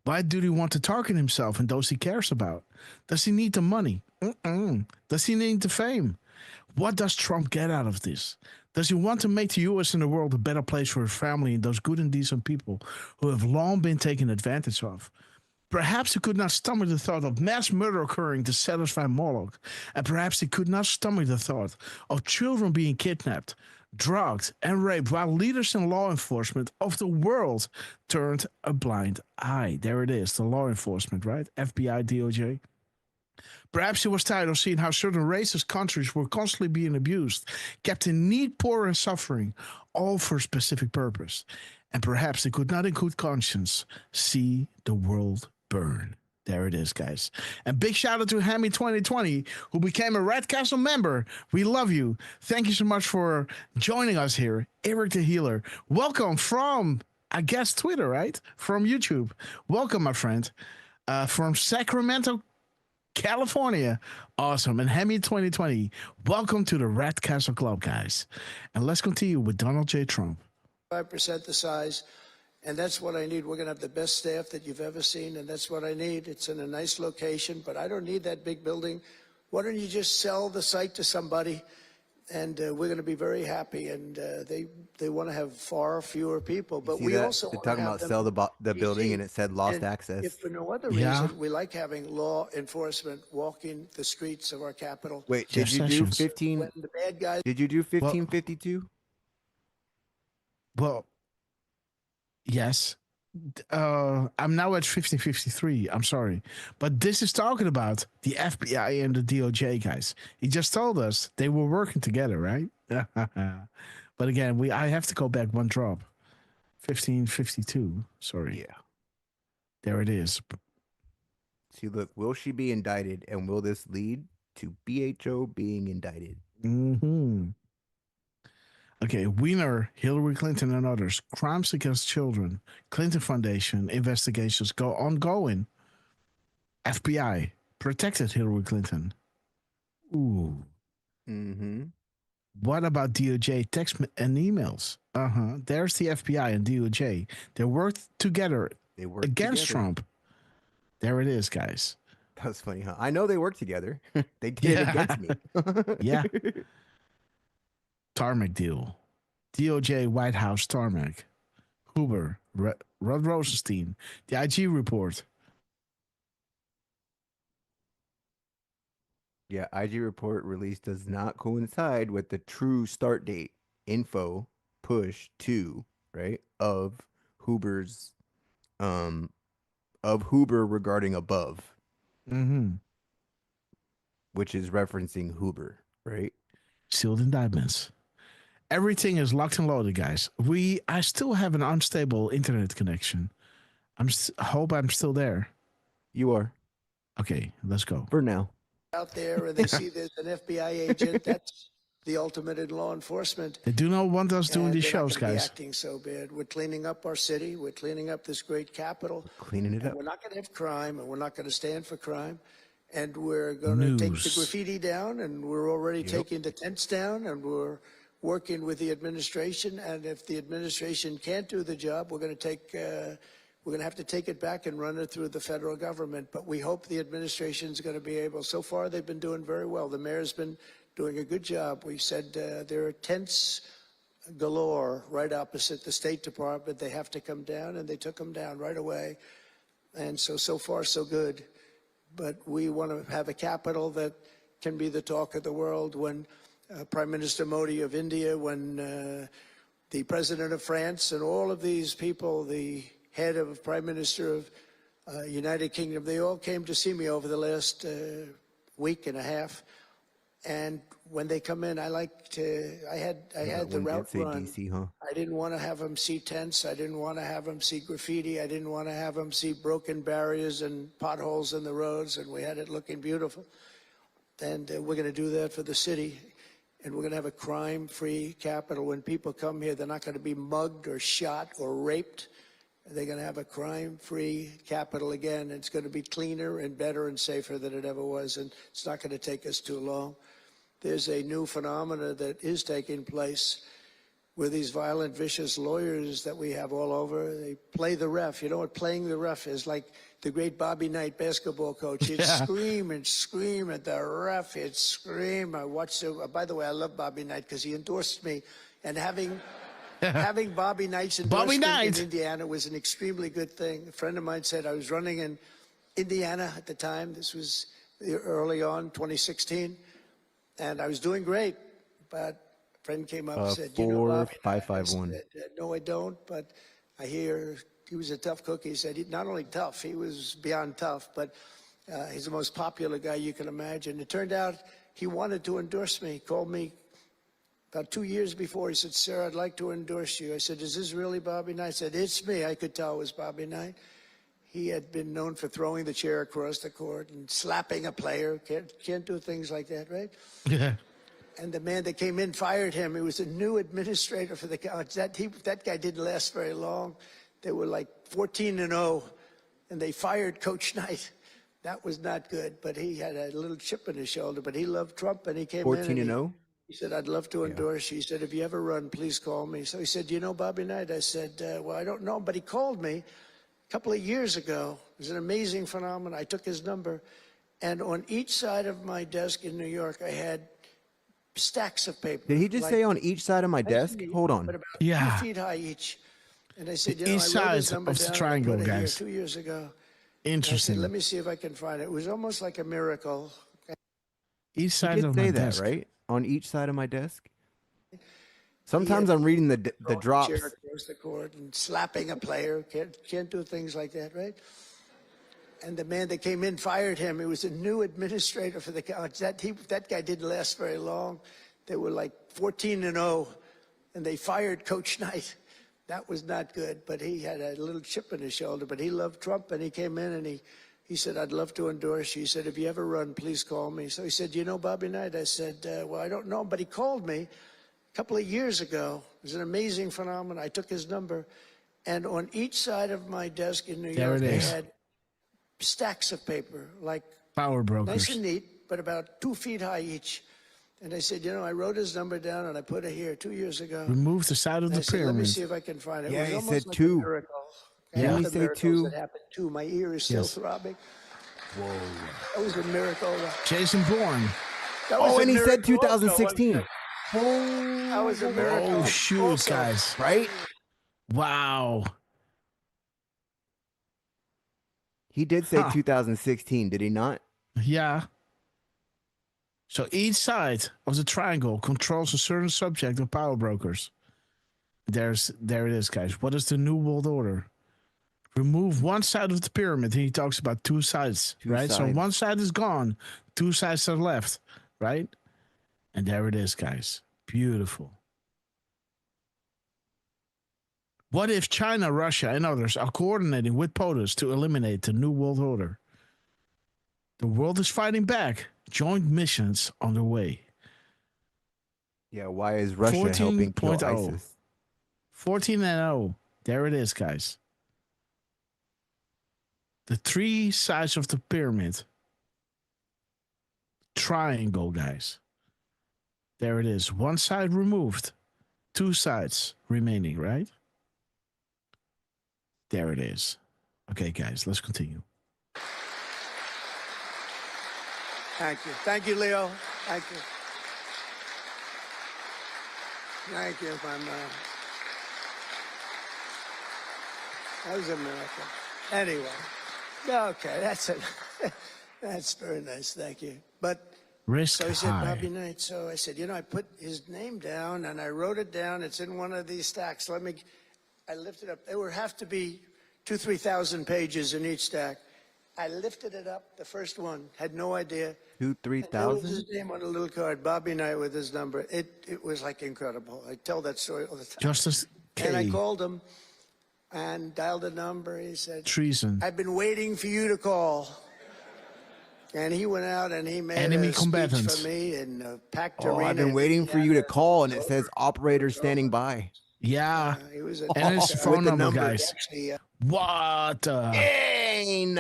Why do he want to target himself and those he cares about? Does he need the money? Does he need the fame? What does Trump get out of this? Does he want to make the U.S. and the world a better place for his family and those good and decent people who have long been taken advantage of? Perhaps he could not stomach the thought of mass murder occurring to satisfy Moloch, and perhaps he could not stomach the thought of children being kidnapped, drugged, and raped while leaders in law enforcement of the world turned a blind eye. There it is, the law enforcement, right? FBI, DOJ. Perhaps he was tired of seeing how certain racist countries were constantly being abused, kept in need, poor, and suffering, all for a specific purpose. And perhaps he could not in good conscience see the world burn. There it is, guys. And big shout out to Hammy 2020, who became a Red Castle member. We love you. Thank you so much for joining us here. Eric the Healer, welcome from, I guess, Twitter, right? From YouTube. Welcome, my friend. From Sacramento, California. Awesome. And Hammy 2020, welcome to the Red Castle Club, guys. And let's continue with Donald J. Trump. 5% the size, And that's what I need. We're going to have the best staff that you've ever seen, and that's what I need. It's in a nice location, but I don't need that big building. Why don't you just sell the site to somebody, and we're going to be very happy. And they want to have far fewer people, but we also they're want to talking have about them sell the building, easy. and it said lost And access. if for no other Yeah. reason, we like having law enforcement walking the streets of our capital. Wait, Jeff did you do Sessions. 15? When the bad guys. Did you do 1552? Well, yes. I'm now at 1553. I'm sorry. But this is talking about the FBI and the DOJ guys. He just told us they were working together, right? But again, I have to go back one drop. 1552. Sorry. Yeah. There it is. See, look, will she be indicted, and will this lead to BHO being indicted? Mm-hmm. Okay, Wiener, Hillary Clinton, and others. Crimes against children. Clinton Foundation investigations go ongoing. FBI protected Hillary Clinton. Ooh. Mm-hmm. What about DOJ text and emails? There's the FBI and DOJ. They worked together against Trump. There it is, guys. That's funny, huh? I know they work together. They did it against me. Yeah. Tarmac deal. DOJ White House tarmac. Huber. Rod Rosenstein. The IG report. Yeah, IG report release does not coincide with the true start date. Info push to, right, of Huber's of Huber regarding above. Mm-hmm. Which is referencing Huber, right? Sealed indictments. Everything is locked and loaded, guys. I still have an unstable internet connection. Hope I'm still there. You are. Okay, let's go. For now. Out there and they see there's an FBI agent, that's the ultimate in law enforcement. They do not want us doing these they're not shows, gonna be guys. acting so bad. We're cleaning up our city. We're cleaning up this great capital. Cleaning it up. We're not going to have crime, and we're not going to stand for crime. And we're going to take the graffiti down, and we're already taking the tents down, and we're working with the administration. And if the administration can't do the job, we're going to have to take it back and run it through the federal government. But we hope the administration is going to be able. So far, they've been doing very well. The mayor's been doing a good job. We said there are tents galore right opposite the State Department. They have to come down, and they took them down right away. And so far, so good. But we want to have a capital that can be the talk of the world. When Prime Minister Modi of India, when the President of France, and all of these people, the head of Prime Minister of United Kingdom, they all came to see me over the last week and a half. And when they come in, I had the route run. DC, huh? I didn't want to have them see tents. I didn't want to have them see graffiti. I didn't want to have them see broken barriers and potholes in the roads. And we had it looking beautiful. And we're going to do that for the city. And we're going to have a crime-free capital. When people come here, they're not going to be mugged or shot or raped. They're going to have a crime-free capital again. It's going to be cleaner and better and safer than it ever was. And it's not going to take us too long. There's a new phenomena that is taking place with these violent, vicious lawyers that we have all over. They play the ref. You know what playing the ref is? Like the great Bobby Knight basketball coach. He'd scream and scream at the ref. He'd scream. I watched it. By the way, I love Bobby Knight because he endorsed me. And having Bobby Knight's endorsement in Indiana was an extremely good thing. A friend of mine said I was running in Indiana at the time. This was early on, 2016. And I was doing great, but a friend came up and said, you know, Bobby, 4551. No, I don't, but I hear he was a tough cookie. He said, not only tough, he was beyond tough, but he's the most popular guy you can imagine. It turned out he wanted to endorse me. He called me about 2 years before. He said, sir, I'd like to endorse you. I said, is this really Bobby Knight? I said, it's me. I could tell it was Bobby Knight. He had been known for throwing the chair across the court and slapping a player. Can't do things like that, right? Yeah. And the man that came in fired him. He was a new administrator for the college. That guy didn't last very long. They were like 14-0, and they fired Coach Knight. That was not good, but he had a little chip in his shoulder. But he loved Trump, and he came 14 in. 14-0? He said, I'd love to endorse you. He said, if you ever run, please call me. So he said, you know Bobby Knight? I said, well, I don't know, but he called me a couple of years ago. It was an amazing phenomenon. I took his number, and on each side of my desk in New York, I had stacks of paper. Did he just say on each side of my desk? Hold on. But about Yeah. 2 feet high each. And I said, The you know, east I wrote side his number of the down triangle, and I put it here guys. 2 years ago. Interesting. I said, let me see if I can find it. It was almost like a miracle. Each He side did of say my that, desk. right? On each side of my desk. Sometimes I'm reading the drops. Chair across the court and slapping a player. Can't do things like that, right? And the man that came in fired him. He was a new administrator for the college. That guy didn't last very long. They were like 14-0, and they fired Coach Knight. That was not good, but he had a little chip in his shoulder. But he loved Trump, and he came in and he said, I'd love to endorse you. He said, if you ever run, please call me. So he said, you know Bobby Knight? I said, well, I don't know, but he called me a couple of years ago. It was an amazing phenomenon. I took his number, and on each side of my desk in New There York, it I is. had stacks of paper, like Power brokers. nice and neat, but about 2 feet high each. And I said, you know, I wrote his number down and I put it here 2 years ago. Remove the side of And the I said, let me pyramid. see if I can find it. Yeah, It he was said almost like 2. a miracle. Yeah. Half He the said miracles 2. that happened too. My ear is still Yes. throbbing. Whoa. That was a miracle. Jason Bourne. That was Oh, a and he said miracle also, 2016. wasn't it? That was a miracle. Oh, shoot, also. guys. Right? Wow. He did say Huh. 2016, did he not? Yeah. So each side of the triangle controls a certain subject of power brokers. There it is, guys. What is the New World Order? Remove one side of the pyramid. He talks about 2 sides, Two right? So sides. one side is gone, 2 sides are left, right? And there it is, guys. Beautiful. What if China, Russia, and others are coordinating with POTUS to eliminate the New World Order? The world is fighting back. Joint missions underway. Yeah, why is Russia helping kill 14.0. ISIS? 14-0. There it is, guys. The 3 sides of the pyramid. Triangle, guys. There it is. One side removed. 2 sides remaining, right? There it is. Okay, guys, let's continue. Thank you. Thank you, Leo. Thank you. Thank you, my man. That was a miracle. Anyway, okay, that's it. That's very nice. Thank you. But Risk so he said, high. Bobby Knight. So I said, you know, I put his name down and I wrote it down. It's in one of these stacks. I lifted up. There would have to be 2,000-3,000 pages in each stack. I lifted it up. The first one had no idea. 2,000, There was 3,000? his name on a little card, Bobby Knight with his number. It was like incredible. I tell that story all the time. Justice And I K. called him and dialed a number. He said, Treason. I've been waiting for you to call. And he went out and he made Enemy a combatants. speech for me in Packed Oh, Arena. I've been in waiting for you to Indiana. call, and it says operator standing by. Yeah. He was a And his With phone the number, numbers. guys. Actually, What? Dang,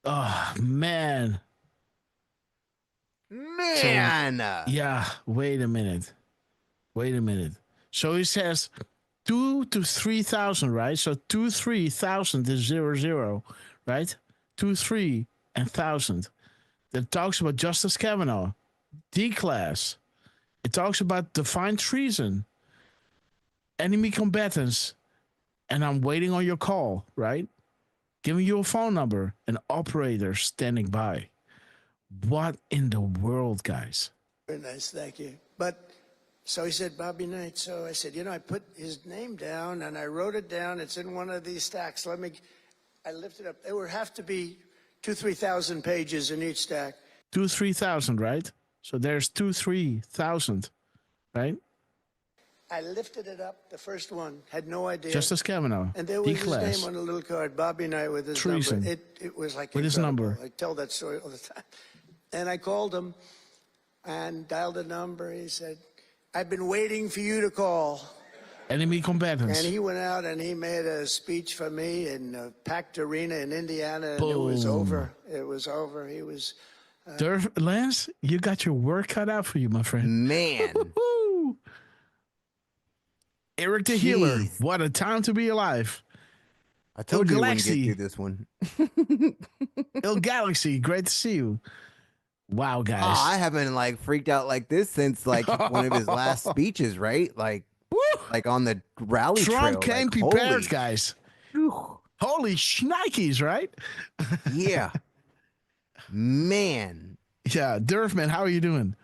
Oh, man. man. Yeah, wait a minute. So he says 2 to 3,000, right? So 3,000 is 00, right? 2, 3, and 1,000. That talks about Justice Kavanaugh, D-class. It talks about defined treason, enemy combatants, and I'm waiting on your call, right? Giving you a phone number, an operator standing by. What in the world, guys? very nice, thank you. But so he said, Bobby Knight. So I said, you know, I put his name down and I wrote it down. It's in one of these stacks. I lifted up. There would have to be 2,000-3,000 pages in each stack. 3,000, right? So there's 3,000, right? I lifted it up. The first one had no idea. Justice Kavanaugh, And there was his D-class. name on a little card, Bobby Knight with his Treason. number. It was like With his incredible. number. I tell that story all the time. And I called him and dialed a number. He said, I've been waiting for you to call. Enemy combatants. And he went out and he made a speech for me in Packed Arena in Indiana. And it was Boom. over. It was over. He was Lance, you got your work cut out for you, my friend. Man. Eric the Healer, Jeez. what a time to be alive. I told you we wouldn't Galaxy. get through this one. Il Galaxy, great to see you. Wow, guys. Oh, I haven't like freaked out like this since like one of his last speeches, right? Like on the rally Trump trail. came like, prepared, holy, guys. Holy shnikes, right? yeah. Man. Yeah, Durfman, how are you doing?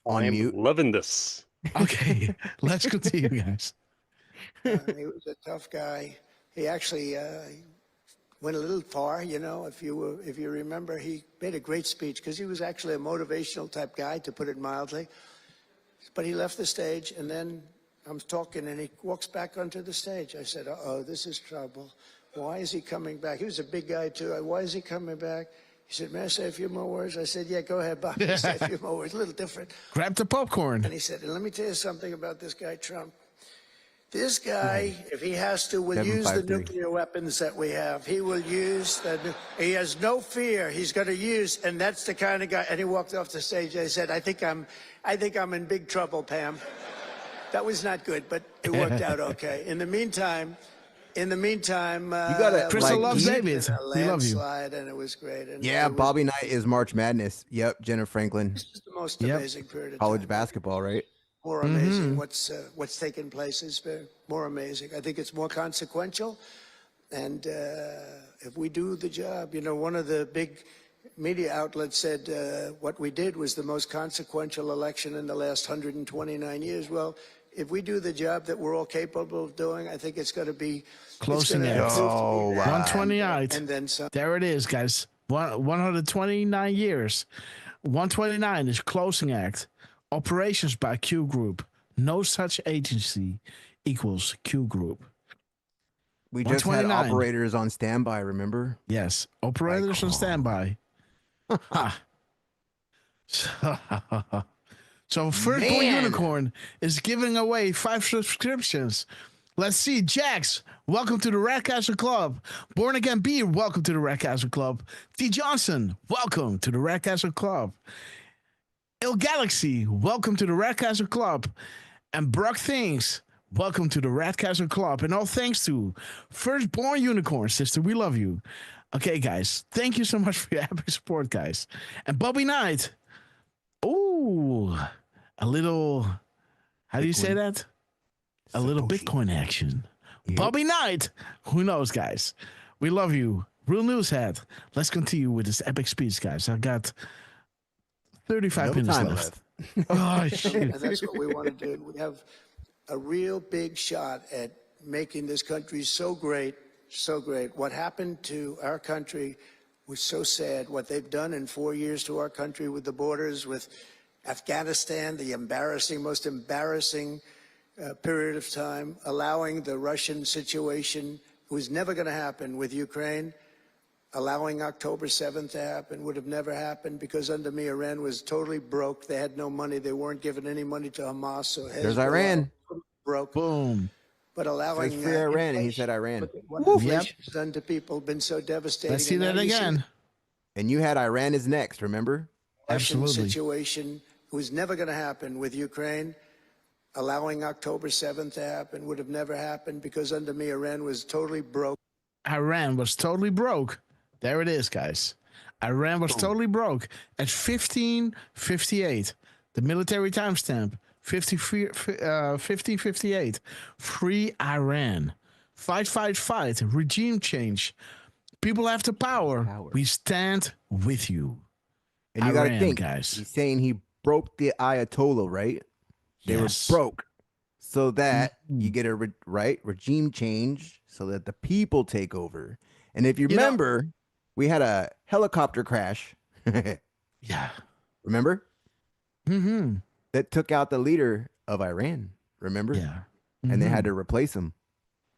On I'm mute. loving this. Okay, let's continue, guys. He was a tough guy. He actually went a little far, you know. If you remember, he made a great speech because he was actually a motivational type guy, to put it mildly. But he left the stage, and then I'm talking, and he walks back onto the stage. I said, "Uh-oh, this is trouble. Why is he coming back?" He was a big guy too. Why is he coming back? He said, "May I say a few more words?" I said, "Yeah, go ahead, Bob. Say a few more words." A little different. Grab the popcorn. And he said, "And let me tell you something about this guy, Trump. This guy, if he has to, will use the 753. nuclear weapons that we have. He will use he has no fear. He's going to use, and that's the kind of guy." And he walked off the stage. I said, I think I'm in big trouble, Pam." That was not good, but it worked out okay. In the meantime, you gotta, Crystal loves a David. We love you. landslide, and it was great. And Yeah, it was Bobby Knight is March Madness. Yep, Jenna Franklin. just the most amazing period of College time. basketball, right? More amazing. What's taken place is more amazing. I think it's more consequential, and if we do the job, you know, one of the big media outlets said what we did was the most consequential election in the last 129 years. Well, if we do the job that we're all capable of doing, I think it's going to be Closing it. Oh, wow. 128. and then some. There it is, guys. 129 years. 129 is closing act. Operations by Q Group. No such agency equals Q Group. We just had 129. operators on standby, remember? Yes, operators on standby. So Firstborn Man. Unicorn is giving away 5 subscriptions. Let's see. Jax, welcome to the Ratcastle Club. Born Again B, welcome to the Ratcastle Club. T. Johnson, welcome to the Ratcastle Club. Il Galaxy, welcome to the Ratcastle Club. And Brock Things, welcome to the Ratcastle Club. And all thanks to Firstborn Unicorn, sister. We love you. Okay, guys. Thank you so much for your epic support, guys. And Bobby Knight. Ooh, a little, how do you say that? A little Bitcoin action. Yep. Bobby Knight. Who knows, guys? We love you. Real News Head. Let's continue with this epic speech, guys. I got 35 minutes left. Oh, shit. And that's what we want to do. We have a real big shot at making this country so great, so great. What happened to our country was so sad. What they've done in 4 years to our country with the borders, with Afghanistan, the most embarrassing period of time, allowing the Russian situation, was never going to happen, with Ukraine, allowing October 7th to happen, would have never happened, because under me, Iran was totally broke. They had no money. They weren't giving any money to Hamas. So There's Iran. Broke. Boom. But allowing Free Iran, and he said Iran. What inflation's done to people been so devastating. Let's see And that now you again. And you had Iran is next, remember? Russian Absolutely. situation was never going to happen, with Ukraine. Allowing October 7th to happen would have never happened, because under me, Iran was totally broke. Iran was totally broke. There it is, guys. Iran was totally broke at 1558. The military timestamp, 1558. Free Iran. Fight, fight, fight. Regime change. People have the power. We stand with you. And you got to Iran, think, guys. he's saying he broke the Ayatollah, right? They Yes. were broke so that you get a regime change so that the people take over. And if you remember, we had a helicopter crash. Yeah. Remember? Mm-hmm. That took out the leader of Iran. Remember? Yeah. And they had to replace him.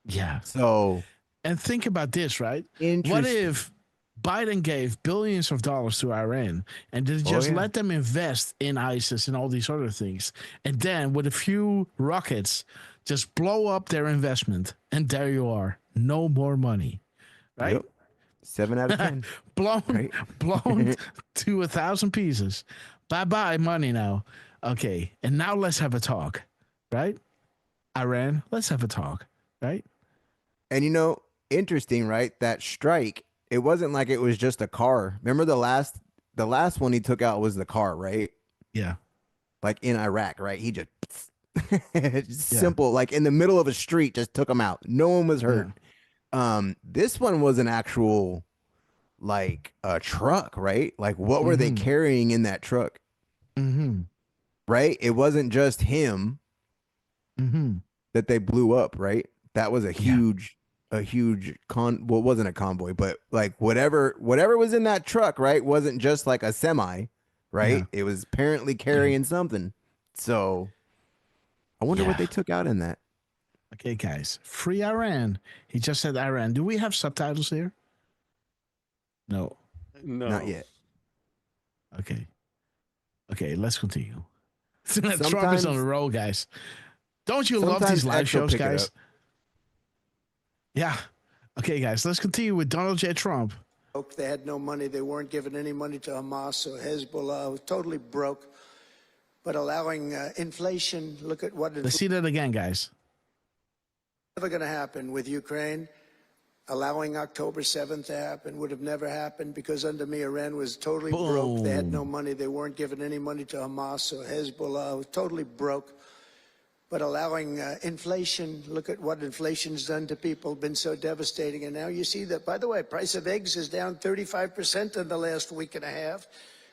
Yeah. So, and think about this, right? What interesting. if Biden gave billions of dollars to Iran and they just let them invest in ISIS and all these other things, and then with a few rockets just blow up their investment, and there you are, no more money, right? Yep. 7 out of 10. blown Right? blown to 1,000 pieces. Bye-bye money now. Okay, and now let's have a talk, right? Iran, let's have a talk, right? And you know, interesting, right? That strike, it wasn't like it was just a car. Remember the last one he took out was the car, right? Yeah. Like in Iraq, right? He just simple, like in the middle of a street, just took him out. No one was hurt. This one was an actual like a truck, right? Like what were they carrying in that truck? Right? It wasn't just him that they blew up, right? That was a huge well, it wasn't a convoy, but like whatever was in that truck, right? Wasn't just like a semi, right? Yeah. It was apparently carrying something. So I wonder what they took out in that. Okay, guys. Free Iran. He just said Iran. Do we have subtitles here? No. No. Not yet. Okay. Okay, let's continue. Trump is on the roll, guys. Don't you love these live shows, guys? Yeah. Okay, guys, let's continue with Donald J. Trump. They had no money. They weren't giving any money to Hamas or Hezbollah. It was totally broke. But allowing inflation, look at what... Let's see that again, guys. Never going to happen with Ukraine. Allowing October 7th to happen would have never happened because under me, Iran was totally broke. They had no money. They weren't giving any money to Hamas or Hezbollah. It was totally broke. But allowing inflation, look at what inflation's done to people, been so devastating. And now you see that, by the way, price of eggs is down 35% in the last week and a half.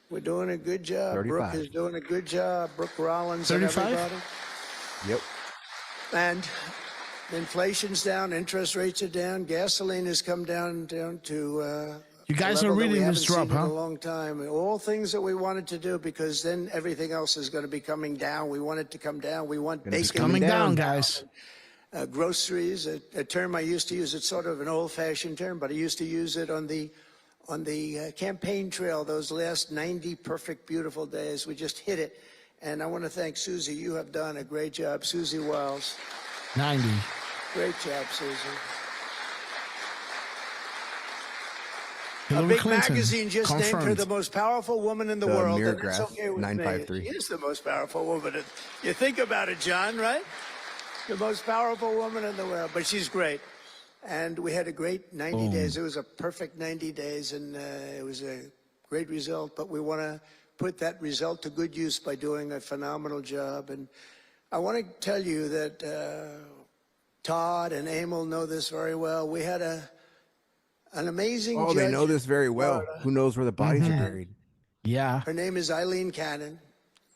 We're doing a good job. 35. Brooke is doing a good job. Brooke Rollins 35? and everybody. Yep. And inflation's down, interest rates are down, gasoline has come down to you guys a are level that reading we this haven't drop, seen huh? in a long time. All things that we wanted to do because then everything else is going to be coming down. We want it to come down. We want bacon. It's coming down, guys. Groceries, a term I used to use. It's sort of an old-fashioned term, but I used to use it on the campaign trail. Those last 90 perfect, beautiful days, we just hit it. And I want to thank Susie. You have done a great job, Susie Wiles. 90. Great job, Susie. Hillary A big Clinton, magazine just named her confirmed. the most powerful woman in the The world. Mirror And it's Graph, okay with 953. me. She is the most powerful woman. You think about it, John, right? The most powerful woman in the world. But she's great. And we had a great 90 days. It was a perfect 90 days, and it was a great result. But we want to put that result to good use by doing a phenomenal job. And I want to tell you that Todd and Emil know this very well. We had an amazing judge. They know this very well. Florida. Who knows where the bodies are buried? Yeah. Her name is Eileen Cannon.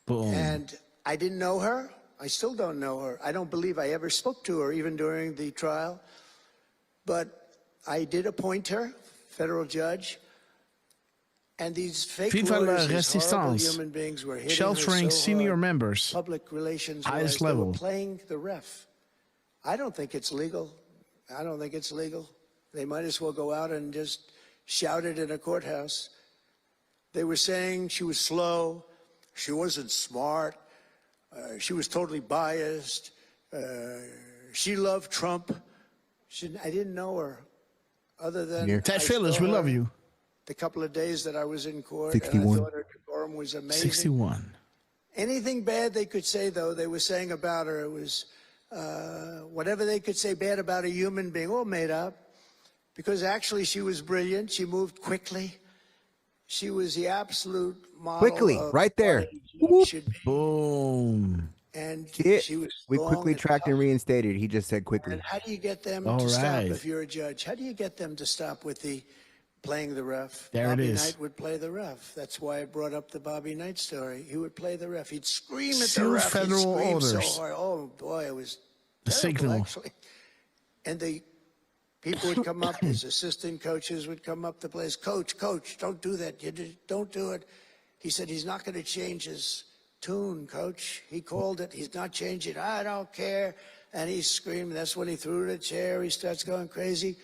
Boom. And I didn't know her. I still don't know her. I don't believe I ever spoke to her, even during the trial. But I did appoint her, federal judge. And these fake Viva la lawyers, these horrible resistance. human beings were hitting Sheltering her so senior hard. members. Public relations Highest wise, they level. were playing the ref. I don't think it's legal. I don't think it's legal. They might as well go out and just shout it in a courthouse. They were saying she was slow, she wasn't smart, she was totally biased, she loved Trump. I didn't know her, other than Ted I Phillips, saw we love her you. the couple of days that I was in court, 61. and I thought her decorum was amazing. 61. Anything bad they could say, though, they were saying about her, it was whatever they could say bad about a human being, all made up. Because actually she was brilliant. She moved quickly. She was the absolute model. Quickly, of right there. what a judge should be. Boom. And See she was we strong quickly and tracked and tough. reinstated. He just said quickly. And how do you get them All to stop right. if you're a judge? How do you get them to stop with the playing the ref? There it Bobby is. Knight would play the ref. That's why I brought up the Bobby Knight story. He would play the ref. He'd scream at the Sealed ref. federal He'd scream orders. so hard. Oh boy, it was The terrible, signal. actually. And the people would come up, his assistant coaches would come up to players. Coach, don't do that. Don't do it. He said he's not going to change his tune, coach. He called it. He's not changing. I don't care. And he screamed. That's when he threw the chair. He starts going crazy.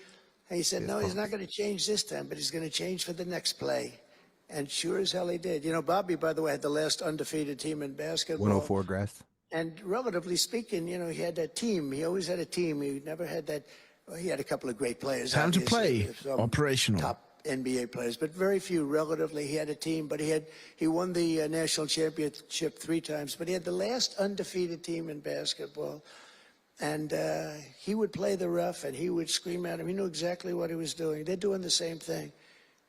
And he said, no, he's not going to change this time, but he's going to change for the next play. And sure as hell he did. You know, Bobby, by the way, had the last undefeated team in basketball. 104 grass. And relatively speaking, you know, he had that team. He always had a team. He never had that Well, he had a couple of great players. Time to obviously, play. some Operational. top NBA players, but very few relatively. He had a team, but he won the national championship 3 times, but he had the last undefeated team in basketball. And he would play the ref, and he would scream at him. He knew exactly what he was doing. They're doing the same thing.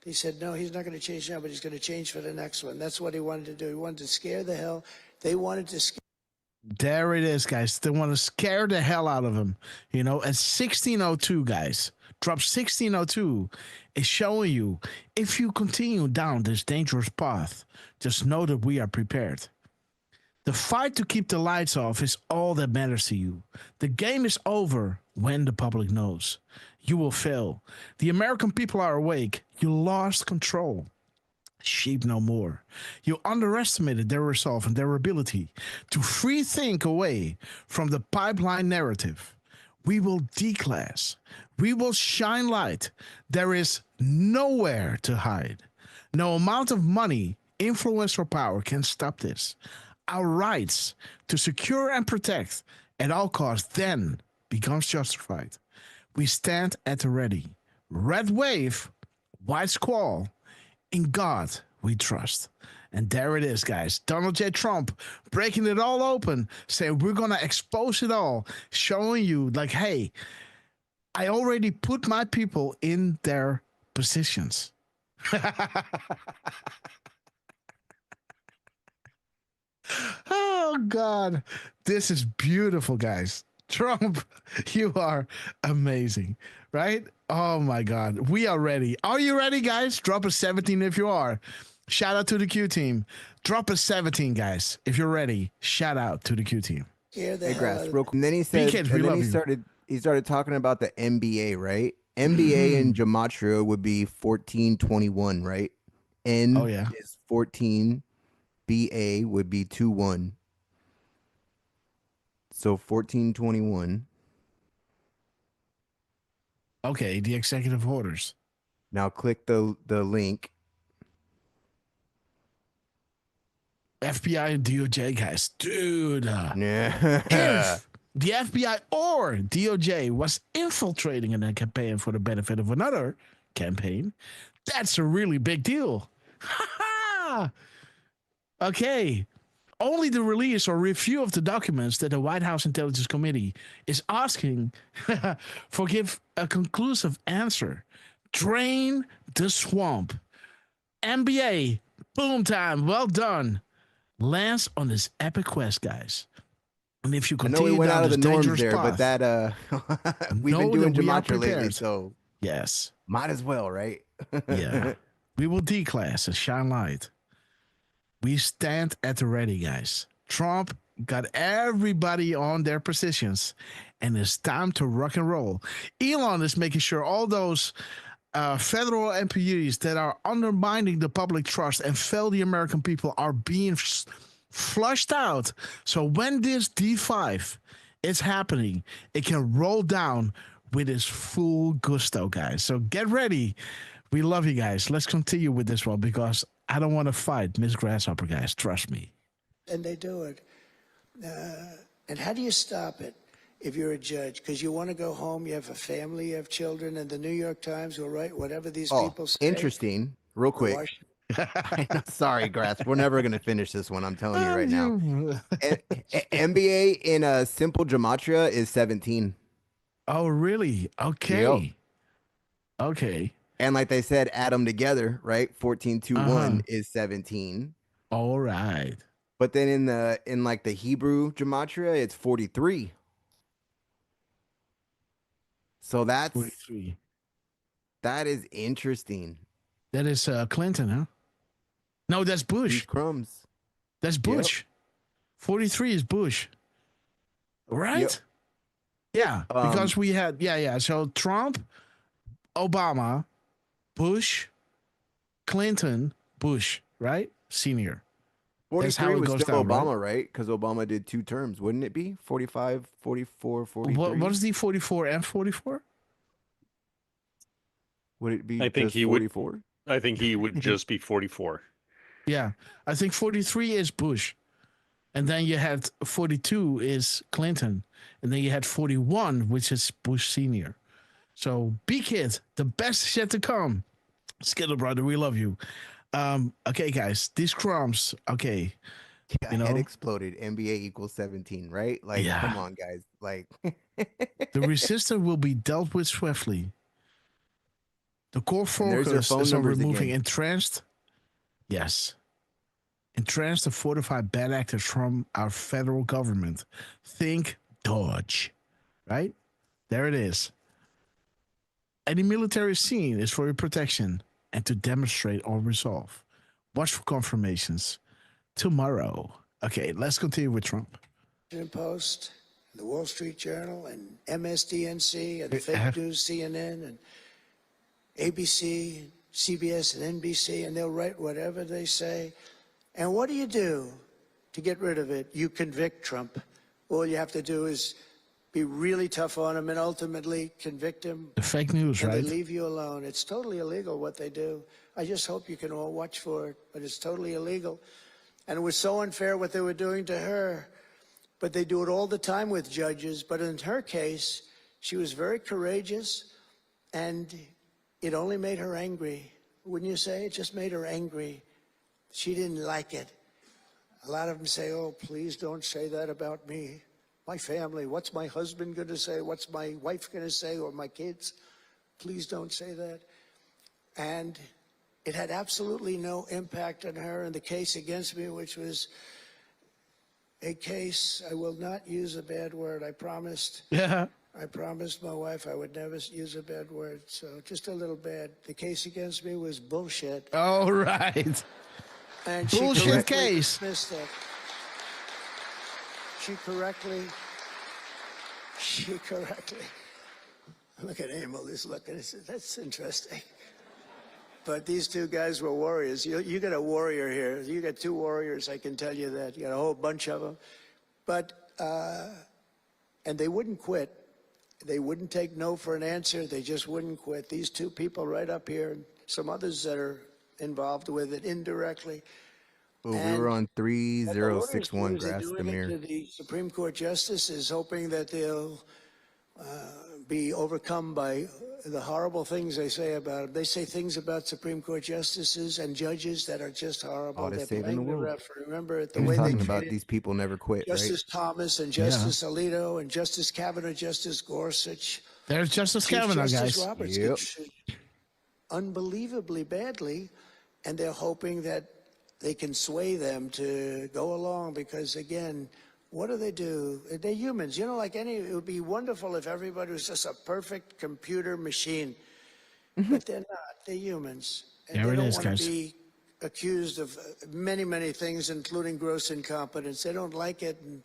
He said, no, he's not going to change now, but he's going to change for the next one. That's what he wanted to do. He wanted to scare the hell. They wanted to scare. There it is, guys. They want to scare the hell out of him. You know, at 1602, guys. Drop 1602 is showing you, if you continue down this dangerous path, just know that we are prepared. The fight to keep the lights off is all that matters to you. The game is over when the public knows. You will fail. The American people are awake. You lost control. Sheep no more. You underestimated their resolve and their ability to free think away from the pipeline narrative. We will declass. We will shine light. There is nowhere to hide. No amount of money, influence, or power can stop this. Our rights to secure and protect at all costs then becomes justified. We stand at the ready. Red wave, white squall. In God we trust. And there it is, guys. Donald J. Trump breaking it all open, saying we're going to expose it all, showing you like, hey, I already put my people in their positions. Oh, God. This is beautiful, guys. Trump, you are amazing, right? Oh, my God. We are ready. Are you ready, guys? Drop a 17 if you are. Shout out to the Q team. Drop a 17, guys. If you're ready, shout out to the Q team. Hey, Grass, real quick. And then he said, kids, and we then love he started talking about the NBA, right? NBA in gematria would be 1421, right? N is 14. BA would be 21. So 1421. Okay, the executive orders. Now click the link. FBI and DOJ, guys. Dude. Yeah. If the FBI or DOJ was infiltrating in a campaign for the benefit of another campaign, that's a really big deal. Okay. Only the release or review of the documents that the White House Intelligence Committee is asking for give a conclusive answer. Drain the swamp. NBA, boom time, well done. Lands on this epic quest, guys. And if you continue, I know we went out of the norms there, path, but that we've been doing gematria lately, so yes, might as well, right? Yeah, we will declass and shine light. We stand at the ready, guys. Trump got everybody on their positions, and it's time to rock and roll. Elon is making sure all those federal employees that are undermining the public trust and fail the American people are being flushed out. So when this D5 is happening, it can roll down with its full gusto, guys. So get ready. We love you guys. Let's continue with this one because I don't want to fight Miss Grasshopper, guys. Trust me. And they do it. And how do you stop it if you're a judge? Because you want to go home, you have a family, you have children, and the New York Times will write whatever these people say. Interesting. Real quick. Sorry, Grass. We're never going to finish this one. I'm telling you right now. NBA in a simple gematria is 17. Oh, really? Okay. Yep. Okay. And like they said, add them together, right? 1421 is 17. All right. But then in like the Hebrew gematria, it's 43. So that's 43. That is interesting. That is Clinton, huh? No, that's Bush. These crumbs. That's Bush. Yep. 43 is Bush. Right? Yep. Yeah, because we had So Trump, Obama, Bush, Clinton, Bush, right? Senior. 43 was still Obama, right? Because Obama did 2 terms. Wouldn't it be? 45, 44, 43? What is the 44 and 44? Would it be I think he 44? Would, I think he would just be 44. Yeah. I think 43 is Bush. And then you had 42 is Clinton. And then you had 41, which is Bush Senior. So, B-Kid, the best is yet to come. Skittle brother, we love you. Okay, guys, these crumbs. Okay, Yeah, head exploded. NBA equals 17, right? Like, Yeah. come on, guys. Like, the resistor will be dealt with swiftly. The core And there's your focus phone is on numbers removing again. entrenched. Yes. Entrenched to fortify bad actors from our federal government. Think Dodge. Right? There it is. Any military scene is for your protection and to demonstrate or resolve. Watch for confirmations tomorrow. Okay, let's continue with Trump. Washington Post, the Wall Street Journal, and MSDNC, and the fake news CNN, and ABC, CBS, and NBC, and they'll write whatever they say. And what do you do to get rid of it? You convict Trump. All you have to do is be really tough on him and ultimately convict him. The fake news, and right? They leave you alone. It's totally illegal what they do. I just hope you can all watch for it, but it's totally illegal. And it was so unfair what they were doing to her. But they do it all the time with judges. But in her case, she was very courageous, and it only made her angry. Wouldn't you say? It just made her angry. She didn't like it. A lot of them say, oh, please don't say that about me. My family, what's my husband going to say? What's my wife going to say, or my kids? Please don't say that. And it had absolutely no impact on her in the case against me, which was a case, I will not use a bad word. I promised. Yeah. I promised my wife I would never use a bad word. So just a little bad. The case against me was bullshit. All right. And bullshit case. Dismissed it. She correctly. Look at Emil. He's looking. That's interesting. But these two guys were warriors. You got a warrior here. You got two warriors, I can tell you that. You got a whole bunch of them. But, and they wouldn't quit. They wouldn't take no for an answer. They just wouldn't quit. These two people right up here, and some others that are involved with it indirectly. Well, we were on 3061 Grass the Demir. The Supreme Court justice is hoping that they'll be overcome by the horrible things they say about them. They say things about Supreme Court justices and judges that are just horrible. All to They're save in the playing the world. ref. Remember the We're way they talking about treated these people never quit, Justice right? Thomas and Justice Alito and Justice Kavanaugh, Justice Gorsuch. There's Justice Chief Kavanaugh, Justice guys. Roberts Yep. gets treated unbelievably badly, and they're hoping that they can sway them to go along because, again, what do? They're humans. You know, like it would be wonderful if everybody was just a perfect computer machine, but they're not. They're humans. And There they it don't is, want guys. to be accused of many, many things, including gross incompetence. They don't like it, and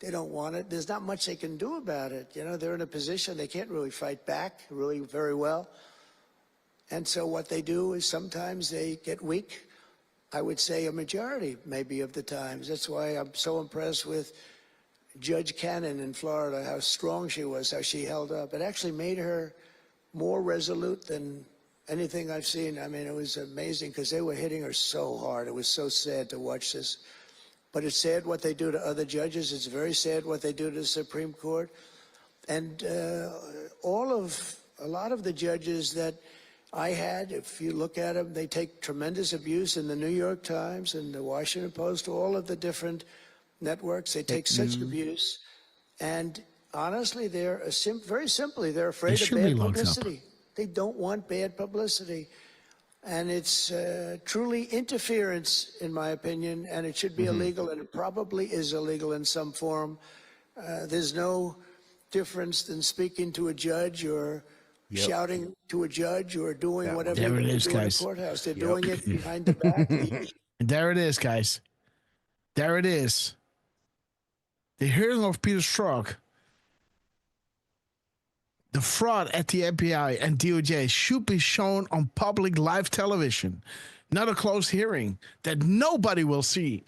they don't want it. There's not much they can do about it. You know, they're in a position they can't really fight back really very well. And so what they do is sometimes they get weak. I would say a majority, maybe, of the times. That's why I'm so impressed with Judge Cannon in Florida, how strong she was, how she held up. It actually made her more resolute than anything I've seen. I mean, it was amazing because they were hitting her so hard. It was so sad to watch this. But it's sad what they do to other judges. It's very sad what they do to the Supreme Court. And a lot of the judges that I had, if you look at them, they take tremendous abuse in the New York Times and the Washington Post, all of the different networks. They take such abuse. And honestly, they're very simply, they're afraid of bad publicity. They don't want bad publicity. And it's truly interference, in my opinion, and it should be illegal, and it probably is illegal in some form. There's no difference than speaking to a judge or shouting to a judge or doing whatever There it they is, do in a guys. courthouse. They're doing it behind the back. And there it is, guys. There it is. The hearing of Peter Strzok, the fraud at the FBI and DOJ, should be shown on public live television, not a closed hearing that nobody will see.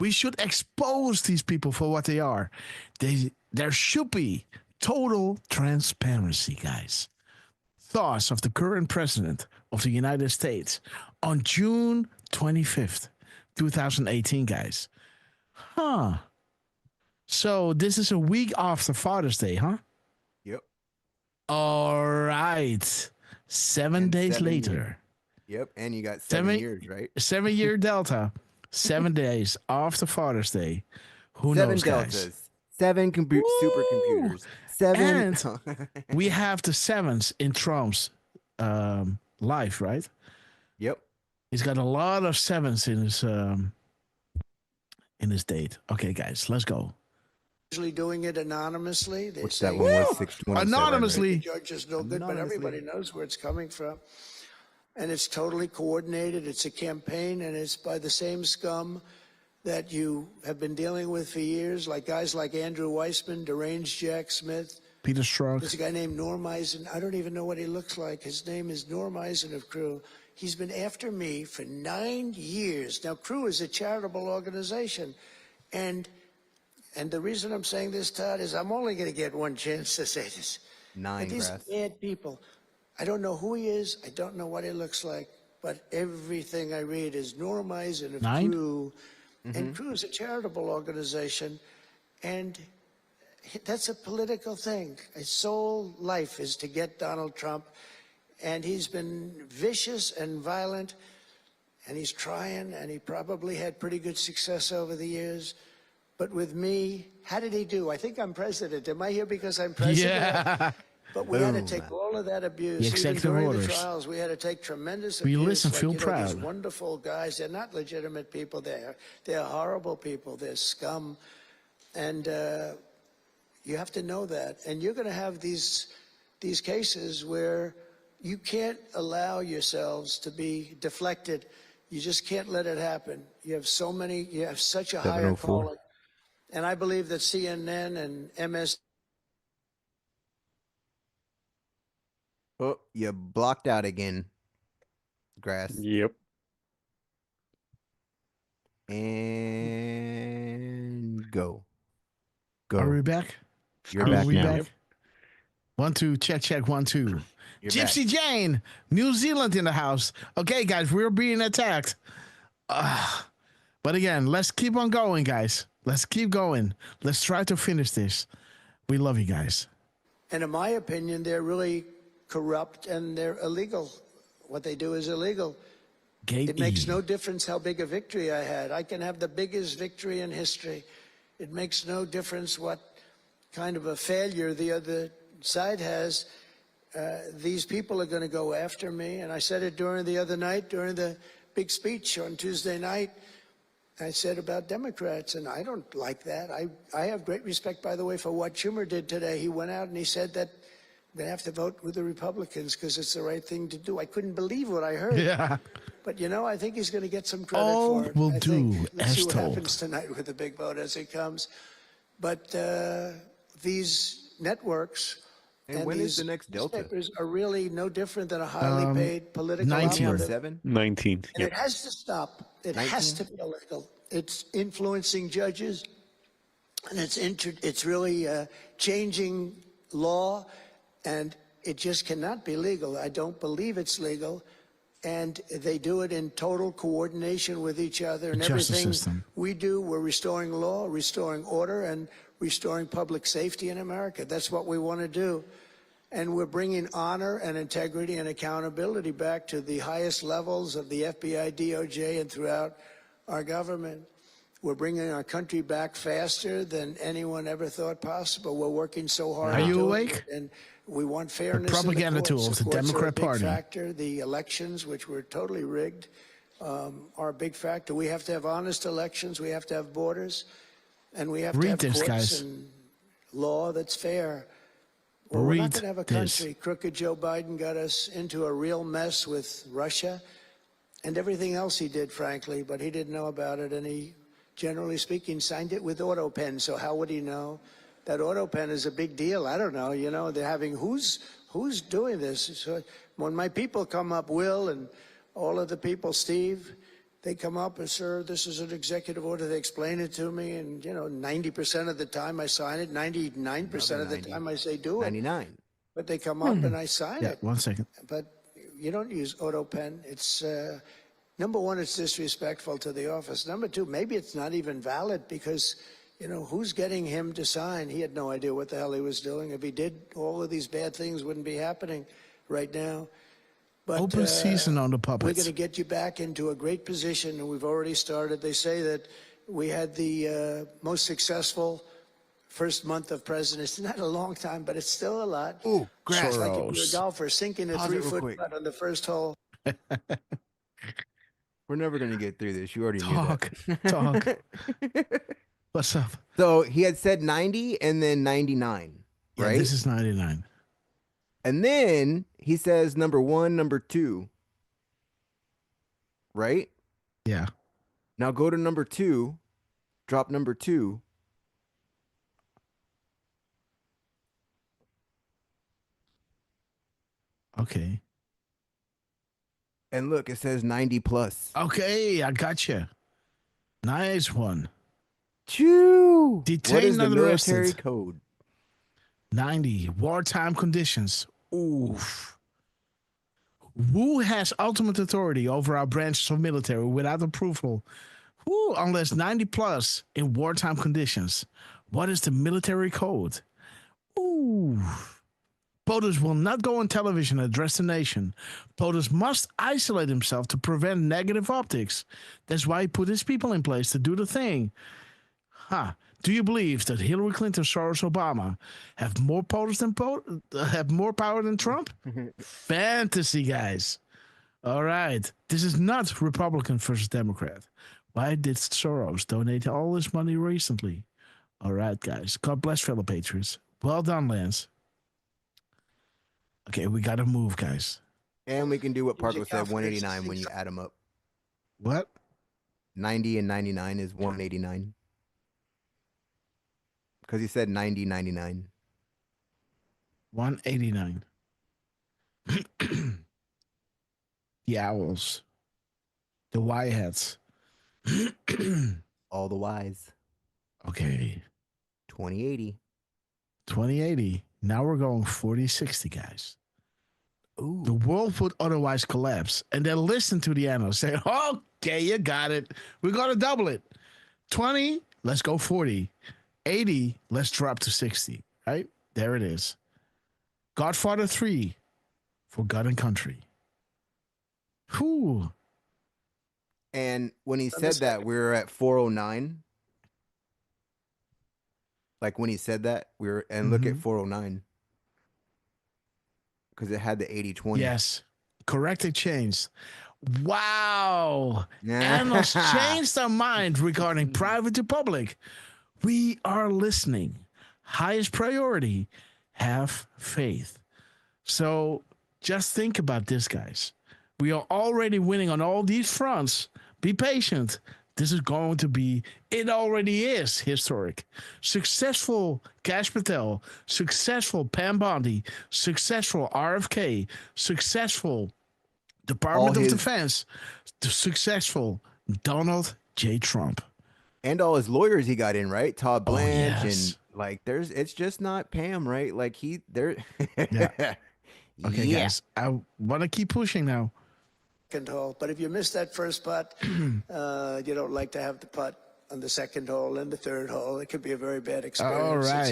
We should expose these people for what they are. There should be total transparency, guys. Thoughts of the current president of the United States on June 25th, 2018, guys. So this is a week after Father's Day, huh? Yep. All right. 7 days 7 later. years. Yep, and you got 7 years, right? 7-year delta. 7 days after Father's Day. Who 7 knows, deltas. guys? 7 supercomputers. 7. And we have the 7s in Trump's life, right? Yep. He's got a lot of 7s in his date. Okay, guys, let's go. Usually doing it anonymously. They What's say, that one was? 627. Anonymously. The judge is no good, but everybody knows where it's coming from. And it's totally coordinated. It's a campaign, and it's by the same scum that you have been dealing with for years, like guys like Andrew Weissman, deranged Jack Smith. Peter Strzok. There's a guy named Norm Eisen. I don't even know what he looks like. His name is Norm Eisen of Crew. He's been after me for 9 years. Now, Crew is a charitable organization. And the reason I'm saying this, Todd, is I'm only going to get one chance to say this. 9, But these Grass. bad people. I don't know who he is. I don't know what he looks like. But everything I read is Norm Eisen of 9? Crew. And Crew is a charitable organization. And that's a political thing. His sole life is to get Donald Trump. And he's been vicious and violent. And he's trying. And he probably had pretty good success over the years. But with me, how did he do? I think I'm president. Am I here because I'm president? Yeah. But we had to take all of that abuse. The Even executive during orders. the trials, we had to take tremendous We abuse. listen, like, feel These proud. wonderful guys. They're not legitimate people. They're horrible people. They're scum. And you have to know that. And you're going to have these cases where you can't allow yourselves to be deflected. You just can't let it happen. You have such a higher 704. calling. And I believe that CNN and MS. Oh, you blocked out again, Grass. Yep. And go. Are we back? You're Are back we now. back? 1, 2, check, 1, 2. You're Gypsy back. Jane, New Zealand in the house. Okay, guys, we're being attacked. But again, let's keep on going, guys. Let's keep going. Let's try to finish this. We love you guys. And in my opinion, they're really corrupt and they're illegal. What they do is illegal. Gate It makes E. no difference how big a victory I had. I can have the biggest victory in history. It makes no difference what kind of a failure the other side has. These people are going to go after me. And I said it during the other night, during the big speech on Tuesday night. I said about Democrats, and I don't like that. I have great respect, by the way, for what Schumer did today. He went out and he said that I'm going to have to vote with the Republicans because it's the right thing to do. I couldn't believe what I heard. Yeah. But, you know, I think he's going to get some credit All for it. will I do think. Let's as see what told. happens tonight with the big vote as it comes. But these networks And when is these the next Delta? newspapers are really no different than a highly paid political 19. operative. 7? 19. And Yep. it has to stop. It has to be illegal. It's influencing judges, and it's really changing law, and it just cannot be legal. I don't believe it's legal, and they do it in total coordination with each other. And The justice everything system. we do, we're restoring law, restoring order, and restoring public safety in America. That's what we want to do. And we're bringing honor and integrity and accountability back to the highest levels of the FBI, DOJ, and throughout our government. We're bringing our country back faster than anyone ever thought possible. We're working so hard. Are to you do it, awake? And we want fairness. propaganda in the courts. tools, the courts are a Democrat big Party. factor. The elections, which were totally rigged, are a big factor. We have to have honest elections. We have to have borders, and we have to Read have this, courts guys. and law that's fair. Well, we're not Read going to have a this. country. Crooked Joe Biden got us into a real mess with Russia and everything else he did, frankly, but he didn't know about it, and he, generally speaking, signed it with AutoPen, so how would he know? That AutoPen is a big deal. I don't know, you know, they're having, who's doing this? So when my people come up, Will and all of the people, Steve, they come up and, sir, this is an executive order. They explain it to me, and, you know, 90% of the time I sign it, 99% of the time I say do it. 99. But they come up and I sign Yeah, it. 1 second. But you don't use AutoPen. It's, number one, it's disrespectful to the office. Number two, maybe it's not even valid because you know, who's getting him to sign? He had no idea what the hell he was doing. If he did, all of these bad things wouldn't be happening right now. But Open season on the we're puppets. going to get you back into a great position, and we've already started. They say that we had the most successful first month of presidency. Not a long time, but it's still a lot. Ooh, It's like if you're a Soros. golfer sinking a Pause it real 3-foot quick. putt on the first hole. We're never gonna get through this. You already knew Talk. that. What's up? So he had said 90 and then 99, Yeah, right? this is 99. And then he says number 1, number 2, right? Yeah. Now go to number 2, drop number 2. Okay. And look, it says 90 plus. Okay, I got you. Nice one. Choo! Detained What is the and military arrested. code? 90. Wartime conditions. Oof. Who has ultimate authority over our branches of military without approval? Who, unless 90 plus in wartime conditions? What is the military code? Ooh. POTUS will not go on television and address the nation. POTUS must isolate himself to prevent negative optics. That's why he put his people in place to do the thing. Huh. Do you believe that Hillary Clinton, Soros, Obama have more POTUS than have more power than Trump? Fantasy, guys. All right. This is not Republican versus Democrat. Why did Soros donate all this money recently? All right, guys. God bless fellow patriots. Well done, Lance. Okay, we got to move, guys. And we can do what Parker said, 189 when you add them up. What? 90 and 99 is 189. Because he said 90, 99. 189. The Owls. The Y-Heads. All the Y's. Okay. 2080. 2080. Now we're going 4060, guys. Ooh. The world would otherwise collapse. And then listen to the analysts say, okay, you got it. We got to double it. 20, let's go 40. 80, let's drop to 60. Right? There it is. Godfather 3 for God and Country. Whew. And when he said that, we were at 409. Like when he said that, we were, and look at 409. Because it had the 80-20. Yes. Correctly changed. Wow. Analysts changed their mind regarding private to public. We are listening. Highest priority, have faith. So just think about this, guys. We are already winning on all these fronts. Be patient. This is going to be, it already is historic. Successful Kash Patel, successful Pam Bondi, successful RFK, successful Department of Defense, successful Donald J. Trump. And all his lawyers he got in, right? Todd Blanche yes. and like it's just not Pam, right? Like Yeah. Okay, guys. I want to keep pushing now. Second hole, but if you miss that first putt, you don't like to have the putt on the second hole and the third hole. It could be a very bad experience. All right.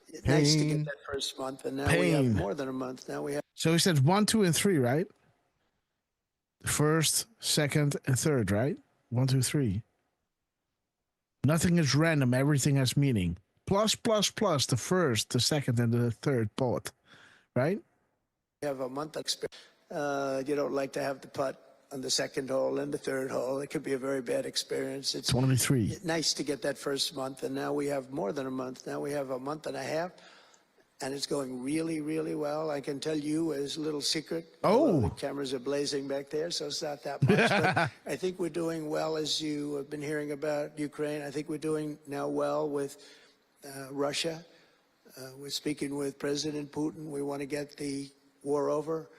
It's nice to get that first month, and now we have more than a month. Now we have. So he said 1, 2, and 3, right? First, second, and third, right? 1, 2, 3. Nothing is random. Everything has meaning. Plus, plus, plus. The first, the second, and the third putt, right? We have a month experience. You don't like to have the putt on the second hole and the third hole. It could be a very bad experience. It's 23. Nice to get that first month, and now we have more than a month. Now we have a month and a half, and it's going really, really well. I can tell you as a little secret. The cameras are blazing back there, so it's not that much. But I think we're doing well, as you have been hearing about Ukraine. I think we're doing now well with Russia. We're speaking with President Putin. We want to get the war over.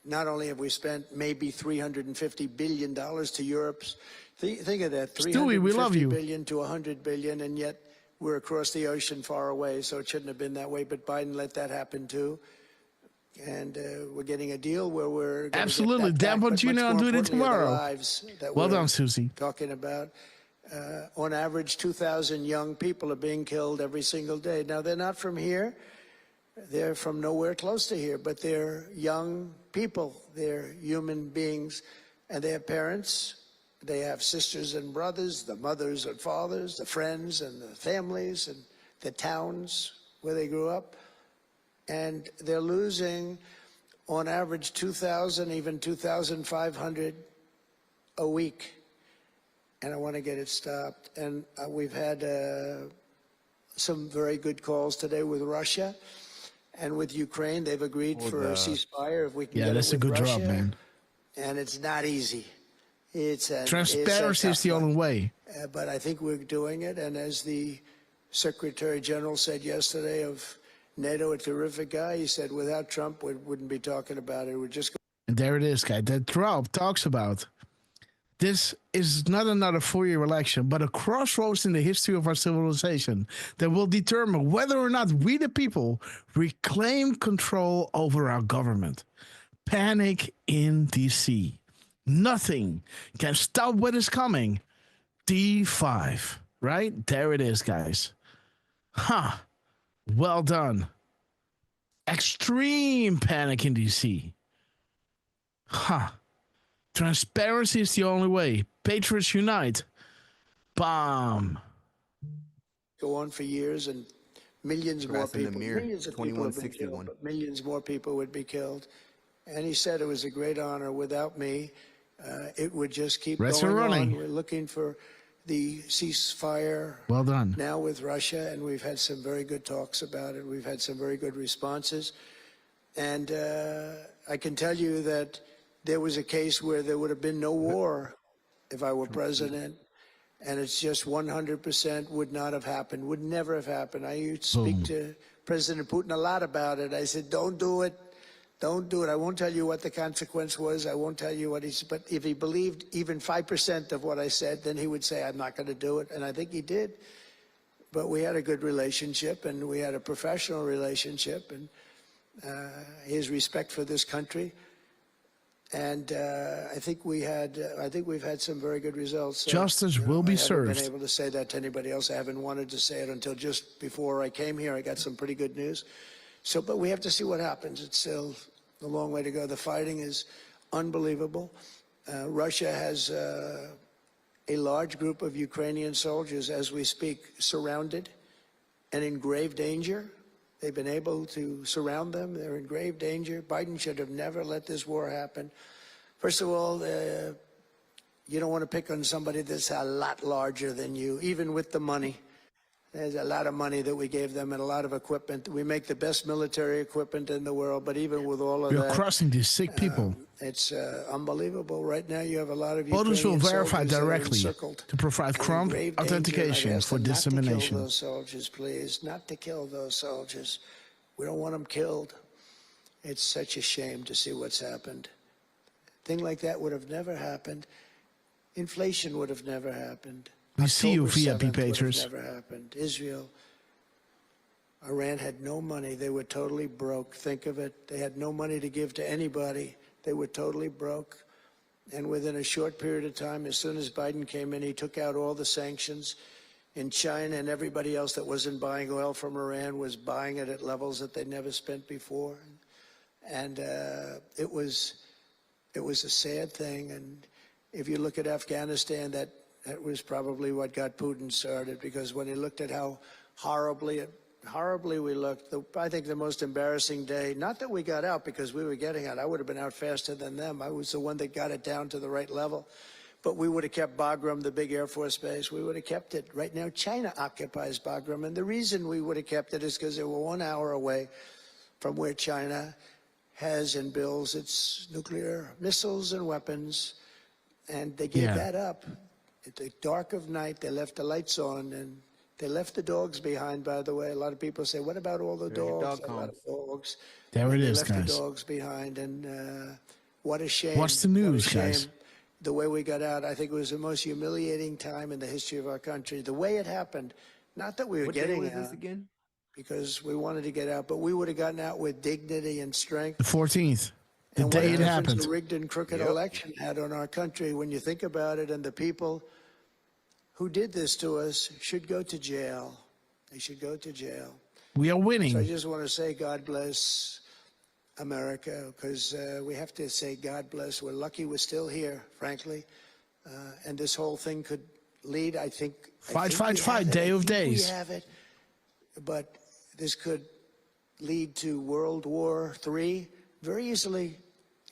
Not only have we spent maybe $350 billion to Europe's, think of that, $350 billion to $100 billion, and yet we're across the ocean far away, so it shouldn't have been that way, but Biden let that happen too. And we're getting a deal where we're absolutely. Dan Bongino will do it tomorrow. Well done, Susie. Talking about, On average, 2,000 young people are being killed every single day. Now, they're not from here. They're from nowhere close to here, but they're young people. They're human beings, and they have parents. They have sisters and brothers, the mothers and fathers, the friends and the families and the towns where they grew up. And they're losing, on average, 2,000, even 2,500 a week. And I want to get it stopped. And we've had some very good calls today with Russia and with Ukraine. They've agreed for a ceasefire if we can get it that's a with good Russia. job, man. And it's not easy. Transparency is the only way. But I think we're doing it. And as the Secretary General said yesterday of NATO, a terrific guy, he said without Trump, we wouldn't be talking about it. We're just. And there it is, guy. That Trump talks about. This is not another four-year election, but a crossroads in the history of our civilization that will determine whether or not we, the people, reclaim control over our government. Panic in D.C. Nothing can stop what is coming. D5, right? There it is, guys. Well done. Extreme panic in D.C. Transparency is the only way. Patriots unite. Bomb. Go on for years, and millions more people, millions of people have been killed, but millions more people would be killed. And he said it was a great honor. Without me, it would just keep going on. We're looking for the ceasefire. Well done. Now with Russia, and we've had some very good talks about it. We've had some very good responses. And I can tell you that there was a case where there would have been no war if I were president, and it's just 100% would not have happened, would never have happened. I used to speak to President Putin a lot about it. I said, don't do it. Don't do it. I won't tell you what the consequence was. I won't tell you what he's, but if he believed even 5% of what I said, then he would say, I'm not going to do it. And I think he did. But we had a good relationship, and we had a professional relationship, and his respect for this country. And I think we've had some very good results. So, Justice will be served. I haven't been able to say that to anybody else. I haven't wanted to say it until just before I came here. I got some pretty good news. So, but we have to see what happens. It's still a long way to go. The fighting is unbelievable. Russia has a large group of Ukrainian soldiers, as we speak, surrounded and in grave danger. They've been able to surround them. They're in grave danger. Biden should have never let this war happen. First of all, you don't want to pick on somebody that's a lot larger than you, even with the money. There's a lot of money that we gave them and a lot of equipment. We make the best military equipment in the world, but even with all of that... You're crossing these sick people. It's unbelievable. Right now you have a lot of Voters will verify directly to provide Trump authentication for dissemination. Not to kill those soldiers, please. Not to kill those soldiers. We don't want them killed. It's such a shame to see what's happened. A thing like that would have never happened. Inflation would have never happened. We see you, VIP Patriots. Never happened. Israel, Iran had no money. They were totally broke. Think of it. They had no money to give to anybody. They were totally broke. And within a short period of time, as soon as Biden came in, he took out all the sanctions. In China and everybody else that wasn't buying oil from Iran was buying it at levels that they'd never spent before. And it was a sad thing. And if you look at Afghanistan, that was probably what got Putin started, because when he looked at how horribly we looked, I think the most embarrassing day, not that we got out because we were getting out, I would have been out faster than them. I was the one that got it down to the right level. But we would have kept Bagram, the big Air Force base. We would have kept it. Right now, China occupies Bagram. And the reason we would have kept it is because they were 1 hour away from where China has and builds its nuclear missiles and weapons. And they gave that up. At the dark of night, they left the lights on, and they left the dogs behind, by the way. A lot of people say, what about all the dogs? A lot of dogs. There it is, guys. They left the dogs behind, and what a shame. Watch the news, guys. The way we got out, I think it was the most humiliating time in the history of our country. The way it happened, not that we were getting out. This again? Because we wanted to get out, but we would have gotten out with dignity and strength. The 14th. The day it happened. The rigged and crooked election had on our country, when you think about it, and the people who did this to us should go to jail. They should go to jail. We are winning. So I just want to say God bless America, because we have to say God bless. We're lucky we're still here, frankly. And this whole thing could lead, I think. Fight, day of days. We have it. But this could lead to World War III very easily.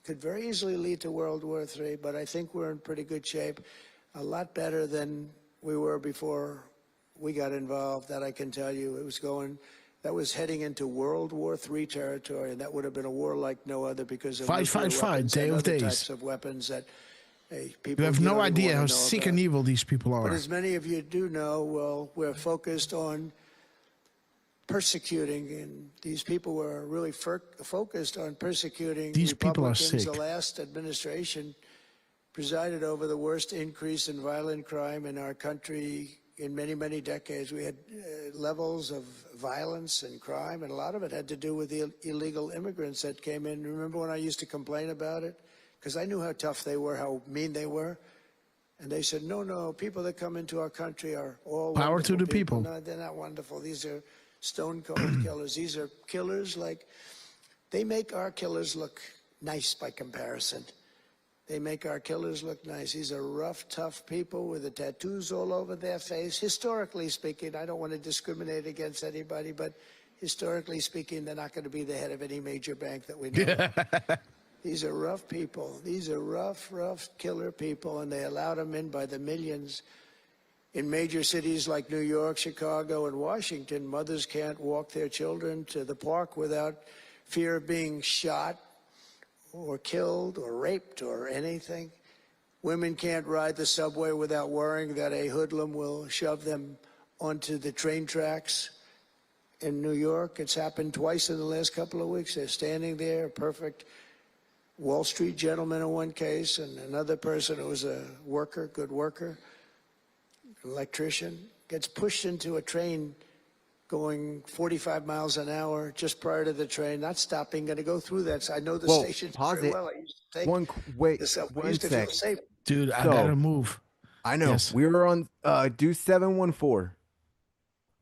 Could very easily lead to World War III, but I think we're in pretty good shape. A lot better than we were before we got involved, that I can tell you. That was heading into World War III territory, and that would have been a war like no other because of fight, day of days. Types of weapons that people. You have no idea how sick and evil these people are. But as many of you do know, well, we're focused on persecuting, and these people were really focused on persecuting. These people are Republicans. sick. The last administration presided over the worst increase in violent crime in our country in many, many decades. We had levels of violence and crime, and a lot of it had to do with the illegal immigrants that came in. Remember when I used to complain about it? Because I knew how tough they were, how mean they were. And they said, no, people that come into our country are all power to the people. No, they're not wonderful. These are stone-cold killers. These are killers they make our killers look nice by comparison. They make our killers look nice. These are rough, tough people with the tattoos all over their face. Historically speaking, I don't want to discriminate against anybody, but historically speaking, they're not going to be the head of any major bank that we know. These are rough people. These are rough killer people, and they allow them in by the millions. In major cities like New York, Chicago, and Washington, mothers can't walk their children to the park without fear of being shot or killed or raped or anything. Women can't ride the subway without worrying that a hoodlum will shove them onto the train tracks. In New York, it's happened twice in the last couple of weeks. They're standing there, a perfect Wall Street gentleman in one case, and another person who was a worker, good worker, electrician, gets pushed into a train going 45 miles an hour just prior to the train, not stopping, going to go through that. So I know the station very well. I used to take one sec. Safe. Dude, I gotta move. I know. Yes. We were on do 714.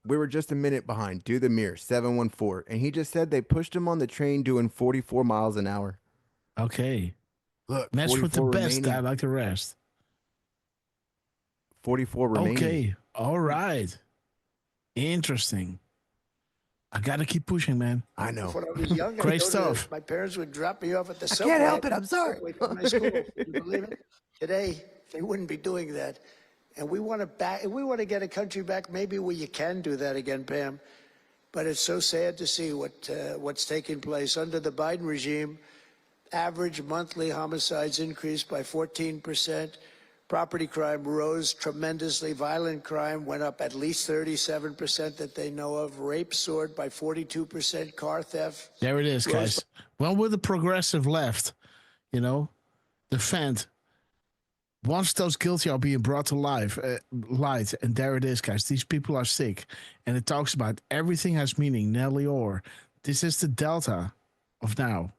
We were just a minute behind. Do the mirror 714, and he just said they pushed him on the train doing 44 miles an hour. Okay. Look, mess with the best. remaining. I like the rest. 44 remaining. Okay. All right. Interesting. I gotta keep pushing, man. I know. When I was young, Great stuff. My parents would drop me off at the subway. Can't help it. I'm sorry. To my school. You believe it? Today, they wouldn't be doing that. And we want to get a country back, maybe where you can do that again, Pam. But it's so sad to see what's taking place under the Biden regime. Average monthly homicides increased by 14%. Property crime rose tremendously. Violent crime went up at least 37% that they know of. Rape soared by 42%. Car theft. There it is, guys. Well, with the progressive left, defend. Once those guilty are being brought to light, and there it is, guys. These people are sick. And it talks about everything has meaning. Nellie Orr. This is the delta of now.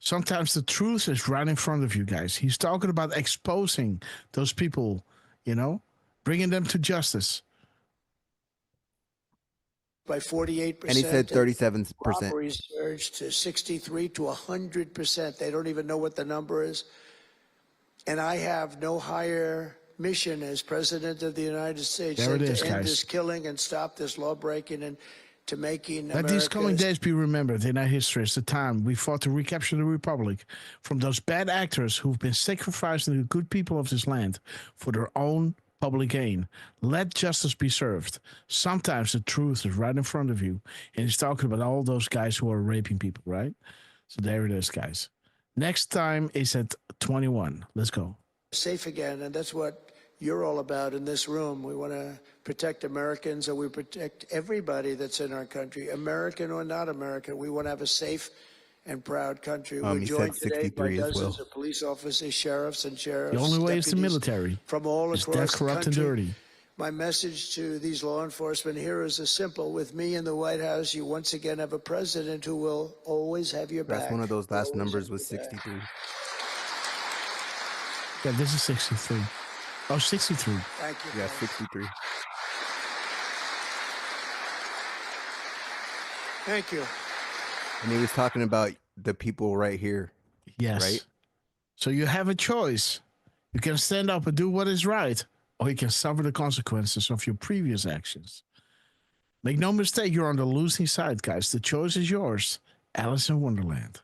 Sometimes the truth is right in front of you, guys. He's talking about exposing those people, bringing them to justice. By 48%. And he said 37%. Robberies surged to 63 to 100%. They don't even know what the number is. And I have no higher mission as President of the United States than to end this killing and stop this law breaking and to making Let these coming days be remembered in our history as the time we fought to recapture the Republic from those bad actors who've been sacrificing the good people of this land for their own public gain. Let justice be served. Sometimes the truth is right in front of you. And he's talking about all those guys who are raping people, right? So there it is, guys. Next time is at 21. Let's go. Safe again, and that's what you're all about in this room. We want to protect Americans, and we protect everybody that's in our country, American or not American. We want to have a safe and proud country. We're joined today by dozens of police officers, sheriffs, and sheriffs. The only way is the military. From all it's across death, corrupt, the country. and dirty. My message to these law enforcement heroes is simple. With me in the White House, you once again have a president who will always have your back. That's one of those last numbers was 63. Yeah, this is 63. Oh, 63. Thank you. Yeah, 63. Thank you. And he was talking about the people right here. Yes. Right? So you have a choice. You can stand up and do what is right, or you can suffer the consequences of your previous actions. Make no mistake, you're on the losing side, guys. The choice is yours. Alice in Wonderland.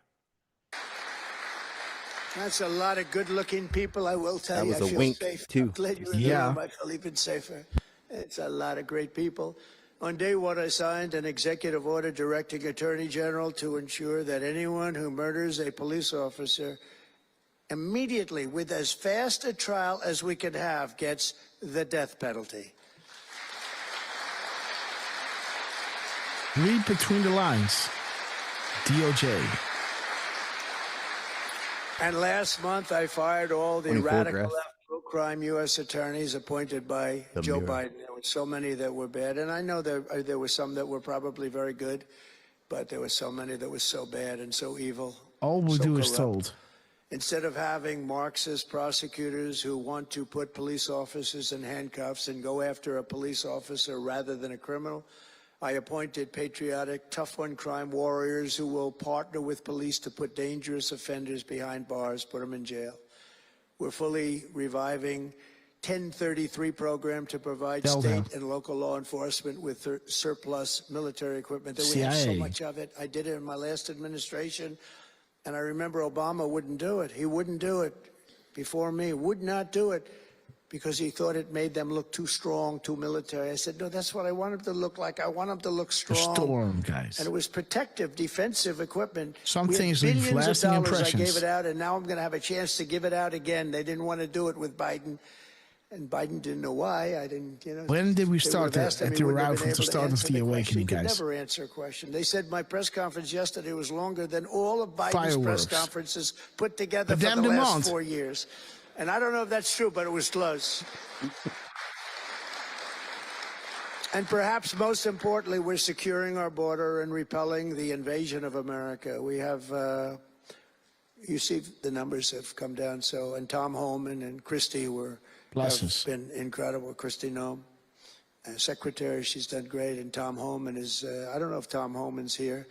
That's a lot of good-looking people, I will tell you. That was I a feel wink, safe. too. I'm glad you were in the room. I feel even safer. It's a lot of great people. On day one, I signed an executive order directing Attorney General to ensure that anyone who murders a police officer immediately, with as fast a trial as we can have, gets the death penalty. Read between the lines. DOJ. And last month, I fired all the 24 radical graphs. left pro-crime U.S. attorneys appointed by The Joe mirror. Biden. There were so many that were bad. And I know there were some that were probably very good, but there were so many that were so bad and so evil. All we so do is corrupt. told. Instead of having Marxist prosecutors who want to put police officers in handcuffs and go after a police officer rather than a criminal, I appointed patriotic, tough-on-crime warriors who will partner with police to put dangerous offenders behind bars, put them in jail. We're fully reviving 1033 program to provide Tell them. state and local law enforcement with surplus military equipment. That we have so CIA. much of it. I did it in my last administration, and I remember Obama wouldn't do it. He wouldn't do it before me, would not do it, because he thought it made them look too strong, too military. I said, no, that's what I want them to look like. I want them to look The strong. storm, guys. And it was protective, defensive equipment. Some We had things leave billions of lasting dollars. I impressions. gave it out, and now I'm going to have a chance to give it out again. They didn't want to do it with Biden, and Biden didn't know why. I didn't, you know. When did we they start would have asked him, at he the wouldn't have route been of the able to start of answer the question. awakening, He could guys? never answer a question. They said my press conference yesterday was longer than all of Biden's Fireworks. press conferences put together But for the damn last demand. 4 years. And I don't know if that's true, but it was close. And perhaps most importantly, we're securing our border and repelling the invasion of America. We have, you see the numbers have come down. So, and Tom Homan and Christie Blessings. have been incredible. Christie Noem, secretary, she's done great. And Tom Homan is, I don't know if Tom Homan's here,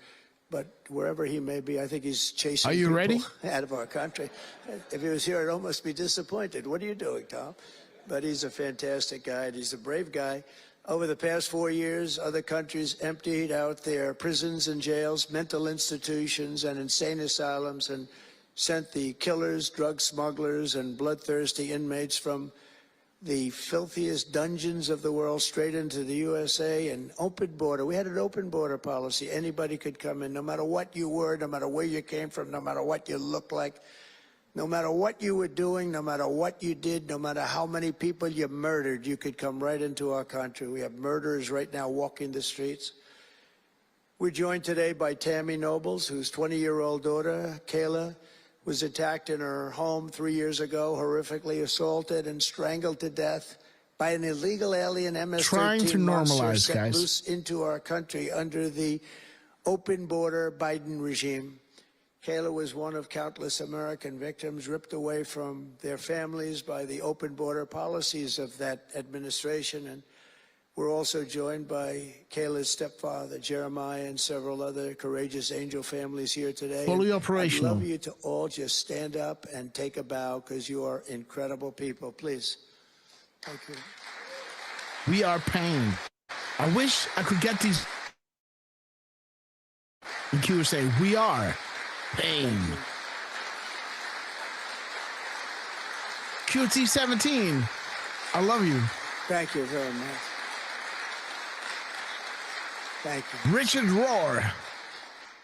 but wherever he may be, I think he's chasing Are you people ready? out of our country. If he was here, I'd almost be disappointed. What are you doing, Tom? But he's a fantastic guy, and he's a brave guy. Over the past 4 years, other countries emptied out their prisons and jails, mental institutions, and insane asylums, and sent the killers, drug smugglers, and bloodthirsty inmates from the filthiest dungeons of the world straight into the USA. An open border. We had an open border policy. Anybody could come in, no matter what you were, no matter where you came from, no matter what you looked like. No matter what you were doing, no matter what you did, no matter how many people you murdered, you could come right into our country. We have murderers right now walking the streets. We're joined today by Tammy Nobles, whose 20-year-old daughter, Kayla, was attacked in her home 3 years ago, horrifically assaulted and strangled to death by an illegal alien MS-13 Trying to monster normalize, set guys. loose into our country under the open border Biden regime. Kayla was one of countless American victims ripped away from their families by the open border policies of that administration. And we're also joined by Kayla's stepfather, Jeremiah, and several other courageous angel families here today. Fully And operational. I'd love you to all just stand up and take a bow, because you are incredible people. Please. Thank you. We are pain. I wish I could get these. And Q say, we are pain. QT17, I love you. Thank you very much. Thank you. Richard Rohr.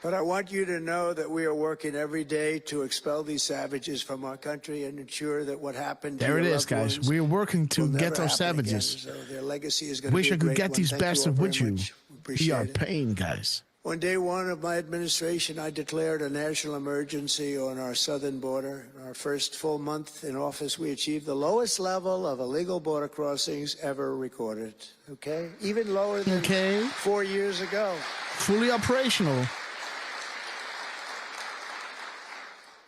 But I want you to know that we are working every day to expel these savages from our country and ensure that what happened to There it your is, loved guys. ones We're working to will get never those happen again. savages. So their legacy is going to Wish be I a could great get one. these Thank you all bastards very with you. much. We We appreciate are it. pain, guys. On day one of my administration, I declared a national emergency on our southern border. In our first full month in office, we achieved the lowest level of illegal border crossings ever recorded. Okay? Even lower than 4 years ago. Fully operational.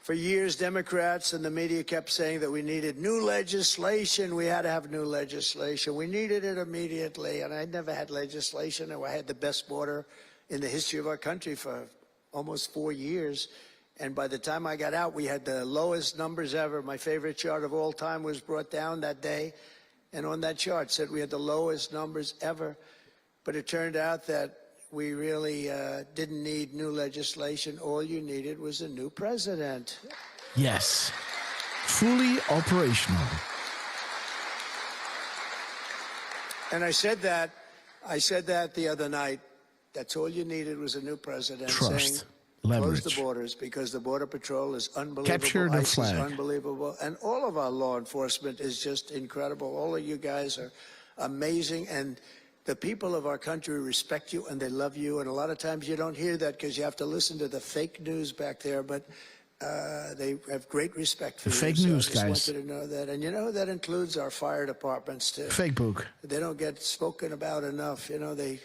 For years, Democrats and the media kept saying that we needed new legislation. We had to have new legislation. We needed it immediately. And I never had legislation. And I had the best border in the history of our country for almost 4 years. And by the time I got out, we had the lowest numbers ever. My favorite chart of all time was brought down that day. And on that chart said we had the lowest numbers ever. But it turned out that we really didn't need new legislation. All you needed was a new president. Yes. Fully operational. And I said that the other night. That's all you needed was a new president. Trust. Saying, Leverage. close the borders because the Border Patrol is unbelievable. Capture the ICE flag. is unbelievable. And all of our law enforcement is just incredible. All of you guys are amazing. And the people of our country respect you and they love you. And a lot of times you don't hear that because you have to listen to the fake news back there. But they have great respect for the you. fake So news, I just guys. want you to know that. And you know, that includes our fire departments too. Fake book. They don't get spoken about enough. You know, they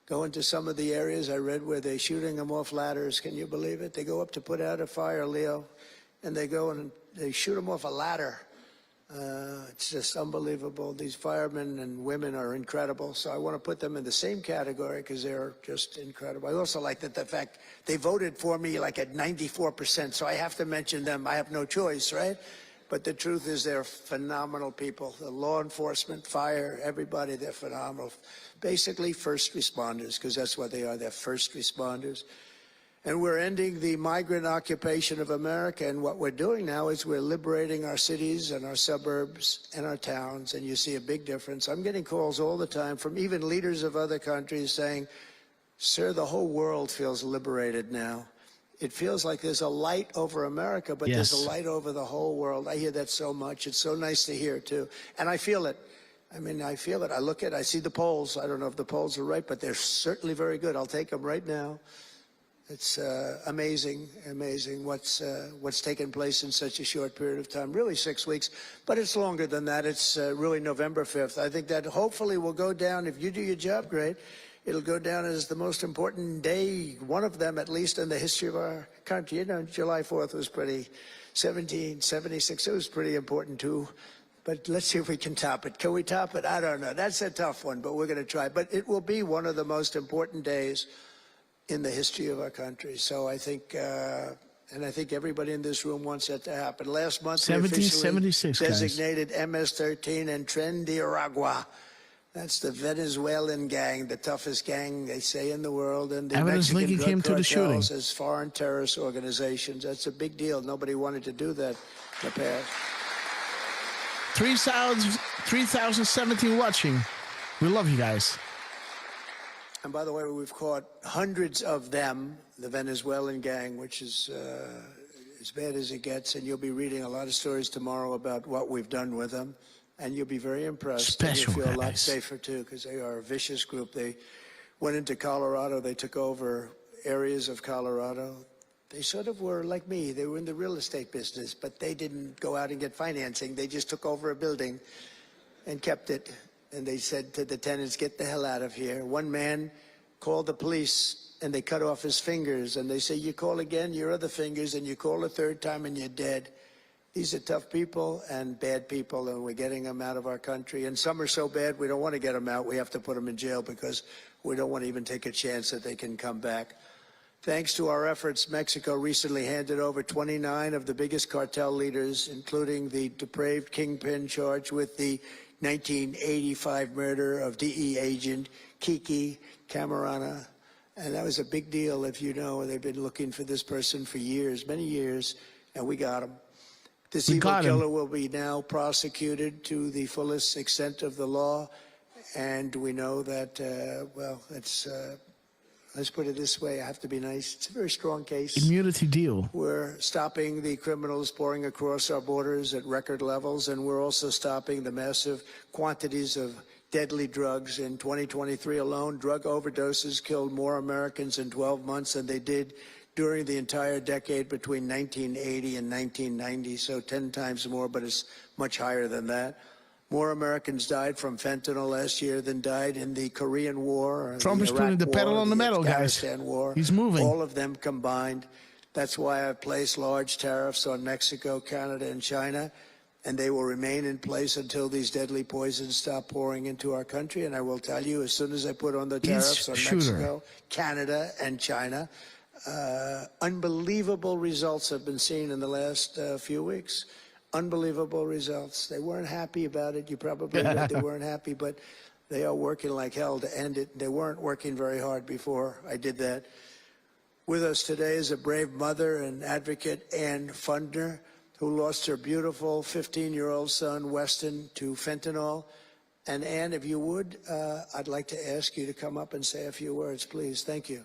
go into some of the areas I read where they're shooting them off ladders. Can you believe it? They go up to put out a fire, Leo, and they go and they shoot them off a ladder. It's just unbelievable. These firemen and women are incredible. So I want to put them in the same category because they're just incredible. I also like that the fact they voted for me like at 94%. So I have to mention them. I have no choice, right? But the truth is they're phenomenal people. The law enforcement, fire, everybody, they're phenomenal. Basically first responders, because that's what they are. They're first responders. And we're ending the migrant occupation of America. And what we're doing now is we're liberating our cities and our suburbs and our towns. And you see a big difference. I'm getting calls all the time from even leaders of other countries saying, sir, the whole world feels liberated now. It feels like there's a light over America, but there's a light over the whole world. I hear that so much. It's so nice to hear, too. And I feel it. I mean, I feel it. I look at it. I see the polls. I don't know if the polls are right, but they're certainly very good. I'll take them right now. It's amazing what's taken place in such a short period of time. Really 6 weeks, but it's longer than that. It's really November 5th. I think that hopefully will go down, if you do your job great, it'll go down as the most important day, one of them at least in the history of our country. You know, July 4th was pretty, 1776, it was pretty important too. But let's see if we can top it. Can we top it? I don't know. That's a tough one, but we're going to try. But it will be one of the most important days in the history of our country. So I think, and I think everybody in this room wants that to happen. Last month, we officially 1776, guys. designated MS-13 and Tren de Aragua. That's the Venezuelan gang, the toughest gang, they say, in the world. And the Evidence Mexican linking him drug to the shooting. cartels as foreign terrorist organizations. That's a big deal. Nobody wanted to do that in the past. 3,017 watching. We love you guys. And by the way, we've caught hundreds of them, the Venezuelan gang, which is as bad as it gets. And you'll be reading a lot of stories tomorrow about what we've done with them. And you'll be very impressed. Special and you'll feel a lot guys. safer, too, because they are a vicious group. They went into Colorado. They took over areas of Colorado. They sort of were like me. They were in the real estate business, but they didn't go out and get financing. They just took over a building and kept it. And they said to the tenants, get the hell out of here. One man called the police, and they cut off his fingers. And they say, you call again, your other fingers, and you call a third time, and you're dead. These are tough people and bad people, and we're getting them out of our country. And some are so bad, we don't want to get them out. We have to put them in jail because we don't want to even take a chance that they can come back. Thanks to our efforts, Mexico recently handed over 29 of the biggest cartel leaders, including the depraved kingpin charged with the 1985 murder of DE agent Kiki Camarena. And that was a big deal, if you know. They've been looking for this person for years, many years, and we got him. This evil killer will be now prosecuted to the fullest extent of the law. And we know that, well, it's, let's put it this way, I have to be nice. It's a very strong case. Immunity deal. We're stopping the criminals pouring across our borders at record levels, and we're also stopping the massive quantities of deadly drugs. In 2023 alone, drug overdoses killed more Americans in 12 months than they did during the entire decade between 1980 and 1990, so 10 times more, but it's much higher than that. More Americans died from fentanyl last year than died in the Korean War, or Trump the is Iraq putting the War, pedal on the metal, guys. Afghanistan War. He's moving. All of them combined. That's why I've placed large tariffs on Mexico, Canada, and China, and they will remain in place until these deadly poisons stop pouring into our country. And I will tell you, as soon as I put on the tariffs on Mexico, Canada, and China, unbelievable results have been seen in the last few weeks. Unbelievable results. They weren't happy about it. You probably read they weren't happy, but they are working like hell to end it. They weren't working very hard before I did that. With us today is a brave mother and advocate, Ann Fundner, who lost her beautiful 15-year-old son, Weston, to fentanyl. And Ann, if you would, I'd like to ask you to come up and say a few words, please. Thank you.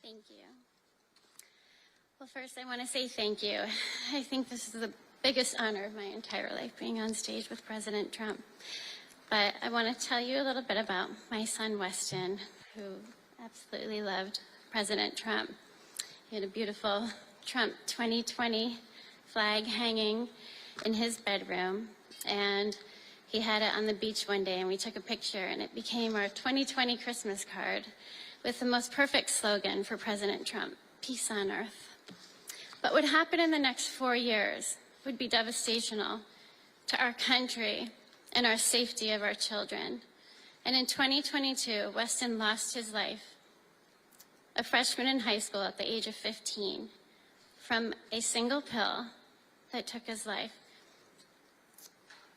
Thank you. Well, first I want to say thank you. I think this is the biggest honor of my entire life, being on stage with President Trump. But I want to tell you a little bit about my son, Weston, who absolutely loved President Trump. He had a beautiful Trump 2020 flag hanging in his bedroom, and he had it on the beach one day, and we took a picture, and it became our 2020 Christmas card with the most perfect slogan for President Trump, peace on earth. But what happened in the next 4 years would be devastational to our country and our safety of our children. And in 2022, Weston lost his life, a freshman in high school at the age of 15, from a single pill that took his life.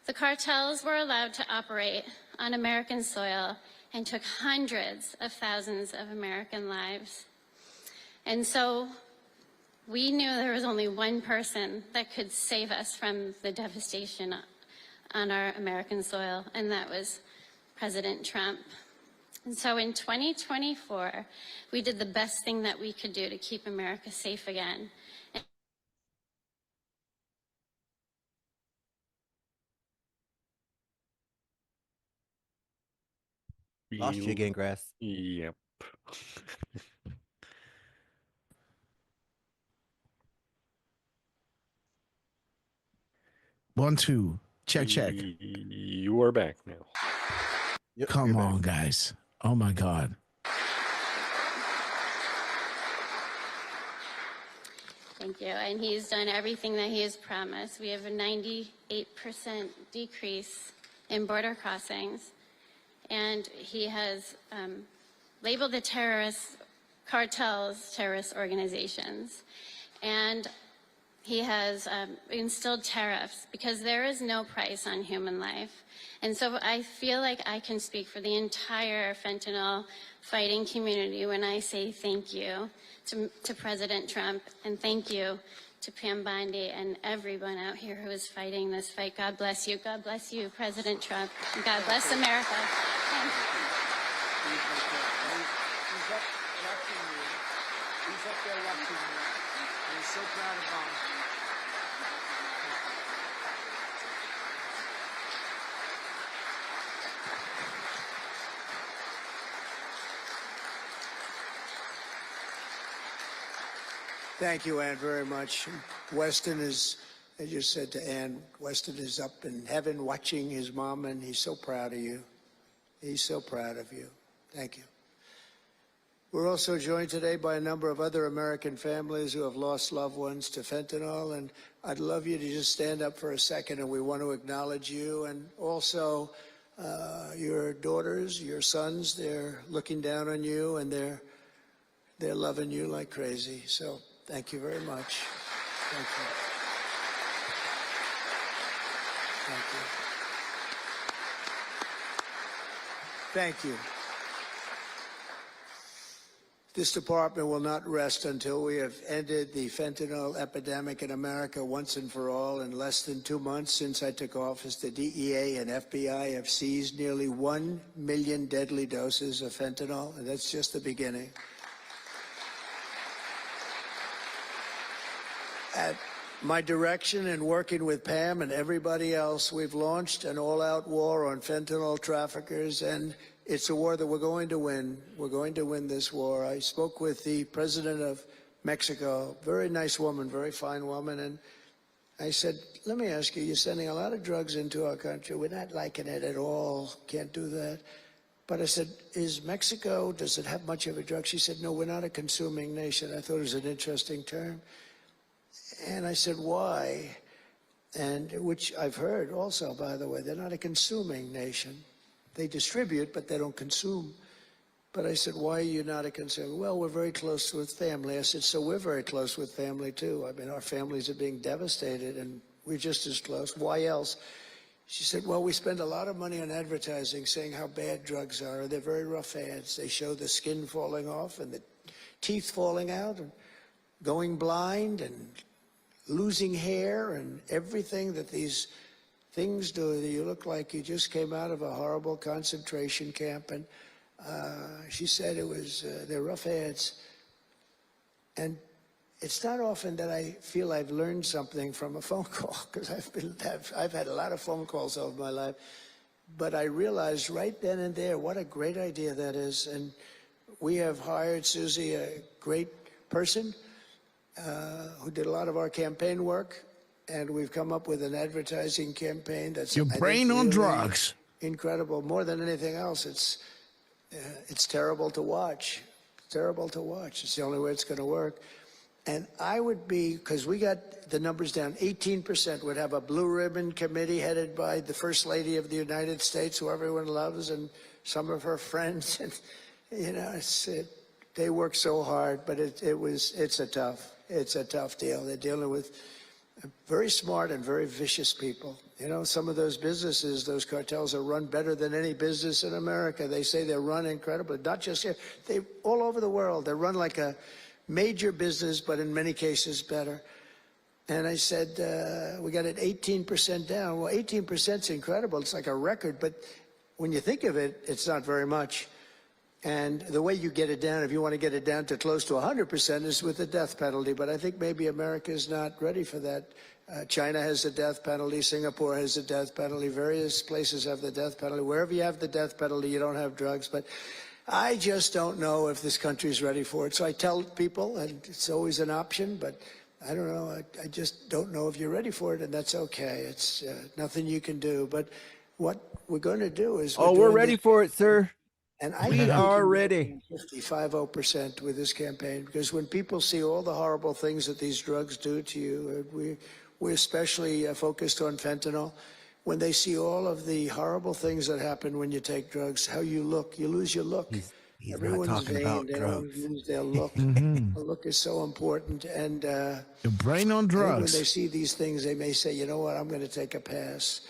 The cartels were allowed to operate on American soil and took hundreds of thousands of American lives. And so we knew there was only one person that could save us from the devastation on our American soil, and that was President Trump. And so in 2024, we did the best thing that we could do to keep America safe again. Lost you again, Grass. Yep. One, two. Check, check. You are back now. Yep, Come on, guys. Oh, my God. Thank you. And he's done everything that he has promised. We have a 98% decrease in border crossings. And he has labeled the terrorist cartels terrorist organizations. And he has instilled tariffs because there is no price on human life. And so I feel like I can speak for the entire fentanyl fighting community when I say thank you to President Trump, and thank you to Pam Bondi and everyone out here who is fighting this fight. God bless you. God bless you, President Trump. And God bless America. Thank you. He's up there watching you. And he's so proud of Mom. Thank you, Ann, very much. Weston is, I just said to Ann, Weston is up in heaven watching his mom, and he's so proud of you. He's so proud of you. Thank you. We're also joined today by a number of other American families who have lost loved ones to fentanyl, and I'd love you to just stand up for a second, and we want to acknowledge you, and also your daughters, your sons. They're looking down on you, and they're loving you like crazy. So thank you very much. Thank you. Thank you. Thank you. This department will not rest until we have ended the fentanyl epidemic in America once and for all. In less than 2 months since I took office, the DEA and FBI have seized nearly 1 million deadly doses of fentanyl, and that's just the beginning. my direction in working with Pam and everybody else, we've launched an all-out war on fentanyl traffickers, and it's a war that we're going to win. We're going to win this war. I spoke with the president of Mexico, very nice woman, very fine woman, and I said, let me ask you, you're sending a lot of drugs into our country. We're not liking it at all. Can't do that. But I said, is Mexico, does it have much of a drug? She said, no, we're not a consuming nation. I thought it was an interesting term. And I said, why? And which I've heard also, by the way, they're not a consuming nation. They distribute, but they don't consume. But I said, why are you not a consumer? Well, we're very close with family. I said, so we're very close with family, too. I mean, our families are being devastated, and we're just as close. Why else? She said, well, we spend a lot of money on advertising saying how bad drugs are. They're very rough ads. They show the skin falling off and the teeth falling out and going blind and losing hair and everything that these things do. You look like you just came out of a horrible concentration camp. And she said it was, they're rough ads. And it's not often that I feel I've learned something from a phone call, because I've had a lot of phone calls over my life. But I realized right then and there what a great idea that is. And we have hired, Susie, a great person who did a lot of our campaign work, and we've come up with an advertising campaign that's your brain on drugs. Incredible. More than anything else, it's terrible to watch. Terrible to watch. It's the only way it's going to work. And I would be, because we got the numbers down, 18% would have a blue ribbon committee headed by the First Lady of the United States, who everyone loves, and some of her friends. And, you know, they work so hard, but it's a tough deal. They're dealing with very smart and very vicious people. You know, some of those businesses, those cartels are run better than any business in America. They say they're run incredibly, not just here, they all over the world. They're run like a major business, but in many cases better. And I said, we got it 18% down. Well, 18% is incredible. It's like a record, but when you think of it, it's not very much. And the way you get it down, if you want to get it down to close to 100%, is with the death penalty. But I think maybe America is not ready for that. China has the death penalty. Singapore has the death penalty. Various places have the death penalty. Wherever you have the death penalty, you don't have drugs. But I just don't know if this country is ready for it. So I tell people, and it's always an option, but I don't know. I just don't know if you're ready for it, and that's okay. It's nothing you can do. But what we're going to do is... we're ready for it, sir. And we are ready. 50% with this campaign, because when people see all the horrible things that these drugs do to you, we're especially focused on fentanyl. When they see all of the horrible things that happen when you take drugs, how you look, you lose your look. He's Everyone's not talking vain. about They drugs. don't lose their look. The look is so important. And your brain on drugs. When they see these things, they may say, you know what, I'm going to take a pass.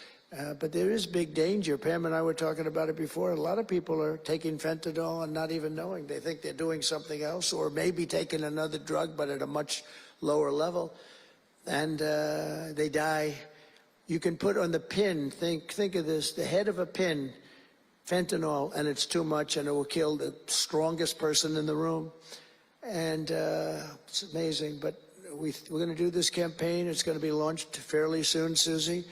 But there is big danger. Pam and I were talking about it before. A lot of people are taking fentanyl and not even knowing. They think they're doing something else, or maybe taking another drug, but at a much lower level. And they die. You can put on the pin, think of this, the head of a pin, fentanyl, and it's too much, and it will kill the strongest person in the room. And it's amazing. But we're going to do this campaign. It's going to be launched fairly soon, Susie.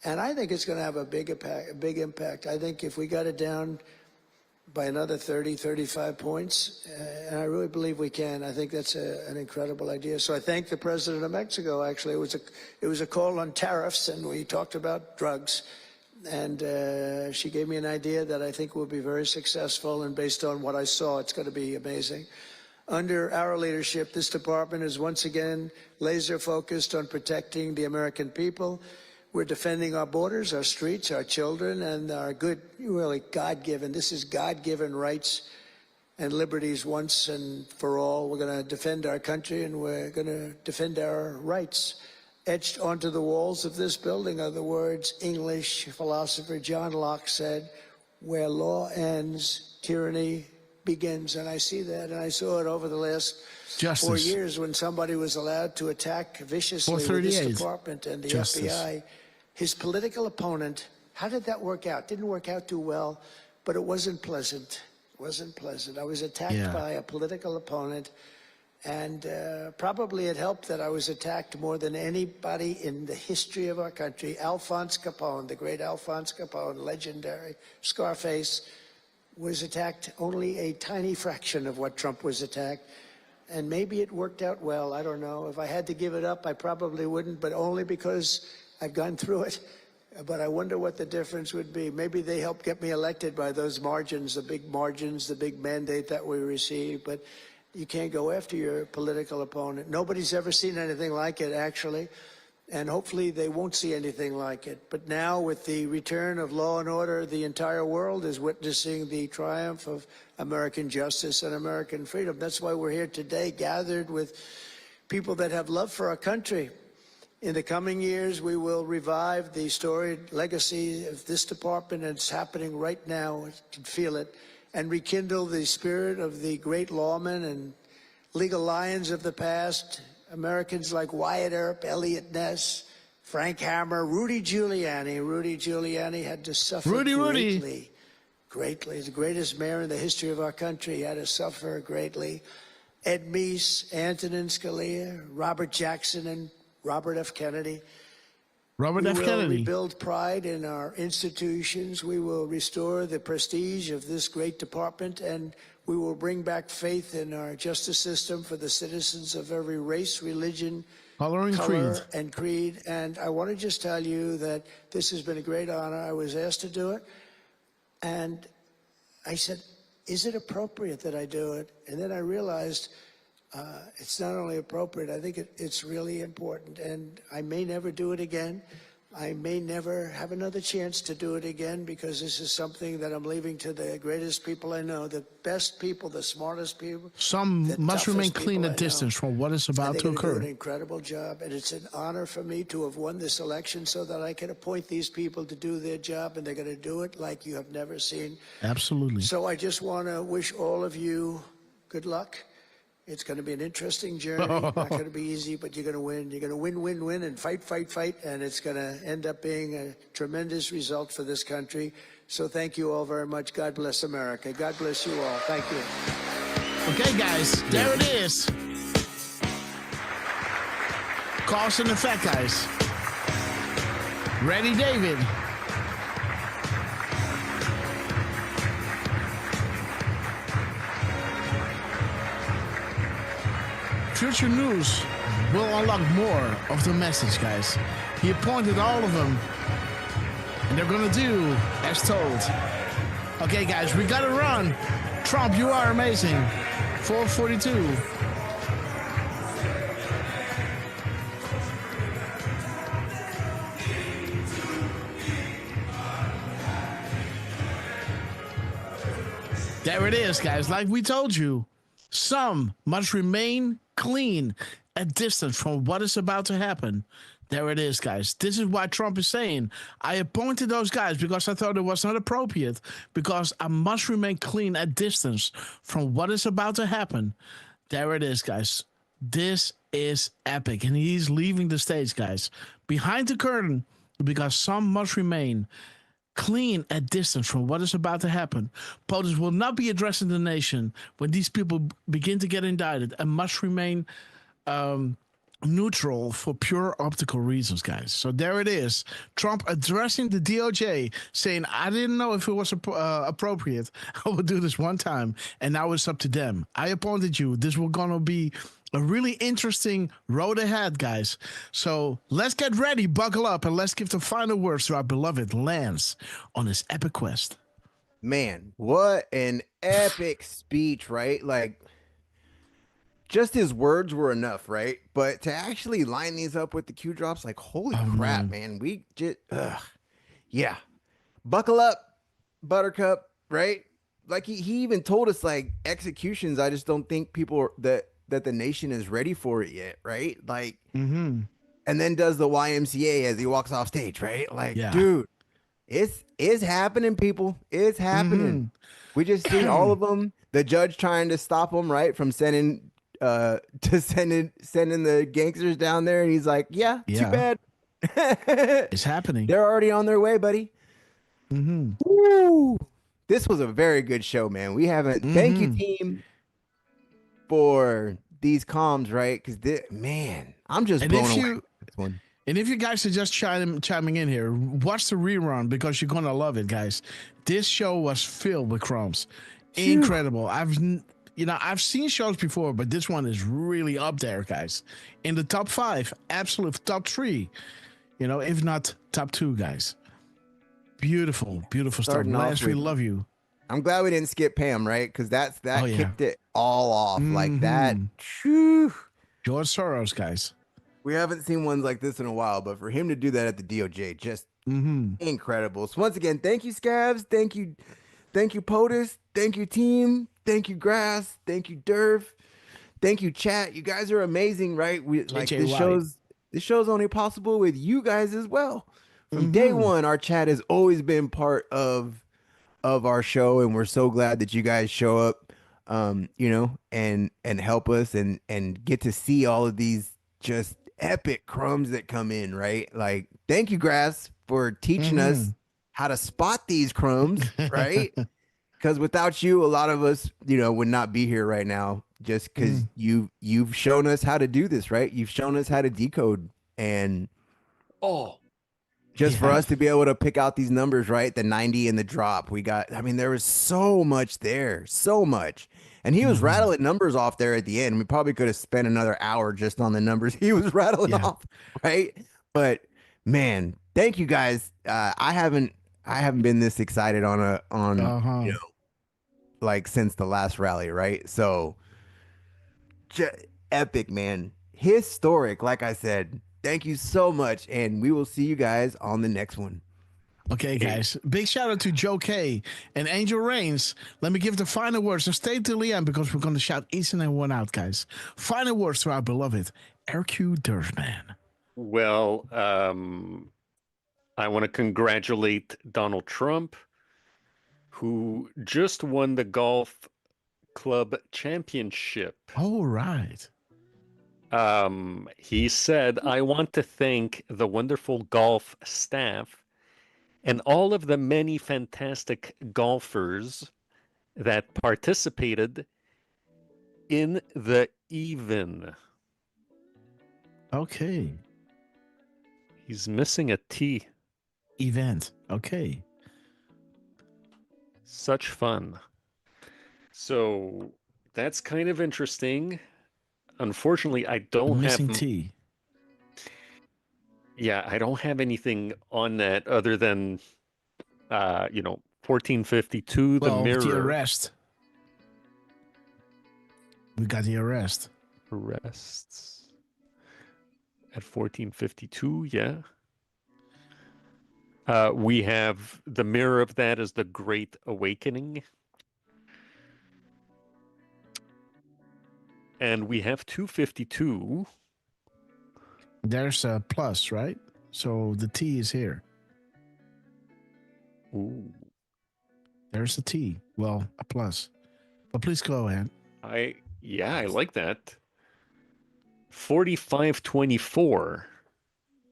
And I think it's going to have a big impact. I think if we got it down by another 30, 35 points, and I really believe we can, I think that's an incredible idea. So I thank the president of Mexico, actually. It was a call on tariffs, and we talked about drugs. And she gave me an idea that I think will be very successful, and based on what I saw, it's going to be amazing. Under our leadership, this department is once again laser focused on protecting the American people. We're defending our borders, our streets, our children, and our good, really God-given, this is God-given rights and liberties once and for all. We're going to defend our country, and we're going to defend our rights. Etched onto the walls of this building are the words English philosopher John Locke said, where law ends, tyranny begins. And I see that, and I saw it over the last 4 years when somebody was allowed to attack viciously with this department and the FBI. His political opponent, how did that work out? Didn't work out too well, but it wasn't pleasant. It wasn't pleasant. I was attacked by a political opponent, And probably it helped that I was attacked more than anybody in the history of our country. Alphonse Capone, the great Alphonse Capone, legendary Scarface, was attacked only a tiny fraction of what Trump was attacked. And maybe it worked out well. I don't know. If I had to give it up, I probably wouldn't, but only because I've gone through it. But I wonder what the difference would be. Maybe they helped get me elected by those margins, the big mandate that we received. But you can't go after your political opponent. Nobody's ever seen anything like it, actually. And hopefully they won't see anything like it. But now, with the return of law and order, the entire world is witnessing the triumph of American justice and American freedom. That's why we're here today, gathered with people that have love for our country. In the coming years, we will revive the storied legacy of this department, and it's happening right now. You can feel it. And rekindle the spirit of the great lawmen and legal lions of the past, Americans like Wyatt Earp, Elliot Ness, Frank Hammer, Rudy Giuliani. Rudy Giuliani had to suffer greatly. The greatest mayor in the history of our country had to suffer greatly. Ed Meese, Antonin Scalia, Robert Jackson, and Robert F. Kennedy. We will rebuild pride in our institutions. We will restore the prestige of this great department, and we will bring back faith in our justice system for the citizens of every race, religion, color, and creed. And I want to just tell you that this has been a great honor. I was asked to do it, and I said, is it appropriate that I do it? And then I realized it's not only appropriate, I think it's really important. And I may never do it again. I may never have another chance to do it again, because this is something that I'm leaving to the greatest people I know, the best people, the smartest people. Some must remain clean at distance from what is about to occur. They do an incredible job, and it's an honor for me to have won this election so that I can appoint these people to do their job, and they're going to do it like you have never seen. Absolutely. So I just want to wish all of you good luck. It's going to be an interesting journey. Not going to be easy, but you're going to win. You're going to win, win, win, and fight, fight, fight. And it's going to end up being a tremendous result for this country. So thank you all very much. God bless America. God bless you all. Thank you. Okay, guys, there it is. Cause and effect, guys. Ready, David. Future news will unlock more of the message, guys. He appointed all of them, and they're gonna do as told. Okay, guys, we gotta run. Trump, you are amazing. 442. There it is, guys. Like we told you, some must remain clean at distance from what is about to happen. There it is, guys. This is why Trump is saying, I appointed those guys because I thought it was not appropriate, because I must remain clean at distance from what is about to happen. There it is, guys. This is epic, and he's leaving the stage, guys. Behind the curtain, because some must remain clean at distance from what is about to happen. POTUS will not be addressing the nation when these people begin to get indicted, and must remain neutral for pure optical reasons, guys. So there it is. Trump addressing the DOJ, saying, I didn't know if it was appropriate. I will do this one time, and now it's up to them. I appointed you. This will gonna be a really interesting road ahead, guys. So let's get ready, buckle up, and let's give the final words to our beloved Lance on his epic quest. Man, what an epic speech, right? Like, just his words were enough, right? But to actually line these up with the Q drops, like, holy crap, man. We just, yeah. Buckle up, Buttercup, right? Like, he even told us, like, executions, I just don't think people that the nation is ready for it yet, right? Like, and then does the YMCA as he walks off stage, right? Like, dude, it's happening, people. It's happening. We just seen all of them. The judge trying to stop him, right, from sending the gangsters down there, and he's like, yeah. Too bad. It's happening. They're already on their way, buddy. Woo. This was a very good show, man. We haven't thank you, team, for these comms, right? Because man, I'm just And blown if away you with this one. and if you guys are just chiming in here, watch the rerun because you're gonna love it, guys. This show was filled with crumbs, incredible. I've seen shows before, but this one is really up there, guys. In the top 5, absolute top 3, if not top 2, guys. Beautiful, beautiful stuff. Starting off Lance, we with- love you. I'm glad we didn't skip Pam, right? Because that Oh, yeah. kicked it all off like that. Mhm. Phew. George Soros, guys. We haven't seen ones like this in a while, but for him to do that at the DOJ, just incredible. So once again, thank you, Scabs. Thank you, POTUS. Thank you, team. Thank you, Grass. Thank you, Durf. Thank you, chat. You guys are amazing, right? This show's only possible with you guys as well. From day one, our chat has always been part of our show, and we're so glad that you guys show up, and help us and get to see all of these just epic crumbs that come in, right? Like, thank you, Grass, for teaching us how to spot these crumbs, right? Because without you, a lot of us, would not be here right now, just because you've shown us how to do this, right? You've shown us how to decode, and just for us to be able to pick out these numbers, right? The 90 and the drop. There was so much there, so much. And he was rattling numbers off there at the end. We probably could have spent another hour just on the numbers he was rattling off, right? But man, thank you guys. I haven't been this excited since the last rally, right? So epic, man. Historic, like I said. Thank you so much, and we will see you guys on the next one. Okay, guys. Big shout out to Joe K and Angel Reigns. Let me give the final words and stay till the end because we're going to shout each and every one out, guys. Final words to our beloved RQ Durfman. Well, I want to congratulate Donald Trump, who just won the golf club championship. All right. He said, I want to thank the wonderful golf staff and all of the many fantastic golfers that participated in the even. Okay. He's missing a T. Event. Okay. Such fun. So that's kind of interesting. Unfortunately, I don't missing have T. Yeah, I don't have anything on that other than 1452, the mirror. The arrest. We got the arrests at 1452, yeah. We have the mirror of that is the Great Awakening. And we have 252. There's a plus, right? So the T is here. Ooh. There's a T. Well, a plus. But please go ahead. I like that. 4524.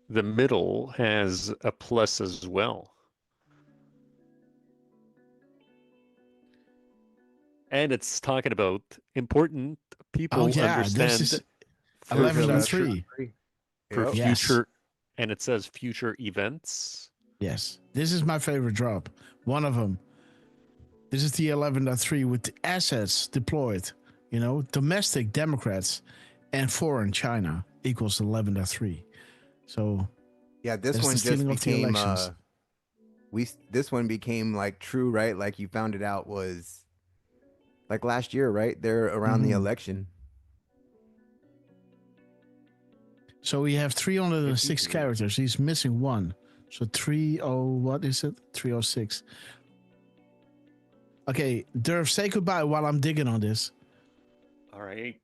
The middle has a plus as well. And it's talking about important people understand this is 11.3 for Yes. future, and it says future events. Yes, this is my favorite drop. One of them. This is the 11.3 with the assets deployed. Domestic Democrats and foreign China equals 11.3. So yeah, this one just became this one became like true, right? Like you found it out was like last year, right? They're around the election. So we have 306 characters. He's missing one. So 306. Okay, Durf, say goodbye while I'm digging on this. All right.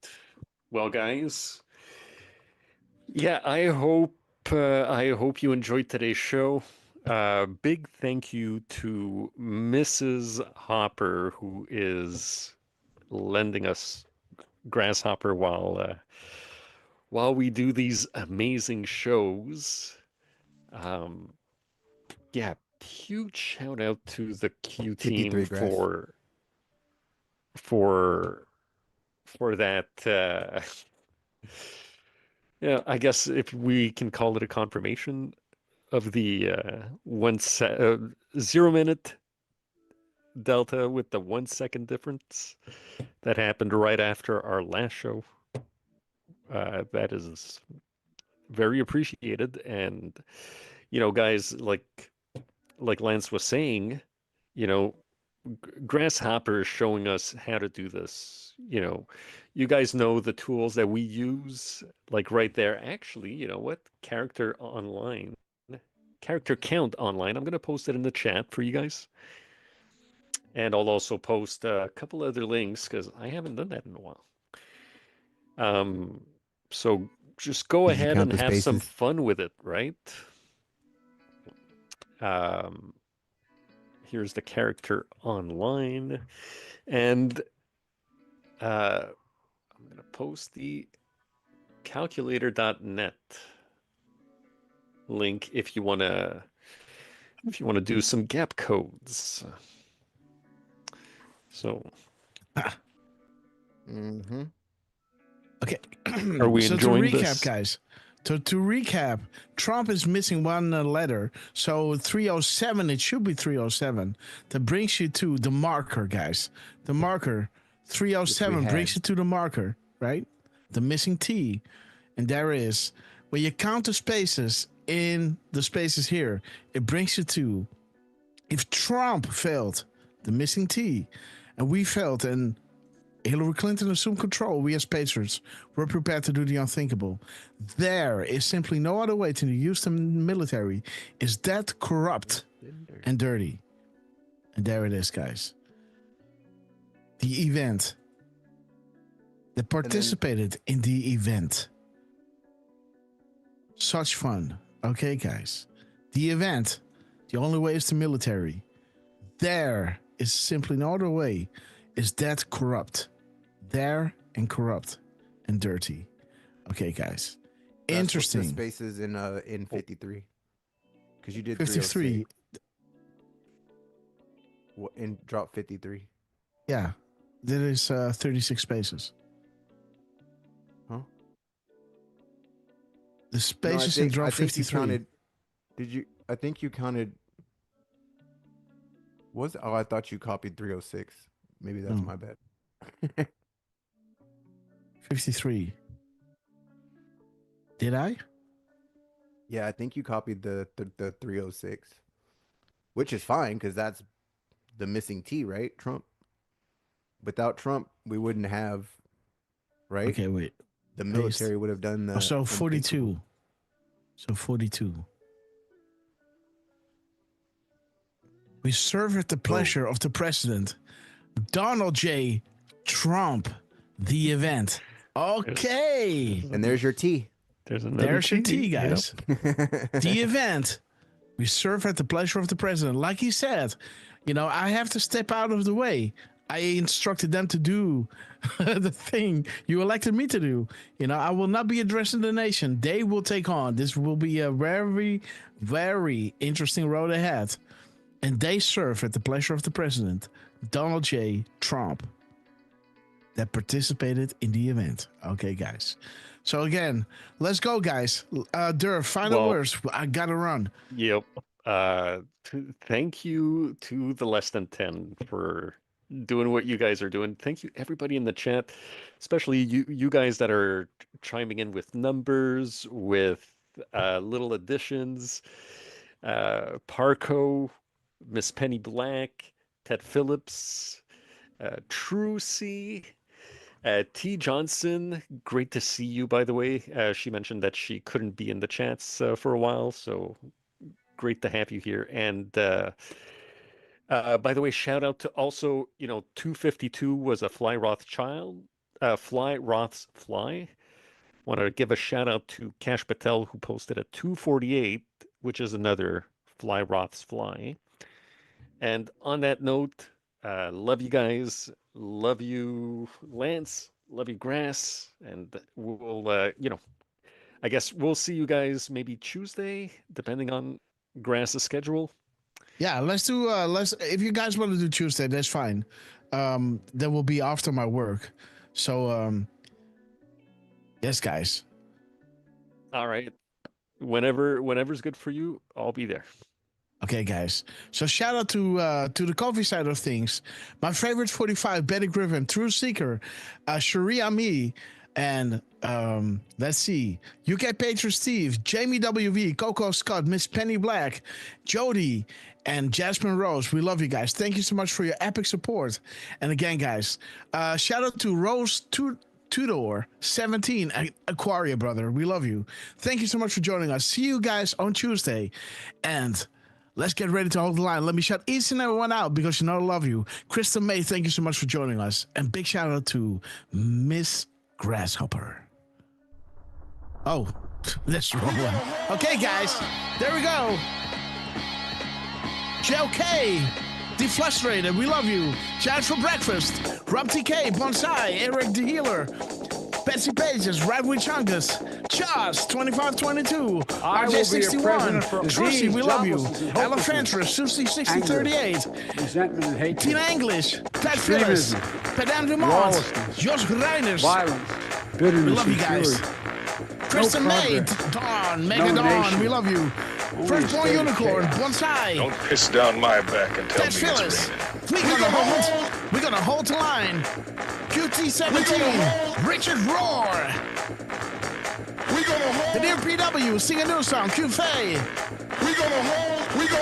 Well, guys. Yeah, I hope you enjoyed today's show. Big thank you to Mrs. Hopper, who is lending us Grasshopper while we do these amazing shows. Huge shout out to the Q team for for that. Yeah, I guess if we can call it a confirmation of the 0 minute delta with the 1 second difference that happened right after our last show. That is very appreciated. And, guys, like Lance was saying, Grasshopper is showing us how to do this. You guys know the tools that we use, like right there. Actually, you know what? Character count online. I'm going to post it in the chat for you guys. And I'll also post a couple other links because I haven't done that in a while. So just go Did you ahead count and the have some spaces? fun with it, right? Here's the character online. And I'm going to post the calculator.net link if you want to do some gap codes. So Mm-hmm. Okay. Are we so enjoying to recap, this? guys. To recap, Trump is missing one letter. So 307, it should be 307. That brings you to the marker, guys. The marker. 307 had. brings you to the marker, right? The missing T. And there is, when you count the spaces in the spaces here, it brings you to, if Trump failed, the missing T, and we failed, and Hillary Clinton assumed control, we as patriots were prepared to do the unthinkable. There is simply no other way to use the military. Is that corrupt and dirty? And there it is, guys. The event that participated in the event. Such fun. Okay, guys. The event, the only way is the military. There is simply no other way. Is that corrupt? There and corrupt and dirty. Okay, guys. Interesting. What's the spaces in 53? Because you did 53. 306. What in drop 53? Yeah. There is 36 spaces. Huh? The spaces in drop 53. You counted, did you? I think you counted. I thought you copied 306. Maybe that's my bad. 53. Did I? Yeah, I think you copied the 306, which is fine because that's the missing T, right? Trump. Without Trump, we wouldn't have, right? Okay, wait. The military would have done the. So 42. So 42. We serve at the pleasure of the president, Donald J. Trump, the event. Okay. And there's your T. There's your T, guys. The event. We serve at the pleasure of the president. Like he said, I have to step out of the way. I instructed them to do the thing you elected me to do. I will not be addressing the nation. They will take on. This will be a very, very interesting road ahead. And they serve at the pleasure of the president, Donald J. Trump, that participated in the event. Okay, guys. So again, let's go, guys. Final words. I gotta run. Yep. Thank you to the Less Than 10 for doing what you guys are doing. Thank you, everybody in the chat, especially you guys that are chiming in with numbers, with little additions. Parco, Miss Penny Black, Ted Phillips, Trucy, T. Johnson, great to see you, by the way. She mentioned that she couldn't be in the chats for a while, so great to have you here. And by the way, shout out to also, 252 was a Fly Rothschild, Fly Roth's Fly. Want to give a shout out to Cash Patel, who posted at 248, which is another Fly Roth's Fly. And on that note, love you guys. Love you, Lance. Love you, Grass. And we'll, I guess we'll see you guys maybe Tuesday, depending on Grass's schedule. Yeah, let's do, if you guys want to do Tuesday, that's fine. That will be after my work. So, yes, guys. All right. Whenever's good for you, I'll be there. Okay, guys. So shout out to the coffee side of things. My favorite 45, Betty Griffin, True Seeker, Sharia Me, and let's see, UK Patriot Steve, Jamie WV, Coco Scott, Miss Penny Black, Jody, and Jasmine Rose. We love you guys. Thank you so much for your epic support. And again, guys, shout out to Rose Tudor 17, Aquaria brother. We love you. Thank you so much for joining us. See you guys on Tuesday. And let's get ready to hold the line. Let me shout each and every one out because you know I love you. Krista May, thank you so much for joining us. And big shout out to Miss Grasshopper. Oh, that's the wrong one. Okay, guys, there we go. JLK, Deflustrated, we love you. Chat for Breakfast, Rob TK, Bonsai, Eric the Healer, Betsy Pages, Radwin Chungus, Chas, 2522, RJ61, Trucy, we love you. Elephantress, Susie 6038, resentment and hatred, Tina English, Pat Phyllis, Pedant Dumont, Jos Reiners, violence, bitterness, we love you guys. Kristen May, Dawn, Mega Dawn, we love you. Firstborn Unicorn, Bonsai. Don't piss down my back and tell Ted me Phyllis. it's We're gonna hold the line. QT17, Richard Roar. The Dear PW, sing a new song, Q Faye.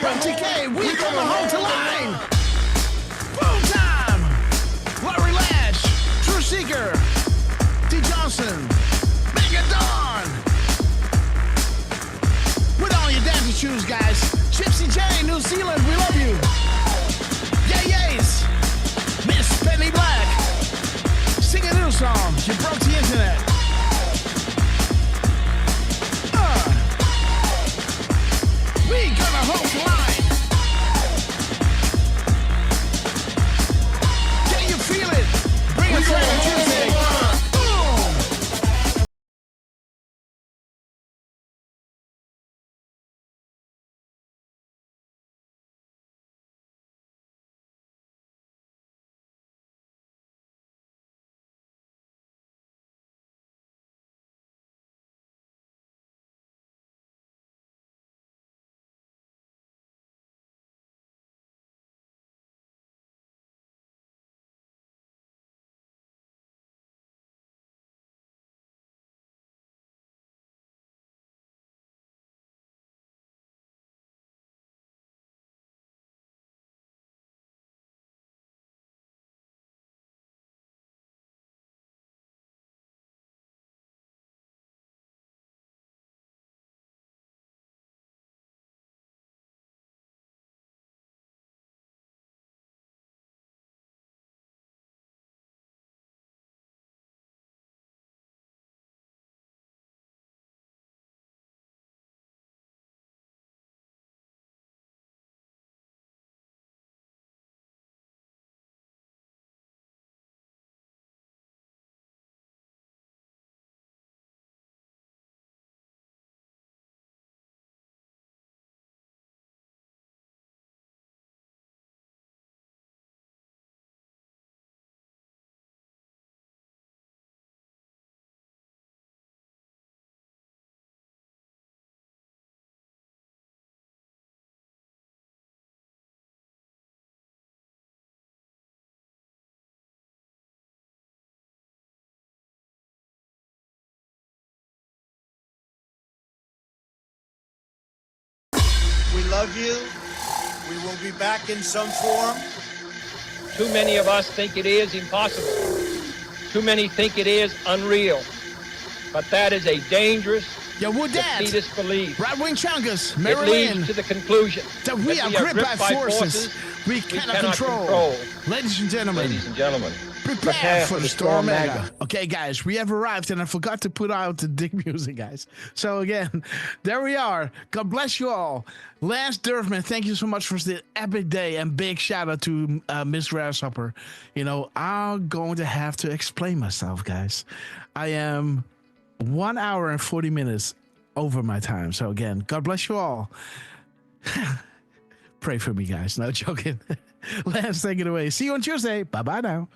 From TK, we're gonna hold the line. Boom time. Larry Lash, True Seeker, T Johnson, Mega Dawn. Put on your dancing shoes, guys. Gypsy J, New Zealand, we love you. Yays. Miss Penny Black. Sing a new song. You broke the internet. We gonna hold the line. Can you feel it? Bring a friend on Tuesday. Boom. We love you. We will be back in some form. Too many of us think it is impossible. Too many think it is unreal. But that is a dangerous, defeatist belief. Right Wing Chungus, It Mary leads Lynn, to the conclusion that we are gripped by forces we cannot control. Ladies and gentlemen, prepare for the Storm Mega. Okay, guys, we have arrived, and I forgot to put out the dick music, guys. So again, there we are. God bless you all. Lance Durfman, thank you so much for the epic day, and big shout out to Miss Grasshopper. You know, I'm going to have to explain myself, guys. I am 1 hour and 40 minutes over my time. So again, God bless you all. Pray for me, guys. No joking. Lance, take it away. See you on Tuesday. Bye-bye now.